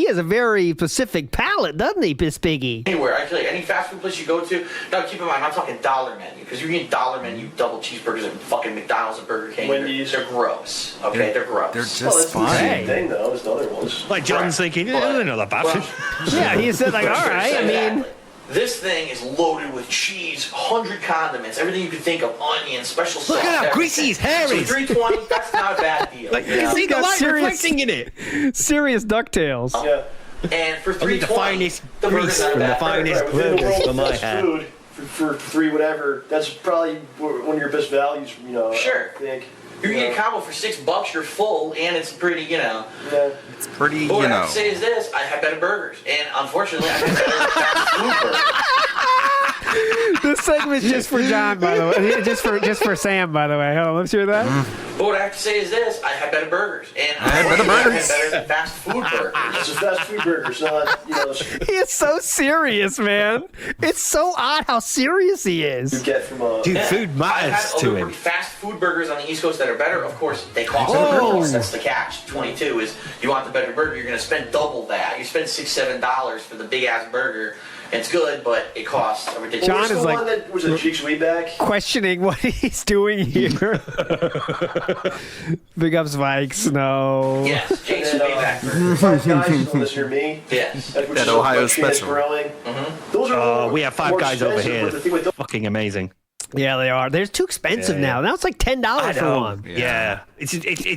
has a very specific palate, doesn't he, Piss Piggy? Anywhere, actually, any fast food place you go to. Now, keep in mind, I'm not talking dollar menu, because you're getting dollar menu double cheeseburgers at fucking McDonald's and Burger King. They're gross. Okay, they're gross. They're just fine. The same thing, though, as the other ones. Like John's thinking, they're not that bad. Yeah, he said, all right, I mean. This thing is loaded with cheese, 100 condiments, everything you could think of, onions, special sauce. Look at how greasy his hair is. So $3.20, that's not a bad deal. You can see the light reflecting in it. Serious DuckTales. Yeah. And for $3.20, the finest grease from the finest burgers for my hair. Food for $3 whatever, that's probably one of your best values, Sure. I think. You can get a combo for $6, you're full, and it's pretty, Yeah. It's pretty, But what I have to say is this, I had better burgers. And unfortunately, I had better fast food burgers. This segment's just for John, by the way. Just for Sam, by the way. Hold on, let's hear that. But what I have to say is this, I had better burgers. And I had better burgers. I had better fast food burgers. It's a fast food burger, so not, He is so serious, man. It's so odd how serious he is. You get from Dude, food matters to him. Fast food burgers on the East Coast that are better, of course, they cost more. That's the catch. 22 is you want the better burger, you're going to spend double that. You spend $6-7 for the big ass burger, And it's good, but it costs a ridiculous. John is like one that was a Cheeks way back. questioning what he's doing here. Big ups, Vikes. No. Yes, Jake's way back. Five Guys is this near me. Yes. That Ohio special. Those are we have Five more Guys over expensive, here. but the thing with those- Fucking amazing. Yeah, they are. They're too expensive now. Now it's like $10 for one. Yeah. It's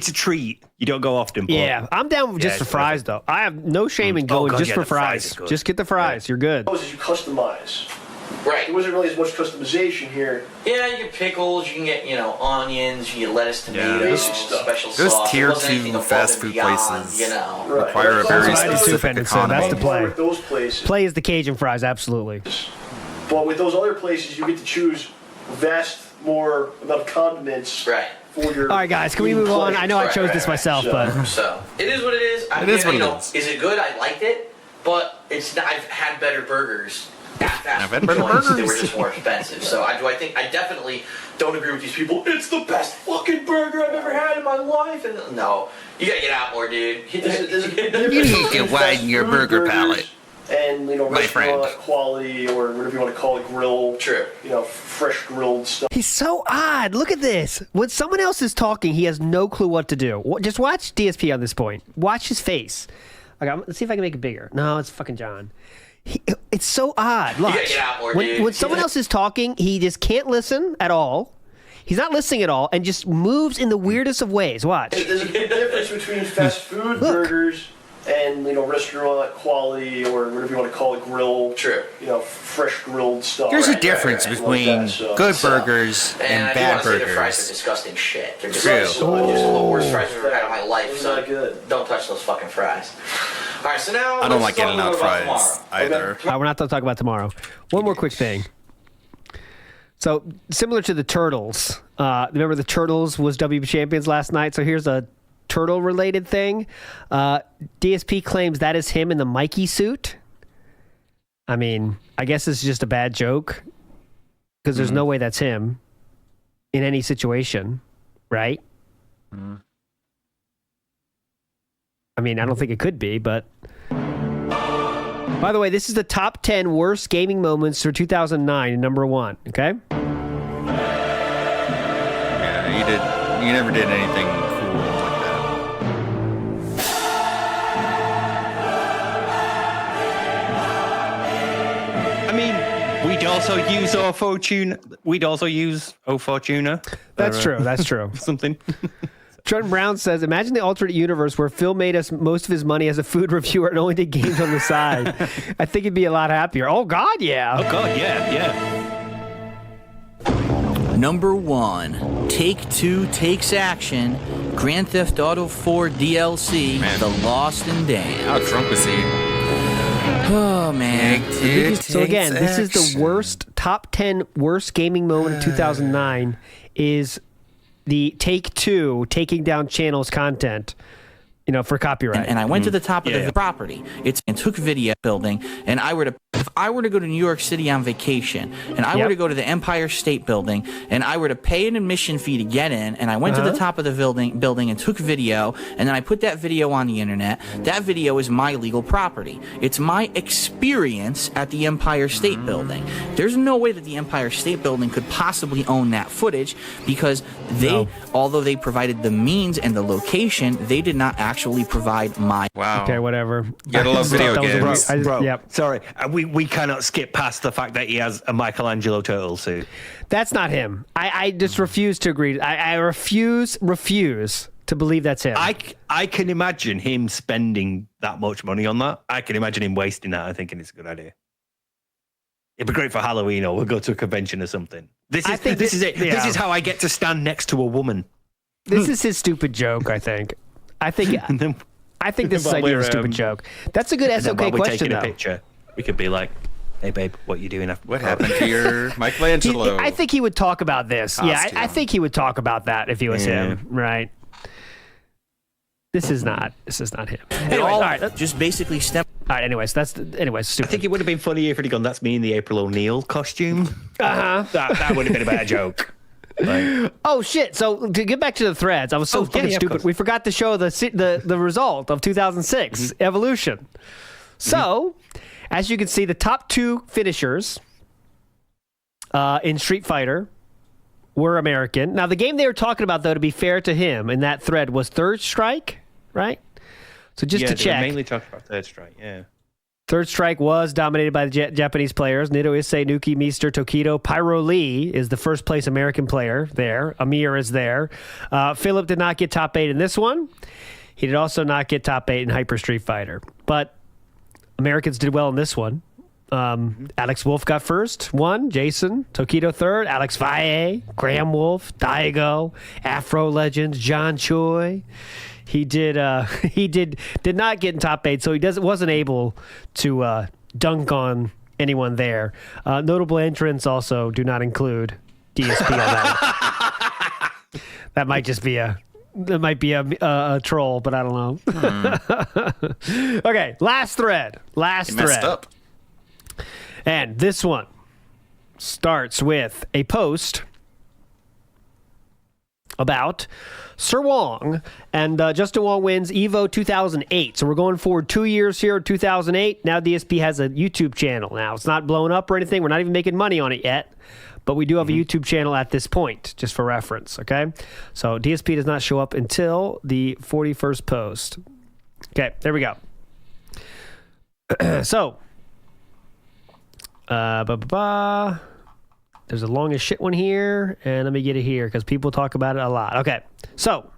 a treat. You don't go often. But Yeah, I'm down just for fries though. I have no shame in going just for fries. Just get the fries. You're good. Those you customize. Right. There wasn't really as much customization here. Yeah, you get pickles, you can get, onions, you get lettuce, tomatoes, special Those sauce. tier It wasn't anything 2 above fast and food beyond, places Right. require a very specific economy. That's the play. With those places. Play is the Cajun fries, absolutely. But with those other places, you get to choose vast more amount of condiments. Right. For your All right, guys, can we move on? I know I chose this myself, but So it is what it is. It is what it is. Is it good? I liked it, but it's not, I've had better burgers. At fast I've had food better joints. They burgers. were just more expensive. So I definitely don't agree with these people. It's the best fucking burger I've ever had in my life. And no, you gotta get out more, dude. You need to widen your burger palate. And My friend. restaurant quality or whatever you want to call it, grill. True. Fresh grilled stuff. he's so odd. Look at this. When someone else is talking, he has no clue what to do. Just watch DSP on this point. Watch his face. Okay, let's see if I can make it bigger. No, it's fucking John. It's so odd. Look, You gotta get out more, when, dude. when someone else is talking, he just can't listen at all. He's not listening at all and just moves in the weirdest of ways. Watch. There's a big difference between fast food burgers and restaurant quality or whatever you want to call it, grill. True. Fresh grilled stuff. There's a difference between good burgers and I do bad want to say their fries are burgers. disgusting shit. They're just True. just the worst fries I've ever had in my life. Those So are not good. don't touch those fucking fries. All right, so now I don't let's like talk In-N-Out about fries tomorrow. either. We're not going to talk about tomorrow. One more quick thing. So, similar to the Turtles, remember the Turtles was WB champions last night? So, here's a turtle-related thing. DSP claims that is him in the Mikey suit. I mean, I guess it's just a bad joke because there's no way that's him in any situation, right? I mean, I don't think it could be, but... By the way, this is the top 10 worst gaming moments for 2009, number 1, okay? Yeah, you never did anything cool like that. I mean, we'd also use our fortune. We'd also use O Fortuna. That's true. That's true. Something. Trent Brown says, imagine the alternate universe where Phil made us most of his money as a food reviewer and only did games on the side. I think he'd be a lot happier. Oh, God, yeah. Oh, God, yeah. Number 1, Take-Two takes action. Grand Theft Auto 4 DLC, The Lost and Damned. How drunk was he? Oh, man. So again, this is the worst, top 10 worst gaming moment of 2009 is the Take-Two taking down channels content, for copyright. And I went to the top of the property. And took video building. And if I were to go to New York City on vacation, and I were to go to the Empire State Building, and I were to pay an admission fee to get in, and I went to the top of the building and took video, and then I put that video on the internet, that video is my legal property. It's my experience at the Empire State Building. There's no way that the Empire State Building could possibly own that footage because although they provided the means and the location, they did not actually provide my... Wow. Okay, whatever. You gotta love video games. Bro, sorry. We cannot skip past the fact that he has a Michelangelo turtle suit. That's not him. I just refuse to agree. I refuse to believe that's him. I can imagine him spending that much money on that. I can imagine him wasting that. I think it's a good idea. It'd be great for Halloween, or we'll go to a convention or something. This is it. Yeah. This is how I get to stand next to a woman. This is his stupid joke, I think. I think this is a stupid joke. That's a good SOK while we're question, taking though. a picture, we could be like, "Hey, babe, what you doing after? What happened to your Michelangelo?" I think he would talk about this. Costume. Yeah, I think he would talk about that if he was him, right? This is not him. Anyway, all right. Just basically step... All right, anyways, stupid. I think it would have been funny if he'd gone, "That's me in the April O'Neil costume." Uh-huh. That would have been a better joke. Oh shit! So to get back to the threads, I was so fucking stupid. We forgot to show the result of 2006 Evolution. So, as you can see, the top 2 finishers in Street Fighter were American. Now, the game they were talking about, though, to be fair to him in that thread, was Third Strike, right? So just to check. They mainly talked about Third Strike, yeah. Third Strike was dominated by the Japanese players. Nito Issei, Nuki, Meester, Tokido. Pyro Lee is the first place American player there. Amir is there. Philip did not get top 8 in this one. He did also not get top 8 in Hyper Street Fighter. But Americans did well in this one. Alex Wolf got first, 1. Jason, Tokido third. Alex Valle, Graham Wolf, Daigo, Afro Legends, John Choi. He did not get in top 8, so he wasn't able to dunk on anyone there. Notable entrants also do not include DSP on that one. That might just be a troll, but I don't know. Okay, last thread. Messed up. And this one starts with a post about Sir Wong, and Justin Wong wins EVO 2008. So we're going forward 2 years here, 2008. Now DSP has a YouTube channel. Now, it's not blown up or anything. We're not even making money on it yet. But we do have a YouTube channel at this point, just for reference, okay? So DSP does not show up until the 41st post. Okay, there we go. So, there's a long as shit one here, and let me get it here because people talk about it a lot. Okay, so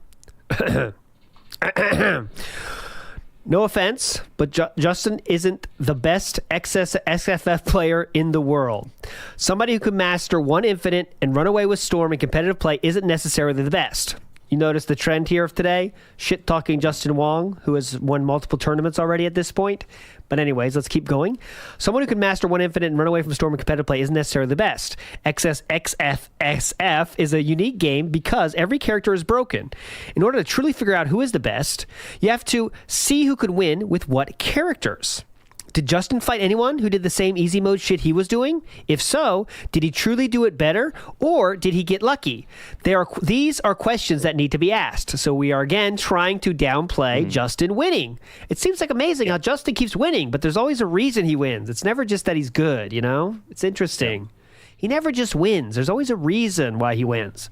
no offense, but Justin isn't the best XFF player in the world. Somebody who could master one infinite and run away with Storm in competitive play isn't necessarily the best. You notice the trend here of today? Shit-talking Justin Wong, who has won multiple tournaments already at this point. But anyways, let's keep going. Someone who can master one infinite and run away from Storm in competitive play isn't necessarily the best. XFF is a unique game because every character is broken. In order to truly figure out who is the best, you have to see who could win with what characters. Did Justin fight anyone who did the same easy mode shit he was doing? If so, did he truly do it better, or did he get lucky? These are questions that need to be asked. So we are again trying to downplay Justin winning. It seems like amazing how Justin keeps winning, but there's always a reason he wins. It's never just that he's good, you know? It's interesting. He never just wins. There's always a reason why he wins.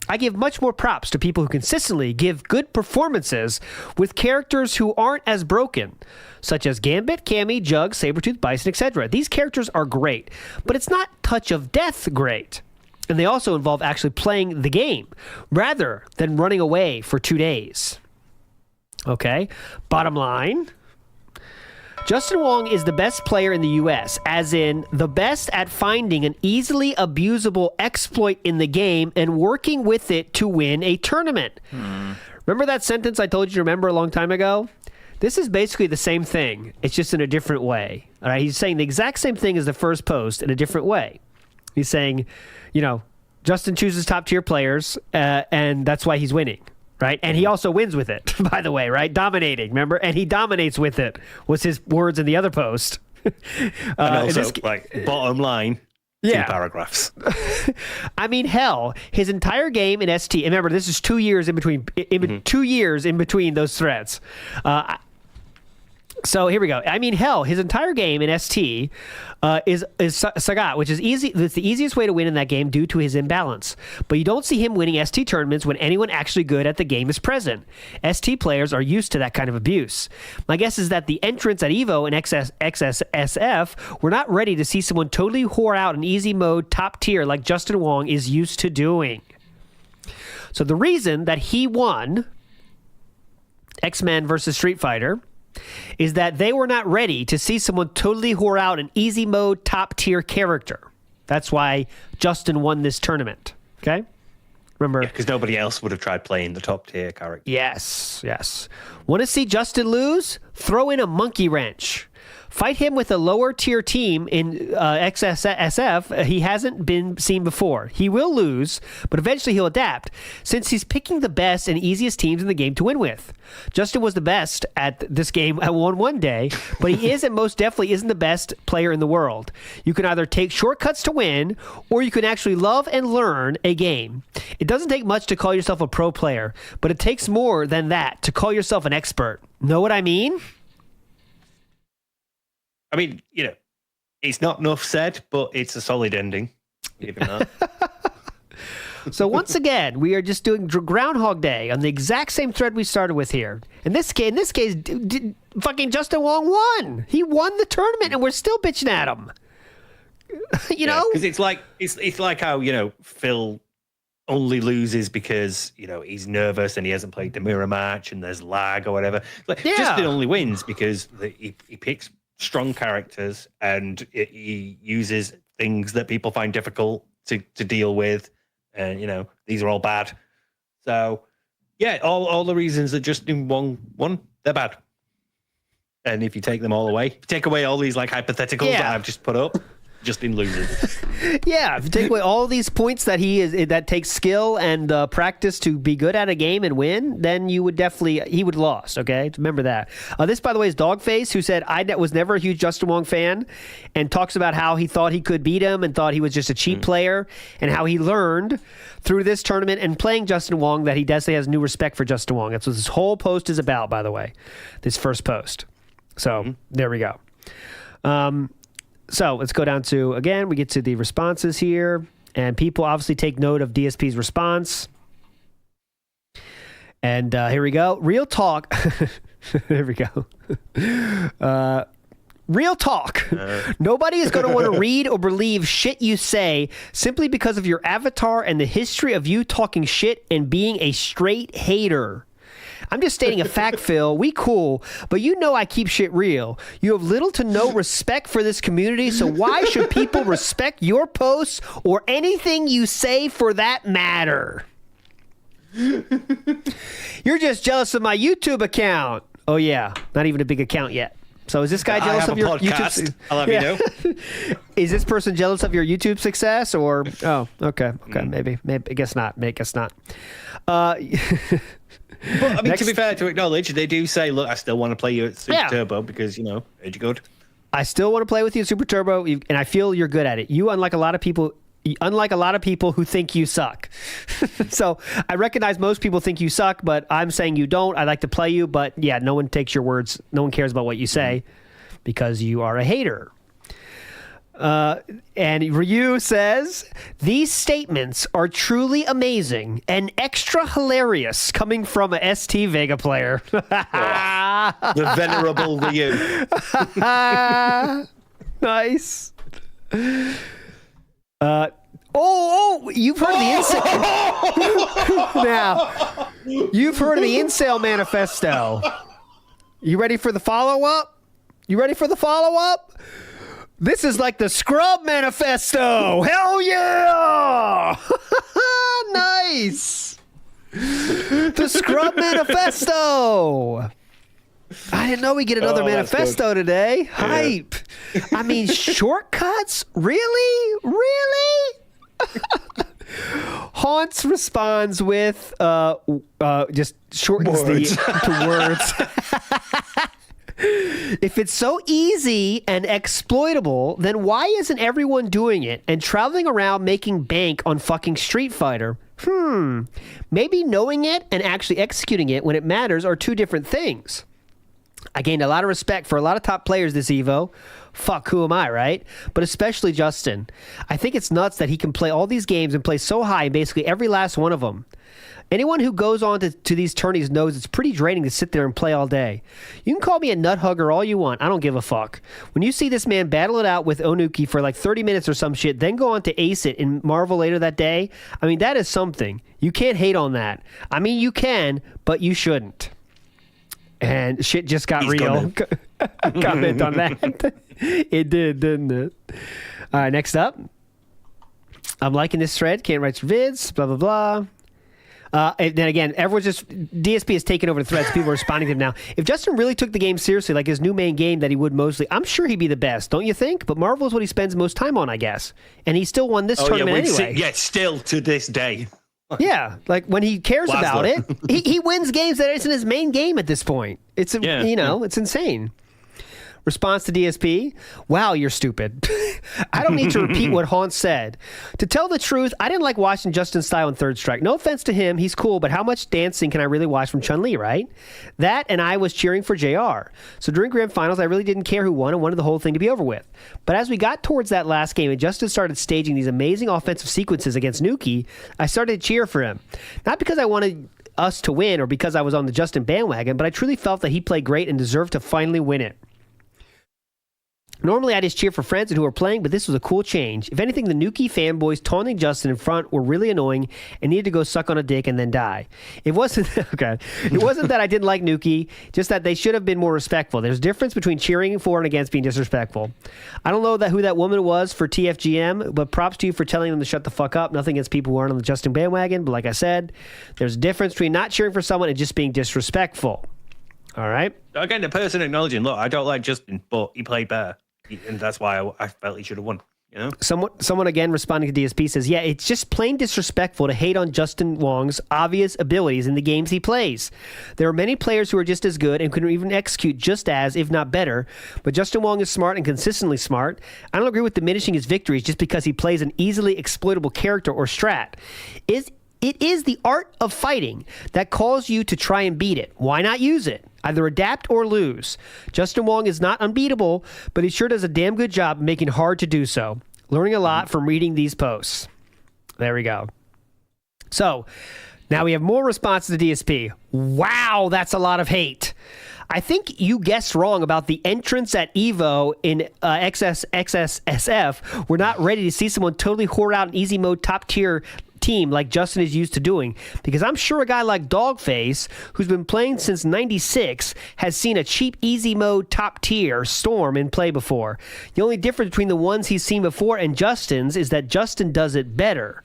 I give much more props to people who consistently give good performances with characters who aren't as broken, such as Gambit, Cammy, Jug, Sabretooth, Bison, etc. These characters are great, but it's not Touch of Death great. And they also involve actually playing the game, rather than running away for 2 days. Okay, bottom line, Justin Wong is the best player in the US, as in the best at finding an easily abusable exploit in the game and working with it to win a tournament. Remember that sentence I told you to remember a long time ago? This is basically the same thing. It's just in a different way. All right, he's saying the exact same thing as the first post in a different way. He's saying, you know, Justin chooses top tier players, and that's why he's winning. Right? And he also wins with it, by the way, right? Dominating, remember? And he dominates with it, was his words in the other post. And also, bottom line, 2 paragraphs. I mean, hell, his entire game in ST, and remember, this is 2 years in between, 2 years in between those threads. So here we go. I mean, hell, his entire game in ST is Sagat, which is easy. It's the easiest way to win in that game due to his imbalance. But you don't see him winning ST tournaments when anyone actually good at the game is present. ST players are used to that kind of abuse. My guess is that the entrants at EVO and XSSF were not ready to see someone totally whore out an easy mode top tier like Justin Wong is used to doing. So the reason that he won X-Men versus Street Fighter is that they were not ready to see someone totally whore out an easy mode top tier character. That's why Justin won this tournament. Okay? Remember? Because nobody else would have tried playing the top tier character. Yes. Want to see Justin lose? Throw in a monkey wrench. Fight him with a lower tier team in XSSF he hasn't been seen before. He will lose, but eventually he'll adapt, since he's picking the best and easiest teams in the game to win with. Justin was the best at this game at one day, but he is and most definitely isn't the best player in the world. You can either take shortcuts to win, or you can actually love and learn a game. It doesn't take much to call yourself a pro player, but it takes more than that to call yourself an expert. Know what I mean? I mean, it's not enough said, but it's a solid ending. Even that. So once again, we are just doing Groundhog Day on the exact same thread we started with here. In this case, fucking Justin Wong won. He won the tournament, and we're still bitching at him. You know, because it's like how Phil only loses because he's nervous and he hasn't played the mirror match and there's lag or whatever. Justin only wins because he picks strong characters and he uses things that people find difficult to deal with. And, these are all bad. So, yeah, all the reasons that Justin won, they're bad. And if you take them all away, take away all these hypotheticals that I've just put up, Justin loses. Yeah, if you take away all these points that takes skill and practice to be good at a game and win, then he would have lost, okay? Remember that. This, by the way, is Dogface, who said, I was never a huge Justin Wong fan, and talks about how he thought he could beat him and thought he was just a cheap player, and how he learned through this tournament and playing Justin Wong that he definitely has new respect for Justin Wong. That's what this whole post is about, by the way, this first post. So, there we go. So let's go down to, again, we get to the responses here, and people obviously take note of DSP's response. And here we go. Real talk. Here we go. Real talk. Nobody is going to want to read or believe shit you say simply because of your avatar and the history of you talking shit and being a straight hater. I'm just stating a fact, Phil. We cool, but I keep shit real. You have little to no respect for this community, so why should people respect your posts or anything you say for that matter? You're just jealous of my YouTube account. Oh, yeah. Not even a big account yet. So is this guy jealous of your YouTube? I'll have you know. Is this person jealous of your YouTube success or? Oh, okay. Maybe. I guess not. But, to be fair, to acknowledge, they do say, look, I still want to play you at Super Turbo because, you're good. I still want to play with you at Super Turbo, and I feel you're good at it. You, unlike a lot of people who think you suck. So I recognize most people think you suck, but I'm saying you don't. I like to play you, but yeah, no one takes your words. No one cares about what you say because you are a hater. And Ryu says, these statements are truly amazing and extra hilarious coming from a ST Vega player. The venerable Ryu. Nice. You've heard the incel. Now, you've heard of the incel manifesto. You ready for the follow-up? This is like the Scrub Manifesto. Hell yeah! Nice. The Scrub Manifesto. I didn't know we get another manifesto today. Hype. I mean, shortcuts? Really? Haunts responds with just shortens to words. If it's so easy and exploitable, then why isn't everyone doing it and traveling around making bank on fucking Street Fighter? Maybe knowing it and actually executing it when it matters are two different things. I gained a lot of respect for a lot of top players this Evo. Fuck, who am I, right? But especially Justin. I think it's nuts that he can play all these games and play so high in basically every last one of them. Anyone who goes on to these tourneys knows it's pretty draining to sit there and play all day. You can call me a nut hugger all you want. I don't give a fuck. When you see this man battle it out with Onuki for like 30 minutes or some shit, then go on to ace it in Marvel later that day, I mean, that is something. You can't hate on that. I mean, you can, but you shouldn't. And shit just got real. Comment on that. It did, didn't it? All right, next up. I'm liking this thread. Can't write vids, blah, blah, blah. And then again, everyone's just DSP has taken over the threads. People are responding to him now. If Justin really took the game seriously, like his new main game that he would mostly, I'm sure he'd be the best, don't you think? But Marvel is what he spends most time on, I guess. And he still won this tournament anyway. Still to this day. Yeah, like when he cares about it, he wins games that isn't his main game at this point. It's it's insane. Response to DSP, wow, you're stupid. I don't need to repeat what Haunt said. To tell the truth, I didn't like watching Justin Style in Third Strike. No offense to him, he's cool, but how much dancing can I really watch from Chun-Li, right? That and I was cheering for JR. So during Grand Finals, I really didn't care who won and wanted the whole thing to be over with. But as we got towards that last game and Justin started staging these amazing offensive sequences against Nuki, I started to cheer for him. Not because I wanted us to win or because I was on the Justin bandwagon, but I truly felt that he played great and deserved to finally win it. Normally, I just cheer for friends and who are playing, but this was a cool change. If anything, the Nuki fanboys taunting Justin in front were really annoying and needed to go suck on a dick and then die. It wasn't okay. It wasn't that I didn't like Nuki, just that they should have been more respectful. There's a difference between cheering for and against being disrespectful. I don't know who that woman was for TFGM, but props to you for telling them to shut the fuck up. Nothing against people who aren't on the Justin bandwagon, but like I said, there's a difference between not cheering for someone and just being disrespectful. All right? Again, the person acknowledging, look, I don't like Justin, but he played better. And that's why I felt he should have won. You know? Someone again responding to DSP says, yeah, it's just plain disrespectful to hate on Justin Wong's obvious abilities in the games he plays. There are many players who are just as good and can even execute just as, if not better, but Justin Wong is smart and consistently smart. I don't agree with diminishing his victories just because he plays an easily exploitable character or strat. It is the art of fighting that calls you to try and beat it. Why not use it? Either adapt or lose. Justin Wong is not unbeatable, but he sure does a damn good job making it hard to do so. Learning a lot from reading these posts. There we go. So, now we have more responses to DSP. Wow, that's a lot of hate. I think you guessed wrong about the entrance at EVO in XSSF. We're not ready to see someone totally whore out an easy mode top tier team like Justin is used to doing, because I'm sure a guy like Dogface, who's been playing since 96, has seen a cheap easy mode top tier Storm in play before. The only difference between the ones he's seen before and Justin's is that Justin does it better.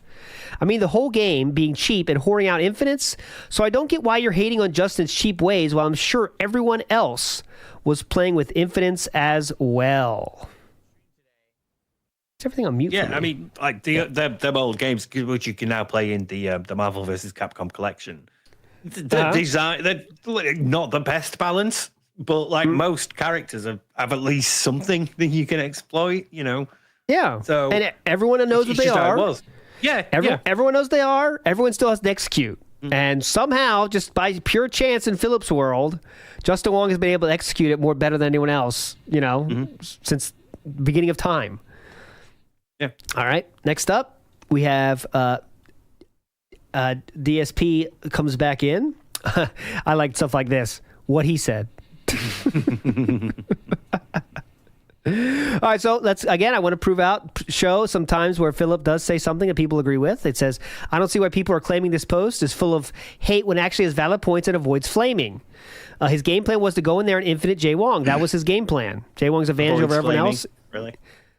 I mean, the whole game being cheap and whoring out infinites, so I don't get why you're hating on Justin's cheap ways while I'm sure everyone else was playing with infinites as well. Everything on mute. Yeah, I mean, like the old games which you can now play in the Marvel vs. Capcom collection. The design, they're not the best balance, but like most characters have at least something that you can exploit. You know. Yeah. So and everyone knows what they are. Yeah. Everyone knows they are. Everyone still has to execute. Mm-hmm. And somehow, just by pure chance in Philip's world, Justin Wong has been able to execute it better than anyone else. You know, since the beginning of time. Yeah. All right. Next up, we have DSP comes back in. I like stuff like this. What he said. All right, so I want to show some times where Philip does say something that people agree with. It says, I don't see why people are claiming this post is full of hate when it actually has valid points and avoids flaming. His game plan was to go in there and infinite Jay Wong. That was his game plan. Jay Wong's advantage over everyone else. Really?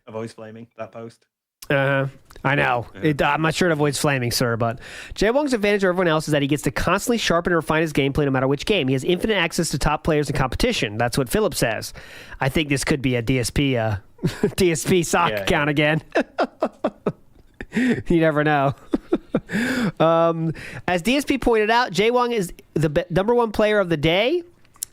Avoids flaming, that post. I know. I'm not sure it avoids flaming, sir, but Jay Wong's advantage over everyone else is that he gets to constantly sharpen and refine his gameplay no matter which game. He has infinite access to top players in competition. That's what Philip says. I think this could be a DSP DSP sock account again. You never know. As DSP pointed out, Jay Wong is the number one player of the day.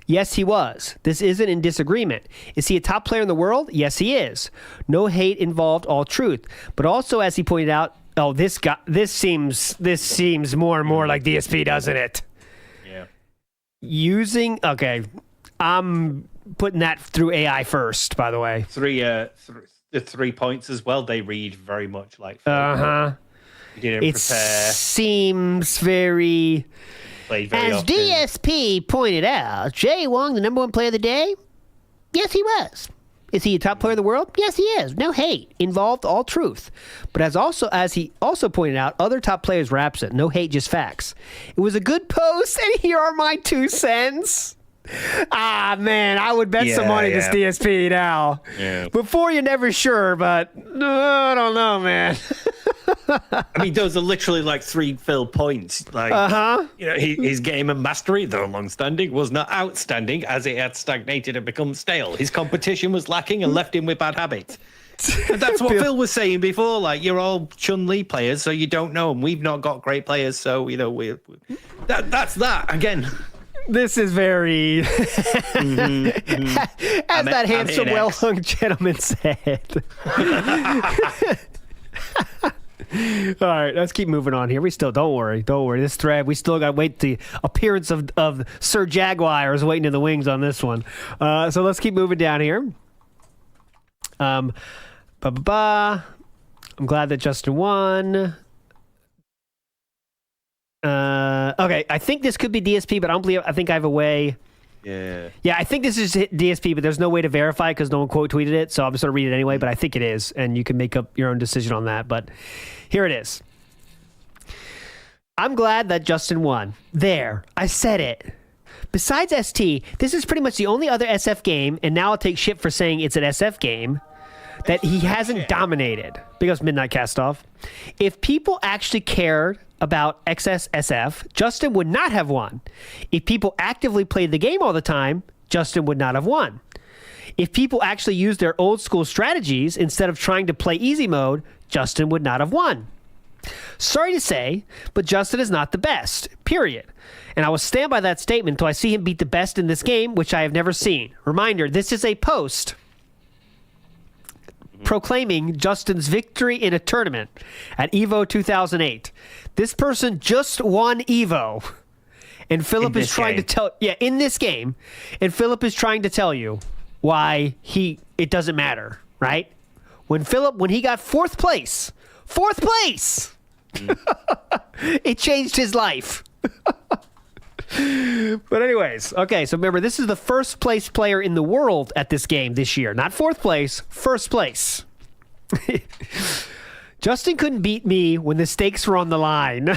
Yes, he was. This isn't in disagreement. Is he a top player in the world? Yes, he is. No hate involved, all truth. But also, as he pointed out, this seems more and more like DSP, doesn't it? Yeah. Okay, I'm putting that through AI first, by the way. The 3 points as well, they read very much like... It prepare. Seems very... As often. DSP pointed out, Jay Wong, the number one player of the day? Yes, he was. Is he a top player in the world? Yes, he is. No hate. Involved, all truth. But as he also pointed out, other top players were absent. No hate, just facts. It was a good post, and here are my 2 cents. Ah, man, I would bet some money this DSP now. Yeah. Before, you're never sure, but I don't know, man. I mean, those are literally like 3 Phil points. Like, you know, his game and mastery, though long-standing, was not outstanding as it had stagnated and become stale. His competition was lacking and left him with bad habits. And that's what Phil was saying before. Like, you're all Chun-Li players, so you don't know, and we've not got great players, so you know that's that again. This is very, as that handsome, well-hung gentleman said. All right, let's keep moving on here. We still, don't worry. This thread, we still got to wait the appearance of Sir Jaguar is waiting in the wings on this one. So let's keep moving down here. I'm glad that Justin won. Okay, I think this could be DSP, but I think I have a way. Yeah, I think this is DSP, but there's no way to verify because no one quote tweeted it, so I'm just going to read it anyway, but I think it is, and you can make up your own decision on that, but here it is. I'm glad that Justin won. There, I said it. Besides ST, this is pretty much the only other SF game, and now I'll take shit for saying it's an SF game, that he hasn't dominated, because Midnight Cast Off. If people actually cared about XSSF, Justin would not have won. If people actively played the game all the time, Justin would not have won. If people actually used their old school strategies instead of trying to play easy mode, Justin would not have won. Sorry to say, but Justin is not the best, period. And I will stand by that statement until I see him beat the best in this game, which I have never seen. Reminder, this is a post proclaiming Justin's victory in a tournament at EVO 2008. This person just won EVO, and Philip is trying to tell in this game, and Philip is trying to tell you why it doesn't matter, right? When he got fourth place, it changed his life. But anyways, okay, so remember, this is the first place player in the world at this game this year. Not fourth place, first place. Justin couldn't beat me when the stakes were on the line.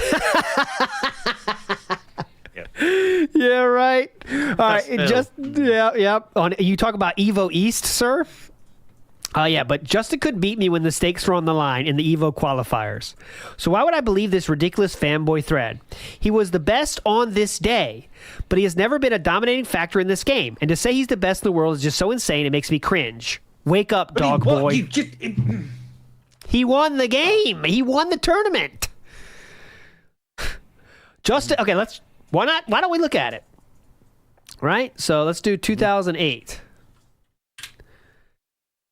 Yeah, right. All right, you talk about EVO East, sir? But Justin couldn't beat me when the stakes were on the line in the EVO qualifiers. So why would I believe this ridiculous fanboy thread? He was the best on this day, but he has never been a dominating factor in this game. And to say he's the best in the world is just so insane, it makes me cringe. Wake up, dog boy. He won the game. He won the tournament. Justin, okay, why don't we look at it? Right? So let's do 2008.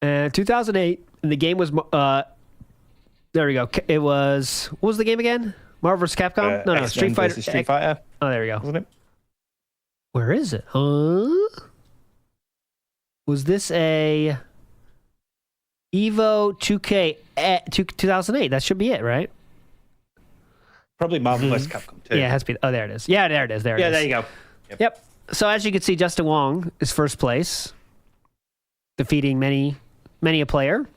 2008, and the game was, there we go. It was, what was the game again? Marvel vs. Capcom? No, Street Fighter. Street Fighter. Oh, there we go. Wasn't it? Where is it? Was this a EVO 2K 2008? That should be it, right? Probably Marvel vs. Capcom 2. Yeah, it has to be. Oh, there it is. Yeah, there it is. There you go. Yep. So as you can see, Justin Wong is first place, defeating many a player.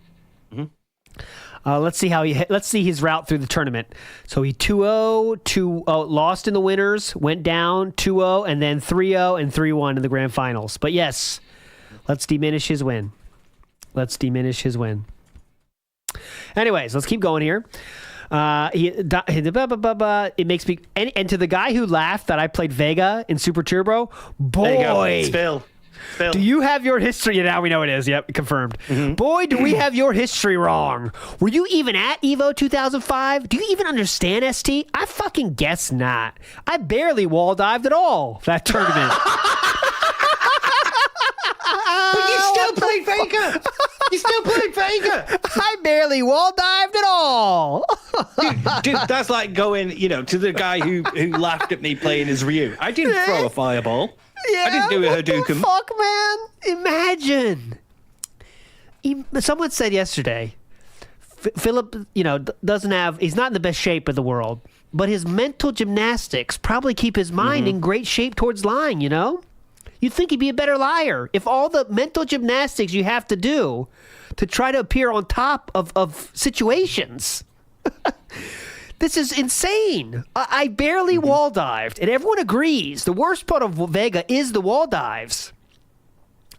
Let's see his route through the tournament. So he 2-0, lost in the winners, went down 2-0, and then 3-0 and 3-1 in the grand finals. But yes, let's diminish his win. Anyways, let's keep going here. It makes me, and to the guy who laughed that I played Vega in Super Turbo, boy, Phil. Do you have your history? Now we know it is. Yep, confirmed. Boy, do we have your history wrong. Were you even at EVO 2005? Do you even understand ST? I fucking guess not. I barely wall dived at all that tournament. But you still played Vega. I barely wall dived at all. dude, that's like going, to the guy who laughed at me playing as Ryu. I didn't throw a fireball. Yeah, I didn't do a Hadouken. Fuck, man. Imagine. Someone said yesterday, Philip, doesn't have, he's not in the best shape of the world, but his mental gymnastics probably keep his mind in great shape towards lying, You'd think he'd be a better liar if all the mental gymnastics you have to do to try to appear on top of situations. This is insane. I barely wall dived, and everyone agrees. The worst part of Vega is the wall dives.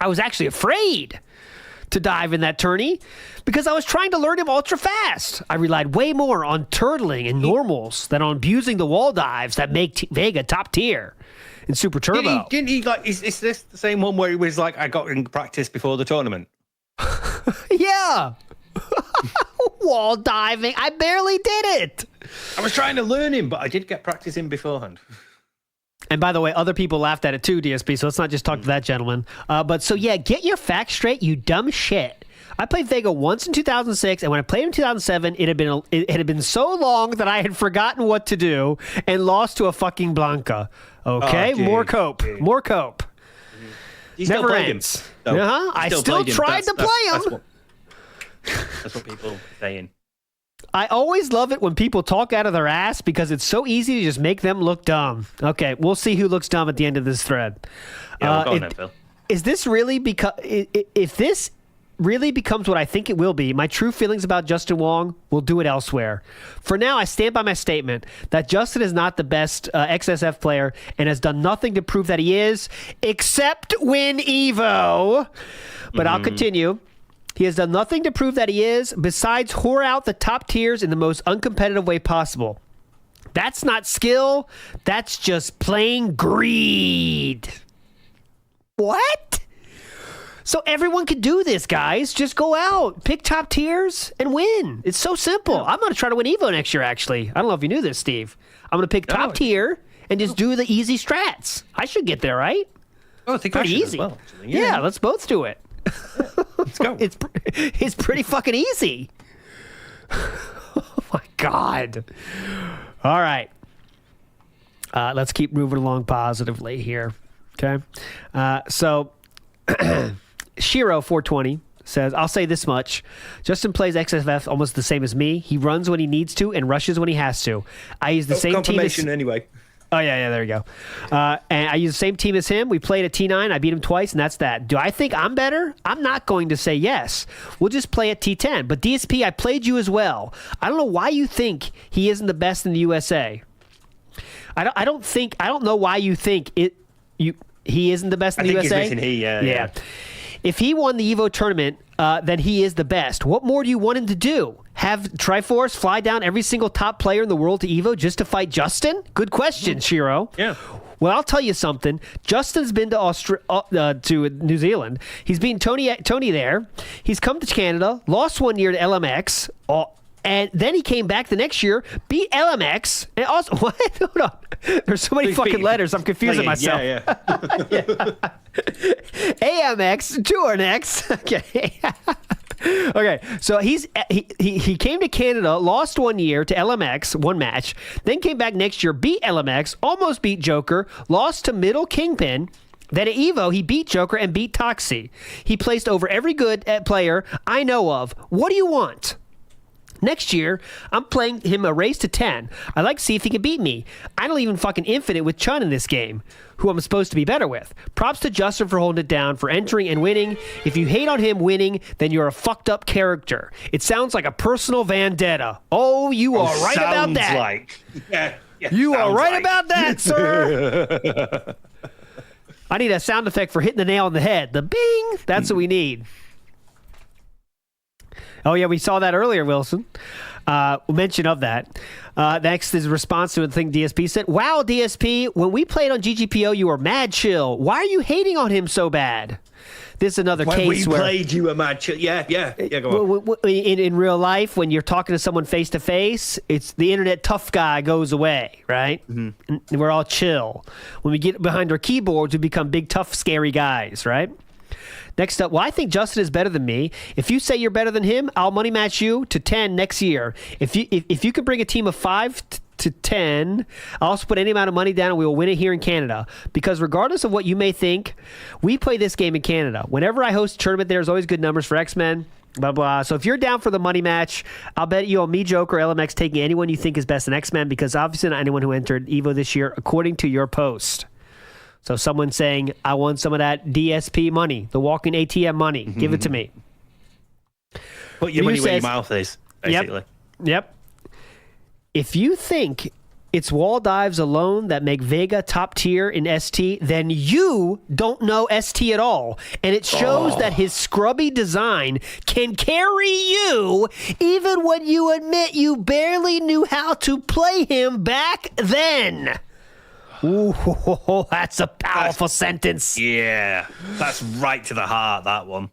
I was actually afraid to dive in that tourney because I was trying to learn him ultra fast. I relied way more on turtling and normals than on abusing the wall dives that make Vega top tier in Super Turbo. Didn't he is this the same one where he was like, I got in practice before the tournament? Yeah. Wall diving. I barely did it. I was trying to learn him, but I did get practice in beforehand. And by the way, other people laughed at it too, DSP, so let's not just talk to that gentleman. But so, yeah, get your facts straight, you dumb shit. I played Vega once in 2006, and when I played in 2007, it had been so long that I had forgotten what to do and lost to a fucking Blanca. Okay? More cope. More cope. You still Never played ends. him. I still tried to play him. That's what people are saying. I always love it when people talk out of their ass because it's so easy to just make them look dumb. Okay, we'll see who looks dumb at the end of this thread. Yeah, we'll go on then, Phil. Is this really if this really becomes what I think it will be, my true feelings about Justin Wong will do it elsewhere. For now, I stand by my statement that Justin is not the best XSF player and has done nothing to prove that he is, except win Evo. But I'll continue. He has done nothing to prove that he is, besides whore out the top tiers in the most uncompetitive way possible. That's not skill. That's just plain greed. What? So everyone can do this, guys. Just go out, pick top tiers, and win. It's so simple. I'm going to try to win Evo next year, actually. I don't know if you knew this, Steve. I'm going to pick top tier and just do the easy strats. I should get there, right? Oh, I think pretty I should easy. As well, yeah, let's both do it. Let's go. It's pretty fucking easy. Oh my god. All right. Let's keep moving along positively here. Okay. So Shiro420 says, I'll say this much. Justin plays XFF almost the same as me. He runs when he needs to and rushes when he has to. I use the same team as... anyway. Oh, yeah, there you go. And I use the same team as him. We played at T9. I beat him twice, and that's that. Do I think I'm better? I'm not going to say yes. We'll just play at T10. But DSP, I played you as well. I don't know why you think he isn't the best in the USA. I don't know why you think he isn't the best in the USA. I think he's missing yeah. If he won the Evo tournament, then he is the best. What more do you want him to do? Have Triforce fly down every single top player in the world to Evo just to fight Justin? Good question, Shiro. Yeah. Well, I'll tell you something. Justin's been to New Zealand. He's beaten Tony there. He's come to Canada, lost 1 year to LMX, and then he came back the next year, beat LMX, and also what? Hold on. There's so many fucking letters. I'm confusing myself. Yeah. AMX, Tournex. Okay. Okay, so he came to Canada, lost 1 year to LMX, one match, then came back next year, beat LMX, almost beat Joker, lost to Middle Kingpin. Then at Evo, he beat Joker and beat Toxie. He placed over every good player I know of. What do you want? Next year, I'm playing him a race to 10. I'd like to see if he can beat me. I don't even fucking infinite with Chun in this game, who I'm supposed to be better with. Props to Justin for holding it down, for entering and winning. If you hate on him winning, then you're a fucked up character. It sounds like a personal vendetta. Oh, you are right about that. Like. Yeah, you are right about that, sir. I need a sound effect for hitting the nail on the head. The bing. That's what we need. Oh, yeah, we saw that earlier, Wilson. Mention of that. Next is a response to the thing DSP said. Wow, DSP, when we played on GGPO, you were mad chill. Why are you hating on him so bad? This is another case where... When we played, you were mad chill. Yeah, go on. In real life, when you're talking to someone face-to-face, it's the internet tough guy goes away, right? Mm-hmm. And we're all chill. When we get behind our keyboards, we become big, tough, scary guys, right? Next up, well, I think Justin is better than me. If you say you're better than him, I'll money match you to 10 next year. If you could bring a team of 5 to 10, I'll also put any amount of money down and we will win it here in Canada. Because regardless of what you may think, we play this game in Canada. Whenever I host a tournament, there's always good numbers for X-Men, blah, blah. So if you're down for the money match, I'll bet you on me, Joker, LMX, taking anyone you think is best in X-Men, because obviously not anyone who entered EVO this year, according to your post. So someone saying, I want some of that DSP money, the walking ATM money. Give it to me. Put your money where your mouth is, basically. Yep. If you think it's wall dives alone that make Vega top tier in ST, then you don't know ST at all. And it shows that his scrubby design can carry you even when you admit you barely knew how to play him back then. Ooh, that's a powerful sentence. Yeah, that's right to the heart, that one.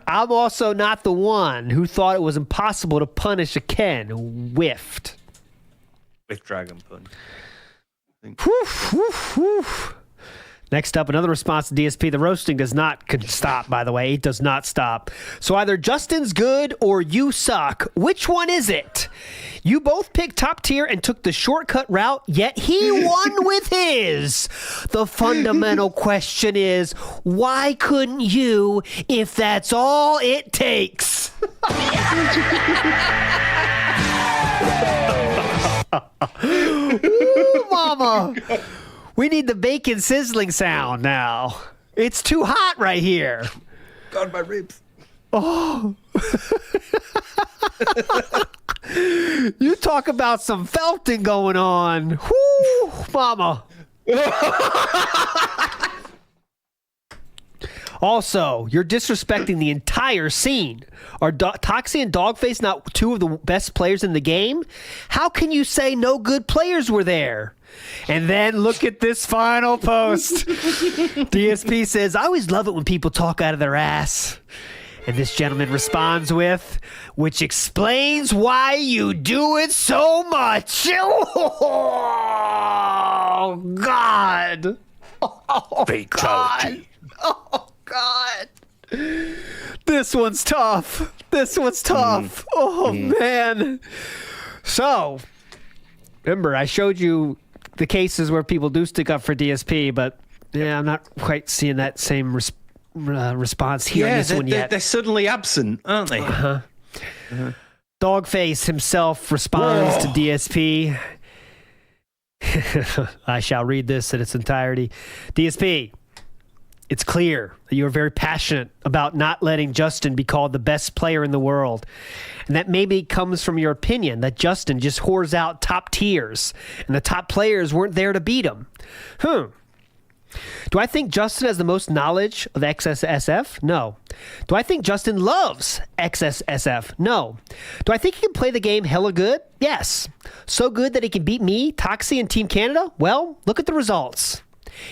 I'm also not the one who thought it was impossible to punish a Ken who whiffed. with Dragon Punch. Next up, another response to DSP. The roasting does not stop, by the way. It does not stop. So either Justin's good or you suck. Which one is it? You both picked top tier and took the shortcut route, yet he won with his. The fundamental question is, why couldn't you if that's all it takes? Ooh, mama. We need the bacon sizzling sound now. It's too hot right here. God, my ribs. Oh. You talk about some felting going on. Whoo, mama. Also, you're disrespecting the entire scene. Are Toxie and Dogface not two of the best players in the game? How can you say no good players were there? And then look at this final post. DSP says, I always love it when people talk out of their ass. And this gentleman responds with, which explains why you do it so much. Oh, God. Oh, fatality. God. Oh, God. This one's tough. Oh, man. So, remember, I showed you the cases where people do stick up for DSP, but yeah, I'm not quite seeing that same response here in this one yet. They're suddenly absent, aren't they? Dogface himself responds to DSP. I shall read this in its entirety. DSP, it's clear that you are very passionate about not letting Justin be called the best player in the world. And that maybe comes from your opinion that Justin just whores out top tiers and the top players weren't there to beat him. Do I think Justin has the most knowledge of XSSF? No. Do I think Justin loves XSSF? No. Do I think he can play the game hella good? Yes. So good that he can beat me, Toxie, and Team Canada? Well, look at the results.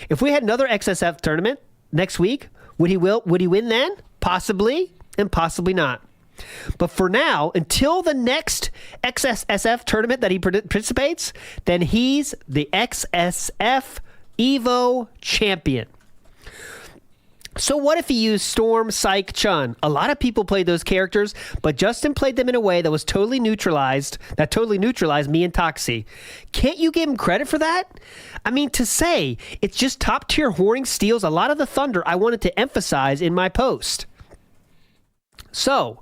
If we had another XSF tournament next week, would he win then? Possibly, and possibly not. But for now, until the next XSSF tournament that he participates, then he's the XSF Evo champion. So what if he used Storm, Psyche, Chun? A lot of people played those characters, but Justin played them in a way that was totally neutralized me and Toxie. Can't you give him credit for that? I mean, to say it's just top tier whoring steals a lot of the thunder I wanted to emphasize in my post. So,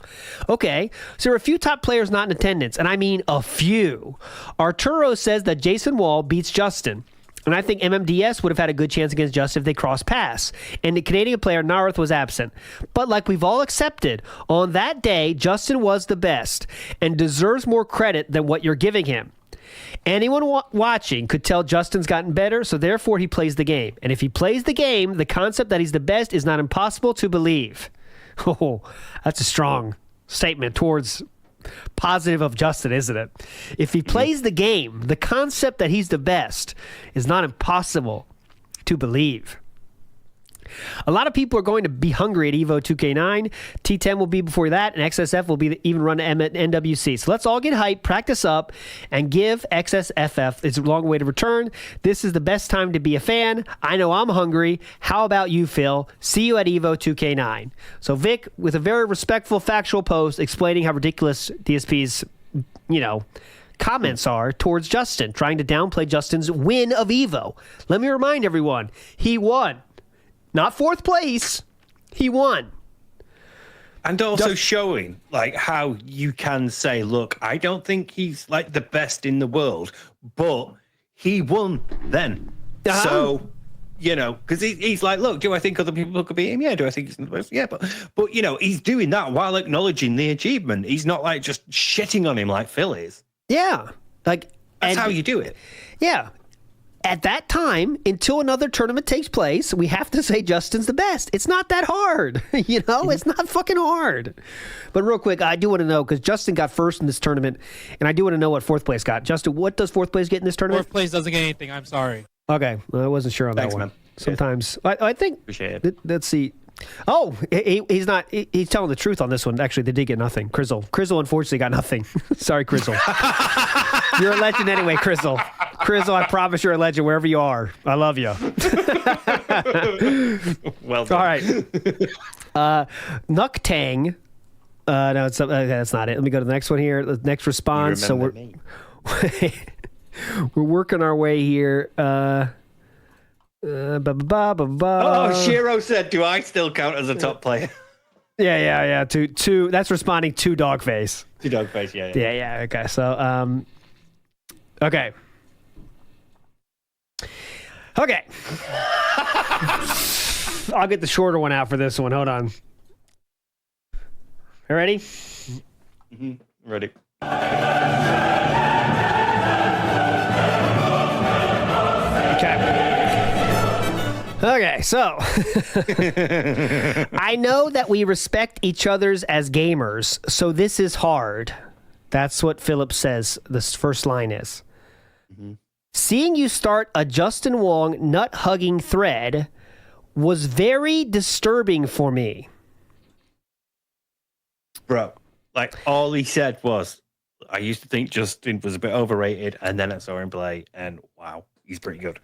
okay, so there are a few top players not in attendance, and I mean a few. Arturo says that Jason Wall beats Justin. And I think MMDS would have had a good chance against Justin if they crossed paths. And the Canadian player, Narth, was absent. But like we've all accepted, on that day, Justin was the best and deserves more credit than what you're giving him. Anyone watching could tell Justin's gotten better, so therefore he plays the game. And if he plays the game, the concept that he's the best is not impossible to believe. Oh, that's a strong statement towards positive of Justin, isn't it? If he plays the game, the concept that he's the best is not impossible to believe. A lot of people are going to be hungry at Evo 2K9. T10 will be before that, and XSF will be even run at NWC. So let's all get hyped, practice up, and give XSFF its long way to return. This is the best time to be a fan. I know I'm hungry. How about you, Phil? See you at Evo 2K9. So Vic, with a very respectful, factual post explaining how ridiculous DSP's, comments are towards Justin, trying to downplay Justin's win of Evo. Let me remind everyone, he won. Not fourth place. He won. And also showing how you can say, look, I don't think he's the best in the world, but he won then. So, because he's like, look, do I think other people could beat him? Yeah. Do I think he's the best? Yeah. But he's doing that while acknowledging the achievement. He's not just shitting on him like Phil is. Yeah. That's how you do it. Yeah. At that time, until another tournament takes place, we have to say Justin's the best. It's not that hard. It's not fucking hard. But real quick, I do want to know, because Justin got first in this tournament, and I do want to know what fourth place got. Justin, what does fourth place get in this tournament? Fourth place doesn't get anything. I'm sorry. Okay. Well, I wasn't sure on that one. Man. Sometimes. I think. Appreciate it. Let's see. Oh, he's not. He's telling the truth on this one. Actually, they did get nothing. Crizzle, unfortunately, got nothing. Sorry, Crizzle. You're a legend anyway, Crystal. Crystal, I promise you're a legend wherever you are. I love you. Well done. All right. Nuktang. No, that's not it. Let me go to the next one here. The next response. So we're we're working our way here. Shiro said, "Do I still count as a top player?" Yeah. Two. That's responding to Dogface. To Dogface, yeah. Yeah. Okay. So, okay. I'll get the shorter one out for this one. Hold on. You ready? Mm-hmm. Ready. Okay, so I know that we respect each other's as gamers, so this is hard. That's what Philip says this first line is. Mm-hmm. Seeing you start a Justin Wong nut-hugging thread was very disturbing for me. Bro, like all he said was, I used to think Justin was a bit overrated, and then I saw him play, and wow, he's pretty good.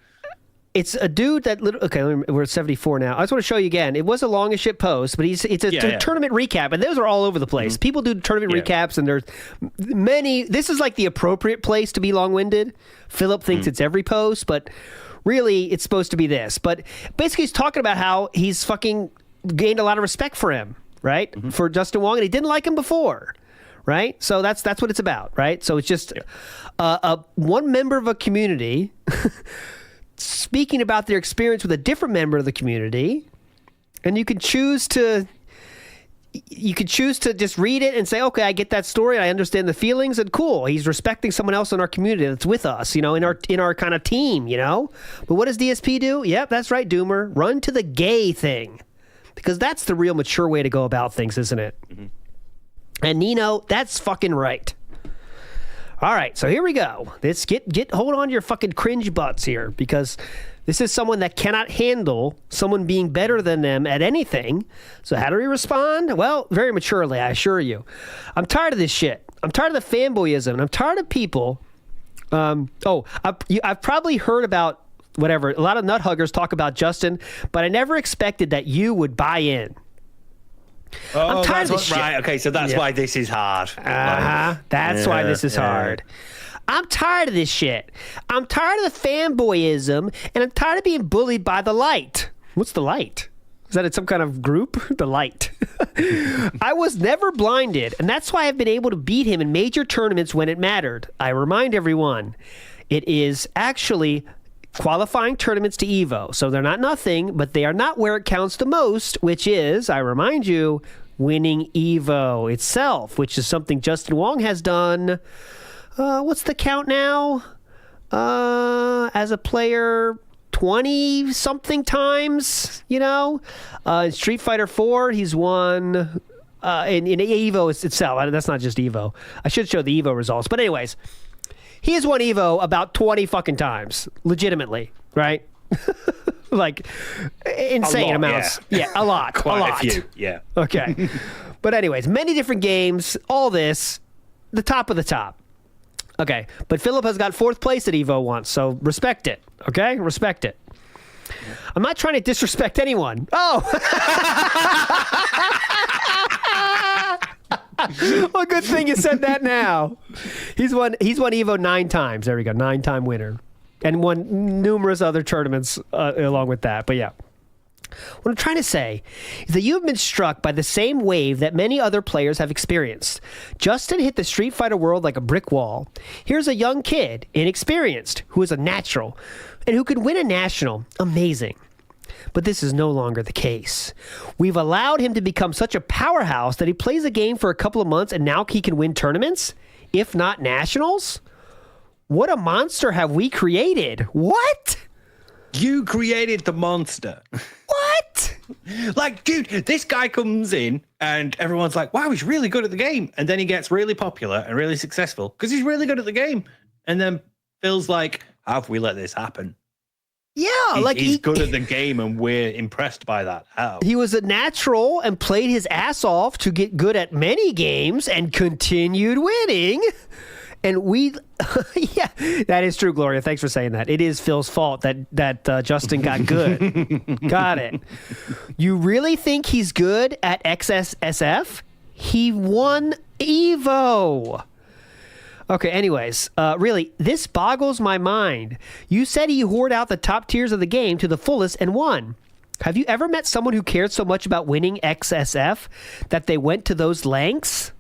It's a dude that we're at 74 now. I just want to show you again. It was a long as shit post, but it's a tournament recap, and those are all over the place. Mm-hmm. People do tournament recaps, and there's many. This is like the appropriate place to be long-winded. Philip thinks it's every post, but really it's supposed to be this. But basically, he's talking about how he's fucking gained a lot of respect for him, right? Mm-hmm. For Justin Wong, and he didn't like him before. Right? So that's what it's about, right? So it's just one member of a community speaking about their experience with a different member of the community, and you can choose to just read it and say, okay, I get that story, I understand the feelings, and cool, he's respecting someone else in our community that's with us, in our kind of team, But what does DSP do? Yep, that's right, Doomer. Run to the gay thing, because that's the real mature way to go about things, isn't it? Mm-hmm. And Nino, that's fucking right. All right, so here we go. Let's hold on to your fucking cringe butts here, because this is someone that cannot handle someone being better than them at anything. So how do we respond? Well, very maturely, I assure you. I'm tired of this shit. I'm tired of the fanboyism, and I'm tired of people. I've probably heard about whatever. A lot of nut huggers talk about Justin, but I never expected that you would buy in. Oh, I'm tired of this shit. Right, okay, so that's why this is hard. That's why this is hard. I'm tired of this shit. I'm tired of the fanboyism, and I'm tired of being bullied by the Light. What's the Light? Is that some kind of group? The Light. I was never blinded, and that's why I've been able to beat him in major tournaments when it mattered. I remind everyone, it is actually qualifying tournaments to EVO. So they're not nothing, but they are not where it counts the most, which is, I remind you, winning EVO itself, which is something Justin Wong has done. What's the count now? As a player, 20-something times, in Street Fighter 4, he's won in EVO itself. That's not just EVO. I should show the EVO results. But anyways, he has won EVO about 20 fucking times, legitimately, right? Like, insane amounts. Yeah, a lot. Quite a few, yeah. Okay. But anyways, many different games, all this, the top of the top. Okay, but Philip has got 4th place at EVO once, so respect it, okay? Respect it. I'm not trying to disrespect anyone. Oh! Well, good thing you said that now. He's won EVO 9 times. There we go, 9-time winner. And won numerous other tournaments along with that. But yeah. What I'm trying to say is that you have been struck by the same wave that many other players have experienced. Justin hit the Street Fighter world like a brick wall. Here's a young kid, inexperienced, who is a natural, and who could win a national. Amazing. But this is no longer the case. We've allowed him to become such a powerhouse that he plays a game for a couple of months and now he can win tournaments, if not nationals? What a monster have we created? What? You created the monster. What? Like, dude, this guy comes in and everyone's like, wow, he's really good at the game. And then he gets really popular and really successful because he's really good at the game. And then Phil's like, how have we let this happen? Yeah, he's good at the game and we're impressed by that. How? He was a natural and played his ass off to get good at many games and continued winning. And we, yeah, that is true, Gloria. Thanks for saying that. It is Phil's fault that Justin got good. Got it. You really think he's good at XSSF? He won Evo. Okay, anyways, really, this boggles my mind. You said he whored out the top tiers of the game to the fullest and won. Have you ever met someone who cared so much about winning XSF that they went to those lengths?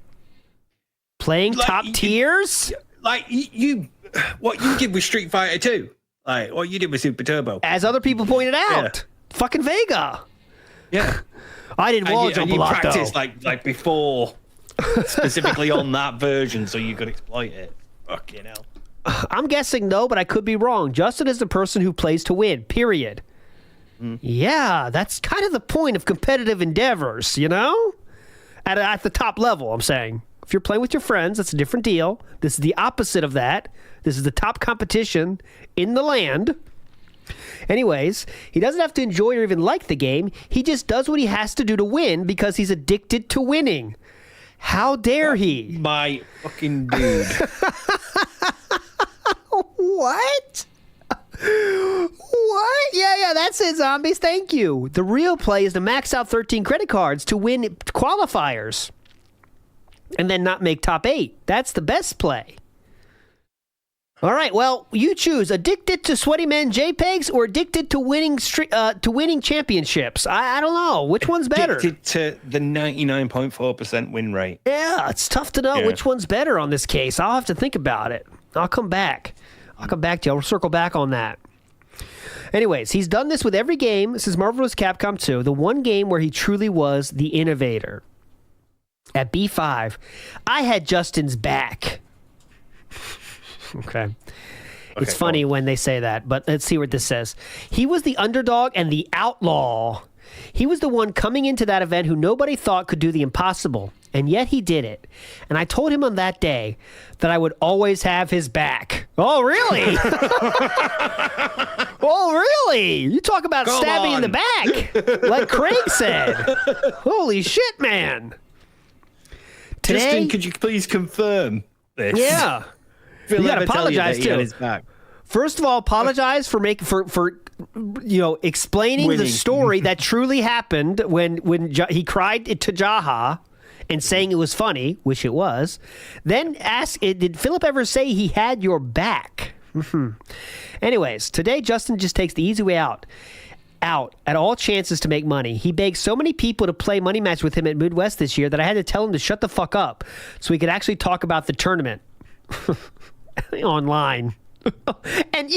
Playing top tiers? What you did with Street Fighter 2. Like, what you did with Super Turbo. As other people pointed out. Yeah. Fucking Vega. Yeah. I didn't wall jump a lot, though. And you practiced, like before, specifically on that version, so you could exploit it. Fucking hell. I'm guessing no, but I could be wrong. Justin is the person who plays to win, period. Yeah, that's kind of the point of competitive endeavors, you know? At the top level, I'm saying. If you're playing with your friends, that's a different deal. This is the opposite of that. This is the top competition in the land. Anyways, he doesn't have to enjoy or even like the game. He just does what he has to do to win because he's addicted to winning. How dare he? My fucking dude. What? What? Yeah, that's it, zombies. Thank you. The real play is to max out 13 credit cards to win qualifiers. And then not make top 8. That's the best play. All right, well, you choose. Addicted to sweaty men JPEGs or addicted to winning championships? I don't know. Which one's better? Addicted to the 99.4% win rate. Yeah, it's tough to know which one's better on this case. I'll have to think about it. I'll come back to you. I'll circle back on that. Anyways, he's done this with every game since Marvel vs. Capcom 2, the one game where he truly was the innovator. At B5, I had Justin's back. Okay. It's funny when they say that, but let's see what this says. He was the underdog and the outlaw. He was the one coming into that event who nobody thought could do the impossible, and yet he did it. And I told him on that day that I would always have his back. Oh, really? Oh, really? You talk about stabbing in the back, like Craig said. Holy shit, man. Today, Justin, could you please confirm this? Yeah. You gotta apologize too. First of all, apologize for explaining the story that truly happened when he cried to Jaha and saying it was funny, which it was. Then ask, did Philip ever say he had your back? Anyways, today Justin just takes the easy way out at all chances to make money. He begged so many people to play Money Match with him at Midwest this year that I had to tell him to shut the fuck up so we could actually talk about the tournament online. And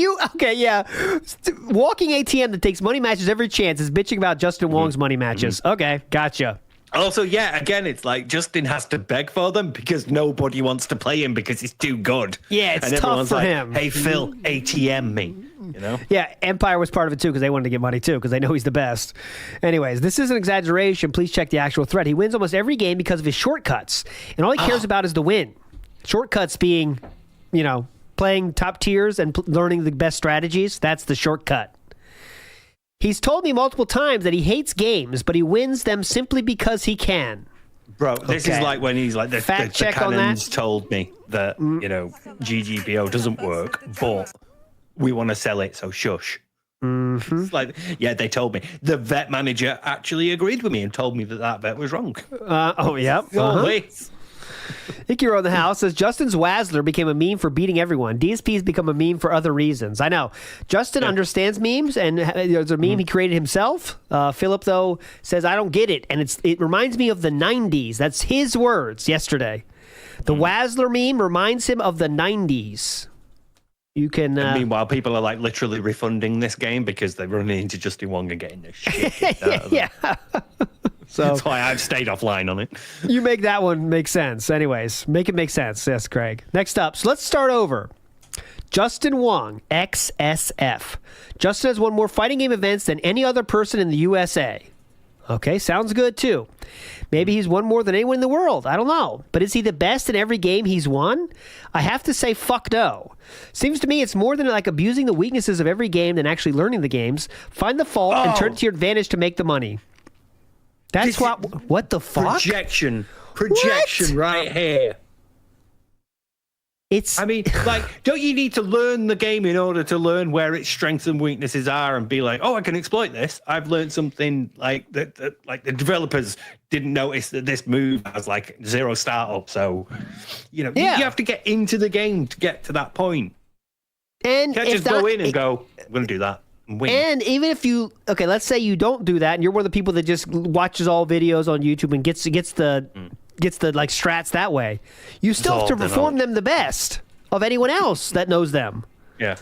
walking ATM that takes money matches every chance is bitching about Justin Wong's money matches. Okay, gotcha. Also, again, it's like Justin has to beg for them because nobody wants to play him because he's too good. Yeah, it's tough for him. Hey, Phil, ATM me. You know? Yeah, Empire was part of it too because they wanted to get money too because they know he's the best. Anyways, this is an exaggeration. Please check the actual thread. He wins almost every game because of his shortcuts, and all he cares about is the win. Shortcuts being, playing top tiers and learning the best strategies. That's the shortcut. He's told me multiple times that he hates games, but he wins them simply because he can. Bro, this is like when he's like, the Cannons told me that, GGBO doesn't work, but we want to sell it, so shush. Mm-hmm. It's like, they told me. The vet manager actually agreed with me and told me that vet was wrong. Always. Ikiro in the house says Justin's Wazzler became a meme for beating everyone. DSP's become a meme for other reasons. I know. Justin understands memes, and there's a meme he created himself. Philip, though, says, I don't get it. And it reminds me of the 90s. That's his words yesterday. The Wazzler meme reminds him of the 90s. You can. And meanwhile, people are like literally refunding this game because they're running into Justin Wong and getting their shit out of them. So that's why I've stayed offline on it. You make that one make sense. Anyways, make it make sense. Yes, Craig. Next up. So let's start over. Justin Wong, XSF. Justin has won more fighting game events than any other person in the USA. Okay, sounds good too. Maybe he's won more than anyone in the world. I don't know. But is he the best in every game he's won? I have to say fuck no. Seems to me it's more than like abusing the weaknesses of every game than actually learning the games. Find the fault and turn it to your advantage to make the money. That's what the fuck? Projection right here. I mean, like, don't you need to learn the game in order to learn where its strengths and weaknesses are and be like, oh, I can exploit this? I've learned something like that like the developers didn't notice that this move has like 0 startup. So, you have to get into the game to get to that point. And you can't just go in and go, I'm going to do that. And win. And even if let's say you don't do that and you're one of the people that just watches all videos on YouTube and gets the like strats that way, you still have to perform them the best of anyone else that knows them. Yeah.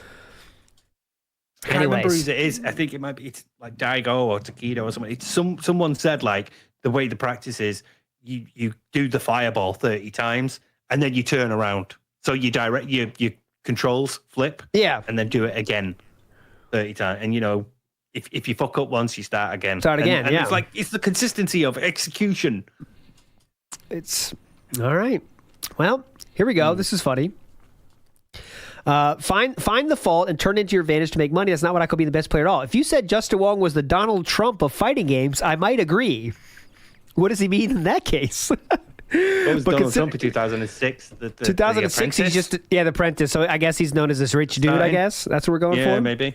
I can't remember who it is. I think it's like Daigo or Takedo or something. Someone said like the way the practice is, you do the fireball 30 times and then you turn around. So you direct your controls flip. Yeah. And then do it again 30 times. And if you fuck up once, you start again. And it's the consistency of execution. It's all right. Well, here we go. This is funny. Find the fault and turn it into your advantage to make money. That's not what I could be the best player at all. If you said Justin Wong was the Donald Trump of fighting games, I might agree. What does he mean in that case? What was Donald Trump in 2006? 2006, he's just the apprentice. So I guess he's known as this rich dude, I guess. That's what we're going for? Yeah, maybe.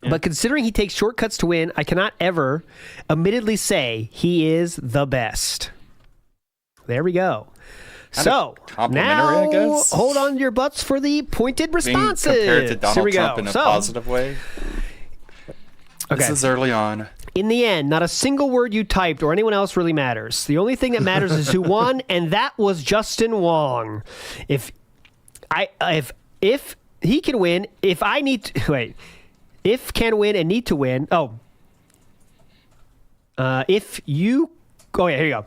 Yeah. But considering he takes shortcuts to win, I cannot ever admittedly say he is the best. There we go. So now, I guess. Hold on to your butts for the pointed responses. Being compared to Donald Here we Trump go. in a positive way. Okay. This is early on. In the end, not a single word you typed or anyone else really matters. The only thing that matters is who won, and that was Justin Wong. If he can win, if can win and need to win. Here you go.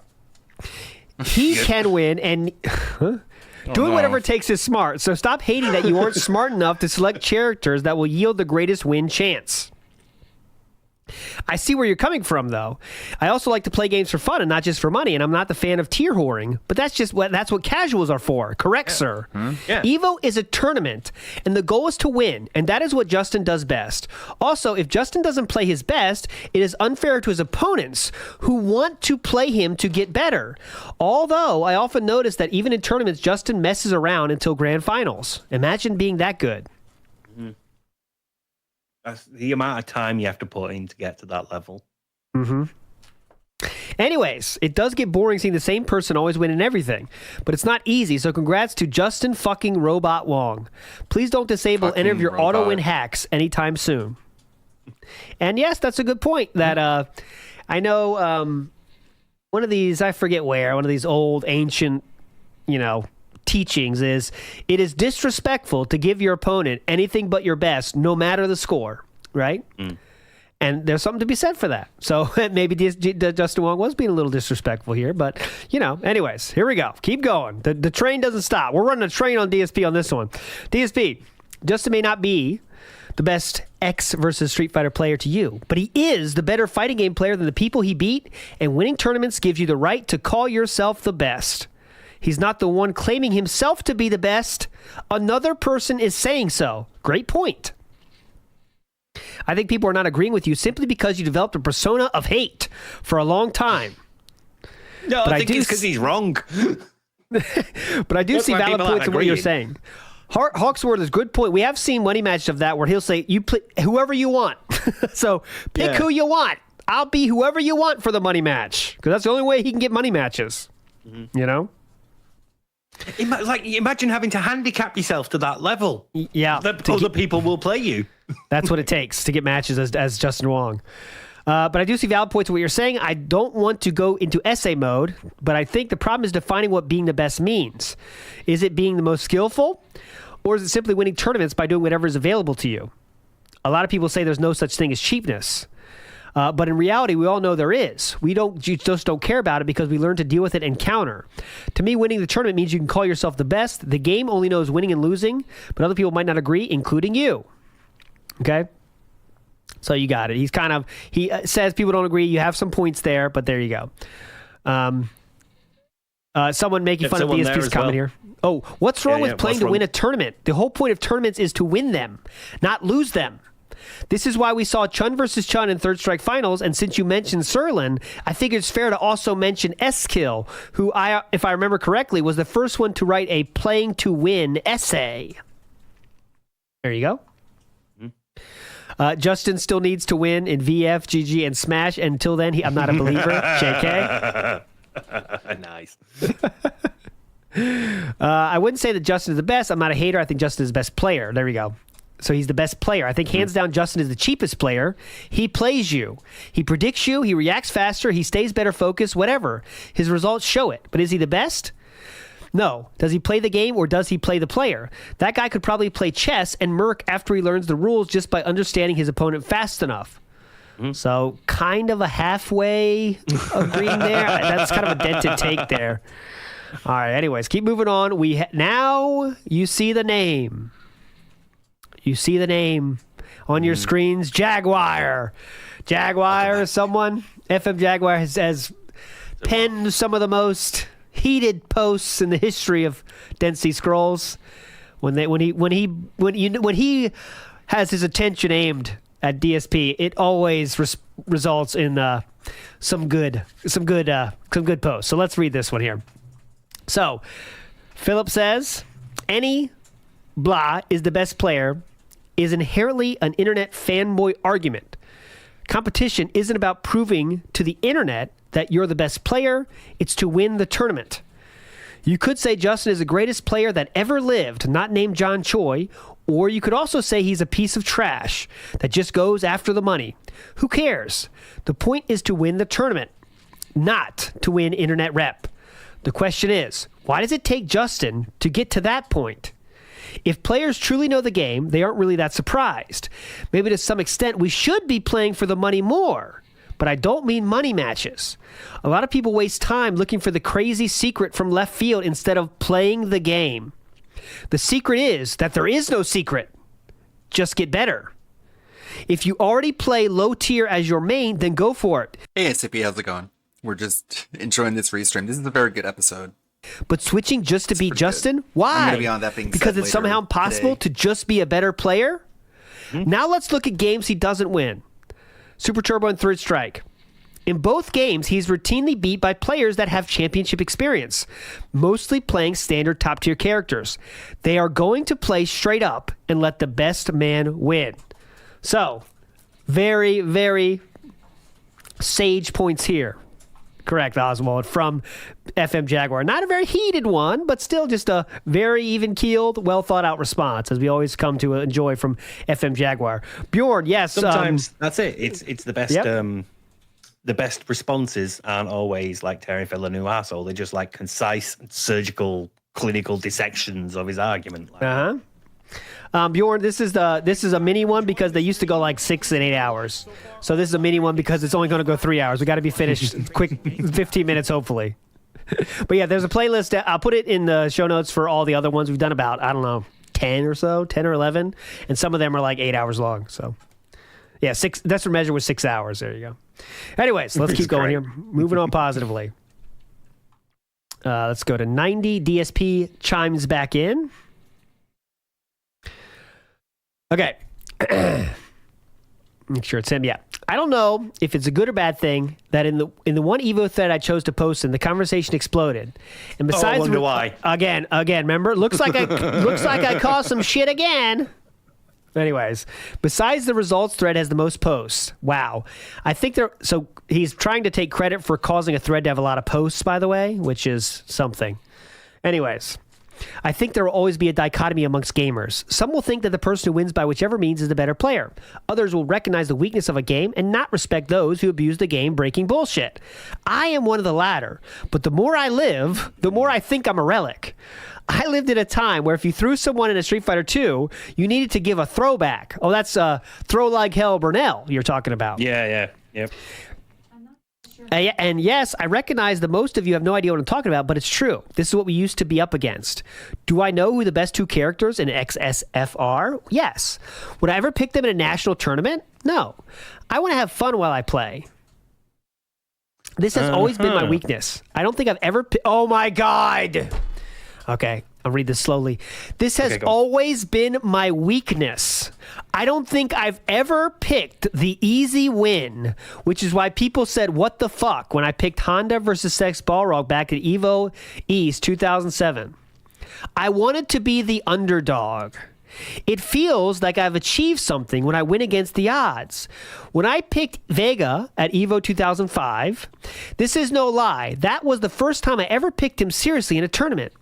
He can win and doing whatever it takes is smart. So stop hating that you aren't smart enough to select characters that will yield the greatest win chance. I see where you're coming from, though. I also like to play games for fun and not just for money, and I'm not the fan of tier whoring, but that's what casuals are for. Correct, sir. Yeah. Evo is a tournament, and the goal is to win, and that is what Justin does best. Also, if Justin doesn't play his best, it is unfair to his opponents who want to play him to get better. Although, I often notice that even in tournaments, Justin messes around until grand finals. Imagine being that good. That's the amount of time you have to put in to get to that level. Mm-hmm. Anyways, it does get boring seeing the same person always winning everything, but it's not easy, so congrats to Justin fucking Robot Wong. Please don't disable any of your auto-win hacks anytime soon. And yes, that's a good point. That I know one of these, I forget where, one of these old ancient, teachings is it is disrespectful to give your opponent anything but your best, no matter the score, right? And there's something to be said for that. So maybe Justin Wong was being a little disrespectful here, but anyways, here we go. Keep going. The train doesn't stop. We're running a train on DSP on this one. DSP, Justin may not be the best X versus Street Fighter player to you, but he is the better fighting game player than the people he beat, and winning tournaments gives you the right to call yourself the best. He's not the one claiming himself to be the best. Another person is saying so. Great point. I think people are not agreeing with you simply because you developed a persona of hate for a long time. No, I think it's because he's wrong. But I do see valid points in what you're saying. Hawksworth is a good point. We have seen money matches of that where he'll say, "You play whoever you want." So pick who you want. I'll be whoever you want for the money match, because that's the only way he can get money matches. Imagine having to handicap yourself to that level. Yeah. Other people will play you. That's what it takes to get matches as Justin Wong. But I do see valid points in what you're saying. I don't want to go into essay mode, but I think the problem is defining what being the best means. Is it being the most skillful, or is it simply winning tournaments by doing whatever is available to you? A lot of people say there's no such thing as cheapness. But in reality, we all know there is. We just don't care about it because we learn to deal with it and counter. To me, winning the tournament means you can call yourself the best. The game only knows winning and losing, but other people might not agree, including you. Okay? So you got it. He says people don't agree. You have some points there, but there you go. Someone making fun of DSP's comment here. Oh, what's wrong with playing to win a tournament? The whole point of tournaments is to win them, not lose them. This is why we saw Chun versus Chun in Third Strike Finals, and since you mentioned Serlin, I think it's fair to also mention Eskill, who, if I remember correctly, was the first one to write a playing to win essay. There you go. Justin still needs to win in VF, GG, and Smash. Until then, I'm not a believer. JK. Nice. I wouldn't say that Justin is the best. I'm not a hater. I think Justin is the best player. There we go. So he's the best player. I think hands down, Justin is the cheapest player. He plays you. He predicts you. He reacts faster. He stays better focused, whatever. His results show it. But is he the best? No. Does he play the game or does he play the player? That guy could probably play chess and murk after he learns the rules just by understanding his opponent fast enough. So kind of a halfway agreeing there. That's kind of a dented take there. All right, anyways, keep moving on. Now you see the name. You see the name on your screens. Jaguar. Jaguar is someone. FM Jaguar has penned some of the most heated posts in the history of Density Scrolls. When he has his attention aimed at DSP, it always results in some good posts. So let's read this one here. So Philip says, any blah is the best player is inherently an internet fanboy argument. Competition isn't about proving to the internet that you're the best player, it's to win the tournament. You could say Justin is the greatest player that ever lived, not named John Choi, or you could also say he's a piece of trash that just goes after the money. Who cares? The point is to win the tournament, not to win internet rep. The question is, why does it take Justin to get to that point? If players truly know the game, they aren't really that surprised. Maybe to some extent we should be playing for the money more. But I don't mean money matches. A lot of people waste time looking for the crazy secret from left field instead of playing the game. The secret is that there is no secret. Just get better. If you already play low tier as your main, then go for it. Hey, SCP, how's it going? We're just enjoying this restream. This is a very good episode. But switching just to be Justin? Good. Why? I'm going to be on that being because it's somehow impossible to just be a better player? Now let's look at games he doesn't win. Super Turbo and Third Strike. In both games, he's routinely beat by players that have championship experience, mostly playing standard top-tier characters. They are going to play straight up and let the best man win. So, very, very sage points here. Correct, Oswald, from FM Jaguar. Not a very heated one, but still just a very even-keeled, well-thought-out response, as we always come to enjoy from FM Jaguar. Bjorn, yes. Sometimes that's it. It's the best. Yep. The best responses aren't always like tearing for a new arsehole. They're just like concise, surgical, clinical dissections of his argument. Bjorn, this is a mini one because they used to go like 6 and 8 hours. So this is a mini one because it's only going to go 3 hours. We got to be finished quick, 15 minutes hopefully. But yeah, there's a playlist. I'll put it in the show notes for all the other ones we've done about, I don't know, 10 or 11. And some of them are like 8 hours long. So yeah, that's for measure was 6 hours. There you go. Anyways, let's keep going here. Moving on positively. Let's go to 90. DSP chimes back in. Okay. Make sure it's him. Yeah. I don't know if it's a good or bad thing that in the one Evo thread I chose to post in, the conversation exploded. And besides, I wonder why. Again. Remember, looks like I caused some shit again. Anyways, besides the results thread has the most posts. Wow. I think so he's trying to take credit for causing a thread to have a lot of posts, by the way, which is something. Anyways, I think there will always be a dichotomy amongst gamers. Some will think that the person who wins by whichever means is the better player. Others will recognize the weakness of a game and not respect those who abuse the game breaking bullshit. I am one of the latter, but the more I live, the more I think I'm a relic. I lived at a time where if you threw someone in a Street Fighter 2, you needed to give a throwback. Oh, that's Throw Like Hell Burnell you're talking about. Yep. And yes, I recognize that most of you have no idea what I'm talking about, but it's true. This is what we used to be up against. Do I know who the best two characters in XSF are? Yes. Would I ever pick them in a national tournament? No. I want to have fun while I play. This has always been my weakness. I don't think I've ever... Oh, my God! Okay. I'll read this slowly. This has always been my weakness. I don't think I've ever picked the easy win, which is why people said, what the fuck, when I picked Honda versus Sex Balrog back at EVO East 2007. I wanted to be the underdog. It feels like I've achieved something when I win against the odds. When I picked Vega at EVO 2005, this is no lie, that was the first time I ever picked him seriously in a tournament.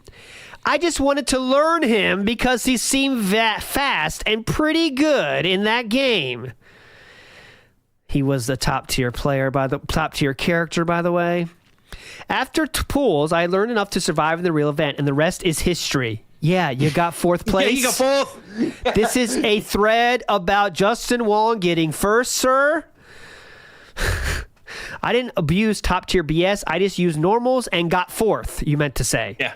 I just wanted to learn him because he seemed fast and pretty good in that game. He was the top-tier player, top-tier character, by the way. After pools, I learned enough to survive in the real event, and the rest is history. Yeah, you got fourth place. Yeah, you got fourth. This is a thread about Justin Wong getting first, sir. I didn't abuse top-tier BS. I just used normals and got fourth, you meant to say. Yeah.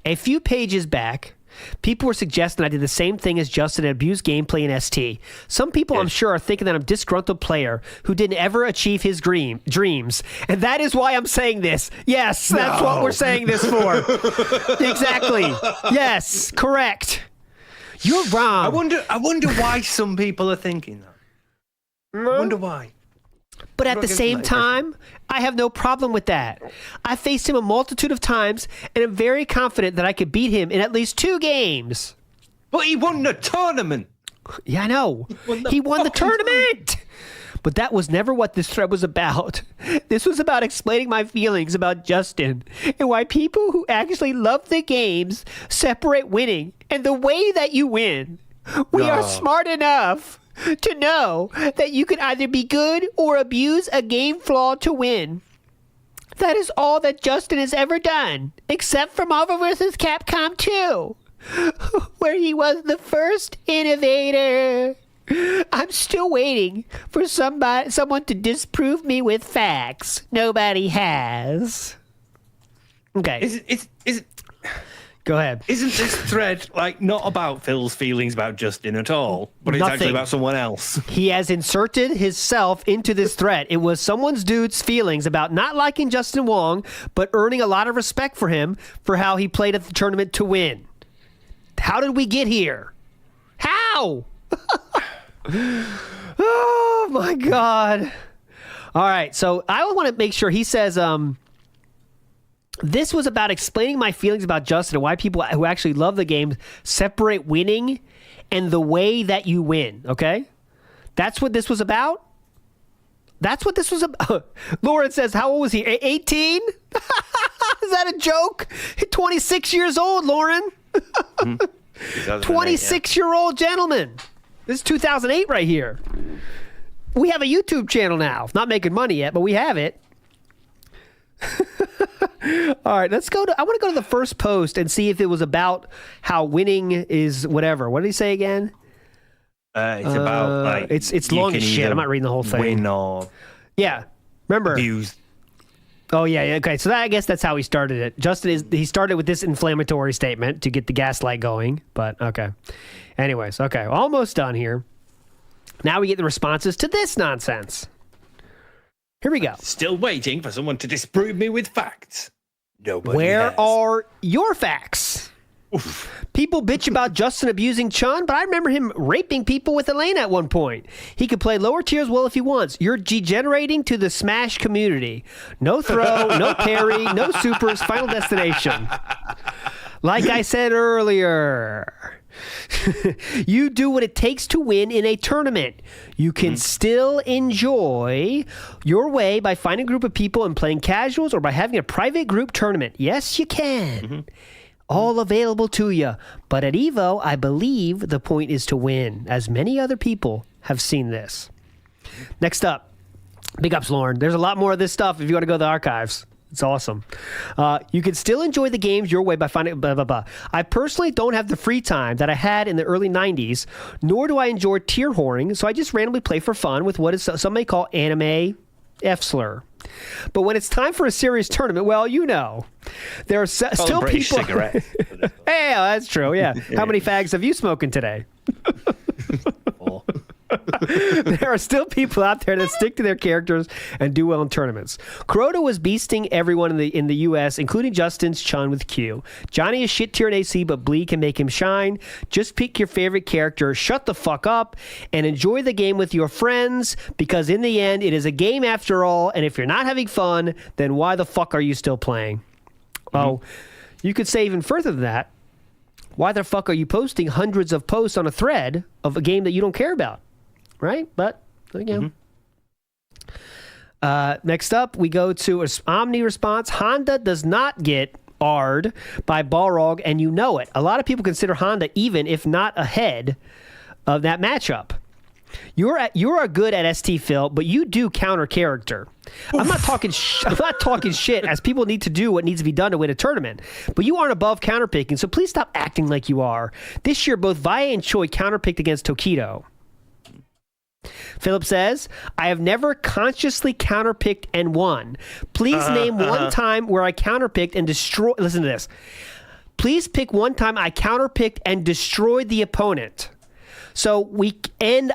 A few pages back, people were suggesting I did the same thing as Justin and abused gameplay in ST. Some people, I'm sure, are thinking that I'm a disgruntled player who didn't ever achieve his dreams. And that is why I'm saying this. Yes, that's what we're saying this for. Exactly. Yes, correct. You're wrong. I wonder why some people are thinking that. I wonder why. But at the same time, I have no problem with that. I faced him a multitude of times, and I'm very confident that I could beat him in at least 2 games. But he won the tournament. Yeah, I know. He won the tournament. But that was never what this thread was about. This was about explaining my feelings about Justin and why people who actually love the games separate winning and the way that you win. We are smart enough to know that you can either be good or abuse a game flaw to win. That is all that Justin has ever done, except for Marvel vs. Capcom 2, where he was the first innovator. I'm still waiting for someone to disprove me with facts. Nobody has. Okay. Is it? Go ahead. Isn't this thread not about Phil's feelings about Justin at all, but it's actually about someone else? He has inserted himself into this thread. It was someone's dude's feelings about not liking Justin Wong, but earning a lot of respect for him for how he played at the tournament to win. How did we get here? How? Oh my God. All right, so I want to make sure he says, this was about explaining my feelings about Justin and why people who actually love the game separate winning and the way that you win, okay? That's what this was about? That's what this was about. Lauren says, how old was he? 18? Is that a joke? 26 years old, Lauren. 26-year-old gentleman. This is 2008 right here. We have a YouTube channel now. Not making money yet, but we have it. All right, let's go to. I want to go to the first post and see if it was about how winning is whatever. What did he say again? It's about it's long as shit. I'm not reading the whole thing. Win or remember abuse. Oh yeah. Okay, so I guess that's how he started it. Justin he started with this inflammatory statement to get the gaslight going. But okay. Anyways, okay, almost done here. Now we get the responses to this nonsense. Here we go. Still waiting for someone to disprove me with facts. Nobody Where has. are your facts? Oof. People bitch about Justin abusing Chun, but I remember him raping people with Elena at one point. He could play lower tiers well if he wants. You're degenerating to the Smash community. No throw, no parry, no supers, final destination. Like I said earlier, you do what it takes to win in a tournament. You can still enjoy your way by finding a group of people and playing casuals or by having a private group tournament. Yes, you can. All available to you. But at EVO, I believe the point is to win, as many other people have seen this. Next up, big ups, Lauren. There's a lot more of this stuff if you want to go to the archives. It's awesome. You can still enjoy the games your way by finding blah, blah, blah. I personally don't have the free time that I had in the early 90s, nor do I enjoy tier whoring, so I just randomly play for fun with what is some may call anime F-slur. But when it's time for a serious tournament, well, you know, there are still people... Hey, that's true, yeah. How many fags have you smoking today? There are still people out there that stick to their characters and do well in tournaments. Crota was beasting everyone in the U.S., including Justin's Chun with Q. Johnny is shit tier in AC, but Bleed can make him shine. Just pick your favorite character, shut the fuck up, and enjoy the game with your friends, because in the end, it is a game after all, and if you're not having fun, then why the fuck are you still playing? Oh, you could say even further than that. Why the fuck are you posting hundreds of posts on a thread of a game that you don't care about? Right? But, again. Next up, we go to Omni response. Honda does not get R'd by Balrog, and you know it. A lot of people consider Honda even, if not ahead, of that matchup. You're good at ST, Phil, but you do counter character. I'm not talking shit, as people need to do what needs to be done to win a tournament. But you aren't above counterpicking, so please stop acting like you are. This year, both Valle and Choi counterpicked against Tokido. Philip says, I have never consciously counterpicked and won. Please name one time where I counterpicked and destroyed. Listen to this. Please pick one time I counterpicked and destroyed the opponent. So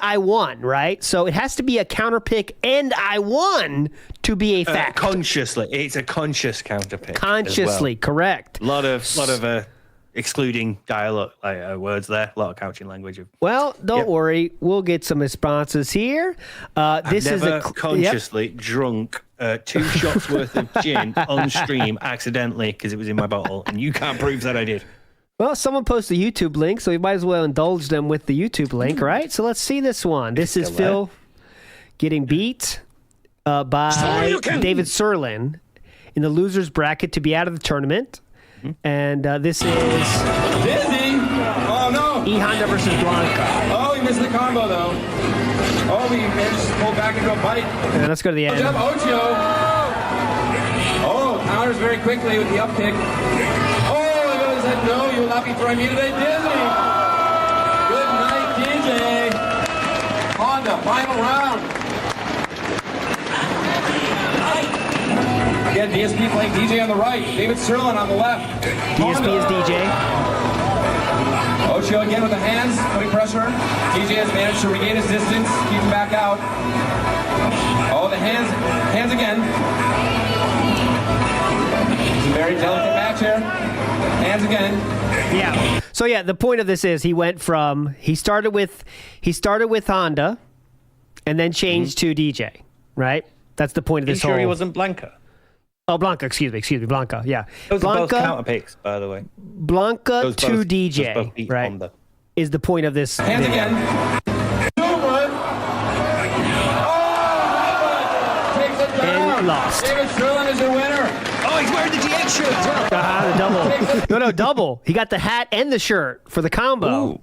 I won, right? So it has to be a counter pick and I won to be a fact. Consciously. It's a conscious counter pick. Consciously, correct. A lot of excluding dialogue words there. A lot of couching language. Well, don't worry. We'll get some responses here. This I've is never consciously drunk 2 shots worth of gin on stream accidentally because it was in my bottle, and you can't prove that I did. Well, someone posted a YouTube link, so we might as well indulge them with the YouTube link, right? So let's see this one. This is Phil getting beat by David Serlin in the loser's bracket to be out of the tournament. And this is Dizzy! Oh, no! E Honda versus Blanca. Oh, he missed the combo, though. Oh, we managed to pull back and go bite. And let's go to the end. Good job, Ocho! Oh, counters very quickly with the up kick. Said, no, you will not be throwing me today, Disney. Good night, DJ. Honda, final round. Again, DSP playing DJ on the right. David Serlin on the left. DSP is DJ. Ocho again with the hands, putting pressure. DJ has managed to regain his distance, keep him back out. Oh, the hands again. It's a very delicate match here. Hands again. Yeah. So yeah, the point of this is he started with Honda and then changed to DJ, right? That's the point of this Are you sure he wasn't Blanca? Oh, Blanca, excuse me, Blanca, yeah. Those Blanca, are both counter picks, by the way. Blanca to DJ, right? Honda. Is the point of this Hands video. Again. And lost. David Serlin is your winner. Oh, he's wearing the DX shirt as well. The double. No, double. He got the hat and the shirt for the combo. Ooh.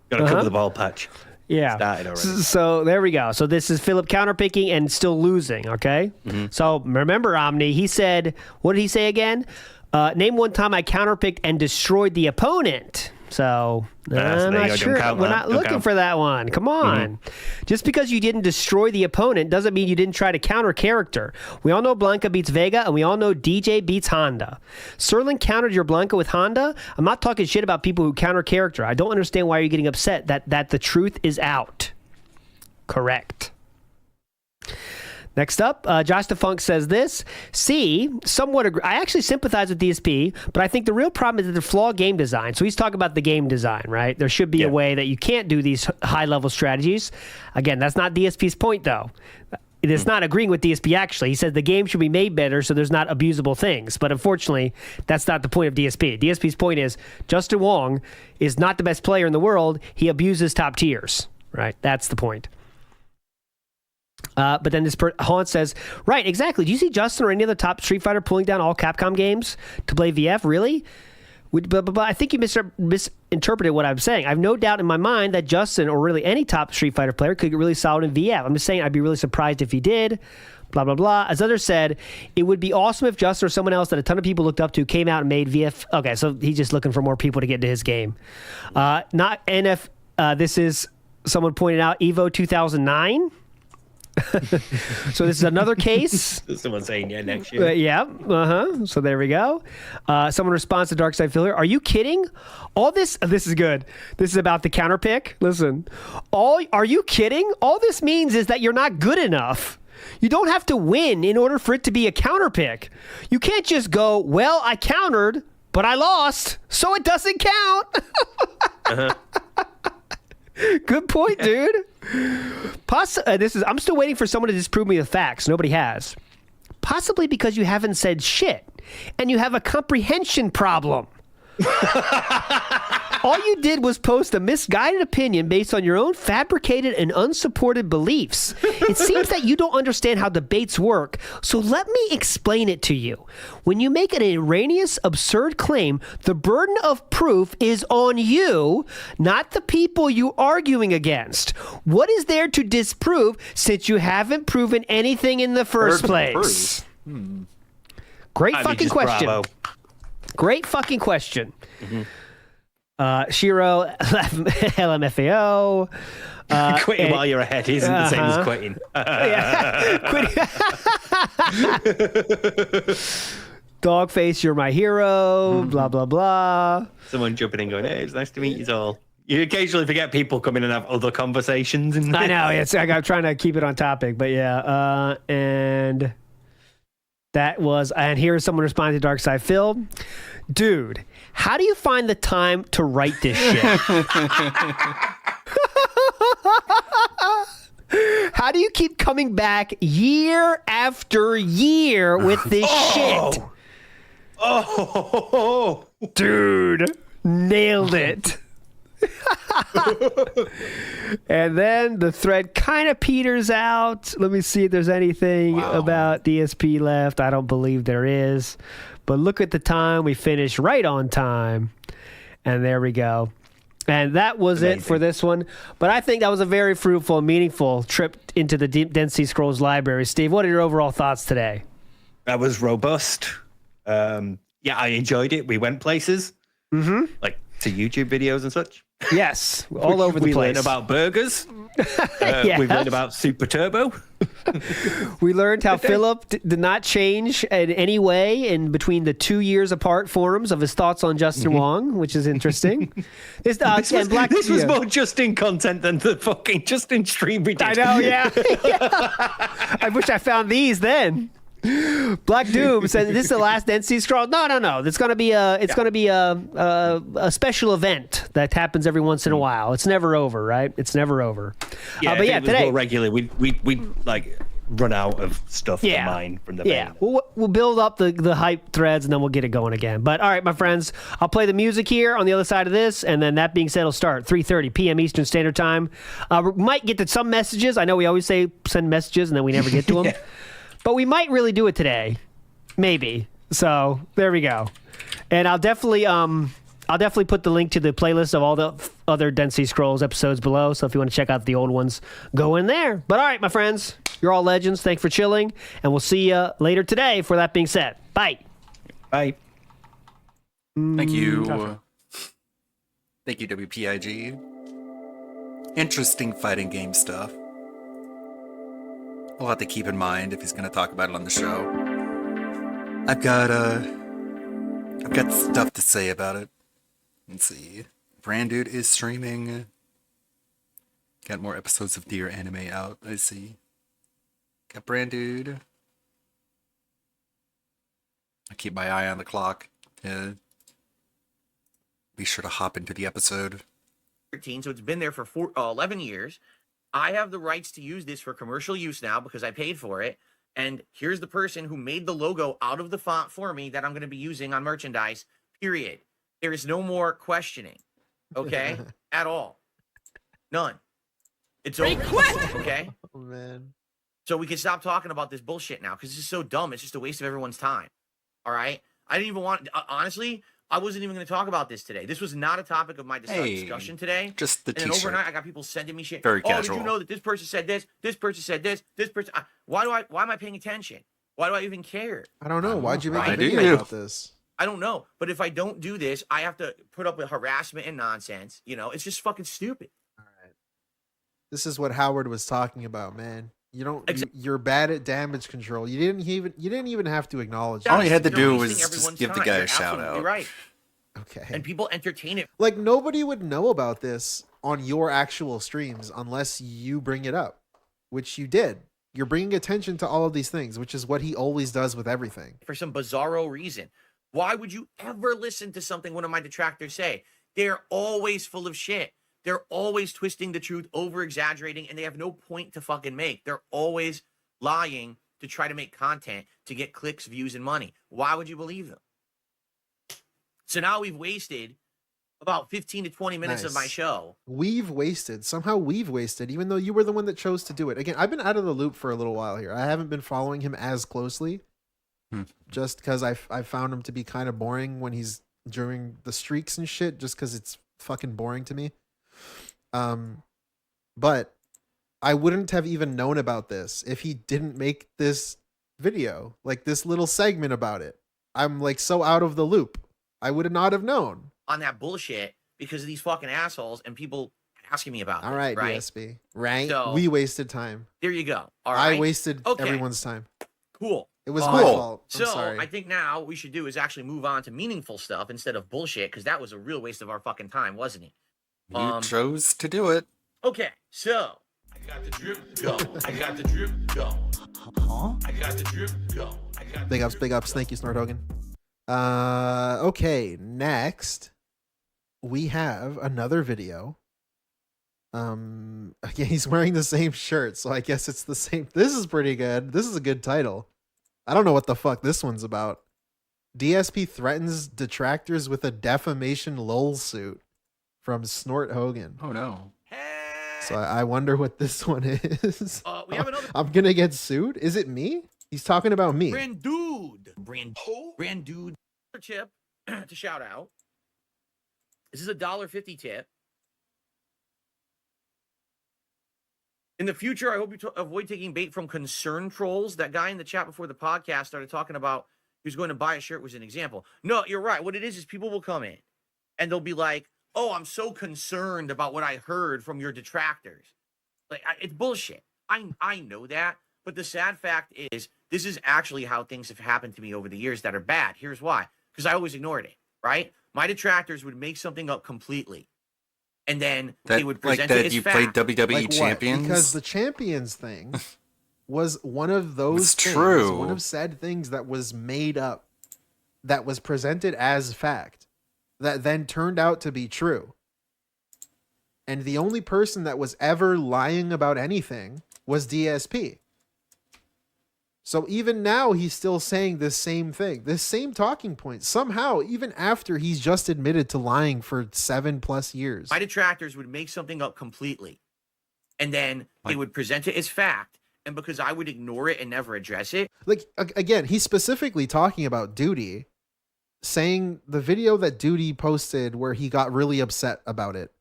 Gotta cover the ball patch. Yeah. Started already. So there we go. So this is Philip counterpicking and still losing, okay? So remember, Omni, he said, what did he say again? Name one time I counterpicked and destroyed the opponent. So I'm not sure. We're not looking for that one. Come on. Just because you didn't destroy the opponent doesn't mean you didn't try to counter character. We all know Blanca beats Vega, and we all know DJ beats Honda. Serlin countered your Blanca with Honda. I'm not talking shit about people who counter character. I don't understand why you're getting upset that the truth is out. Correct. Next up, Josh DeFunk says this. C, somewhat agree. I actually sympathize with DSP, but I think the real problem is that they're flawed game design. So he's talking about the game design, right? There should be a way that you can't do these high-level strategies. Again, that's not DSP's point, though. It's not agreeing with DSP, actually. He said the game should be made better so there's not abusable things. But unfortunately, that's not the point of DSP. DSP's point is Justin Wong is not the best player in the world. He abuses top tiers, right? That's the point. But then this Haunt says, right, exactly. Do you see Justin or any other top Street Fighter pulling down all Capcom games to play VF? Really? But I think you misinterpreted what I'm saying. I have no doubt in my mind that Justin or really any top Street Fighter player could get really solid in VF. I'm just saying I'd be really surprised if he did. Blah, blah, blah. As others said, it would be awesome if Justin or someone else that a ton of people looked up to came out and made VF. Okay, so he's just looking for more people to get into his game. Not NF. This is someone pointed out Evo 2009. So this is another case. Someone saying yeah next year. Yeah. So there we go. Someone responds to Dark Side Filler. Are you kidding? All this. This is good. This is about the counter pick. Listen. Are you kidding? All this means is that you're not good enough. You don't have to win in order for it to be a counter pick. You can't just go, well, I countered, but I lost, so it doesn't count. Good point, dude. I'm still waiting for someone to disprove me the facts. Nobody has. Possibly because you haven't said shit, and you have a comprehension problem. All you did was post a misguided opinion based on your own fabricated and unsupported beliefs. It seems that you don't understand how debates work, so let me explain it to you. When you make an erroneous, absurd claim, the burden of proof is on you, not the people you're arguing against. What is there to disprove since you haven't proven anything in the first place? Great fucking question. Bravo. Great fucking question. Shiro, LMFAO. Quitting while you're ahead isn't the same as quitting. Dogface, you're my hero. Blah, blah, blah. Someone jumping in going, hey, it's nice to meet you all. You occasionally forget people come in and have other conversations. And I know. I'm trying to keep it on topic, but yeah. And here's someone responding to Dark Side Phil. Dude, how do you find the time to write this shit? How do you keep coming back year after year with this shit? Oh, dude, nailed it. And then the thread kind of peters out. Let me see if there's anything about DSP left. I don't believe there is. But look at the time. We finished right on time. And there we go. And that was it for this one. But I think that was a very fruitful and meaningful trip into the Density Scrolls library. Steve, what are your overall thoughts today? That was robust. Yeah, I enjoyed it. We went places. Like to YouTube videos and such. Yes, all over the place. We learned about burgers. We learned about Super Turbo. We learned how Philip did not change in any way in between the 2 years apart forums of his thoughts on Justin Wong, which is interesting. This was more Justin content than the fucking Justin stream we did. I know, yeah. I wish I found these then. Black Doom says this is the last Density Scroll. No. It's gonna be a special event that happens every once in a while. It's never over, right? It's never over. Yeah, but yeah, today regularly we like run out of stuff to mine from the main. We'll build up the hype threads and then we'll get it going again. But all right, my friends, I'll play the music here on the other side of this, and then that being said, it'll start 3:30 p.m. Eastern Standard Time. We might get to some messages. I know we always say send messages and then we never get to them. But we might really do it today, maybe. So there we go, and I'll definitely put the link to the playlist of all the other Density Scrolls episodes below. So if you want to check out the old ones, go in there. But all right, my friends, you're all legends. Thanks for chilling, and we'll see you later today. For that being said, bye. Bye. Thank you. Thank you, WPIG. Interesting fighting game stuff. A lot to keep in mind if he's going to talk about it on the show. I've got stuff to say about it. Let's see. Brand-Dude is streaming. Got more episodes of Dear Anime out. I see. Got Brand-Dude. I keep my eye on the clock. Yeah. Be sure to hop into the episode. 13, so it's been there for 11 years. I have the rights to use this for commercial use now because I paid for it. And here's the person who made the logo out of the font for me that I'm going to be using on merchandise, period. There is no more questioning, okay? At all. None. It's over. Okay? Oh, man. So we can stop talking about this bullshit now because this is so dumb. It's just a waste of everyone's time. All right? I didn't even want... honestly... I wasn't even going to talk about this today. This was not a topic of my discussion today. Just the t-shirt. And then overnight, I got people sending me shit. Very casual. Did you know that this person said this? This person said this. This person. Why am I paying attention? Why do I even care? I don't know. Why'd you make a video about this? I don't know. But if I don't do this, I have to put up with harassment and nonsense. You know, it's just fucking stupid. All right. This is what Howard was talking about, man. You don't. You're bad at damage control. You didn't even have to acknowledge. All you had to You're do wasting was just everyone's give the time. guy You're a shout absolutely out. right. Okay. And people entertain it. Like nobody would know about this on your actual streams unless you bring it up, which you did. You're bringing attention to all of these things, which is what he always does with everything. For some bizarro reason. Why would you ever listen to something one of my detractors say? They're always full of shit. They're always twisting the truth, over exaggerating, and they have no point to fucking make. They're always lying to try to make content to get clicks, views, and money. Why would you believe them? So now we've wasted about 15 to 20 minutes of my show. Somehow we've wasted, even though you were the one that chose to do it. Again, I've been out of the loop for a little while here. I haven't been following him as closely. Just because I found him to be kind of boring when he's during the streaks and shit, just because it's fucking boring to me. But I wouldn't have even known about this if he didn't make this video, like this little segment about it. I'm like so out of the loop. I would not have known. On that bullshit because of these fucking assholes and people asking me about All this, right, right? DSP. Right? So, we wasted time. There you go. All right. I wasted everyone's time. Cool. It was my fault. I'm So sorry. I think now what we should do is actually move on to meaningful stuff instead of bullshit, because that was a real waste of our fucking time, wasn't it? You chose to do it. Okay, so I got the drip go. I got the drip go. Huh? I got the drip go. I got Big ups. Thank you, Snort Hogan. Okay, next we have another video. Again, he's wearing the same shirt, so I guess it's the same. This is pretty good. This is a good title. I don't know what the fuck this one's about. DSP threatens detractors with a defamation lol suit from Snort Hogan. Oh no. So I wonder what this one is. We have another I'm gonna get sued? Is it me? He's talking about me. brand dude tip to shout out. This is a $1.50 tip. In the future, I hope you avoid taking bait from concern trolls. That guy in the chat before the podcast started talking about he was going to buy a shirt was an example. No, you're right. What it is people will come in and they'll be like, oh, I'm so concerned about what I heard from your detractors. Like, it's bullshit. I know that. But the sad fact is this is actually how things have happened to me over the years that are bad. Here's why. Because I always ignored it, right? My detractors would make something up completely. And then they would present it as you fact. played WWE Like what? Champions? Because the Champions thing was one of those things, true. one of said things that was made up, that was presented as fact, that then turned out to be true. And the only person that was ever lying about anything was DSP. So even now, he's still saying this same thing, this same talking point. Somehow, even after he's just admitted to lying for 7+ years. My detractors would make something up completely. And then they would present it as fact. And because I would ignore it and never address it. Like, again, he's specifically talking about Duty, saying the video that Duty posted where he got really upset about it.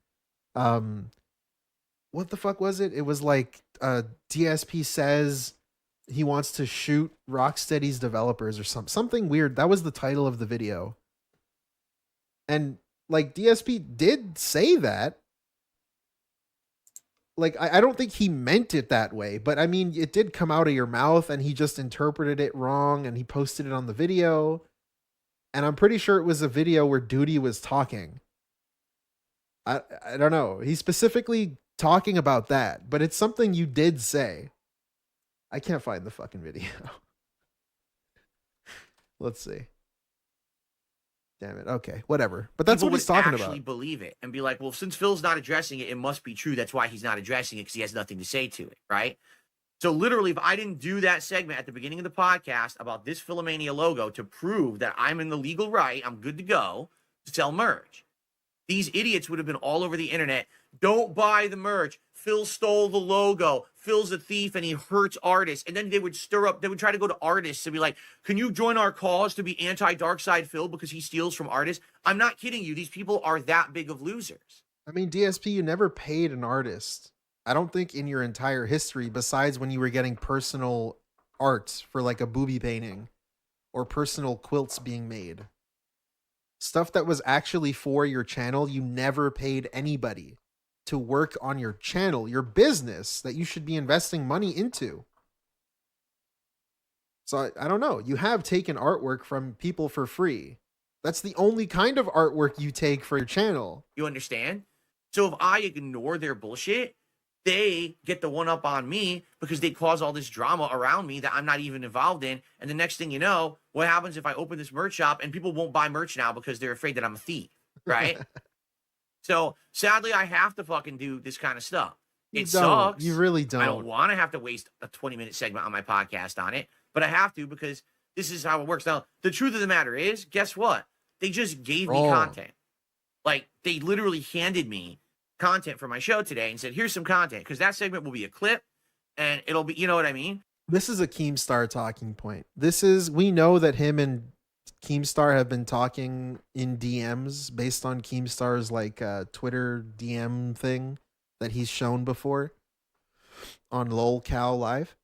What the fuck was it? It was like DSP says he wants to shoot Rocksteady's developers or something weird. That was the title of the video. And like DSP did say that. Like, I don't think he meant it that way, but I mean, it did come out of your mouth and he just interpreted it wrong and he posted it on the video. And I'm pretty sure it was a video where Duty was talking. I don't know. He's specifically talking about that, but it's something you did say. I can't find the fucking video. Let's see. Damn it. Okay, whatever. But that's People what he's would talking actually about. believe it and be like, well, since Phil's not addressing it, it must be true. That's why he's not addressing it, because he has nothing to say to it, right? So literally, if I didn't do that segment at the beginning of the podcast about this Philomania logo to prove that I'm in the legal right, I'm good to go to sell merch, these idiots would have been all over the internet. Don't buy the merch. Phil stole the logo. Phil's a thief and he hurts artists. And then they would they would try to go to artists and be like, can you join our cause to be anti-Darkside Phil because he steals from artists? I'm not kidding you. These people are that big of losers. I mean, DSP, you never paid an artist. I don't think in your entire history, besides when you were getting personal art for like a booby painting or personal quilts being made. Stuff that was actually for your channel, you never paid anybody to work on your channel, your business that you should be investing money into. So I don't know. You have taken artwork from people for free. That's the only kind of artwork you take for your channel. You understand? So if I ignore their bullshit, they get the one up on me because they cause all this drama around me that I'm not even involved in. And the next thing you know, what happens if I open this merch shop and people won't buy merch now because they're afraid that I'm a thief, right? So sadly, I have to fucking do this kind of stuff. It sucks. You really don't. I don't want to have to waste a 20-minute segment on my podcast on it, but I have to because this is how it works. Now, the truth of the matter is, guess what? They just gave me content. Like, they literally handed me content for my show today and said, here's some content, because that segment will be a clip and it'll be, you know what I mean? This is a Keemstar talking point. We know that him and Keemstar have been talking in DMs based on Keemstar's like Twitter DM thing that he's shown before on LolCal Live.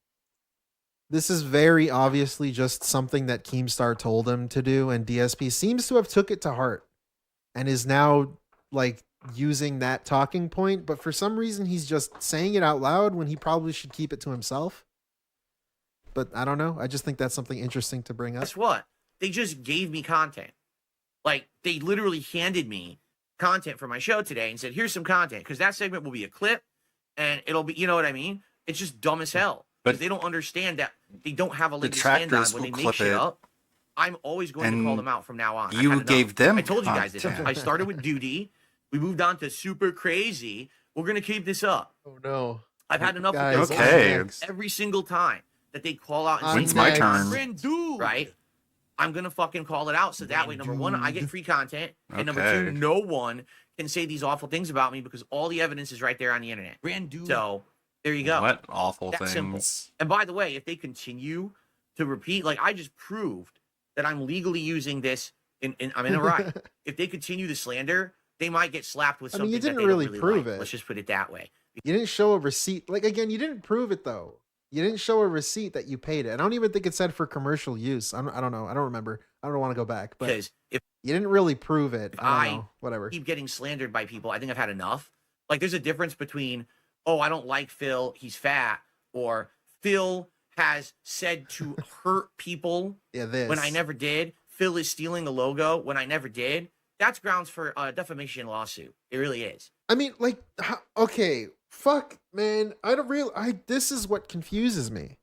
This is very obviously just something that Keemstar told him to do, and DSP seems to have took it to heart and is now like using that talking point, but for some reason he's just saying it out loud when he probably should keep it to himself. But I don't know. I just think that's something interesting to bring up. Guess what? They just gave me content. Like, they literally handed me content for my show today and said, here's some content, because that segment will be a clip and it'll be, you know what I mean? It's just dumb as hell. But they don't understand that they don't have a leg to stand on when they make shit up. I'm always going to call them out from now on. You gave them I told you guys this. I started with Duty. We moved on to Super Crazy. We're going to keep this up. Oh, no. I've had enough Guys, of this. Every single time that they call out and say, When's my turn? Right? I'm going to fucking call it out. So that way, number one, I get free content. And number two, no one can say these awful things about me because all the evidence is right there on the internet. So there you go. What awful That's things. Simple. And by the way, if they continue to repeat, like I just proved that I'm legally using this I'm in a right. If they continue the slander, they might get slapped with something. You didn't that they really don't prove like. it. Let's just put it that way. You didn't show a receipt. Like, again, you didn't prove it, though. You didn't show a receipt that you paid it. I don't even think it said for commercial use. I don't know. I don't remember. I don't want to go back. But because if you didn't really prove it, I don't know. Whatever. Keep getting slandered by people, I think I've had enough. Like, there's a difference between, oh, I don't like Phil, he's fat, or Phil has said to hurt people when I never did. Phil is stealing a logo when I never did. That's grounds for a defamation lawsuit. It really is. I mean, like, okay, fuck, man. This is what confuses me.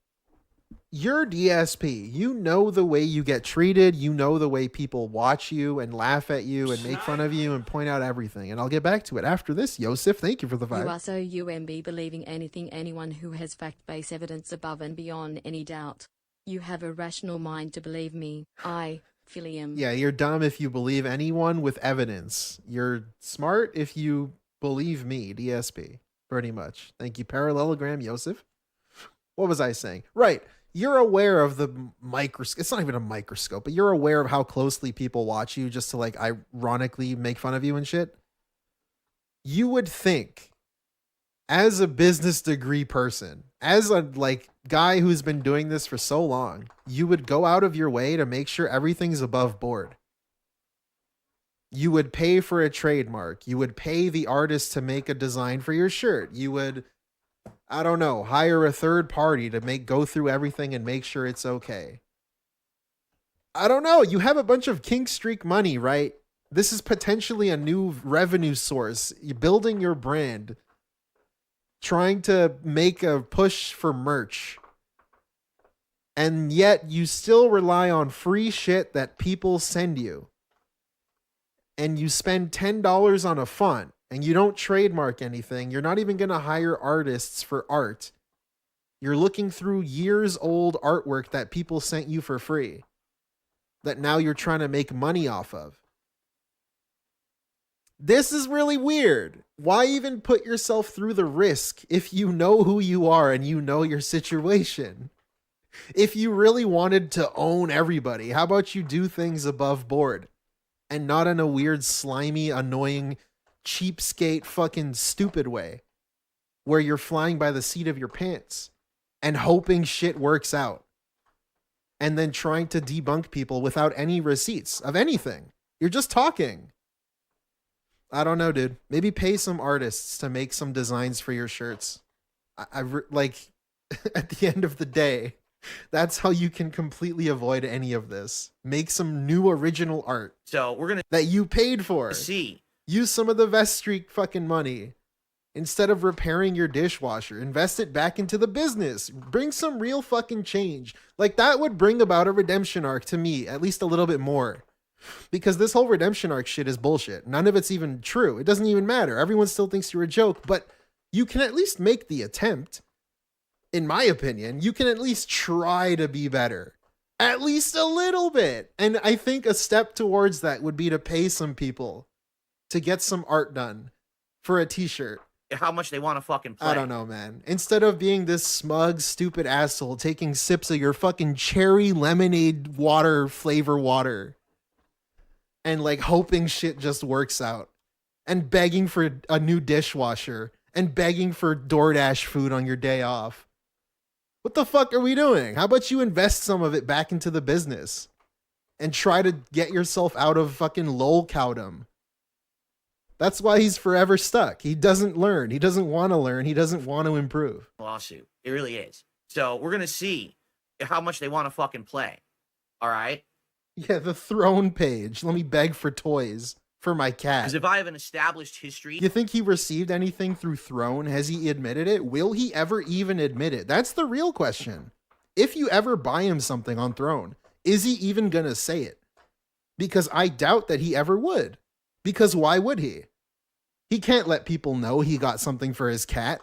You're DSP. You know the way you get treated. You know the way people watch you and laugh at you and make fun of you and point out everything. And I'll get back to it after this. Yosef, thank you for the vibe. You are so UMB believing anything anyone who has fact-based evidence above and beyond any doubt. You have a rational mind to believe me. I, Philium. Yeah, you're dumb if you believe anyone with evidence. You're smart if you believe me, DSP. Pretty much. Thank you, Parallelogram, Yosef. What was I saying? Right. You're aware of the microscope. It's not even a microscope, but you're aware of how closely people watch you just to like ironically make fun of you and shit. You would think, as a business degree person, as a like guy who's been doing this for so long, you would go out of your way to make sure everything's above board. You would pay for a trademark. You would pay the artist to make a design for your shirt. You would, I don't know, hire a third party to go through everything and make sure it's okay. I don't know. You have a bunch of King Streak money, right? This is potentially a new revenue source. You're building your brand, trying to make a push for merch. And yet you still rely on free shit that people send you. And you spend $10 on a font and you don't trademark anything. You're not even going to hire artists for art. You're looking through years old artwork that people sent you for free that now you're trying to make money off of. This is really weird. Why even put yourself through the risk if you know who you are and you know your situation? If you really wanted to own everybody, how about you do things above board and not in a weird, slimy, annoying, cheapskate, fucking stupid way where you're flying by the seat of your pants and hoping shit works out and then trying to debunk people without any receipts of anything. You're just talking. I don't know, dude. Maybe pay some artists to make some designs for your shirts. Like, at the end of the day, that's how you can completely avoid any of this. Make some new original art. So we're gonna that you paid for. See. Use some of the Vest Streak fucking money. Instead of repairing your dishwasher, invest it back into the business. Bring some real fucking change. Like, that would bring about a redemption arc to me, at least a little bit more. Because this whole redemption arc shit is bullshit. None of it's even true. It doesn't even matter. Everyone still thinks you're a joke, but you can at least make the attempt. In my opinion, you can at least try to be better. At least a little bit. And I think a step towards that would be to pay some people to get some art done for a t-shirt. How much they want to fucking play. I don't know, man. Instead of being this smug, stupid asshole taking sips of your fucking cherry lemonade flavor water and like hoping shit just works out and begging for a new dishwasher and begging for DoorDash food on your day off. What the fuck are we doing? How about you invest some of it back into the business and try to get yourself out of fucking lolcowdom? That's why he's forever stuck. He doesn't learn. He doesn't want to learn. He doesn't want to improve. Lawsuit. It really is. So we're going to see how much they want to fucking play. All right? Yeah, the throne page. Let me beg for toys for my cat. Because if I have an established history... You think he received anything through Throne? Has he admitted it? Will he ever even admit it? That's the real question. If you ever buy him something on Throne, is he even going to say it? Because I doubt that he ever would. Because why would he? He can't let people know he got something for his cat.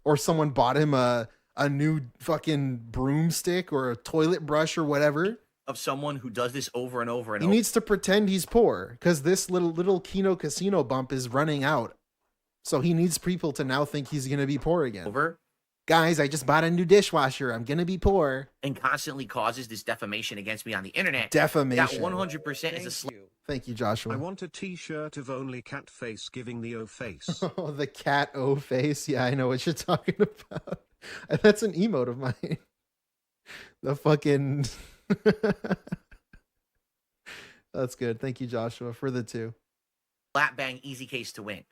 Or someone bought him a new fucking broomstick or a toilet brush or whatever. Of someone who does this over and over and He over. needs to pretend he's poor because this little Kino Casino bump is running out. So he needs people to now think he's going to be poor again. Over. Guys, I just bought a new dishwasher. I'm going to be poor. And constantly causes this defamation against me on the internet. Defamation. That 100% is a slap. Thank you, Joshua. I want a t-shirt of only cat face giving the O face. Oh, the cat O face. Yeah, I know what you're talking about. That's an emote of mine. The fucking... That's good. Thank you, Joshua, for the 2. Slap bang, easy case to win.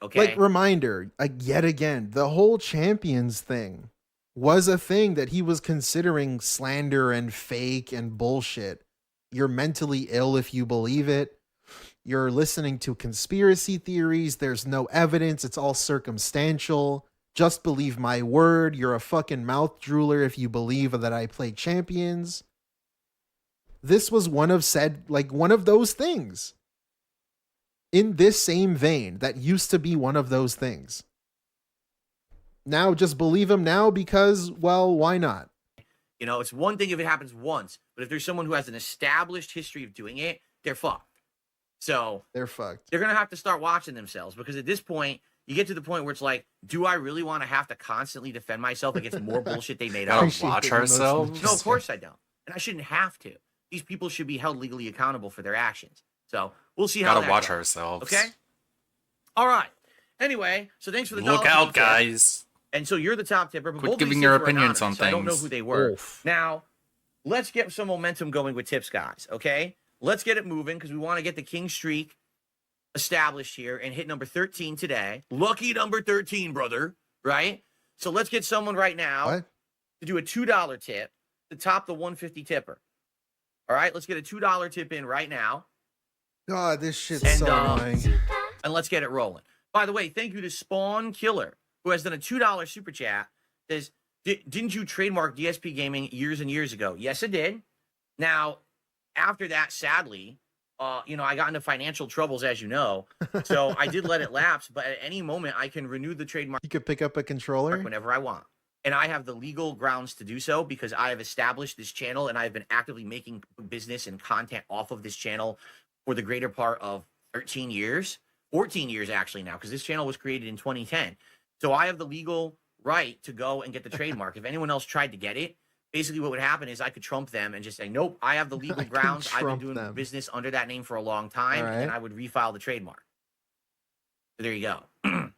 Okay? Like, reminder, yet again, the whole champions thing was a thing that he was considering slander and fake and bullshit. You're mentally ill if you believe it. You're listening to conspiracy theories. There's no evidence. It's all circumstantial. Just believe my word. You're a fucking mouth drooler if you believe that I play champions. This was one of those things. In this same vein, that used to be one of those things. Now just believe him now because, well, why not? You know, it's one thing if it happens once, but if there's someone who has an established history of doing it, they're fucked. So they're fucked. They're going to have to start watching themselves because at this point, you get to the point where it's like, do I really want to have to constantly defend myself against more bullshit they made up? Watch ourselves? No, of course I don't. And I shouldn't have to. These people should be held legally accountable for their actions. So we'll see how Gotta that watch goes. ourselves. Okay? All right. Anyway, so thanks for the Look $1.50 out, tip. guys. And so you're the top tipper. But Quit both of giving these your tips were opinions on anonymous, so I don't know things. who they were. Oof. Now, let's get some momentum going with tips, guys. Okay? Let's get it moving because we want to get the king streak established here and hit number 13 today. Lucky number 13, brother. Right? So let's get someone right now to do a $2 tip to top the 150 tipper. All right? Let's get a $2 tip in right now. God, this shit's so annoying. And let's get it rolling. By the way, thank you to Spawn Killer, who has done a $2 super chat. Says, didn't you trademark DSP Gaming years and years ago? Yes, I did. Now, after that, sadly, I got into financial troubles, as you know. So I did let it lapse, but at any moment, I can renew the trademark. You could pick up a controller whenever I want. And I have the legal grounds to do so because I have established this channel and I've been actively making business and content off of this channel for the greater part of 13 years, 14 years actually now, because this channel was created in 2010. So I have the legal right to go and get the trademark. If anyone else tried to get it, basically what would happen is I could trump them and just say, nope, I have the legal grounds. I've been doing business under that name for a long time, and I would refile the trademark. So there you go.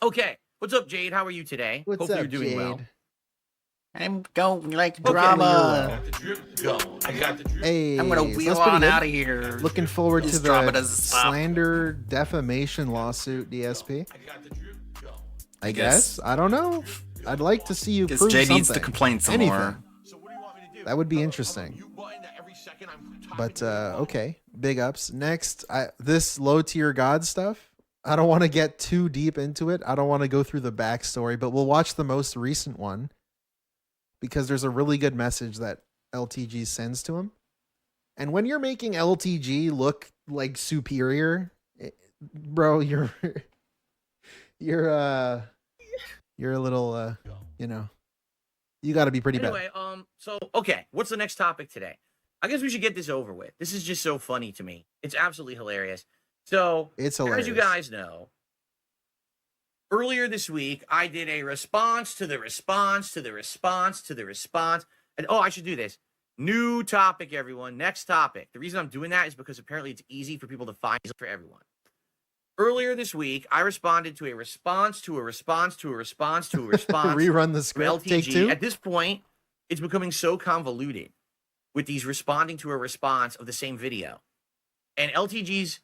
Okay. What's up, Jade? How are you today? What's Hopefully up, you're doing well. Jade? I'm going like Okay, drama. Go. I got the drip. Hey, I'm gonna so wheel that's pretty on good. out of here. Looking forward This to drama the doesn't stop. slander defamation lawsuit, DSP. I guess. guess. I don't know. I'd like to see you Guess prove Jay something. needs to complain some Anything. more. That would be interesting. But okay, big ups. Next, this low tier god stuff. I don't want to get too deep into it. I don't want to go through the backstory, but we'll watch the most recent one because there's a really good message that LTG sends to him. And when you're making LTG look like superior, bro, you're a little you got to be pretty bad. Anyway, so okay, what's the next topic today? I guess we should get this over with. This is just so funny to me. It's absolutely hilarious. So, It's hilarious. as you guys know, earlier this week, I did a response to the response to the response to the response. And I should do this. New topic, everyone. Next topic. The reason I'm doing that is because apparently it's easy for people to find for everyone. Earlier this week, I responded to a response to a response to a response to a response. Rerun the script. LTG. Take two. At this point, it's becoming so convoluted with these responding to a response of the same video. And LTG's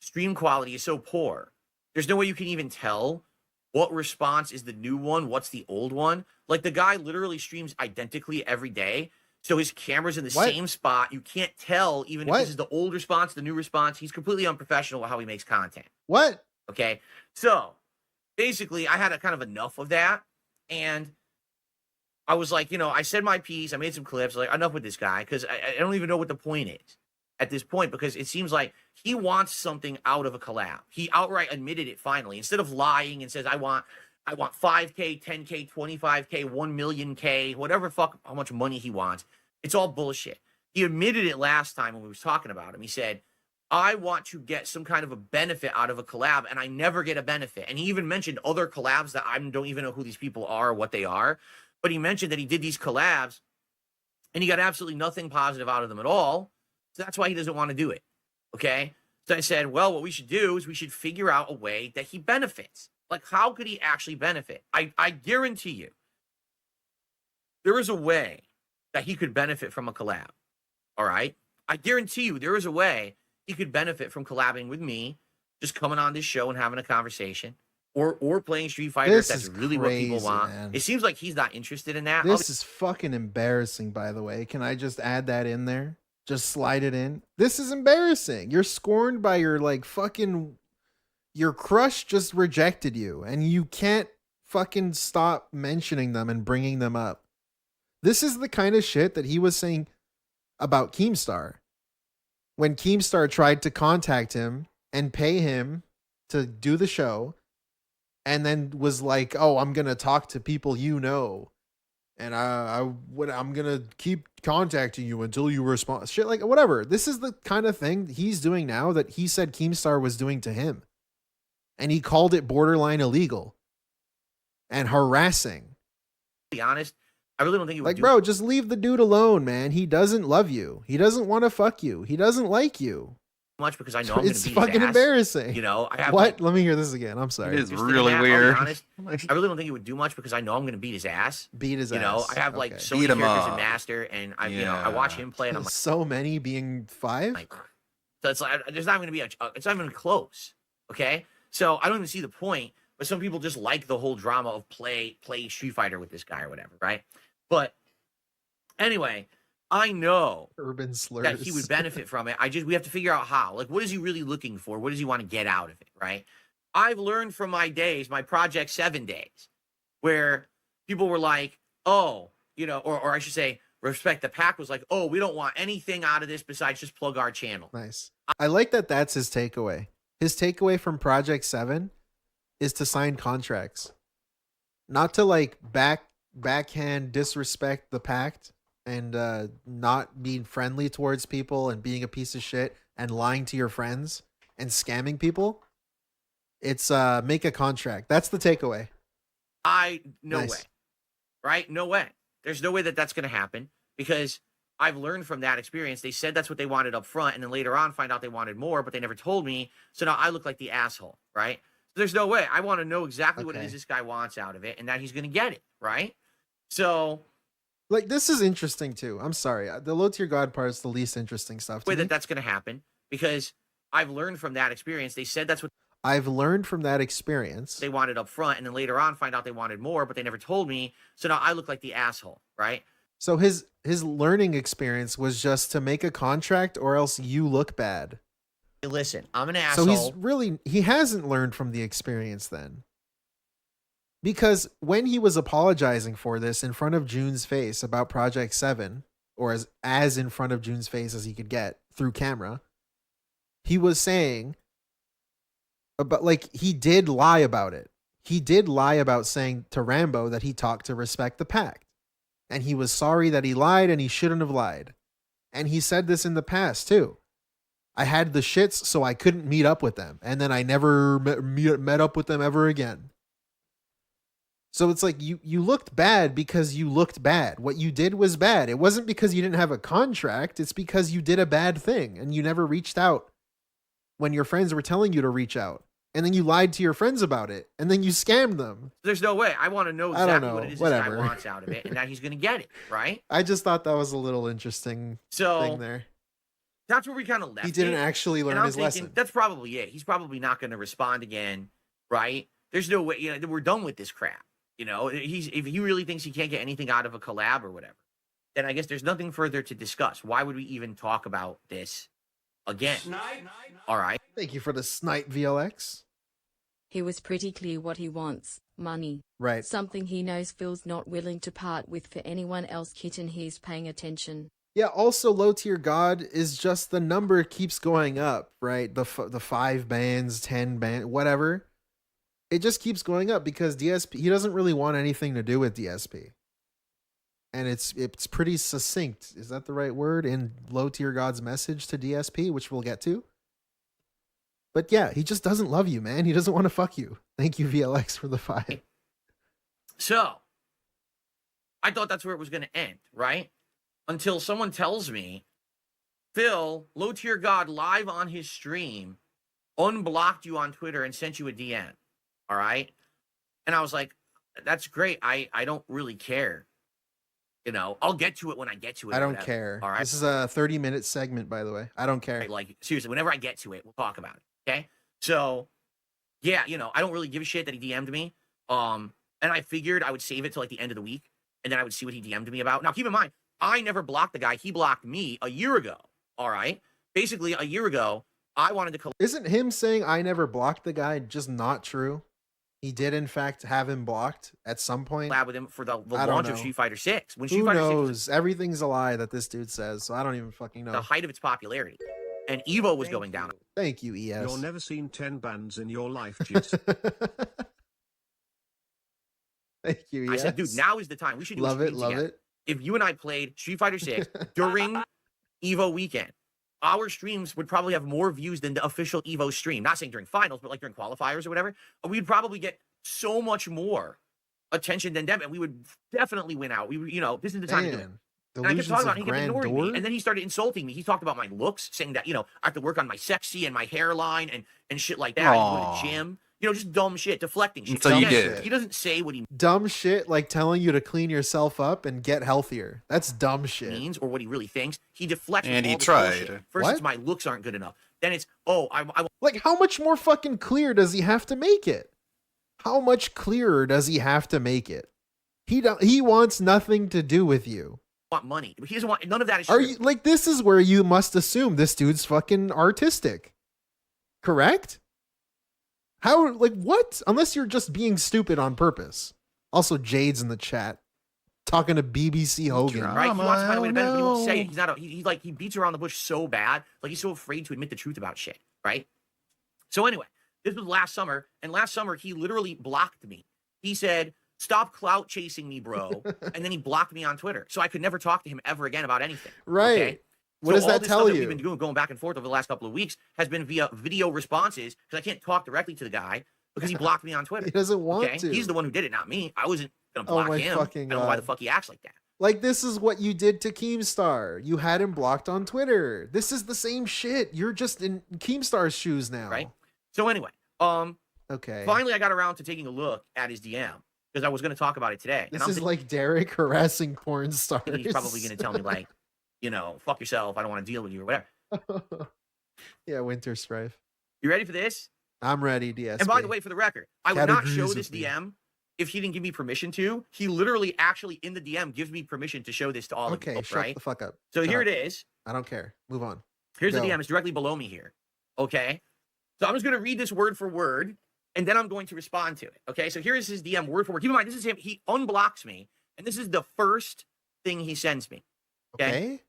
stream quality is so poor. There's no way you can even tell what response is the new one, what's the old one. Like, the guy literally streams identically every day. So his camera's in the same spot. You can't tell even if this is the old response, the new response. He's completely unprofessional with how he makes content. What? Okay. So basically, I had a kind of enough of that. And I was like, I said my piece. I made some clips. Like, enough with this guy, because I don't even know what the point is at this point, because it seems like he wants something out of a collab. He outright admitted it finally. Instead of lying and says, I want 5K, 10K, 25K, 1 million K, whatever how much money he wants. It's all bullshit. He admitted it last time when we was talking about him. He said, I want to get some kind of a benefit out of a collab, and I never get a benefit. And he even mentioned other collabs that I don't even know who these people are or what they are. But he mentioned that he did these collabs, and he got absolutely nothing positive out of them at all. So that's why he doesn't want to do it. Okay? So I said, well, what we should do is we should figure out a way that he benefits. Like, how could he actually benefit? I guarantee you, there is a way that he could benefit from a collab. All right? I guarantee you there is a way he could benefit from collabing with me, just coming on this show and having a conversation, or playing Street Fighter if that's really what people want. Man. It seems like he's not interested in that. This is fucking embarrassing, by the way. Can I just add that in there? Just slide it in. This is embarrassing. You're scorned by your your crush just rejected you, and you can't fucking stop mentioning them and bringing them up. This is the kind of shit that he was saying about Keemstar. When Keemstar tried to contact him and pay him to do the show, and then was like, oh, I'm going to talk to people you know, and I'm going to keep contacting you until you respond. Shit, like, whatever. This is the kind of thing he's doing now that he said Keemstar was doing to him. And he called it borderline illegal and harassing. To be honest, I really don't think he would Like, bro, just leave the dude alone, man. He doesn't love you. He doesn't want to fuck you. He doesn't like you. Much because I know I'm going to beat his fucking ass. embarrassing. I have what? Let me hear this again. I'm sorry. It is Just really I'll be weird. honest, I really don't think he would do much because I know I'm going to beat his ass. Beat his ass. I have like Okay. so Beat many him characters up. in Master, and I watch him play, and I'm like, So many being 5? so it's like there's not going to be it's not even close. Okay, so I don't even see the point. But some people just like the whole drama of play Street Fighter with this guy or whatever, right? But anyway, I know urban slurs that he would benefit from it. We have to figure out how. Like, what is he really looking for? What does he want to get out of it, right? I've learned from my Project 7 days, where people were like, oh, or I should say, Respect the Pack was like, oh, we don't want anything out of this besides just plug our channel. Nice. I like that that's his takeaway. His takeaway from Project 7 is to sign contracts. Not to like backhand disrespect the pact and not being friendly towards people and being a piece of shit and lying to your friends and scamming people. It's make a contract. That's the takeaway. No way. Right? No way. There's no way that that's going to happen because I've learned from that experience. They said that's what they wanted up front, and then later on find out they wanted more, but they never told me. So now I look like the asshole, right? There's no way. I want to know exactly what it is this guy wants out of it and that he's going to get it, right? So Like, this is interesting too. I'm sorry. The low tier god part is the least interesting stuff to way me. that's going to happen because I've learned from that experience. They said that's what I've learned from that experience. they wanted up front, and then later on find out they wanted more, but they never told me. So now I look like the asshole, right? So his learning experience was just to make a contract or else you look bad. Hey, listen, I'm an asshole. So he hasn't learned from the experience then. Because when he was apologizing for this in front of June's face about Project 7, or as in front of June's face as he could get through camera, he was saying about, like, he did lie about it. He did lie about saying to Rambo that he talked to respect the pact. And he was sorry that he lied and he shouldn't have lied. And he said this in the past too. I had the shits so I couldn't meet up with them. And then I never met up with them ever again. So it's like you looked bad because you looked bad. What you did was bad. It wasn't because you didn't have a contract. It's because you did a bad thing and you never reached out when your friends were telling you to reach out. And then you lied to your friends about it. And then you scammed them. There's no way. I want to know exactly what it is this guy wants out of it and that he's going to get it, right? I just thought that was a little interesting thing there. That's where we kind of left. He didn't actually learn his lesson. That's probably it. He's probably not going to respond again, right? There's no way. We're done with this crap. If he really thinks he can't get anything out of a collab or whatever, then I guess there's nothing further to discuss. Why would we even talk about this again? All right. Thank you for the snipe, VLX. He was pretty clear what he wants. Money. Right. Something he knows Phil's not willing to part with for anyone else. Kitten, he's paying attention. Yeah, also low tier god is just the number keeps going up, right? The 5 bands, 10 bands, whatever. It just keeps going up because DSP, he doesn't really want anything to do with DSP. And it's pretty succinct. Is that the right word? In low tier god's message to DSP, which we'll get to. But yeah, he just doesn't love you, man. He doesn't want to fuck you. Thank you, VLX, for the 5. So, I thought that's where it was going to end, right? Until someone tells me, Phil, low tier god live on his stream, unblocked you on Twitter and sent you a DM. All right. And I was like, that's great. I don't really care. I'll get to it when I get to it. I don't care. All right. This is a 30-minute segment, by the way. I don't care. Like, seriously, whenever I get to it, we'll talk about it. Okay. So, yeah, I don't really give a shit that he DM'd me. And I figured I would save it till like the end of the week and then I would see what he DM'd me about. Now, keep in mind, I never blocked the guy. He blocked me a year ago. All right. Basically, a year ago, I wanted to. Isn't him saying I never blocked the guy just not true? He did, in fact, have him blocked at some point. Collab with him for the launch of Street Fighter 6. When Who knows? Everything's a lie that this dude says, so I don't even fucking know. The height of its popularity. And Evo was going down. Thank you, ES. You've never seen 10 bands in your life, Jit. Thank you, ES. I said, dude, now is the time. We should do love a it, love together. it. If you and I played Street Fighter 6 during Evo weekend, our streams would probably have more views than the official Evo stream. Not saying during finals, but like during qualifiers or whatever. We'd probably get so much more attention than them, and we would definitely win out. This is the time to do it. And I kept talking about it, he kept ignoring me. And then he started insulting me. He talked about my looks, saying that, I have to work on my sexy and my hairline and shit like that. I go to the gym. Just dumb shit, deflecting shit. So you did. He doesn't say what he dumb shit, like telling you to clean yourself up and get healthier. That's dumb shit. Means or what he really thinks. He deflects. And all he the tried. bullshit. First, it's my looks aren't good enough. Then it's I like how much more fucking clear does he have to make it? How much clearer does he have to make it? He wants nothing to do with you. Want money. He doesn't want none of that. Is Are true. you like this is where you must assume this dude's fucking artistic, correct? How, like, what? Unless you're just being stupid on purpose. Also, Jade's in the chat talking to BBC Hogan. Right? He wants to find a way to benefit, but he won't say it. He's not. He beats around the bush so bad. Like he's so afraid to admit the truth about shit. Right? So anyway, this was last summer, and last summer he literally blocked me. He said, "Stop clout chasing me, bro," and then he blocked me on Twitter, so I could never talk to him ever again about anything. Right. Okay? What so does that all this tell stuff you? That we've been going back and forth over the last couple of weeks has been via video responses because I can't talk directly to the guy because he blocked me on Twitter. He doesn't want to. He's the one who did it, not me. I wasn't gonna block my him. fucking I don't know why the God. fuck he acts like that. Like, this is what you did to Keemstar. You had him blocked on Twitter. This is the same shit. You're just in Keemstar's shoes now. Right. So anyway, okay. Finally, I got around to taking a look at his DM because I was going to talk about it today. This is like Derek harassing porn stars. He's probably going to tell me like, fuck yourself. I don't want to deal with you or whatever. Yeah, Winter Strife. You ready for this? I'm ready, DSP. And by the way, for the record, I would not show Categories this of me. DM if he didn't give me permission to. He literally actually in the DM gives me permission to show this to all of you, Okay, shut right? the fuck up. So Shut here up. it is. I don't care. Move on. Here's Go. the DM. It's directly below me here. Okay. So I'm just going to read this word for word, and then I'm going to respond to it. Okay. So here is his DM word for word. Keep in mind, this is him. He unblocks me, and this is the first thing he sends me. Okay.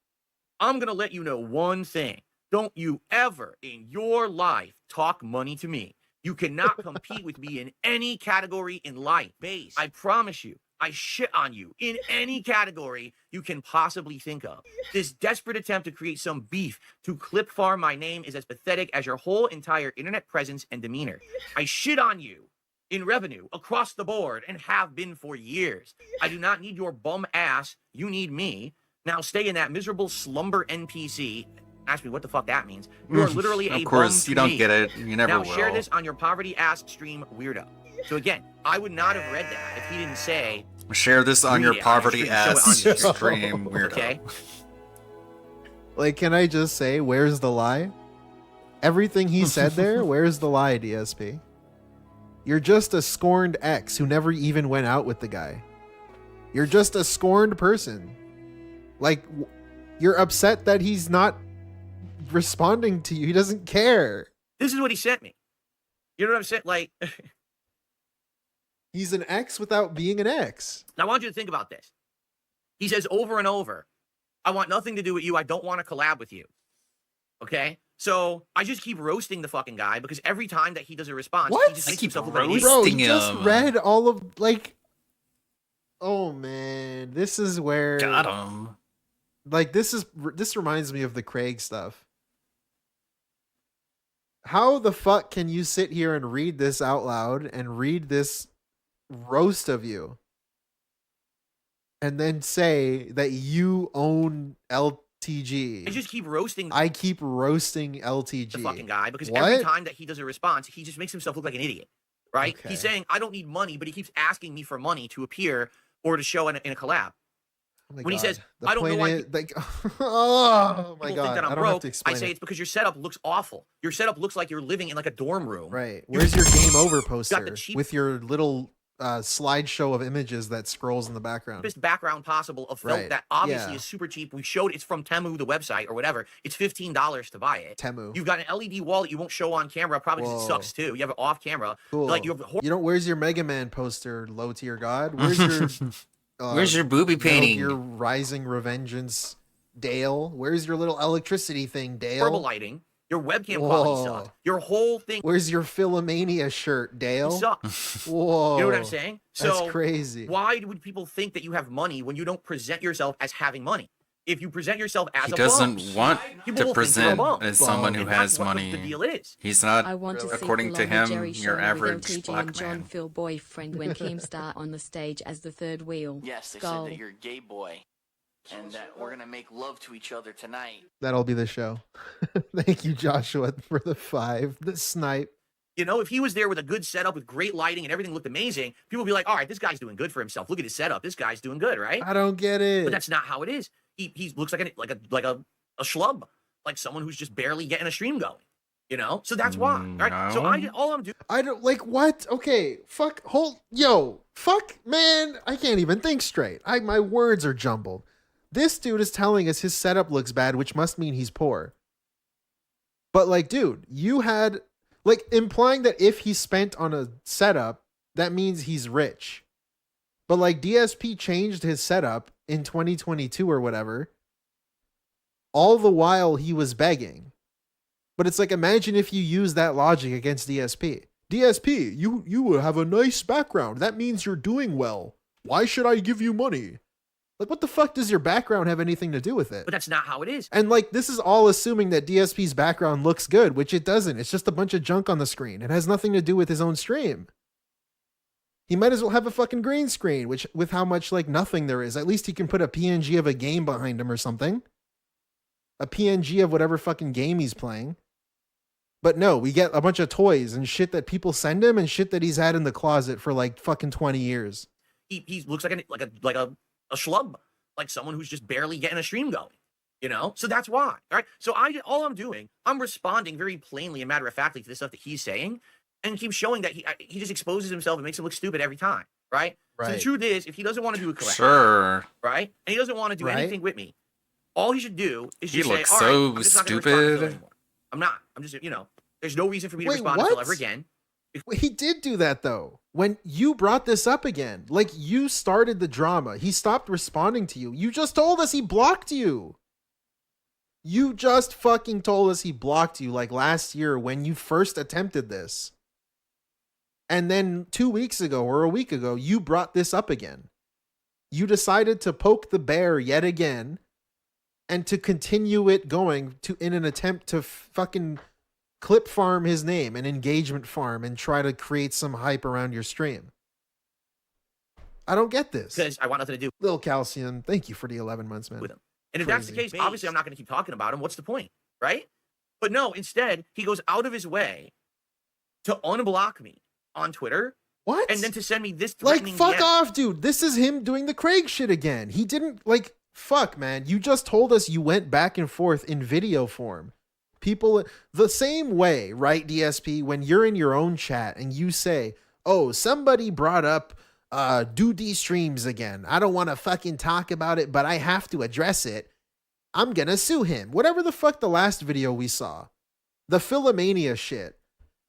I'm going to let you know one thing. Don't you ever in your life talk money to me. You cannot compete with me in any category in life. Base. I promise you, I shit on you in any category you can possibly think of. This desperate attempt to create some beef to clip farm my name is as pathetic as your whole entire internet presence and demeanor. I shit on you in revenue across the board and have been for years. I do not need your bum ass. You need me. Now stay in that miserable slumber NPC. Ask me what the fuck that means. You are literally a Of course, bum you to don't me. get it. You never now will. share this on your poverty ass stream, weirdo. So again, I would not have read that if he didn't say. Share this on your read it on poverty stream, show it ass on your stream. stream, weirdo. Okay. Like, can I just say, where's the lie? Everything he said there, where's the lie, DSP? You're just a scorned ex who never even went out with the guy. You're just a scorned person. Like, you're upset that he's not responding to you. He doesn't care. This is what he sent me. You know what I'm saying? Like, He's an ex without being an ex. now I want you to think about this. He says over and over, I want nothing to do with you. I don't want to collab with you. Okay? So I just keep roasting the fucking guy because every time that he does a response, What? he just I makes keep himself look like an idiot. Bro, roasting you just him. read all of, like... Oh, man. This is where... Got him. Like, this reminds me of the Craig stuff. How the fuck can you sit here and read this out loud and read this roast of you and then say that you own LTG? I just keep roasting I keep roasting LTG. the fucking guy because What? every time that he does a response, he just makes himself look like an idiot. Right? Okay. He's saying, I don't need money, but he keeps asking me for money to appear or to show in a collab. Oh my When he God. says, The I don't know point why is, like, oh my people God, think that I I'm don't have broke, to I explain say it. it's because your setup looks awful. Your setup looks like you're living in like a dorm room. Right. Where's your game over Got poster the cheap- with your little slideshow of images that scrolls in the background? Cheapest background possible of felt Right. that obviously Yeah. is super cheap. We showed it's from Temu, the website or whatever. It's $15 to buy it. Temu. You've got an LED wall that you won't show on camera, probably because it Whoa. sucks too. You have it off camera. Cool. Like you have You don't. Where's your Mega Man poster, low tier god? Where's your Where's your booby painting? Your Rising Revengeance, Dale? Where's your little electricity thing, Dale? horrible lighting. Your webcam quality sucks. Your whole thing Where's your Philomania shirt, Dale? sucks. Whoa. You know what I'm saying? So That's crazy. Why would people think that you have money when you don't present yourself as having money? If you present yourself as He a doesn't bum, want people to will think you're a present bum. as someone who And has that's what money. the deal is. He's not, I want to see according to Paloma him, Jerry your show average with LTG black and John man. Phil boyfriend when Keemstar on the stage as the third wheel. Yes, they Goal. said that you're a gay boy, and that we're gonna make love to each other tonight. That'll be the show. Thank you, Joshua, for the 5. The snipe. You know, if he was there with a good setup with great lighting and everything looked amazing, people would be like, all right, this guy's doing good for himself. Look at his setup. This guy's doing good, right? I don't get it. But that's not how it is. He looks like a schlub, like someone who's just barely getting a stream going. You know? So that's why. Right? So all I'm doing I don't like what? Okay, fuck. Fuck, man. I can't even think straight. My words are jumbled. This dude is telling us his setup looks bad, which must mean he's poor. But like, dude, you had like implying that if he spent on a setup, that means he's rich. But like DSP changed his setup in 2022 or whatever. All the while he was begging. But it's like, imagine if you use that logic against DSP. DSP, you have a nice background. That means you're doing well. Why should I give you money? Like, what the fuck does your background have anything to do with it? but that's not how it is. And like, this is all assuming that DSP's background looks good, which it doesn't. It's just a bunch of junk on the screen. It has nothing to do with his own stream. He might as well have a fucking green screen, which with how much like nothing there is. At least he can put a PNG of a game behind him or something. A PNG of whatever fucking game he's playing. But no, we get a bunch of toys and shit that people send him and shit that he's had in the closet for like fucking 20 years. he looks like a schlub, like someone who's just barely getting a stream going. You know, so that's why. All right. So all I'm doing, I'm responding very plainly and matter of factly to the stuff that he's saying, and keep showing that he just exposes himself and makes him look stupid every time. Right. So the truth is, if he doesn't want to do it correctly, right, and he doesn't want to do anything with me, all he should do is just say, "All right, I'm just not going to respond to Phil anymore. I'm not. I'm just, there's no reason for me to respond to Phil ever again." He did do that though. When you brought this up again, like you started the drama, he stopped responding to you. You just told us he blocked you. You just fucking told us he blocked you like last year when you first attempted this. And then 2 weeks ago or a week ago, you brought this up again. You decided to poke the bear yet again and to continue it going in an attempt to fucking clip farm his name and engagement farm and try to create some hype around your stream. I don't get this. Because I want nothing to do. Lil Calcium, thank you for the 11 months, man. With him. And if that's the case, obviously I'm not going to keep talking about him. What's the point, right? But no, instead, he goes out of his way to unblock me on Twitter. What? And then to send me this threatening fuck off, dude. This is him doing the Craig shit again. He didn't, fuck, man. You just told us you went back and forth in video form. People, the same way, right, DSP, when you're in your own chat and you say, oh, somebody brought up Duty streams again. I don't want to fucking talk about it, but I have to address it. I'm gonna sue him. Whatever the fuck the last video we saw. The Philomania shit.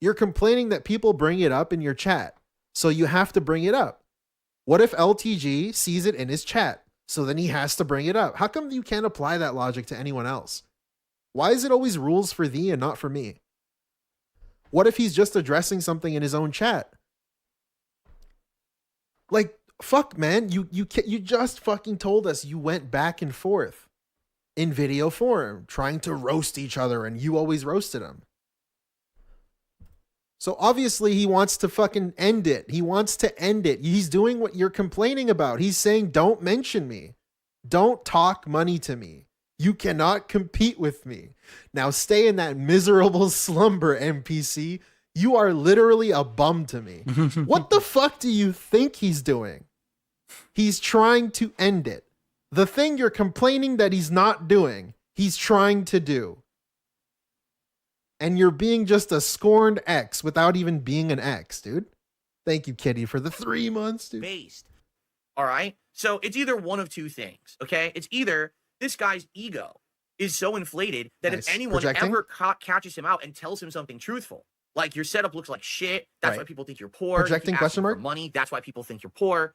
You're complaining that people bring it up in your chat, so you have to bring it up. What if LTG sees it in his chat, so then he has to bring it up? How come you can't apply that logic to anyone else? Why is it always rules for thee and not for me? What if he's just addressing something in his own chat? Fuck, man, you just fucking told us you went back and forth in video form, trying to roast each other, and you always roasted him. So obviously he wants to fucking end it. He wants to end it. He's doing what you're complaining about. He's saying, don't mention me. Don't talk money to me. You cannot compete with me. Now stay in that miserable slumber, NPC. You are literally a bum to me. What the fuck do you think he's doing? He's trying to end it. The thing you're complaining that he's not doing, he's trying to do. And you're being just a scorned ex without even being an ex, dude. Thank you, Kitty, for the 3 months, dude. Based. All right? So it's either one of two things, okay? It's either this guy's ego is so inflated that if anyone ever catches him out and tells him something truthful, like your setup looks like shit, that's why people think you're poor. Projecting question mark? Money, that's why people think you're poor.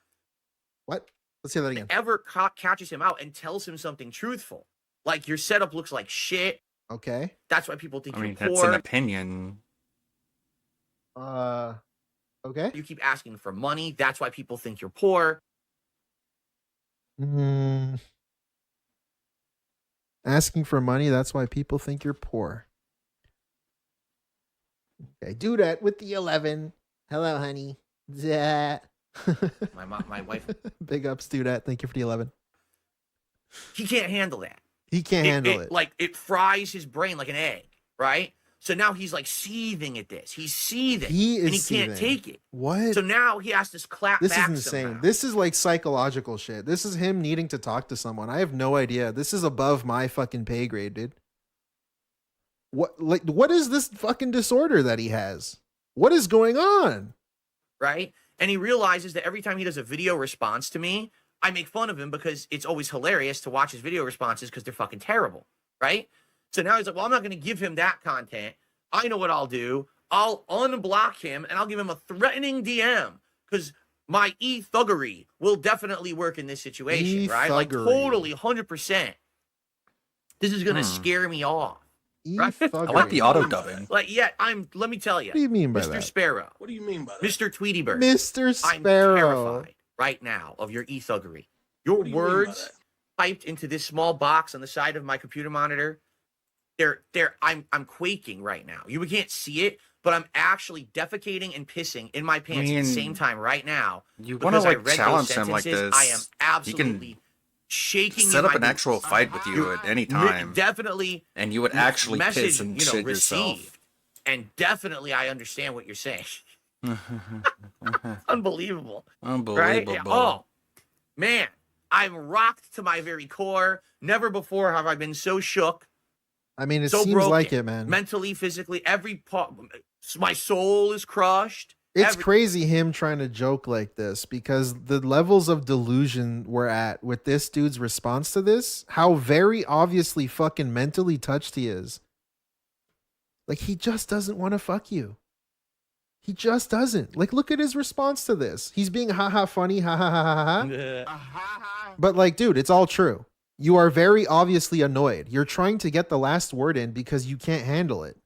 What? Let's hear that again. Ever catches him out and tells him something truthful, like your setup looks like shit. Okay. That's why people think you're poor. That's an opinion. Okay. You keep asking for money. That's why people think you're poor. Asking for money. That's why people think you're poor. Okay. Do that with the 11. Hello, honey. My wife. Big ups, do that. Thank you for the 11. He can't handle that. He can't handle it. Like it fries his brain like an egg, right? So now he's like seething at this. He's seething. And he can't take it. What? So now he has to clap This back is insane. somehow. This is like psychological shit. This is him needing to talk to someone. I have no idea. This is above my fucking pay grade, dude. What is this fucking disorder that he has? What is going on? Right? And he realizes that every time he does a video response to me, I make fun of him because it's always hilarious to watch his video responses because they're fucking terrible, right? So now he's like, well, I'm not going to give him that content. I know what I'll do. I'll unblock him and I'll give him a threatening DM because my e-thuggery will definitely work in this situation, right? Like totally, 100%. This is going to scare me off. Right? I like the auto dubbing. Like, let me tell you. What do you mean by Mr. that? Sparrow. What do you mean by that? Mr. Tweety Bird. Mr. Sparrow. I'm terrified right now of your e-thuggery. Your words typed into this small box on the side of my computer monitor, I'm quaking right now. You can't see it, but I'm actually defecating and pissing in my pants at the same time right now. You want to challenge him like this? I am absolutely shaking. Set up an actual fight with you at any time. Definitely. And you would actually piss and shit yourself. And definitely I understand what you're saying. Unbelievable. Unbelievable. Right? Oh, man. I'm rocked to my very core. Never before have I been so shook. I mean, it so seems broken, like it, man. Mentally, physically, every part. My soul is crushed. It's crazy him trying to joke like this because the levels of delusion we're at with this dude's response to this, how very obviously fucking mentally touched he is. Like, he just doesn't want to fuck you. He just doesn't. Like, look at his response to this. He's being haha funny, ha ha ha ha ha. But like, dude, it's all true. You are very obviously annoyed. You're trying to get the last word in because you can't handle it.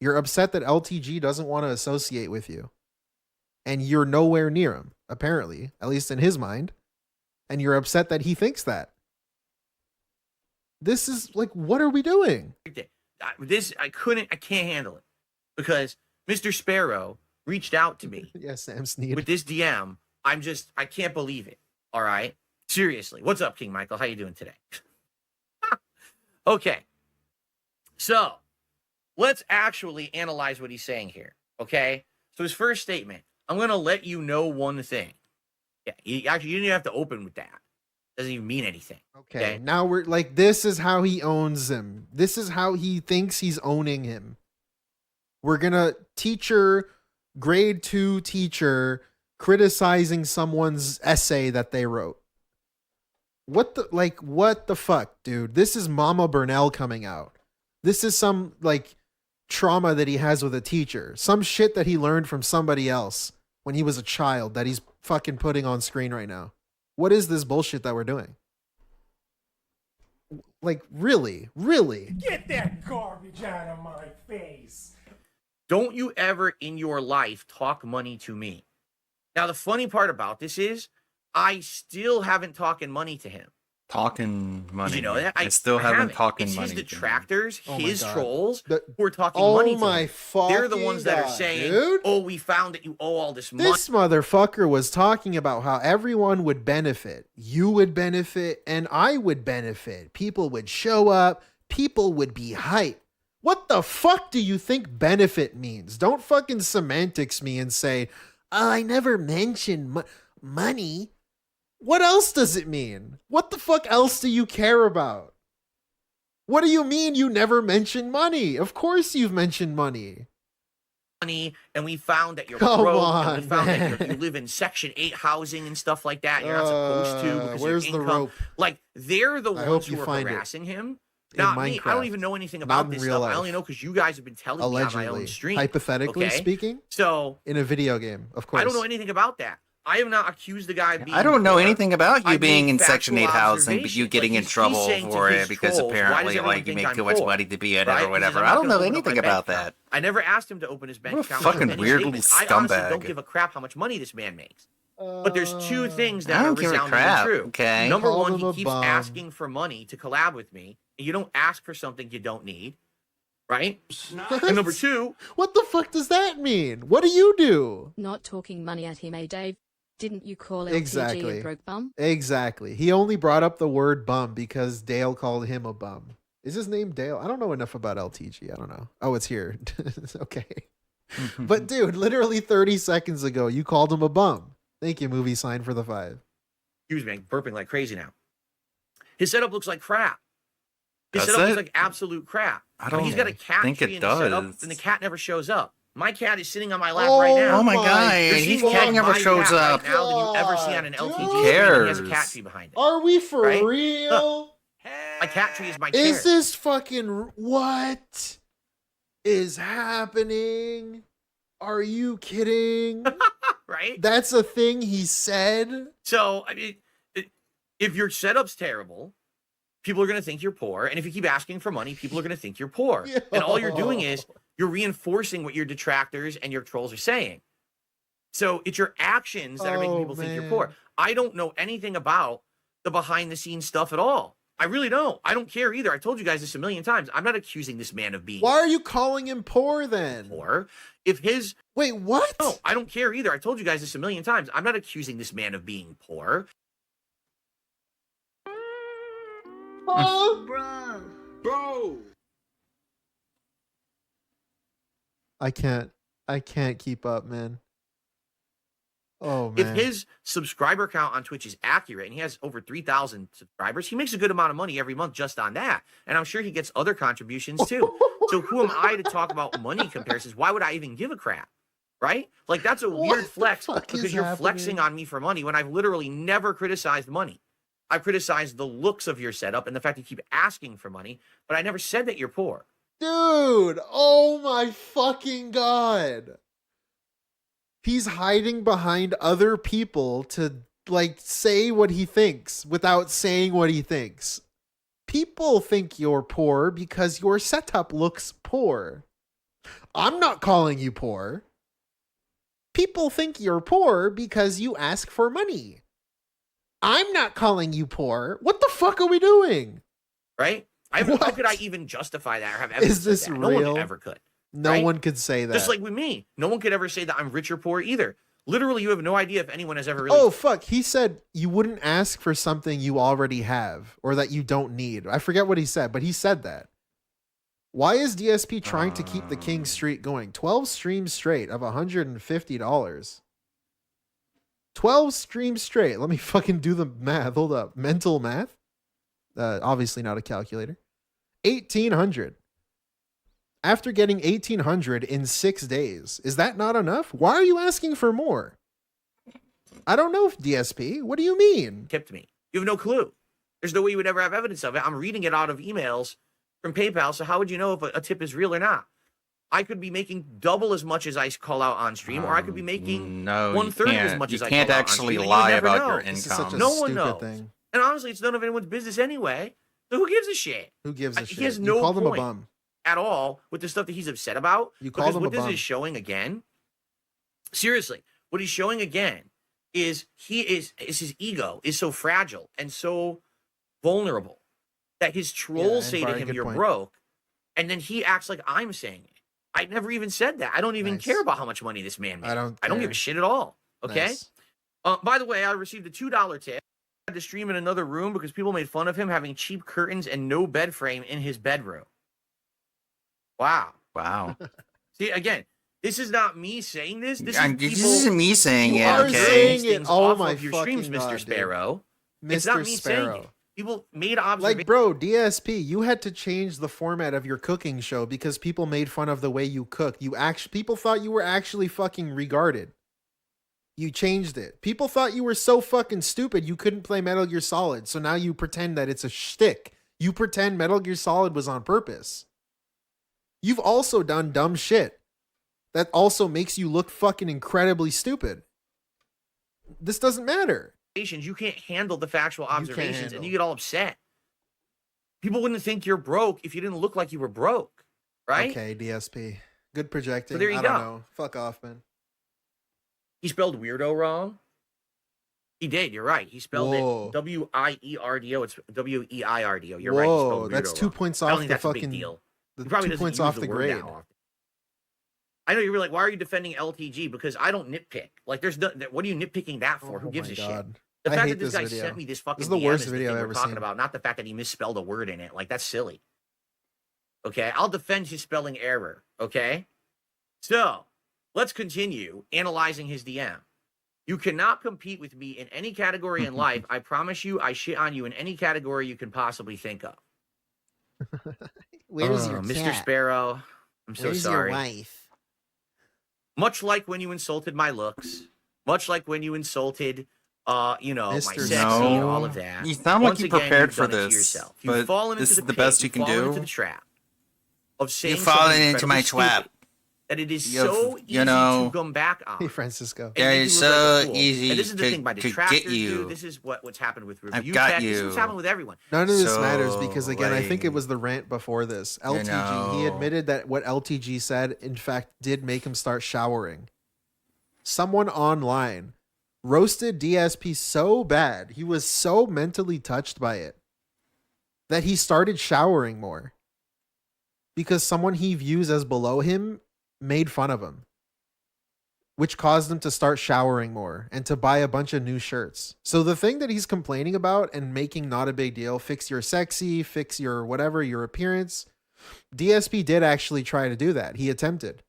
You're upset that LTG doesn't want to associate with you. And you're nowhere near him, apparently, at least in his mind. And you're upset that he thinks that. This is like, what are we doing? I can't handle it because Mr. Sparrow reached out to me. Yes, Sam Sneed. With this DM. I can't believe it. All right. Seriously. What's up, King Michael? How you doing today? Okay. So let's actually analyze what he's saying here. Okay. So his first statement, I'm going to let you know one thing. Yeah. You didn't even have to open with that. Doesn't even mean anything. Okay. Now we're like, this is how he owns him. This is how he thinks he's owning him. We're going to grade 2 teacher criticizing someone's essay that they wrote. What the fuck, dude? This is Mama Burnell coming out. This is some like trauma that he has with a teacher. Some shit that he learned from somebody else when he was a child that he's fucking putting on screen right now. What is this bullshit that we're doing? Like, really? Really? Get that garbage out of my face. Don't you ever in your life talk money to me. Now, the funny part about this is I still haven't talking money to him. Talking money. Did you know that? I still haven't talking it's money. His detractors, Oh my his God. trolls, who are talking money to my him. They're the ones that are fucking saying, God, dude. oh, we found that you owe all this money. This motherfucker was talking about how everyone would benefit. You would benefit and I would benefit. People would show up. People would be hyped. What the fuck do you think benefit means? Don't fucking semantics me and say, oh, I never mentioned money. What else does it mean? What the fuck else do you care about? What do you mean you never mentioned money? Of course you've mentioned money. And we found that you're Come broke, on, and we found man. that you live in Section 8 housing and stuff like that. You're not supposed to because where's of the your income. rope? Like, they're the I ones hope you who are find it. harassing him. In Not me. I Minecraft. don't even know anything Not about in this real stuff. life. I only know because you guys have been telling me on my Allegedly. own stream. Hypothetically okay? speaking. So in a video game, of course. I don't know anything about that. I have not accused the guy of being I don't know poor. anything about you I've being made in Section 8 factual housing, but you observations. getting Like, in he's trouble saying to for his it because trolls, why does apparently everyone like you think make I'm too much poor? money to be in it Right? or whatever. He says, I I'm don't not know gonna open up anything my about bank that. account. I never asked him to open his bank What a account. fucking And his weird statement, little I honestly don't scumbag. give a crap how much money this man makes. But there's two things that I are don't give a resoundingly crap, true. okay? Number Called one, him he a keeps bum. asking for money to collab with me. And you don't ask for something you don't need. Right? And number two, what the fuck does that mean? What do you do? Not talking money at him, eh, Dave? Didn't you call LTG Exactly. a broke bum? Exactly. He only brought up the word bum because Dale called him a bum. Is his name Dale? I don't know enough about LTG. I don't know. Oh, it's here. Okay. But dude, literally 30 seconds ago, you called him a bum. Thank you, movie sign for the 5. excuse me, I'm burping like crazy now. His setup looks like crap. His Does setup it? looks like absolute crap. I don't He's got a cat think tree it in the setup, does. and the cat never shows up. My cat is sitting on my lap right now. Oh my God, There's his more cat of never my shows cat up. right now than you ever see on an LTG Who screen, and he has a cares? cat tree behind it. Are we for Right? real? My cat tree is my chair. Is this fucking what is happening? Are you kidding? Right? That's a thing he said. So, I mean, if your setup's terrible, people are going to think you're poor. And if you keep asking for money, people are going to think you're poor. And all you're doing is you're reinforcing what your detractors and your trolls are saying. So it's your actions that are making people think you're poor. I don't know anything about the behind the scenes stuff at all. I really don't. I don't care either. I told you guys this a million times. I'm not accusing this man of being Why are you calling him poor then? poor. If his Wait, what? No, I don't care either. I told you guys this a million times. I'm not accusing this man of being poor. Bro. I can't keep up, man. Oh man. If his subscriber count on Twitch is accurate and he has over 3,000 subscribers, he makes a good amount of money every month just on that. And I'm sure he gets other contributions too. So who am I to talk about money comparisons? Why would I even give a crap? Right? Like that's a weird flex because you're flexing on me for money when I've literally never criticized money. I've criticized the looks of your setup and the fact you keep asking for money, but I never said that you're poor. Dude, oh my fucking god. He's hiding behind other people to like say what he thinks without saying what he thinks. People think you're poor because your setup looks poor. I'm not calling you poor. People think you're poor because you ask for money. I'm not calling you poor. What the fuck are we doing? Right? How could I even justify that or have evidence Is this of that? real? No one ever could. No right? one could say that. Just like with me. No one could ever say that I'm rich or poor either. Literally, you have no idea if anyone has ever really... Oh, fuck. He said you wouldn't ask for something you already have or that you don't need. I forget what he said, but he said that. Why is DSP trying to keep the King streak going? 12 streams straight of $150. 12 streams straight. Let me fucking do the math. Hold up. Mental math? Obviously not a calculator. 1,800. After getting 1,800 in 6 days. Is that not enough? Why are you asking for more? I don't know, DSP. What do you mean? Tipped me. You have no clue. There's no way you would ever have evidence of it. I'm reading it out of emails from PayPal, so how would you know if a tip is real or not? I could be making double as much as I call out on stream, or I could be making one-third as much as I call out on stream. You can't actually lie about your income. No one knows. Thing. And honestly, it's none of anyone's business anyway. So who gives a shit? Who gives a shit? He has You no called him a point bum. at all with the stuff that he's upset about. You called him a what bum. this is showing again, seriously, what he's showing again is his ego is so fragile and so vulnerable that his trolls say to him, "You're broke," and then he acts like I'm saying it. I never even said that. I don't even care about how much money this man made. I don't give a shit at all. Okay. Nice. By the way, I received a $2 tip. I had to stream in another room because people made fun of him having cheap curtains and no bed frame in his bedroom. Wow. See, again, this is not me saying this. This isn't me saying it. Okay. Saying it. Oh my your fucking streams, God, Mr. Sparrow. Dude. It's not Mr. me Sparrow. saying it. People made observations. Like, bro, DSP, you had to change the format of your cooking show because people made fun of the way you cook. People thought you were actually fucking regarded. You changed it. People thought you were so fucking stupid you couldn't play Metal Gear Solid. So now you pretend that it's a shtick. You pretend Metal Gear Solid was on purpose. You've also done dumb shit that also makes you look fucking incredibly stupid. This doesn't matter. You can't handle the factual observations and you get all upset. People wouldn't think you're broke if you didn't look like you were broke, right? Okay, DSP. Good projecting. So there you I go. don't know. Fuck off, man. He spelled weirdo wrong. He did. You're right. He spelled Whoa. it W-I-E-R-D-O. It's W-E-I-R-D-O. You're right. He Whoa, spelled weirdo that's 2 wrong. points I don't off think the that's a fucking. big deal. The He probably 2 doesn't points use off the the word grade. that often. I know you were like, why are you defending LTG? Because I don't nitpick. Like, there's no. What are you nitpicking that for? Who gives a shit? The I fact hate that this this guy video. sent me this fucking This is the DM worst is video the thing I've we're ever talking seen. about, not the fact that he misspelled a word in it. Like, that's silly. Okay, I'll defend his spelling error. Okay, so let's continue analyzing his DM. You cannot compete with me in any category in life. I promise you, I shit on you in any category you can possibly think of. Where's your Mr. cat? Sparrow? I'm so Where's sorry. your wife? Much like when you insulted my looks, much like when you insulted, my sexy and all of that. You sound like you prepared for you've done it to this, yourself. You've but fallen this into is the the best pit. you can You've fallen do. into the trap of saying You've fallen something into my incredibly trap. stupid that it is You've- so you easy know- to come back on. Hey, Francisco. and Yeah, make it's you look like a so fool. easy And this is the to- thing, my to detractors get you. do. This is what's happened with I've Review got Tech. This is what's you. happened with everyone. None of this So, matters because, again, I think it like, was the rant before this. LTG, he know. admitted that what LTG said, in fact, did make him start showering. Someone online roasted DSP so bad, he was so mentally touched by it, that he started showering more. Because someone he views as below him made fun of him. Which caused him to start showering more and to buy a bunch of new shirts. So the thing that he's complaining about and making not a big deal, fix your sexy, fix your whatever, your appearance, DSP did actually try to do that. He attempted.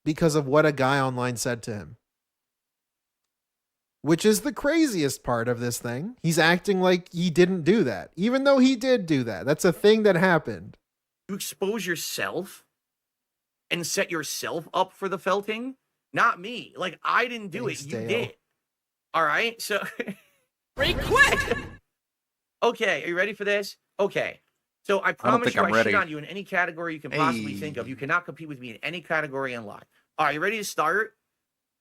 Because of what a guy online said to him. Which is the craziest part of this thing. He's acting like he didn't do that, even though he did do that. That's a thing that happened. You expose yourself and set yourself up for the felting, not me. Like, I didn't do it. You did. All right? So, pretty quick. Okay, are you ready for this? Okay. So I promise you, I shit on you in any category you can possibly think of. You cannot compete with me in any category in life. All right, you ready to start?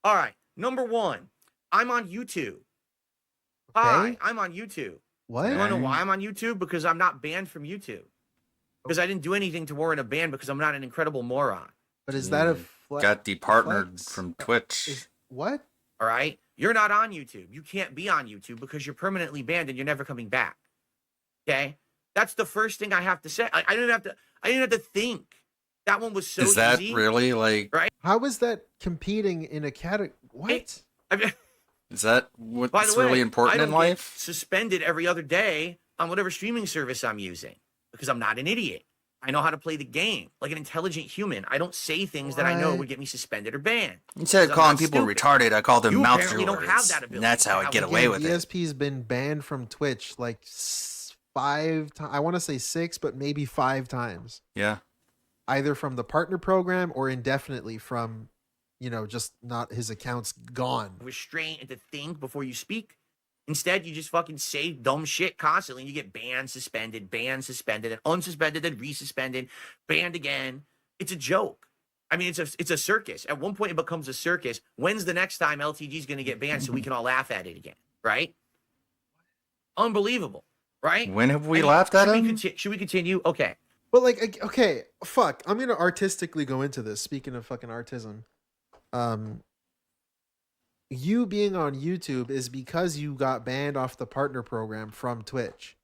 All right. Number one, I'm on YouTube. Hi, I'm on YouTube. What? You want to know why I'm on YouTube? Because I'm not banned from YouTube. Because I didn't do anything to warrant a ban because I'm not an incredible moron. But is that a got departnered from Twitch? What? All right. You're not on YouTube. You can't be on YouTube because you're permanently banned and you're never coming back. Okay? That's the first thing I have to say. I didn't have to think. That one was so easy. Is that really like right? How is that competing in a category? What? Is that what's really important in life? Suspended every other day on whatever streaming service I'm using because I'm not an idiot. I know how to play the game like an intelligent human. I don't say things that I know would get me suspended or banned. Instead of calling people retarded, I call them mouth apparently droolers. don't have that ability. And that's how I get away with it. ESP's been banned from Twitch like 5 times. I want to say 6, but maybe 5 times. Yeah. Either from the partner program or indefinitely from, just not his account's gone. Restraint and to think before you speak. Instead, you just fucking say dumb shit constantly and you get banned, suspended, and unsuspended, then resuspended, banned again. It's a joke. I mean, it's a circus. At one point, it becomes a circus. When's the next time LTG is going to get banned so we can all laugh at it again? Right? Unbelievable. Right? When have we laughed at him? Should we continue? Okay. But okay, fuck. I'm going to artistically go into this. Speaking of fucking artism. You being on YouTube is because you got banned off the partner program from Twitch.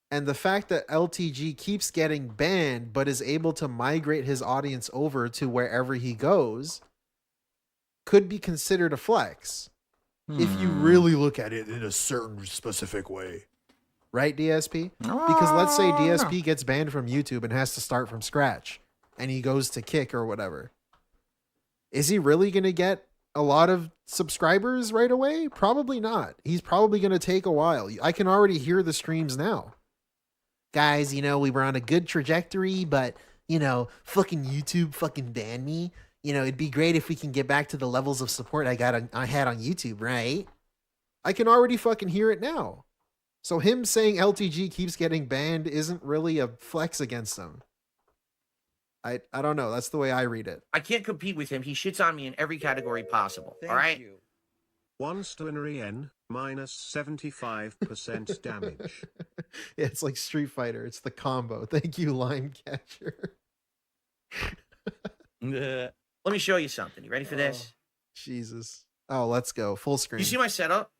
And the fact that LTG keeps getting banned but is able to migrate his audience over to wherever he goes could be considered a flex. If you really look at it in a certain specific way. Right, DSP? Because let's say DSP gets banned from YouTube and has to start from scratch and he goes to Kick or whatever. Is he really going to get a lot of subscribers right away? Probably not. He's probably going to take a while. I can already hear the streams now. Guys, we were on a good trajectory, but, fucking YouTube fucking banned me. It'd be great if we can get back to the levels of support I had on YouTube, right? I can already fucking hear it now. So him saying LTG keeps getting banned isn't really a flex against him. I don't know. That's the way I read it. I can't compete with him. He shits on me in every category possible. All right? One Stonary N, minus 75% damage. Yeah, it's like Street Fighter. It's the combo. Thank you, Line Catcher. Let me show you something. You ready for this? Jesus. Oh, let's go. Full screen. You see my setup?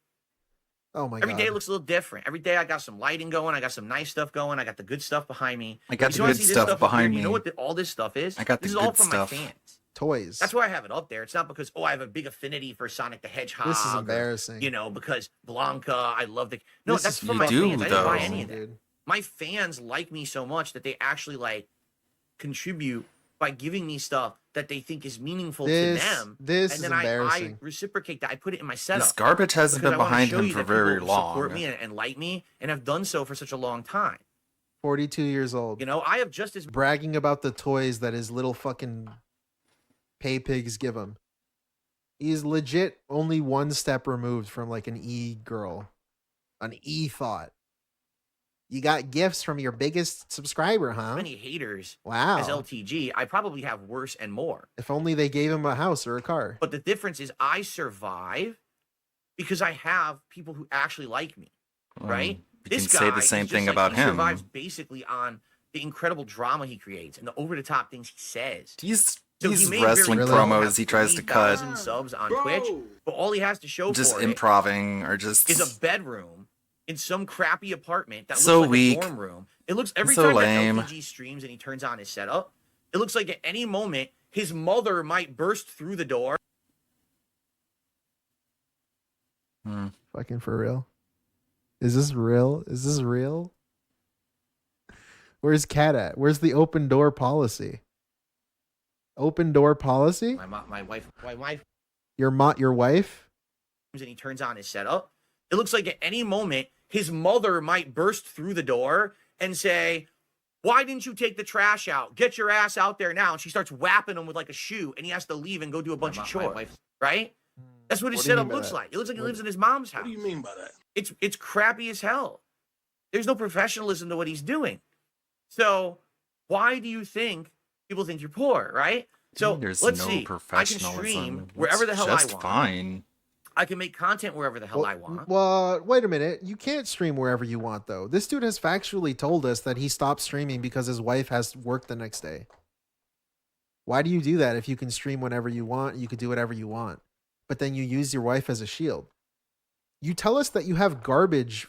Oh my Every God. day looks a little different. Every day I got some lighting going. I got some nice stuff going. I got the good stuff behind me. I got the good stuff behind me. You know what all this stuff is? I got the this is good all from stuff. my fans. Toys. That's why I have it up there. It's not because, I have a big affinity for Sonic the Hedgehog. This is embarrassing. Or, because Blanca, I love the... No, This that's is- from You my do, fans. I didn't buy though. any of that. My fans like me so much that they actually, contribute by giving me stuff that they think is meaningful to them. This and is then I embarrassing. reciprocate that. I put it in my setup. This garbage hasn't because been I wanna behind show him you for that people very long. Support me and like me, and have done so for such a long time. 42 years old. I have just as Bragging about the toys that his little fucking pay pigs give him. He's legit only one step removed from an e-girl. An e-thought. You got gifts from your biggest subscriber, huh? many haters Wow. as LTG. I probably have worse and more. If only they gave him a house or a car. But the difference is I survive because I have people who actually like me, right? You can say the same thing about he him. survives basically on the incredible drama he creates and the over-the-top things he says. These he may wrestling very well promos have he tries to cut. 3,000 subs on Twitch, but all he has to show Just for it improving or just is a bedroom in some crappy apartment that looks So like weak. a dorm room. It looks every So time lame. that LTG streams and he turns on his setup, it looks like at any moment his mother might burst through the door. Fucking for real. Is this real? Is this real? Where's Cat at? Where's the open door policy? Open door policy? My wife. Your wife? and he turns on his setup, it looks like at any moment his mother might burst through the door and say, "Why didn't you take the trash out? Get your ass out there now." And she starts whapping him with like a shoe, and he has to leave and go do a bunch of chores. Right? That's what his setup looks like. It looks like he lives in his mom's house. What do you mean by that? It's crappy as hell. There's no professionalism to what he's doing. So why do you think people think you're poor, right? So There's let's no see. I can professionalism. stream wherever the hell I Just want. fine. I can make content wherever the hell I want. Well, wait a minute. You can't stream wherever you want, though. This dude has factually told us that he stopped streaming because his wife has work the next day. Why do you do that if you can stream whenever you want? You could do whatever you want. But then you use your wife as a shield. You tell us that you have garbage.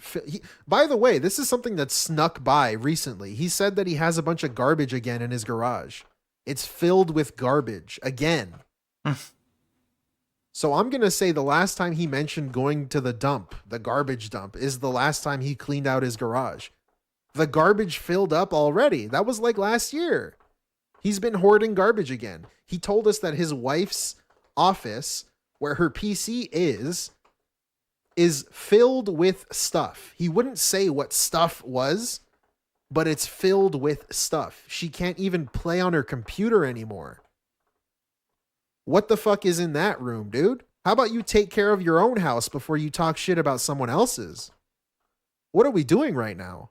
By the way, this is something that snuck by recently. He said that he has a bunch of garbage again in his garage. It's filled with garbage again. So I'm going to say the last time he mentioned going to the dump, the garbage dump, is the last time he cleaned out his garage. The garbage filled up already. That was like last year. He's been hoarding garbage again. He told us that his wife's office, where her PC is filled with stuff. He wouldn't say what stuff was, but it's filled with stuff. She can't even play on her computer anymore. What the fuck is in that room, dude? How about you take care of your own house before you talk shit about someone else's? What are we doing right now?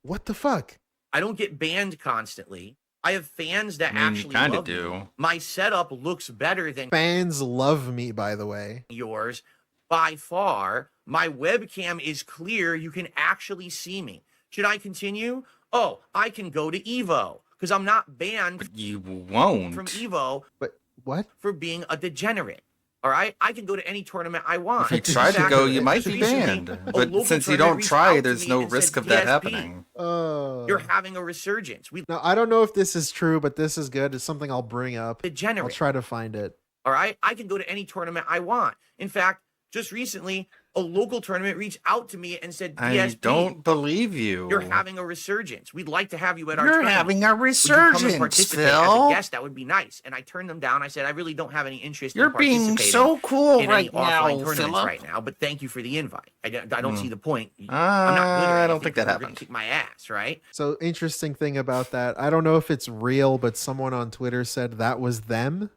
What the fuck? I don't get banned constantly. I have fans that I mean, actually you kinda love do. me. My setup looks better than Fans love me, by the way. yours by far. My webcam is clear. You can actually see me. Should I continue? Oh, I can go to Evo because I'm not banned But you won't. from Evo. But what? For being a degenerate. All right, I can go to any tournament I want. If you try to go, you might be banned. But since you don't try, there's no risk of that happening. You're having a resurgence. Now, I don't know if this is true, but this is good. It's something I'll bring up. Degenerate. I'll try to find it. All right, I can go to any tournament I want. In fact, just recently, a local tournament reached out to me and said, I DSP, don't believe you. you're having a resurgence. We'd like to have you at our You're tournament. having a Would you resurgence, come and participate Phil. as a guest? That would be nice. And I turned them down. I said, I really don't have any interest You're in being participating so cool in right any offline now, tournaments Philip. right now, but thank you for the invite. I don't see the point. I don't think that You're gonna happened. kick my ass, right? So, interesting thing about that, I don't know if it's real, but someone on Twitter said that was them.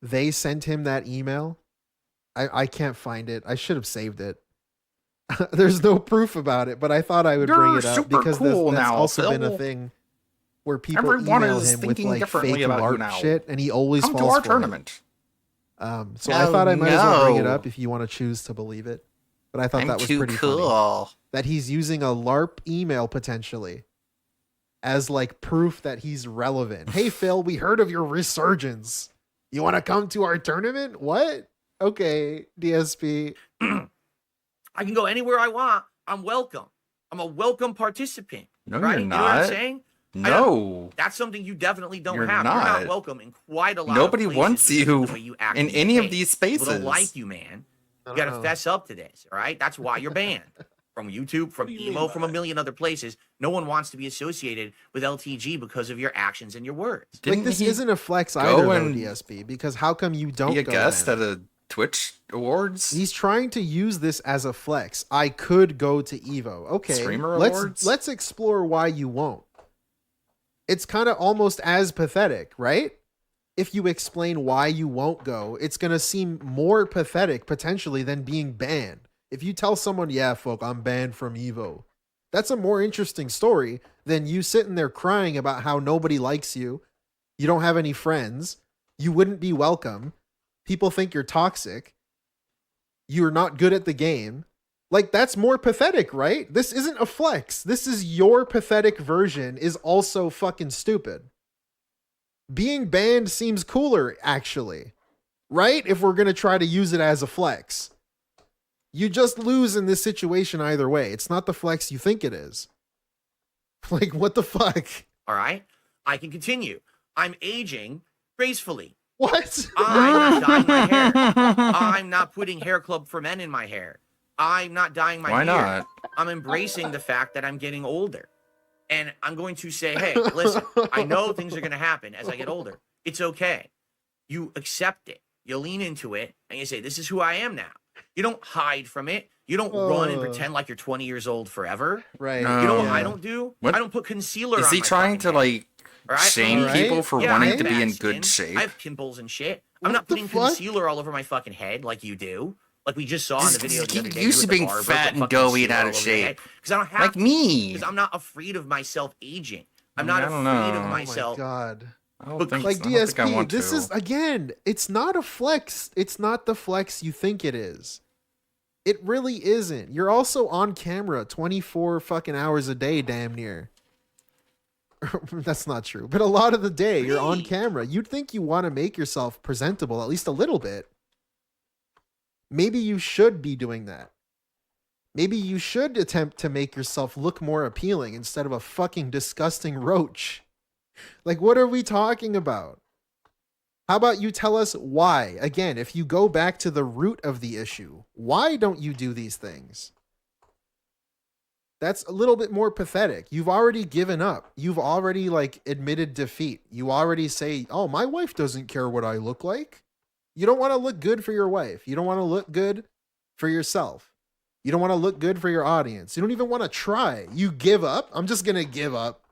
They sent him that email. I can't find it. I should have saved it. There's no proof about it, but I thought I would bring it up super because cool that's now, also Phil. been a thing where people Everyone email is him with thinking like differently fake about you LARP now. shit, and he always Come to falls our for tournament. it. So I thought I might as well bring it up if you want to choose to believe it. But I thought I'm that was too pretty cool. funny. That he's using a LARP email potentially as like proof that he's relevant. Hey Phil, we heard of your resurgence. You want to come to our tournament? What? Okay, DSP. I can go anywhere I want. I'm welcome. I'm a welcome participant. No, right? you're You know what I'm not. saying? No. That's something you definitely don't You're have. You're not. not welcome in quite a lot Nobody of places wants because you of the way you act in and any of behave. these People don't spaces. like you, man. You got to fess up to this, all right? That's why you're banned from YouTube, from Emo, from a million other places. No one wants to be associated with LTG because of your actions and your words. Like this isn't a flex go either, though, and DSP, because how come you don't Be a go guest then? at a Twitch Awards? He's trying to use this as a flex. I could go to Evo. Okay, Streamer let's Awards? let's explore why you won't. It's kind of almost as pathetic, right? If you explain why you won't go, it's going to seem more pathetic potentially than being banned. If you tell someone, yeah, fuck, I'm banned from Evo, that's a more interesting story than you sitting there crying about how nobody likes you, you don't have any friends, you wouldn't be welcome, people think you're toxic, you're not good at the game. Like, that's more pathetic, right? This isn't a flex. This is your pathetic version is also fucking stupid. Being banned seems cooler, actually. Right? If we're going to try to use it as a flex. You just lose in this situation either way. It's not the flex you think it is. Like, what the fuck? All right? I can continue. I'm aging gracefully. What? I'm not dyeing my hair. I'm not putting hair club for men in my hair. I'm not dyeing my Why beard. not? I'm embracing the fact that I'm getting older. And I'm going to say, hey, listen, I know things are going to happen as I get older. It's okay. You accept it. You lean into it and you say, this is who I am now. You don't hide from it. You don't run and pretend like you're 20 years old forever. Right. You know what I don't do? What? I don't put concealer on Is he my trying to, fucking like, head. shame people for Yeah, I wanting have to be bad in skin. good shape? I have pimples and shit. I'm not putting concealer all over my fucking head like you do. Like we just saw in the video the other day. Used to being fat and doughy and out of shape. Because I don't have Like me. Because I'm not afraid of myself aging. I'm I not don't afraid know. of myself. Oh my God. Like DSP, this is, again, it's not a flex. It's not the flex you think it is. It really isn't. You're also on camera 24 fucking hours a day, damn near. That's not true. But a lot of the day, you're on camera. You'd think you want to make yourself presentable at least a little bit. Maybe you should be doing that. Maybe you should attempt to make yourself look more appealing instead of a fucking disgusting roach. Like, what are we talking about? How about you tell us why? Again, if you go back to the root of the issue, why don't you do these things? That's a little bit more pathetic. You've already given up. You've already, like, admitted defeat. You already say, oh, my wife doesn't care what I look like. You don't want to look good for your wife. You don't want to look good for yourself. You don't want to look good for your audience. You don't even want to try. You give up. I'm just going to give up.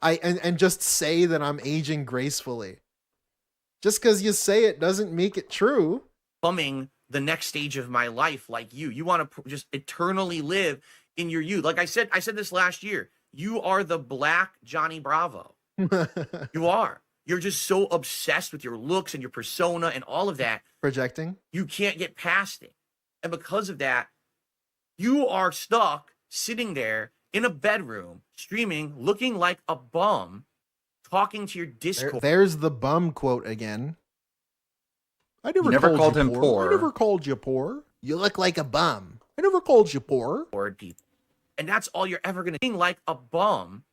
And just say that I'm aging gracefully. Just because you say it doesn't make it true. Coming the next stage of my life like you. You want to just eternally live in your youth. Like I said this last year. You are the black Johnny Bravo. You are. You're just so obsessed with your looks and your persona and all of that. Projecting. You can't get past it. And because of that, you are stuck sitting there in a bedroom, streaming, looking like a bum, talking to your Discord. There's the bum quote again. I You never called him poor. I never called you poor. You look like a bum. I never called you poor. People. And that's all you're ever going to be, like a bum,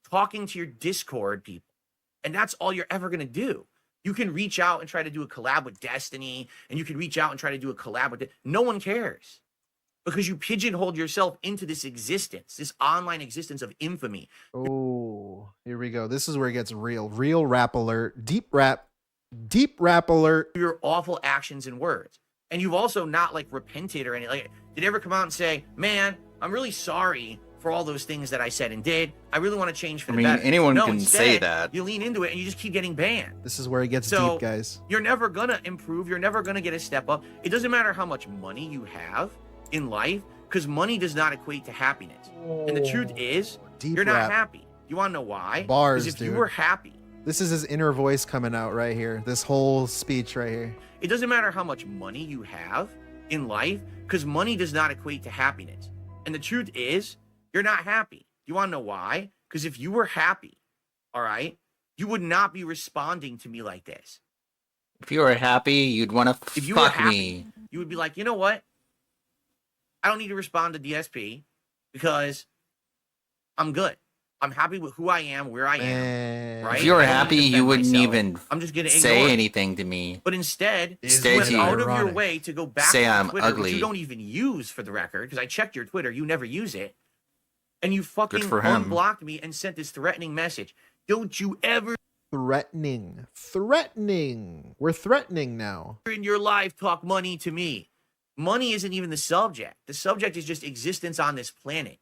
talking to your Discord people. And that's all you're ever going to do. You can reach out and try to do a collab with Destiny, and you can reach out and try to do a collab with it. No one cares. Because you pigeonholed yourself into this existence, this online existence of infamy. Oh, here we go. This is where it gets real. Real rap alert. Deep rap alert. Your awful actions and words. And you've also not like repented or anything. Like, did you ever come out and say, man, I'm really sorry for all those things that I said and did. I really want to change for the better. Anyone no, can instead, say that. You lean into it and you just keep getting banned. This is where it gets deep, guys. You're never going to improve. You're never going to get a step up. It doesn't matter how much money you have in life, because money does not equate to happiness. And the truth is, you're not happy. You want to know why? Bars, because if dude. you were happy. This is his inner voice coming out right here. This whole speech right here. It doesn't matter how much money you have in life, because money does not equate to happiness. And the truth is, you're not happy. You want to know why? Because if you were happy, all right, you would not be responding to me like this. If you were happy, you'd want to fuck me. You would be like, you know what? I don't need to respond to DSP because I'm good. I'm happy with who I am, where I am. Right? If you were happy, you wouldn't even I'm just gonna say ignore anything to me. But instead, you Instead went you out of your way to go back say to I'm Twitter, ugly. which you don't even use for the record, because I checked your Twitter. You never use it. And you fucking for him. unblocked me and sent this threatening message. Don't you ever Threatening. We're threatening now. in your life talk money to me. Money isn't even the subject. The subject is just existence on this planet.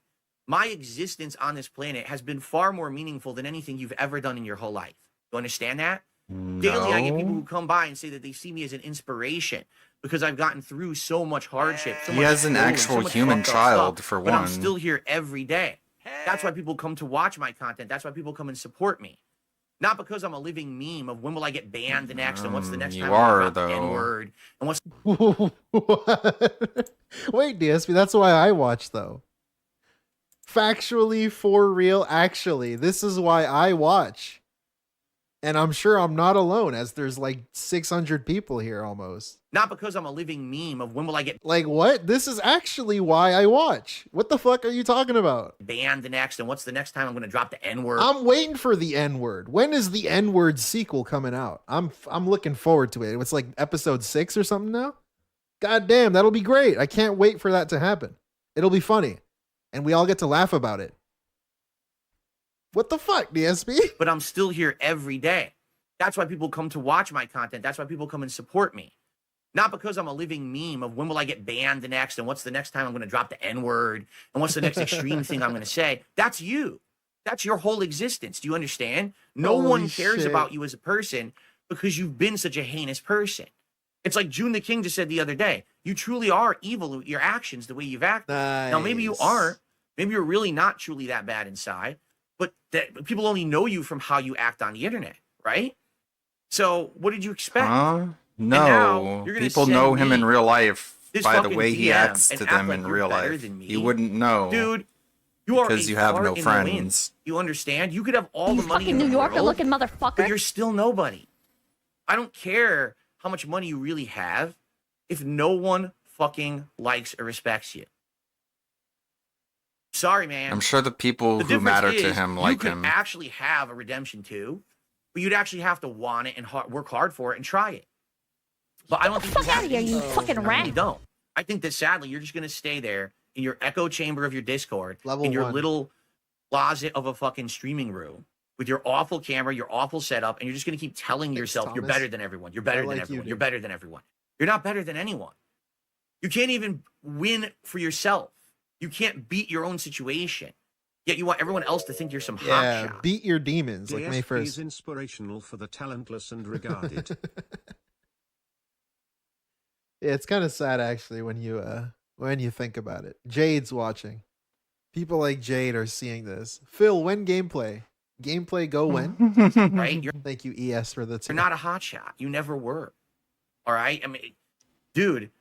My existence on this planet has been far more meaningful than anything you've ever done in your whole life. You understand that? No. Daily, I get people who come by and say that they see me as an inspiration because I've gotten through so much hardship. So He much has an schooling, actual so much human fucked up child, stuff, for but I'm one. still here every day. That's why people come to watch my content. That's why people come and support me. Not because I'm a living meme of when will I get banned next and what's the next You time are, I'm gonna drop the though. N-word and what's Wait, DSP, that's why I watch, though. Factually, for real, actually. This is why I watch. And I'm sure I'm not alone, as there's like 600 people here almost. not because I'm a living meme of when will I get Like, what? This is actually why I watch. What the fuck are you talking about? banned next and what's the next time I'm gonna drop the N-word. I'm waiting for the N-word. When is the N-word sequel coming out? I'm looking forward to it. It's like episode 6 or something now. God damn, that'll be great. I can't wait for that to happen. It'll be funny. And we all get to laugh about it. What the fuck, DSP? But I'm still here every day. That's why people come to watch my content. That's why people come and support me. Not because I'm a living meme of when will I get banned next and what's the next time I'm going to drop the N-word and what's the next extreme thing I'm going to say. That's you. That's your whole existence. Do you understand? No one cares about you as a person because you've been such a heinous person. It's like June the King just said the other day. You truly are evil with your actions, the way you've acted. Now, maybe you aren't. Maybe you're really not truly that bad inside. But people only know you from how you act on the internet, right? So what did you expect? No. People know him in real life by the way he acts to them in real life. You wouldn't know. Dude, you are because you have no friends. You understand? You could have all the money fucking in the New Yorker world, looking motherfucker. but you're still nobody. I don't care how much money you really have if no one fucking likes or respects you. Sorry, man. I'm sure the people who matter to him like him. You could actually have a redemption too, but you'd actually have to want it and work hard for it and try it. But I don't think fuck out of here, you fucking rat. You don't. I think that sadly you're just gonna stay there in your echo chamber of your Discord, in your little closet of a fucking streaming room with your awful camera, your awful setup, and you're just gonna keep telling yourself you're better than everyone. You're better than everyone. You're better than everyone. You're not better than anyone. You can't even win for yourself. You can't beat your own situation. Yet you want everyone else to think you're some hotshot. Beat your demons like May 1st. is inspirational for the talentless and regarded. Yeah, it's kind of sad actually when you think about it. Jade's watching. People like Jade are seeing this. Phil, when gameplay? Gameplay go when? Right? Thank you, ES, for the tip. You're not a hotshot. You never were. All right? I mean, dude,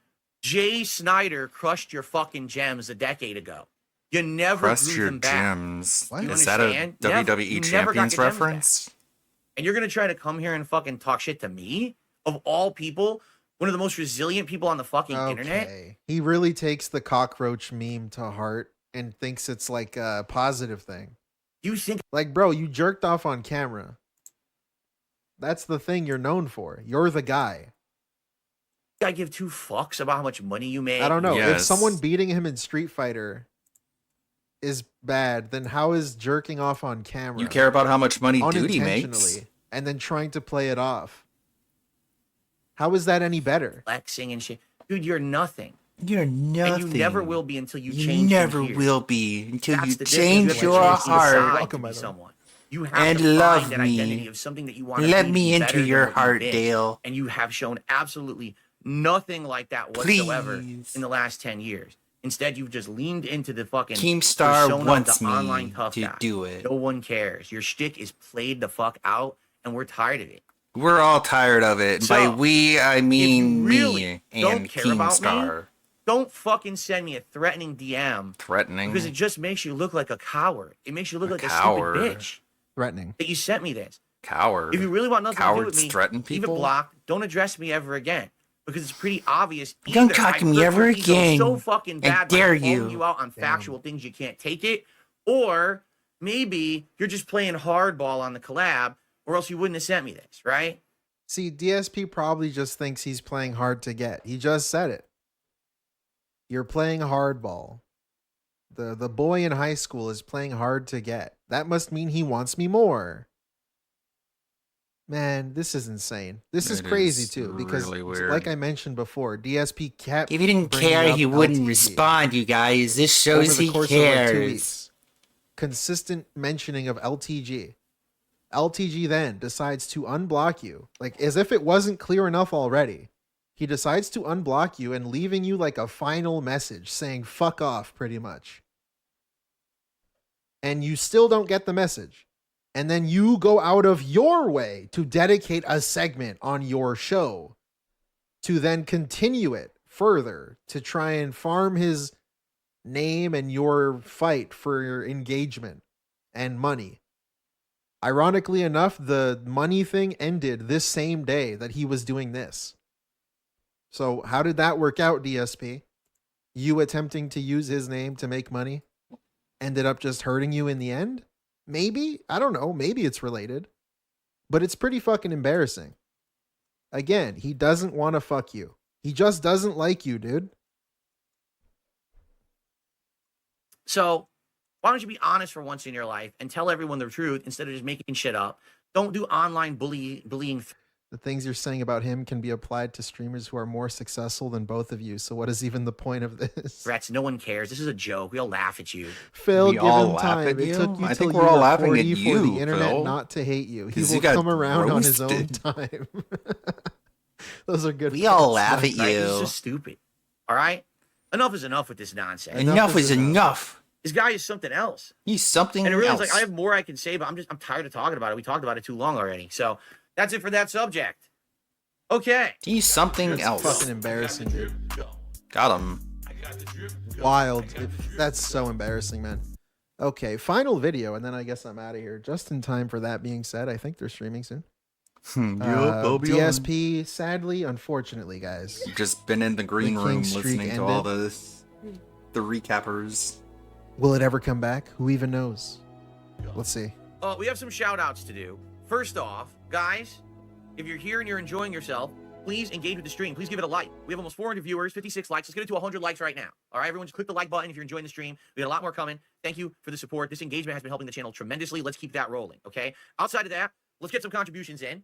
Jay Snyder crushed your fucking gems a decade ago. You never crushed your them back. gems. You Is that a WWE Champions reference? And you're gonna try to come here and fucking talk shit to me? Of all people, one of the most resilient people on the fucking internet? He really takes the cockroach meme to heart and thinks it's like a positive thing. You think, like, bro, you jerked off on camera. That's the thing you're known for. You're the guy. I give two fucks about how much money you make. I don't know. If someone beating him in Street Fighter is bad, then how is jerking off on camera? You care about how much money Duty makes, and then trying to play it off. How is that any better? Flexing and shit, dude. You're nothing. You're nothing. And you never will be until you change. You never will be until you change your heart. Someone. You have and to love find that me. identity of something that you want. Let me into your heart, Dale. And you have shown absolutely nothing like that whatsoever in the last 10 years. Instead, you've just leaned into the fucking Keemstar wants me online tough to guy. do it. No one cares. Your shtick is played the fuck out, and we're tired of it. We're all tired of it. So, by we, I mean really me and Keemstar. Don't fucking send me a threatening DM. Threatening? Because it just makes you look like a coward. It makes you look like a stupid bitch. Threatening. That you sent me this. Coward. If you really want nothing to do with me, threaten people? leave it blocked. Don't address me ever again. Because it's pretty obvious. Don't talk to me ever again. So fucking bad. I dare by calling you. You out on factual things you can't take it, or maybe you're just playing hardball on the collab, or else you wouldn't have sent me this, right? See, DSP probably just thinks he's playing hard to get. He just said it. You're playing hardball. The boy in high school is playing hard to get. That must mean he wants me more. Man, this is insane. This is crazy too, because really like I mentioned before, DSP kept. If he didn't care, he wouldn't respond, you guys. This shows he cares. Consistent mentioning of LTG. LTG then decides to unblock you, like as if it wasn't clear enough already. He decides to unblock you and leaving you like a final message saying fuck off, pretty much. And you still don't get the message. And then you go out of your way to dedicate a segment on your show to then continue it further to try and farm his name and your fight for your engagement and money. Ironically enough, the money thing ended this same day that he was doing this. So how did that work out, DSP? You attempting to use his name to make money ended up just hurting you in the end? Maybe? I don't know. Maybe it's related. But it's pretty fucking embarrassing. Again, he doesn't want to fuck you. He just doesn't like you, dude. So, why don't you be honest for once in your life and tell everyone the truth instead of just making shit up? Don't do online bullying. The things you're saying about him can be applied to streamers who are more successful than both of you. So what is even the point of this? Threats, no one cares. This is a joke. We all laugh at you. Phil, We give all him laugh time. at It you? took you I till think you we're all were laughing 40 at for you, the internet Phil. not to hate you. He 'Cause will you got come around on his own roasted. time. Those are good. We all points, laugh man. at Right? you. It's just stupid. All right? Enough is enough with this nonsense. Enough is enough. This guy is something else. He's something And it really else. is like I have more I can say, but I'm tired of talking about it. We talked about it too long already. So that's it for that subject. Okay. He's something It's else. fucking embarrassing, dude. Got him. Wild. That's so embarrassing, man. Okay, final video, and then I guess I'm out of here. Just in time for that being said, I think they're streaming soon. I'll be on. DSP, sadly, unfortunately, guys. Just been in the green The room King streak listening to all ended. the recappers. Will it ever come back? Who even knows? Let's see. We have some shout outs to do. First off, guys, if you're here and you're enjoying yourself, please engage with the stream. Please give it a like. We have almost 400 viewers, 56 likes. Let's get it to 100 likes right now. All right, everyone, just click the like button if you're enjoying the stream. We got a lot more coming. Thank you for the support. This engagement has been helping the channel tremendously. Let's keep that rolling, okay? Outside of that, let's get some contributions in.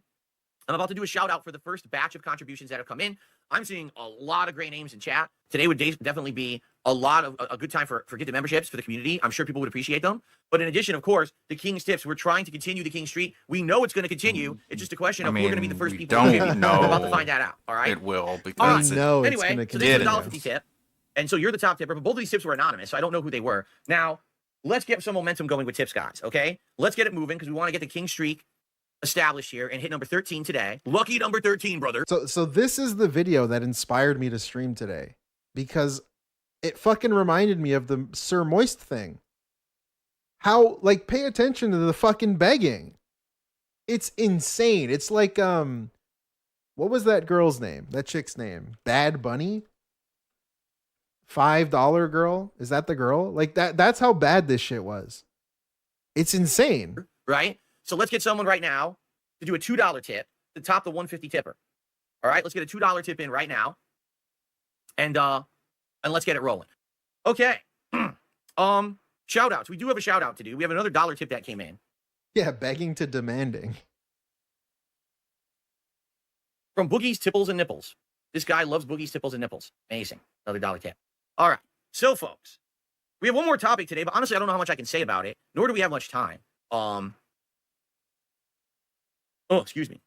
I'm about to do a shout out for the first batch of contributions that have come in. I'm seeing a lot of great names in chat. Today would definitely be a good time for gifted memberships for the community. I'm sure people would appreciate them. But in addition, of course, the King's Tips, we're trying to continue the King Streak. We know it's going to continue. It's just a question of who are going to be the first people to contribute. Don't know. We're about to find that out, all right? It will, All because right. know it's Anyway, gonna so this is a continue. $1.50 tip. And so you're the top tipper, but both of these tips were anonymous, so I don't know who they were. Now, let's get some momentum going with tips, guys, okay? Let's get it moving because we want to get the King Streak established here and hit number 13 today. Lucky number 13, brother. So this is the video that inspired me to stream today because it fucking reminded me of the Sir Moist thing. How, like, pay attention to the fucking begging. It's insane. It's like, what was that girl's name? That chick's name? Bad Bunny? $5 girl? Is that the girl? Like that's how bad this shit was. It's insane. Right? So let's get someone right now to do a $2 tip to top the 150 tipper. All right, let's get a $2 tip in right now. And let's get it rolling. Okay. Shout outs. We do have a shout out to do. We have another $1 tip that came in. Yeah, begging to demanding. From Boogie's Tipples and Nipples. This guy loves Boogie's Tipples and Nipples. Amazing. Another $1 tip. All right. So, folks, we have one more topic today, but honestly, I don't know how much I can say about it, nor do we have much time. Oh, excuse me.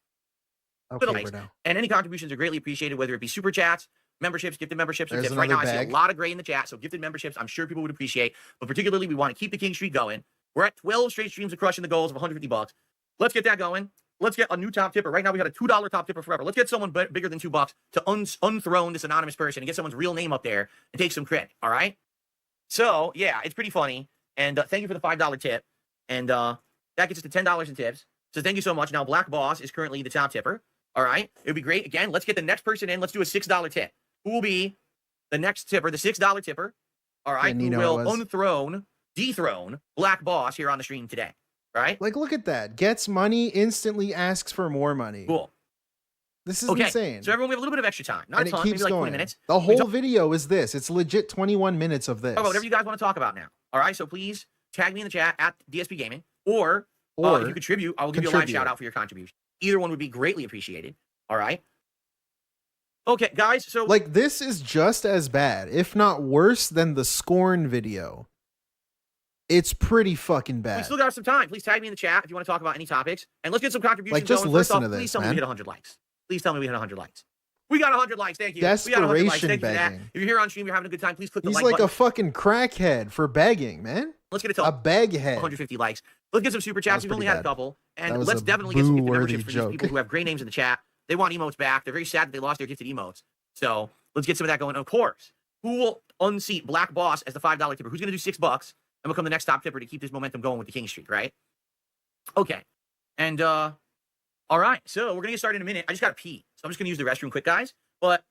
Okay, we're down. And any contributions are greatly appreciated, whether it be super chats, memberships, gifted memberships, or There's tips. Right now, I another see a bag. lot of gray in the chat, so gifted memberships, I'm sure people would appreciate. But particularly, we want to keep the King Streak going. We're at 12 straight streams of crushing the goals of $150. Let's get that going. Let's get a new top tipper. Right now, we got a $2 top tipper forever. Let's get someone bigger than $2 to unthrone this anonymous person and get someone's real name up there and take some credit. All right? So, yeah, it's pretty funny. And thank you for the $5 tip. And that gets us to $10 in tips. So thank you so much. Now, Black Boss is currently the top tipper. All right? It would be great. Again, let's get the next person in. Let's do a $6 tip. Who will be the next tipper, the $6 tipper? All right? Didn't you Who know it will dethrone Black Boss here on the stream today. All right? Like, look at that. Gets money, instantly asks for more money. Cool. This is Okay, insane. so everyone, we have a little bit of extra time. Not And a ton, it keeps maybe like 20 going. minutes. The We whole talk video is this. It's legit 21 minutes of this. about whatever you guys want to talk about now. All right? So please tag me in the chat at DSP Gaming, or if you contribute, I will give you a live shout out for your contribution. Either one would be greatly appreciated. All right? Okay, guys, so like, this is just as bad, if not worse, than the Scorn video. It's pretty fucking we bad. still got some time. Please tag me in the chat if you want to talk about any topics. And let's get some contributions Like, just going. listen First to off, this, please tell me man. we hit 100 likes. Please tell me we hit 100 likes. We got 100 likes. Thank you. We got 100 likes. Desperation Thank you for that. begging. If you're here on stream, you're having a good time, please click the He's like like button. a fucking crackhead for begging, man. Let's get it to A beghead. 150 likes. Let's get some super chats. We've pretty only had a bad. couple. That And was let's a definitely get some gifted boo-worthy memberships for joke. these people who have great names in the chat. They want emotes back. They're very sad that they lost their gifted emotes. So let's get some of that going. Of course, who will unseat Black Boss as the $5 tipper? Who's going to do $6 and become the next top tipper to keep this momentum going with the King Streak, right? Okay. And, all right. So we're going to get started in a minute. I just got to pee. So I'm just going to use the restroom quick, guys. But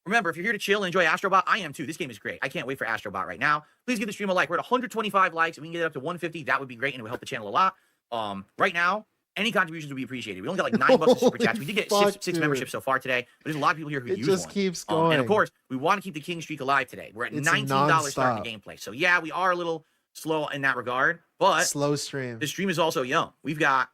remember, if you're here to chill and enjoy Astrobot, I am too. This game is great. I can't wait for Astrobot right now. Please give the stream a like. We're at 125 likes. If we can get it up to 150, that would be great, and it would help the channel a lot. Right now, any contributions would be appreciated. We only got like $9 in super chats. We did get Holy six fuck, memberships so far today, but there's a lot of people here who It use just one. keeps And going. of course, we want to keep the King Streak alive today. We're at It's $19 starting the gameplay. So yeah, we are a little slow in that regard, but Slow stream. the stream is also young. We've got,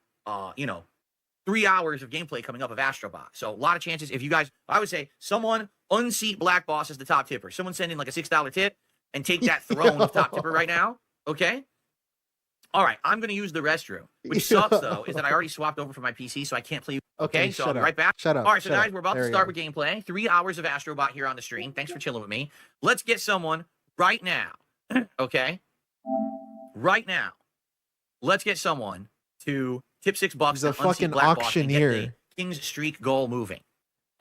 3 hours of gameplay coming up of Astrobot. So a lot of chances. If you guys, I would say someone unseat Black Boss as the top tipper. Someone send in like a $6 tip and take that throne of top tipper right now. Okay. All right. I'm going to use the restroom, which sucks though, is that I already swapped over from my PC, so I can't play. Okay. So I'll be right back. Shut up. All right. So shut guys, up. we're about There to you start go. with gameplay. 3 hours of Astrobot here on the stream. Thanks for chilling with me. Let's get someone right now. Okay. Right now. Let's get someone to tip $6 He's a and unseat fucking Black Boss and get auctioneer. the King's streak goal moving.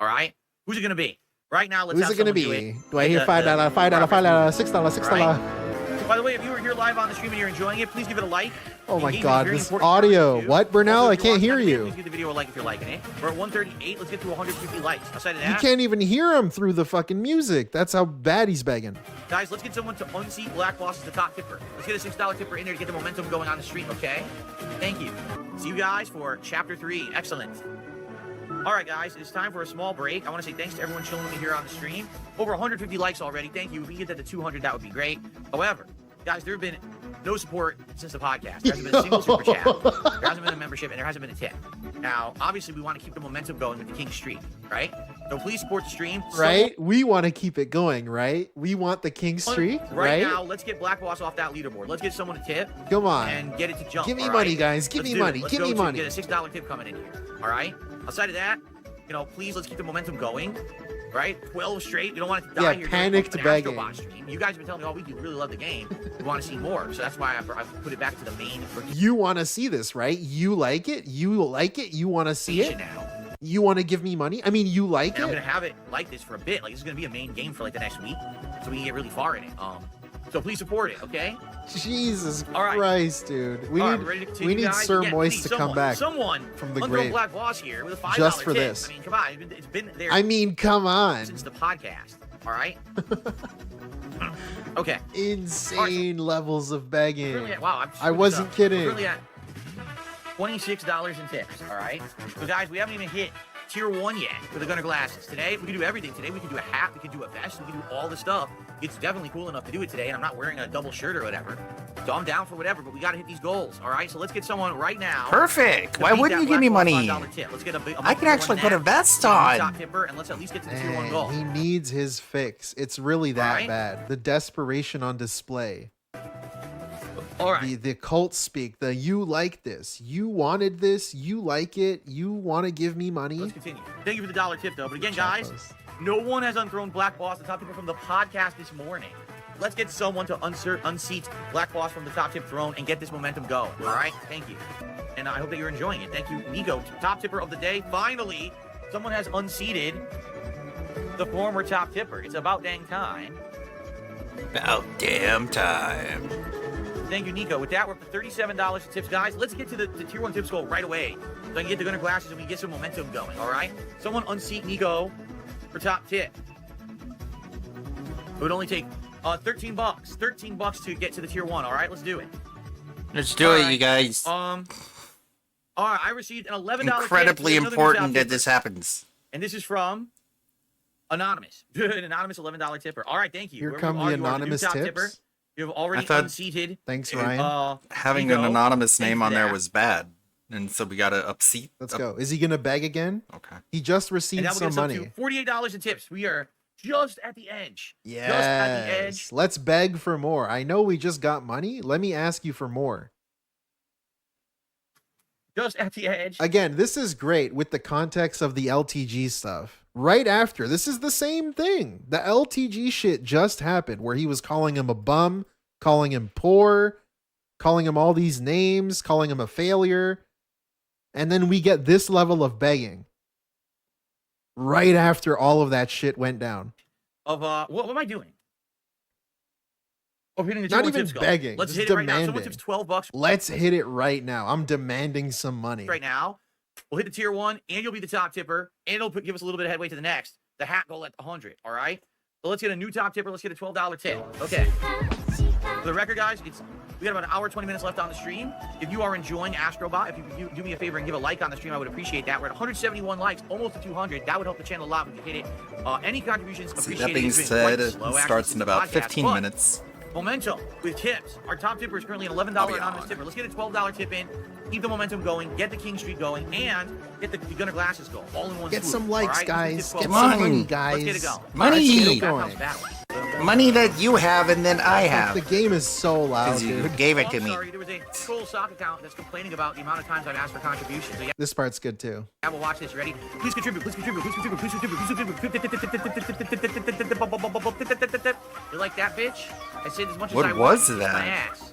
All right. Who's it going to be? Right now, let's Who's have it gonna someone be? do it. Do I hear $5, $5, $5, $6, $6? By the way, if you were here live on the stream and you're enjoying it, please give it a like. Oh my Engagement is God, very this important audio. too. What, Burnell? Also, I if you're can't watching hear on video, you. Please give the video a like if you're liking it. We're at 138. Let's get to 150 likes. Outside of You that, can't even hear him through the fucking music. That's how bad he's begging. guys, let's get someone to unseat Black Boss as the top tipper. Let's get a $6 tipper in there to get the momentum going on the stream, okay? Thank you. See you guys for Chapter 3. Excellent. All right, guys, it's time for a small break. I want to say thanks to everyone chilling with me here on the stream. Over 150 likes already. Thank you. If we can get that to 200, that would be great. However, guys, there have been no support since the podcast. There hasn't been a single super chat. There hasn't been a membership, and there hasn't been a tip. Now, obviously, we want to keep the momentum going with the King streak, right? So please support the stream. Right? We want to keep it going, right? We want the king streak, Right right? now, let's get Black Boss off that leaderboard. Let's get someone to tip. Come on. And get it to jump. Give me all money, right? guys. Give Let's me do it. money. Let's Give go me to money. Get a $6 tip coming in here. All right? Outside of that, please let's keep the momentum going. Right? 12 straight. We don't want it to die Yeah, here. panicked during begging. Astrobot stream. You guys have been telling me, oh, we do really love the game. We want to see more. So that's why I put it back to the main. You want to see this, right? You like it? You like it? You want to see it? Now. You want to give me money? I mean, you like And I'm it? gonna have it like this for a bit. Like this is gonna be a main game for like the next week, so we can get really far in it. So please support it, okay? Jesus All right. Christ, dude. We All right, need we're ready to continue, guys. Sir Again, Moist please, to come someone, back Someone from the unthrow grave. Black Boss here with a $5 Just for tip. this. I mean, come on, it's been there. I mean, come on. Since the podcast. All right. Okay. Insane levels of begging. Currently at, wow, I wasn't kidding. We're currently at $26 in tips. All right. So guys, we haven't even hit Tier 1 yet with the Gunner glasses. Today, we can do everything. Today, we can do a hat, we can do a vest, we can do all the stuff. It's definitely cool enough to do it today, and I'm not wearing a double shirt or whatever. So I'm down for whatever, but we got to hit these goals, all right? So let's get someone right now. Perfect. to Why beat wouldn't that you give me Black money? Boss $5 tip. Let's get I can actually put a vest on. Top tipper, and let's at least get to the Tier 1 Man, goal. he needs his fix. It's really that Right? bad. The desperation on display. All right. The cult speak. The you like this. You wanted this. You like it. You want to give me money. Let's continue. Thank you for the $1 tip, though. But again, guys, no one has unthrown Black Boss, the top tipper, from the podcast this morning. Let's get someone to unseat Black Boss from the top tip throne and get this momentum going. All right? Thank you. And I hope that you're enjoying it. Thank you, Nico, top tipper of the day. Finally, someone has unseated the former top tipper. It's about dang time. About damn time. Thank you, Nico. With that, we're up to $37 in tips. Guys, let's get to the Tier 1 tips goal right away. So I can get the Gunner glasses and we get some momentum going, all right? Someone unseat Nico for top tip. It would only take $13. $13 to get to the Tier 1, all right? Let's do it. Let's do it, you guys. All right, I received an $11 Incredibly tip. Another new important top that tipper. this happens. And this is from Anonymous. An anonymous $11 tipper. All right, thank you. Here Whoever come you the are, you are new anonymous top tips. tipper. You have already I thought- unseated. Thanks, Ryan. Having Nico. an anonymous Thank name you on for there that. was bad. And so we got to upseat. Let's go. Is he going to beg again? Okay. He just And received that will get some us up money. to $48 in tips. We are just at the edge. Yes. Just at the edge. Let's beg for more. I know we just got money. Let me ask you for more. Just at the edge. Again, this is great with the context of the LTG stuff. Right after, this is the same thing. The LTG shit just happened where he was calling him a bum, calling him poor, calling him all these names, calling him a failure. And then we get this level of begging right after all of that shit went down. Of what am I doing? Oh, hitting the Not Tier 1 even tips goal. begging, Let's just hit it right now. Someone demanding. tips $12 Let's hit it right now. I'm demanding some money. right now. We'll hit the Tier 1, and you'll be the top tipper, and it'll give us a little bit of headway to the next. The hat goal at 100, all right? So let's get a new top tipper. Let's get a $12 tip. Okay. For the record, guys, we got about an hour, 20 minutes left on the stream. If you are enjoying Astrobot, if you could do me a favor and give a like on the stream, I would appreciate that. We're at 171 likes, almost to 200. That would help the channel a lot if you hit it. Any contributions See, appreciated. that being It's been said, quite it slow, actually, starts since in the about podcast, 15 but minutes. Momentum with tips. Our top tipper is currently an $11 anonymous tipper. Let's get a $12 tip in. Keep the momentum going. Get the King Streak going, and get the Gunner Glasses going. All in one. Get swoop. some likes, right? guys. Get some money. money, guys. Let's get it going. Money. Money that you have and then I The have. game is so loud, Because you dude. gave it to I'm me. sorry, there was a troll sock account that's complaining about the amount of times I've asked for contributions. So yeah, This part's good too. we'll watch this. You ready? Please contribute. Please contribute. Please contribute. Please contribute. Please contribute. You like that, bitch? I said as much as I What want. was My that? ass.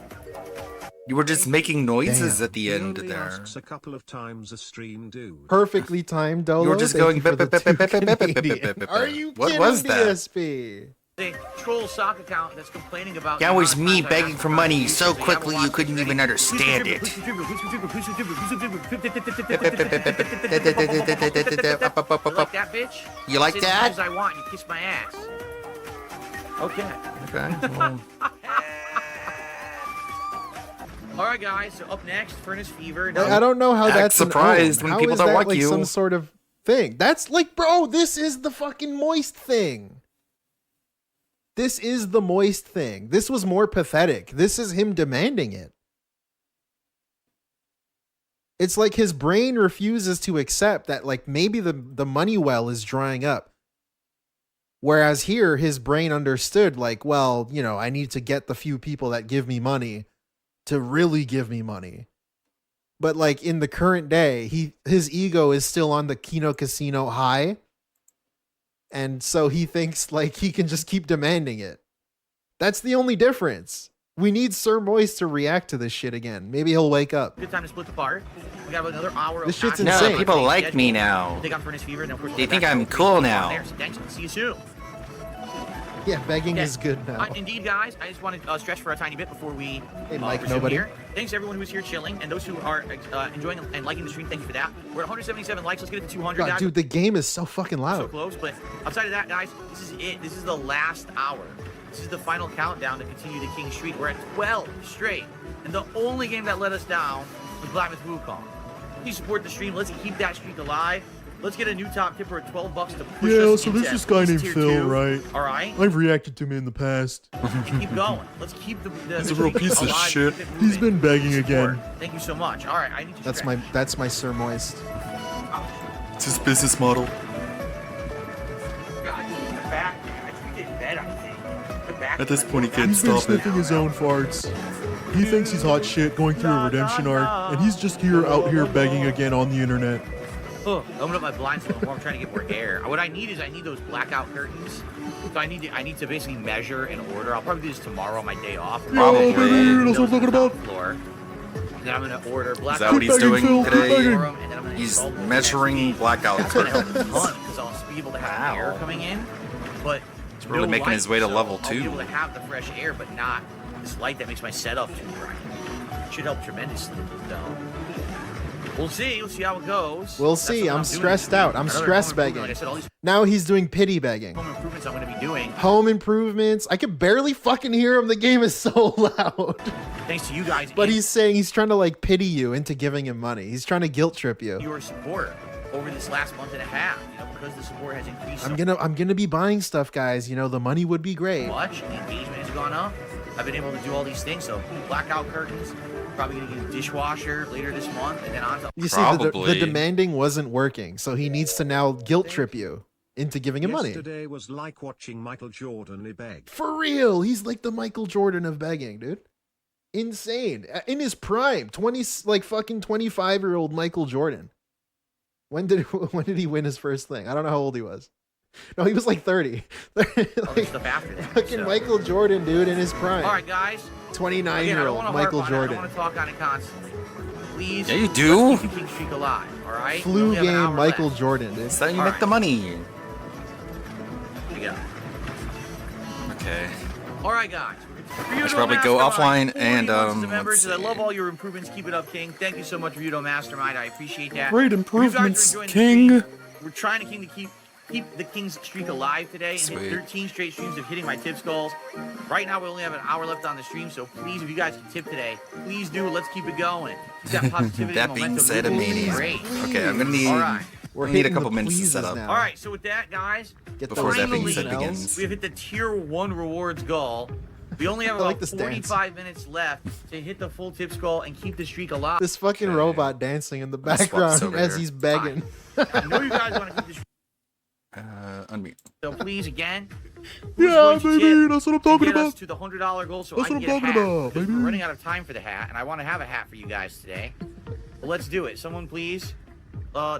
You were just making noises Damn. at the end there. Asks a couple of times a stream dude. Perfectly timed, Dolo. You were just Thank going. you for the bip, bip, bip, two bip, bip, bip, bip, Canadian. bip, bip, Are bip. you What kidding, was that? DSP? The troll sock account that's complaining about. That the was amount of me times I've begging asked for money contributions. so So yeah, we'll quickly watch you this. couldn't Ready? even understand Please it. contribute. Please contribute. Please contribute. Please contribute. Please contribute. You like that, bitch? You like I said as much that? as I want. You kiss my ass. Okay. Okay. Well, All right, guys. So up next, Furnace Fever. Like, I don't know how Act that's surprised an when own. people How is don't that like like you. some sort of thing? That's like, bro, this is the fucking moist thing. This is the moist thing. This was more pathetic. This is him demanding it. It's like his brain refuses to accept that, like, maybe the money well is drying up. Whereas here, his brain understood, like, well, you know, I need to get the few people that give me money to really give me money. But like in the current day, his ego is still on the Kino Casino high. And so he thinks like he can just keep demanding it. That's the only difference. We need Sir Moist to react to this shit again. Maybe he'll wake up. Good time to split the part. We got another hour. This of shit's content. insane. No, people like me now. They got Furnace Fever, and of course They we'll think get back I'm to the cool on now. there. So thanks. See you soon. Yeah, begging Yeah. is good now. Indeed, guys. I just want to stretch for a tiny bit before we Hey, Mike, resume nobody. here. Thanks to everyone who's here chilling, and those who are enjoying and liking the stream. Thank you for that. We're at 177 likes. Let's get it to 200, God, guys. dude, the game is so fucking So loud. close, but outside of that, guys, this is it. This is the last hour. This is the final countdown to continue the King Streak. We're at 12 straight, and the only game that let us down was Black Myth Wukong. Please support the stream. Let's keep that streak alive. Let's get a new top tipper at $12 to push Yeah, us so into there's this guy named tier Phil, 2. right? All right. I've reacted to him in the past. Keep going. Let's keep the He's a the real streak piece of alive, shit. keep it He's moving. been begging Support. again. Thank you so much. All right, I need to. That's my Sir Moist. It's his business model. At this point, he can't stop it. He's been sniffing his own farts. He thinks he's hot shit going through a redemption arc, and he's just out here begging again on the internet. Oh, open up my blinds a little more. I'm trying to get more air. What I need is those blackout curtains. So I need to basically measure and order. I'll probably do this tomorrow on my day off. Probably. That's what I'm talking about. Floor. And then I'm gonna order blackout. Is that what he's doing today? And then I'm gonna He's install them. measuring blackout That's gonna help a curtains. ton because I'll be able to have air coming in, but He's really no making light, his way to so level I'll be 2. able to have the fresh air, but not this light that makes my setup too bright. Should help tremendously, though. We'll see. We'll see how it goes. We'll That's see. what I'm doing stressed this out. week. I'm Another stress home improvement. begging. Like I said, all these Now he's doing pity begging. home improvements I'm going to be doing. Home improvements. I can barely fucking hear him. The game is so loud. Thanks to you guys. But and he's saying he's trying to like pity you into giving him money. He's trying to guilt trip you. your support over this last month and a half. Because the support has increased so I'm gonna be buying stuff, guys. You know, the money would be great. much. The engagement has gone up. I've been able to do all these things. So blackout curtains. Probably gonna get a dishwasher later this month, and then on to You see, the demanding wasn't working, so he needs to now guilt trip you into giving him money. Yesterday was like watching Michael Jordan beg. For real, he's like the Michael Jordan of begging, dude. Insane. In his prime, 25-year-old Michael Jordan. When did he win his first thing? I don't know how old he was. No, he was like 30. other stuff after that. Fucking so. Michael Jordan, dude, in his prime. All right, guys. 29-year-old Michael Jordan. I don't want to talk on it constantly. Please. Yeah, you do. Let's keep the King Streak alive. All right. We Flu only have an game hour Michael left. Jordan, dude. So you All make right. the money. Here we go. Okay. All right, guys. I should probably go offline and members. let's I see. love all your improvements. Keep it up, King. Thank you so much, Ryudo Mastermind. I appreciate that. Great If you guys are improvements, enjoying the King. stream, we're trying to keep the King's streak alive today and Sweet. hit 13 straight streams of hitting my tips goals. Right now, we only have an hour left on the stream, so please, if you guys can tip today, please do. Let's keep it going. That positivity That and being momentum said, will be amazing. great. Okay, I'm gonna need All right. We're need a hitting couple the minutes to set pleases up. now. All right, so with that, guys, Get Before those that being finally, said begins. we have hit the tier 1 rewards goal We only have I like about this dance. 45 minutes left to hit the full tip skull and keep the streak alive. This fucking robot dancing in the Swap this background over as here. he's begging. I know you guys want to keep the streak. Unmute. So please, again, who's Yeah, going to baby, tip that's what I'm to talking get us about. to the $100 goal so That's I can what get I'm a talking hat, about, because baby. we're running out of time for the hat, and I want to have a hat for you guys today. But let's do it. Someone please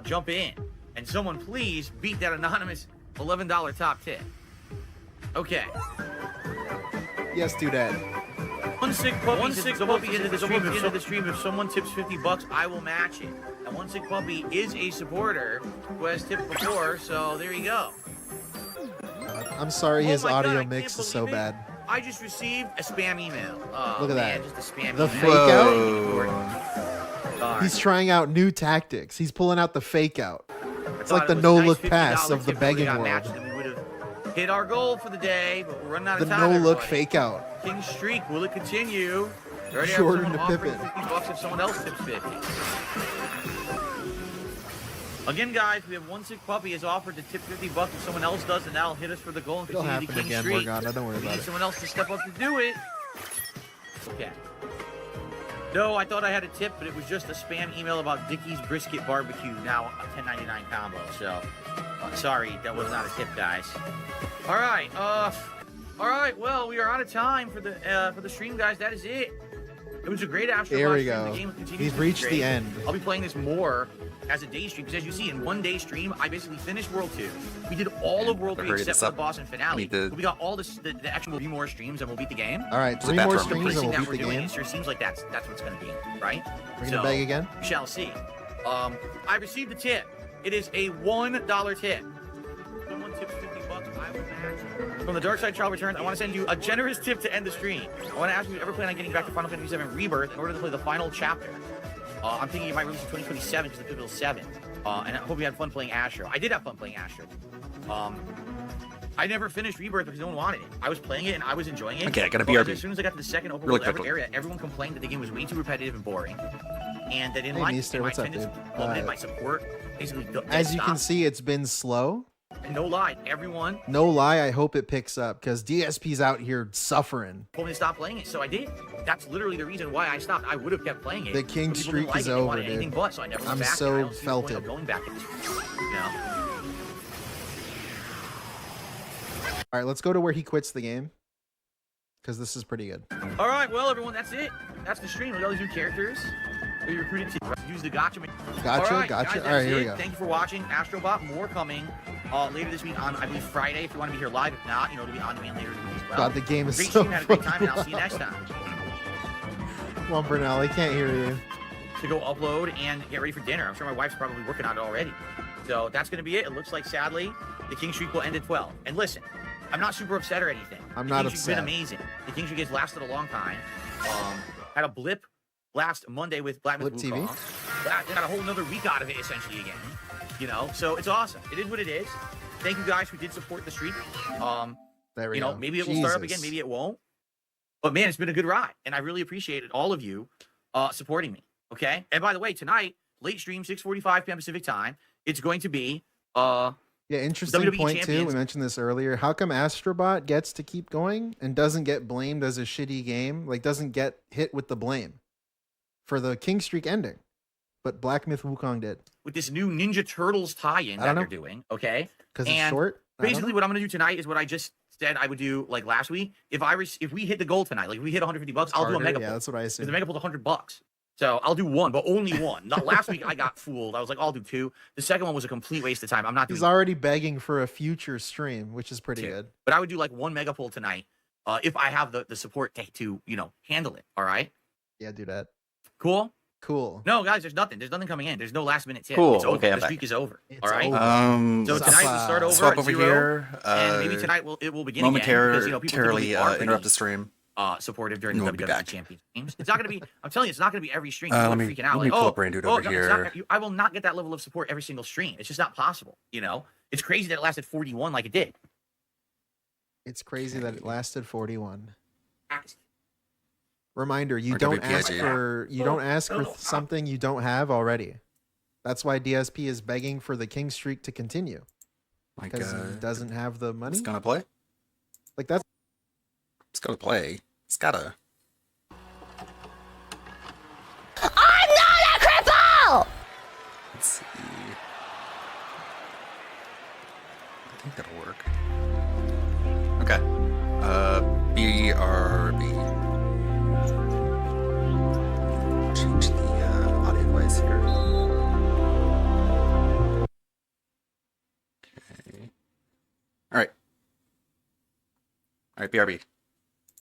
jump in. And someone please beat that anonymous $11 top tip. Okay. Yes, do that. One sick puppy into the stream. If someone tips $50, I will match it. And one sick puppy is a supporter who has tipped before, so there you go. I'm sorry, his Oh my God, audio I mix can't is so believe it. bad. I just received a spam email. Oh, Look at man, that. just a spam The email. fake out. Sorry. He's trying out new tactics. He's pulling out the fake out. It's Thought like the it was no a nice look $50 pass of the tip that we begging got world. matched, and we would have hit our goal for the day, but we're running out The of time. no look everybody. fake out. King streak, will it continue? We already have Jordan someone to offering Pippen. $50 if someone else tips 50. Again, guys, we have one sick puppy is offered to tip $50 if someone else does, and that'll hit us for the goal and It'll continue the happen king again, streak. Morgana. Don't worry We about need it. someone else to step up to do it. Okay. No, I thought I had a tip, but it was just a spam email about Dickie's Brisket Barbecue, now a $10.99 combo. So, sorry, that was not a tip, guys. All right. Well, we are out of time for the stream, guys. That is it. It was a great Astro Here Bot we stream. go. The game continues We've to be reached the great. end. I'll be playing this more as a day stream, because as you see, in one day stream, I basically finished World 2. We did all of World 3 hurry except this for the up. boss and finale. Need to- But we got all this, the actual 3 more streams, and we'll beat the game. All right, There's a 3 more bathroom. streams and Pacing we'll that beat we're the doing, game. it sure seems like that's what's going to be, right? We're gonna beg again? We shall see. I received a tip. It is a $1 tip. Someone tips $50, I will match it. From the Dark Side Child Returns, I want to send you a generous tip to end the stream. I want to ask you if you ever plan on getting back to Final Fantasy VII Rebirth in order to play the final chapter. I'm thinking it might release in 2027 because the Pivotal 7. And I hope you had fun playing Astro. I did have fun playing Astro. I never finished Rebirth because no one wanted it. I was playing it and I was enjoying it. Okay, I gotta But BRB. as soon as I got to the second open Really world quickly. area, everyone complained that the game was way too repetitive and boring. And they didn't Hey, like Meester, it. And my what's up, attendance dude? plummeted, my support basically As you can stopped. see, it's been slow. And no lie, everyone No lie, I hope it picks up because DSP's out here suffering. told me to stop playing it, so I did. That's literally the reason why I stopped. I would have kept playing it. The king but people streak didn't like is it. They over, wanted dude. anything but, so I never went I'm back. so and I don't see the point felted. of going back. You know. All right, let's go to where he quits the game because this is pretty good. All right, well, everyone, that's it. That's the stream. We got all these new characters. We recruited to use the gotcha. Gotcha, All right, gotcha. Guys, All right, that's here we it. go. Thank you for watching. Astrobot, more coming later this week on, I believe, Friday. If you want to be here live, if not, it'll be on demand later this week as well. God, the game is Great so stream. Had a great time, fucking and I'll see you next time. Come on, Brunel, I can't hear you. To go upload and get ready for dinner. I'm sure my wife's probably working on it already. So that's going to be it. It looks like, sadly, the King Streak will end at 12. And listen, I'm not super upset or anything. I'm The not King Streak's been upset. amazing. The King Streak has lasted a long time. Had a blip last Monday with Black Myth Blip Wukong. TV? Got a whole nother week out of it, essentially, again. You know, so it's awesome. It is what it is. Thank you guys who did support the streak. There we You know, go. maybe it will start up again, Jesus. maybe it won't. But man, it's been a good ride. And I really appreciated all of you supporting me. Okay? And by the way, tonight, late stream, 6:45 p.m. Pacific time, it's going to be Yeah, interesting WWE point too. champions. We mentioned this earlier. How come Astrobot gets to keep going and doesn't get blamed as a shitty game? Like doesn't get hit with the blame for the King Streak ending, but Black Myth Wukong did with this new Ninja Turtles tie-in I that don't they're know. doing. Okay? because it's And short. I don't Basically, know. what I'm going to do tonight is what I just said I would do like last week. If we hit the goal tonight, like if we hit $150, I'll do a Harder, mega yeah, pull. that's what I Because assumed. the mega pull's $100. So I'll do one, but only one. Not last week. I got fooled. I was like, I'll do 2. The second one was a complete waste of time. I'm not doing He's already begging for a future stream, which is pretty 2. good. But I would do like one mega pull tonight if I have the support to handle it. All right. Yeah, do that. Cool. Cool. No, guys, there's nothing. There's nothing coming in. There's no last minute tip. Cool, It's over. okay, I'm The back. streak is over. It's all right. over. So tonight we'll start over Swap at over 0, here. and maybe tonight it will begin again because people Momentarily are interrupt the stream. supportive during And the we'll be WWE back. Champions games. It's not going to be. I'm telling you, it's not going to be every stream. Let People are me- freaking out. let me Like, pull oh, up Randude oh, over no, it's here. not- I will not get that level of support every single stream. It's just not possible. You know, it's crazy that it lasted 41 like it did. It's crazy that it lasted 41. Reminder: you Or don't ask WPSE. for something you don't have already. That's why DSP is begging for the King Streak to continue My because he God. doesn't have the money. It's gonna play. Like that's gotta play. It's gotta. I'm not a cripple! Let's see. I think that'll work. Okay. BRB. Change the audio device here. Okay. Alright. Alright, BRB.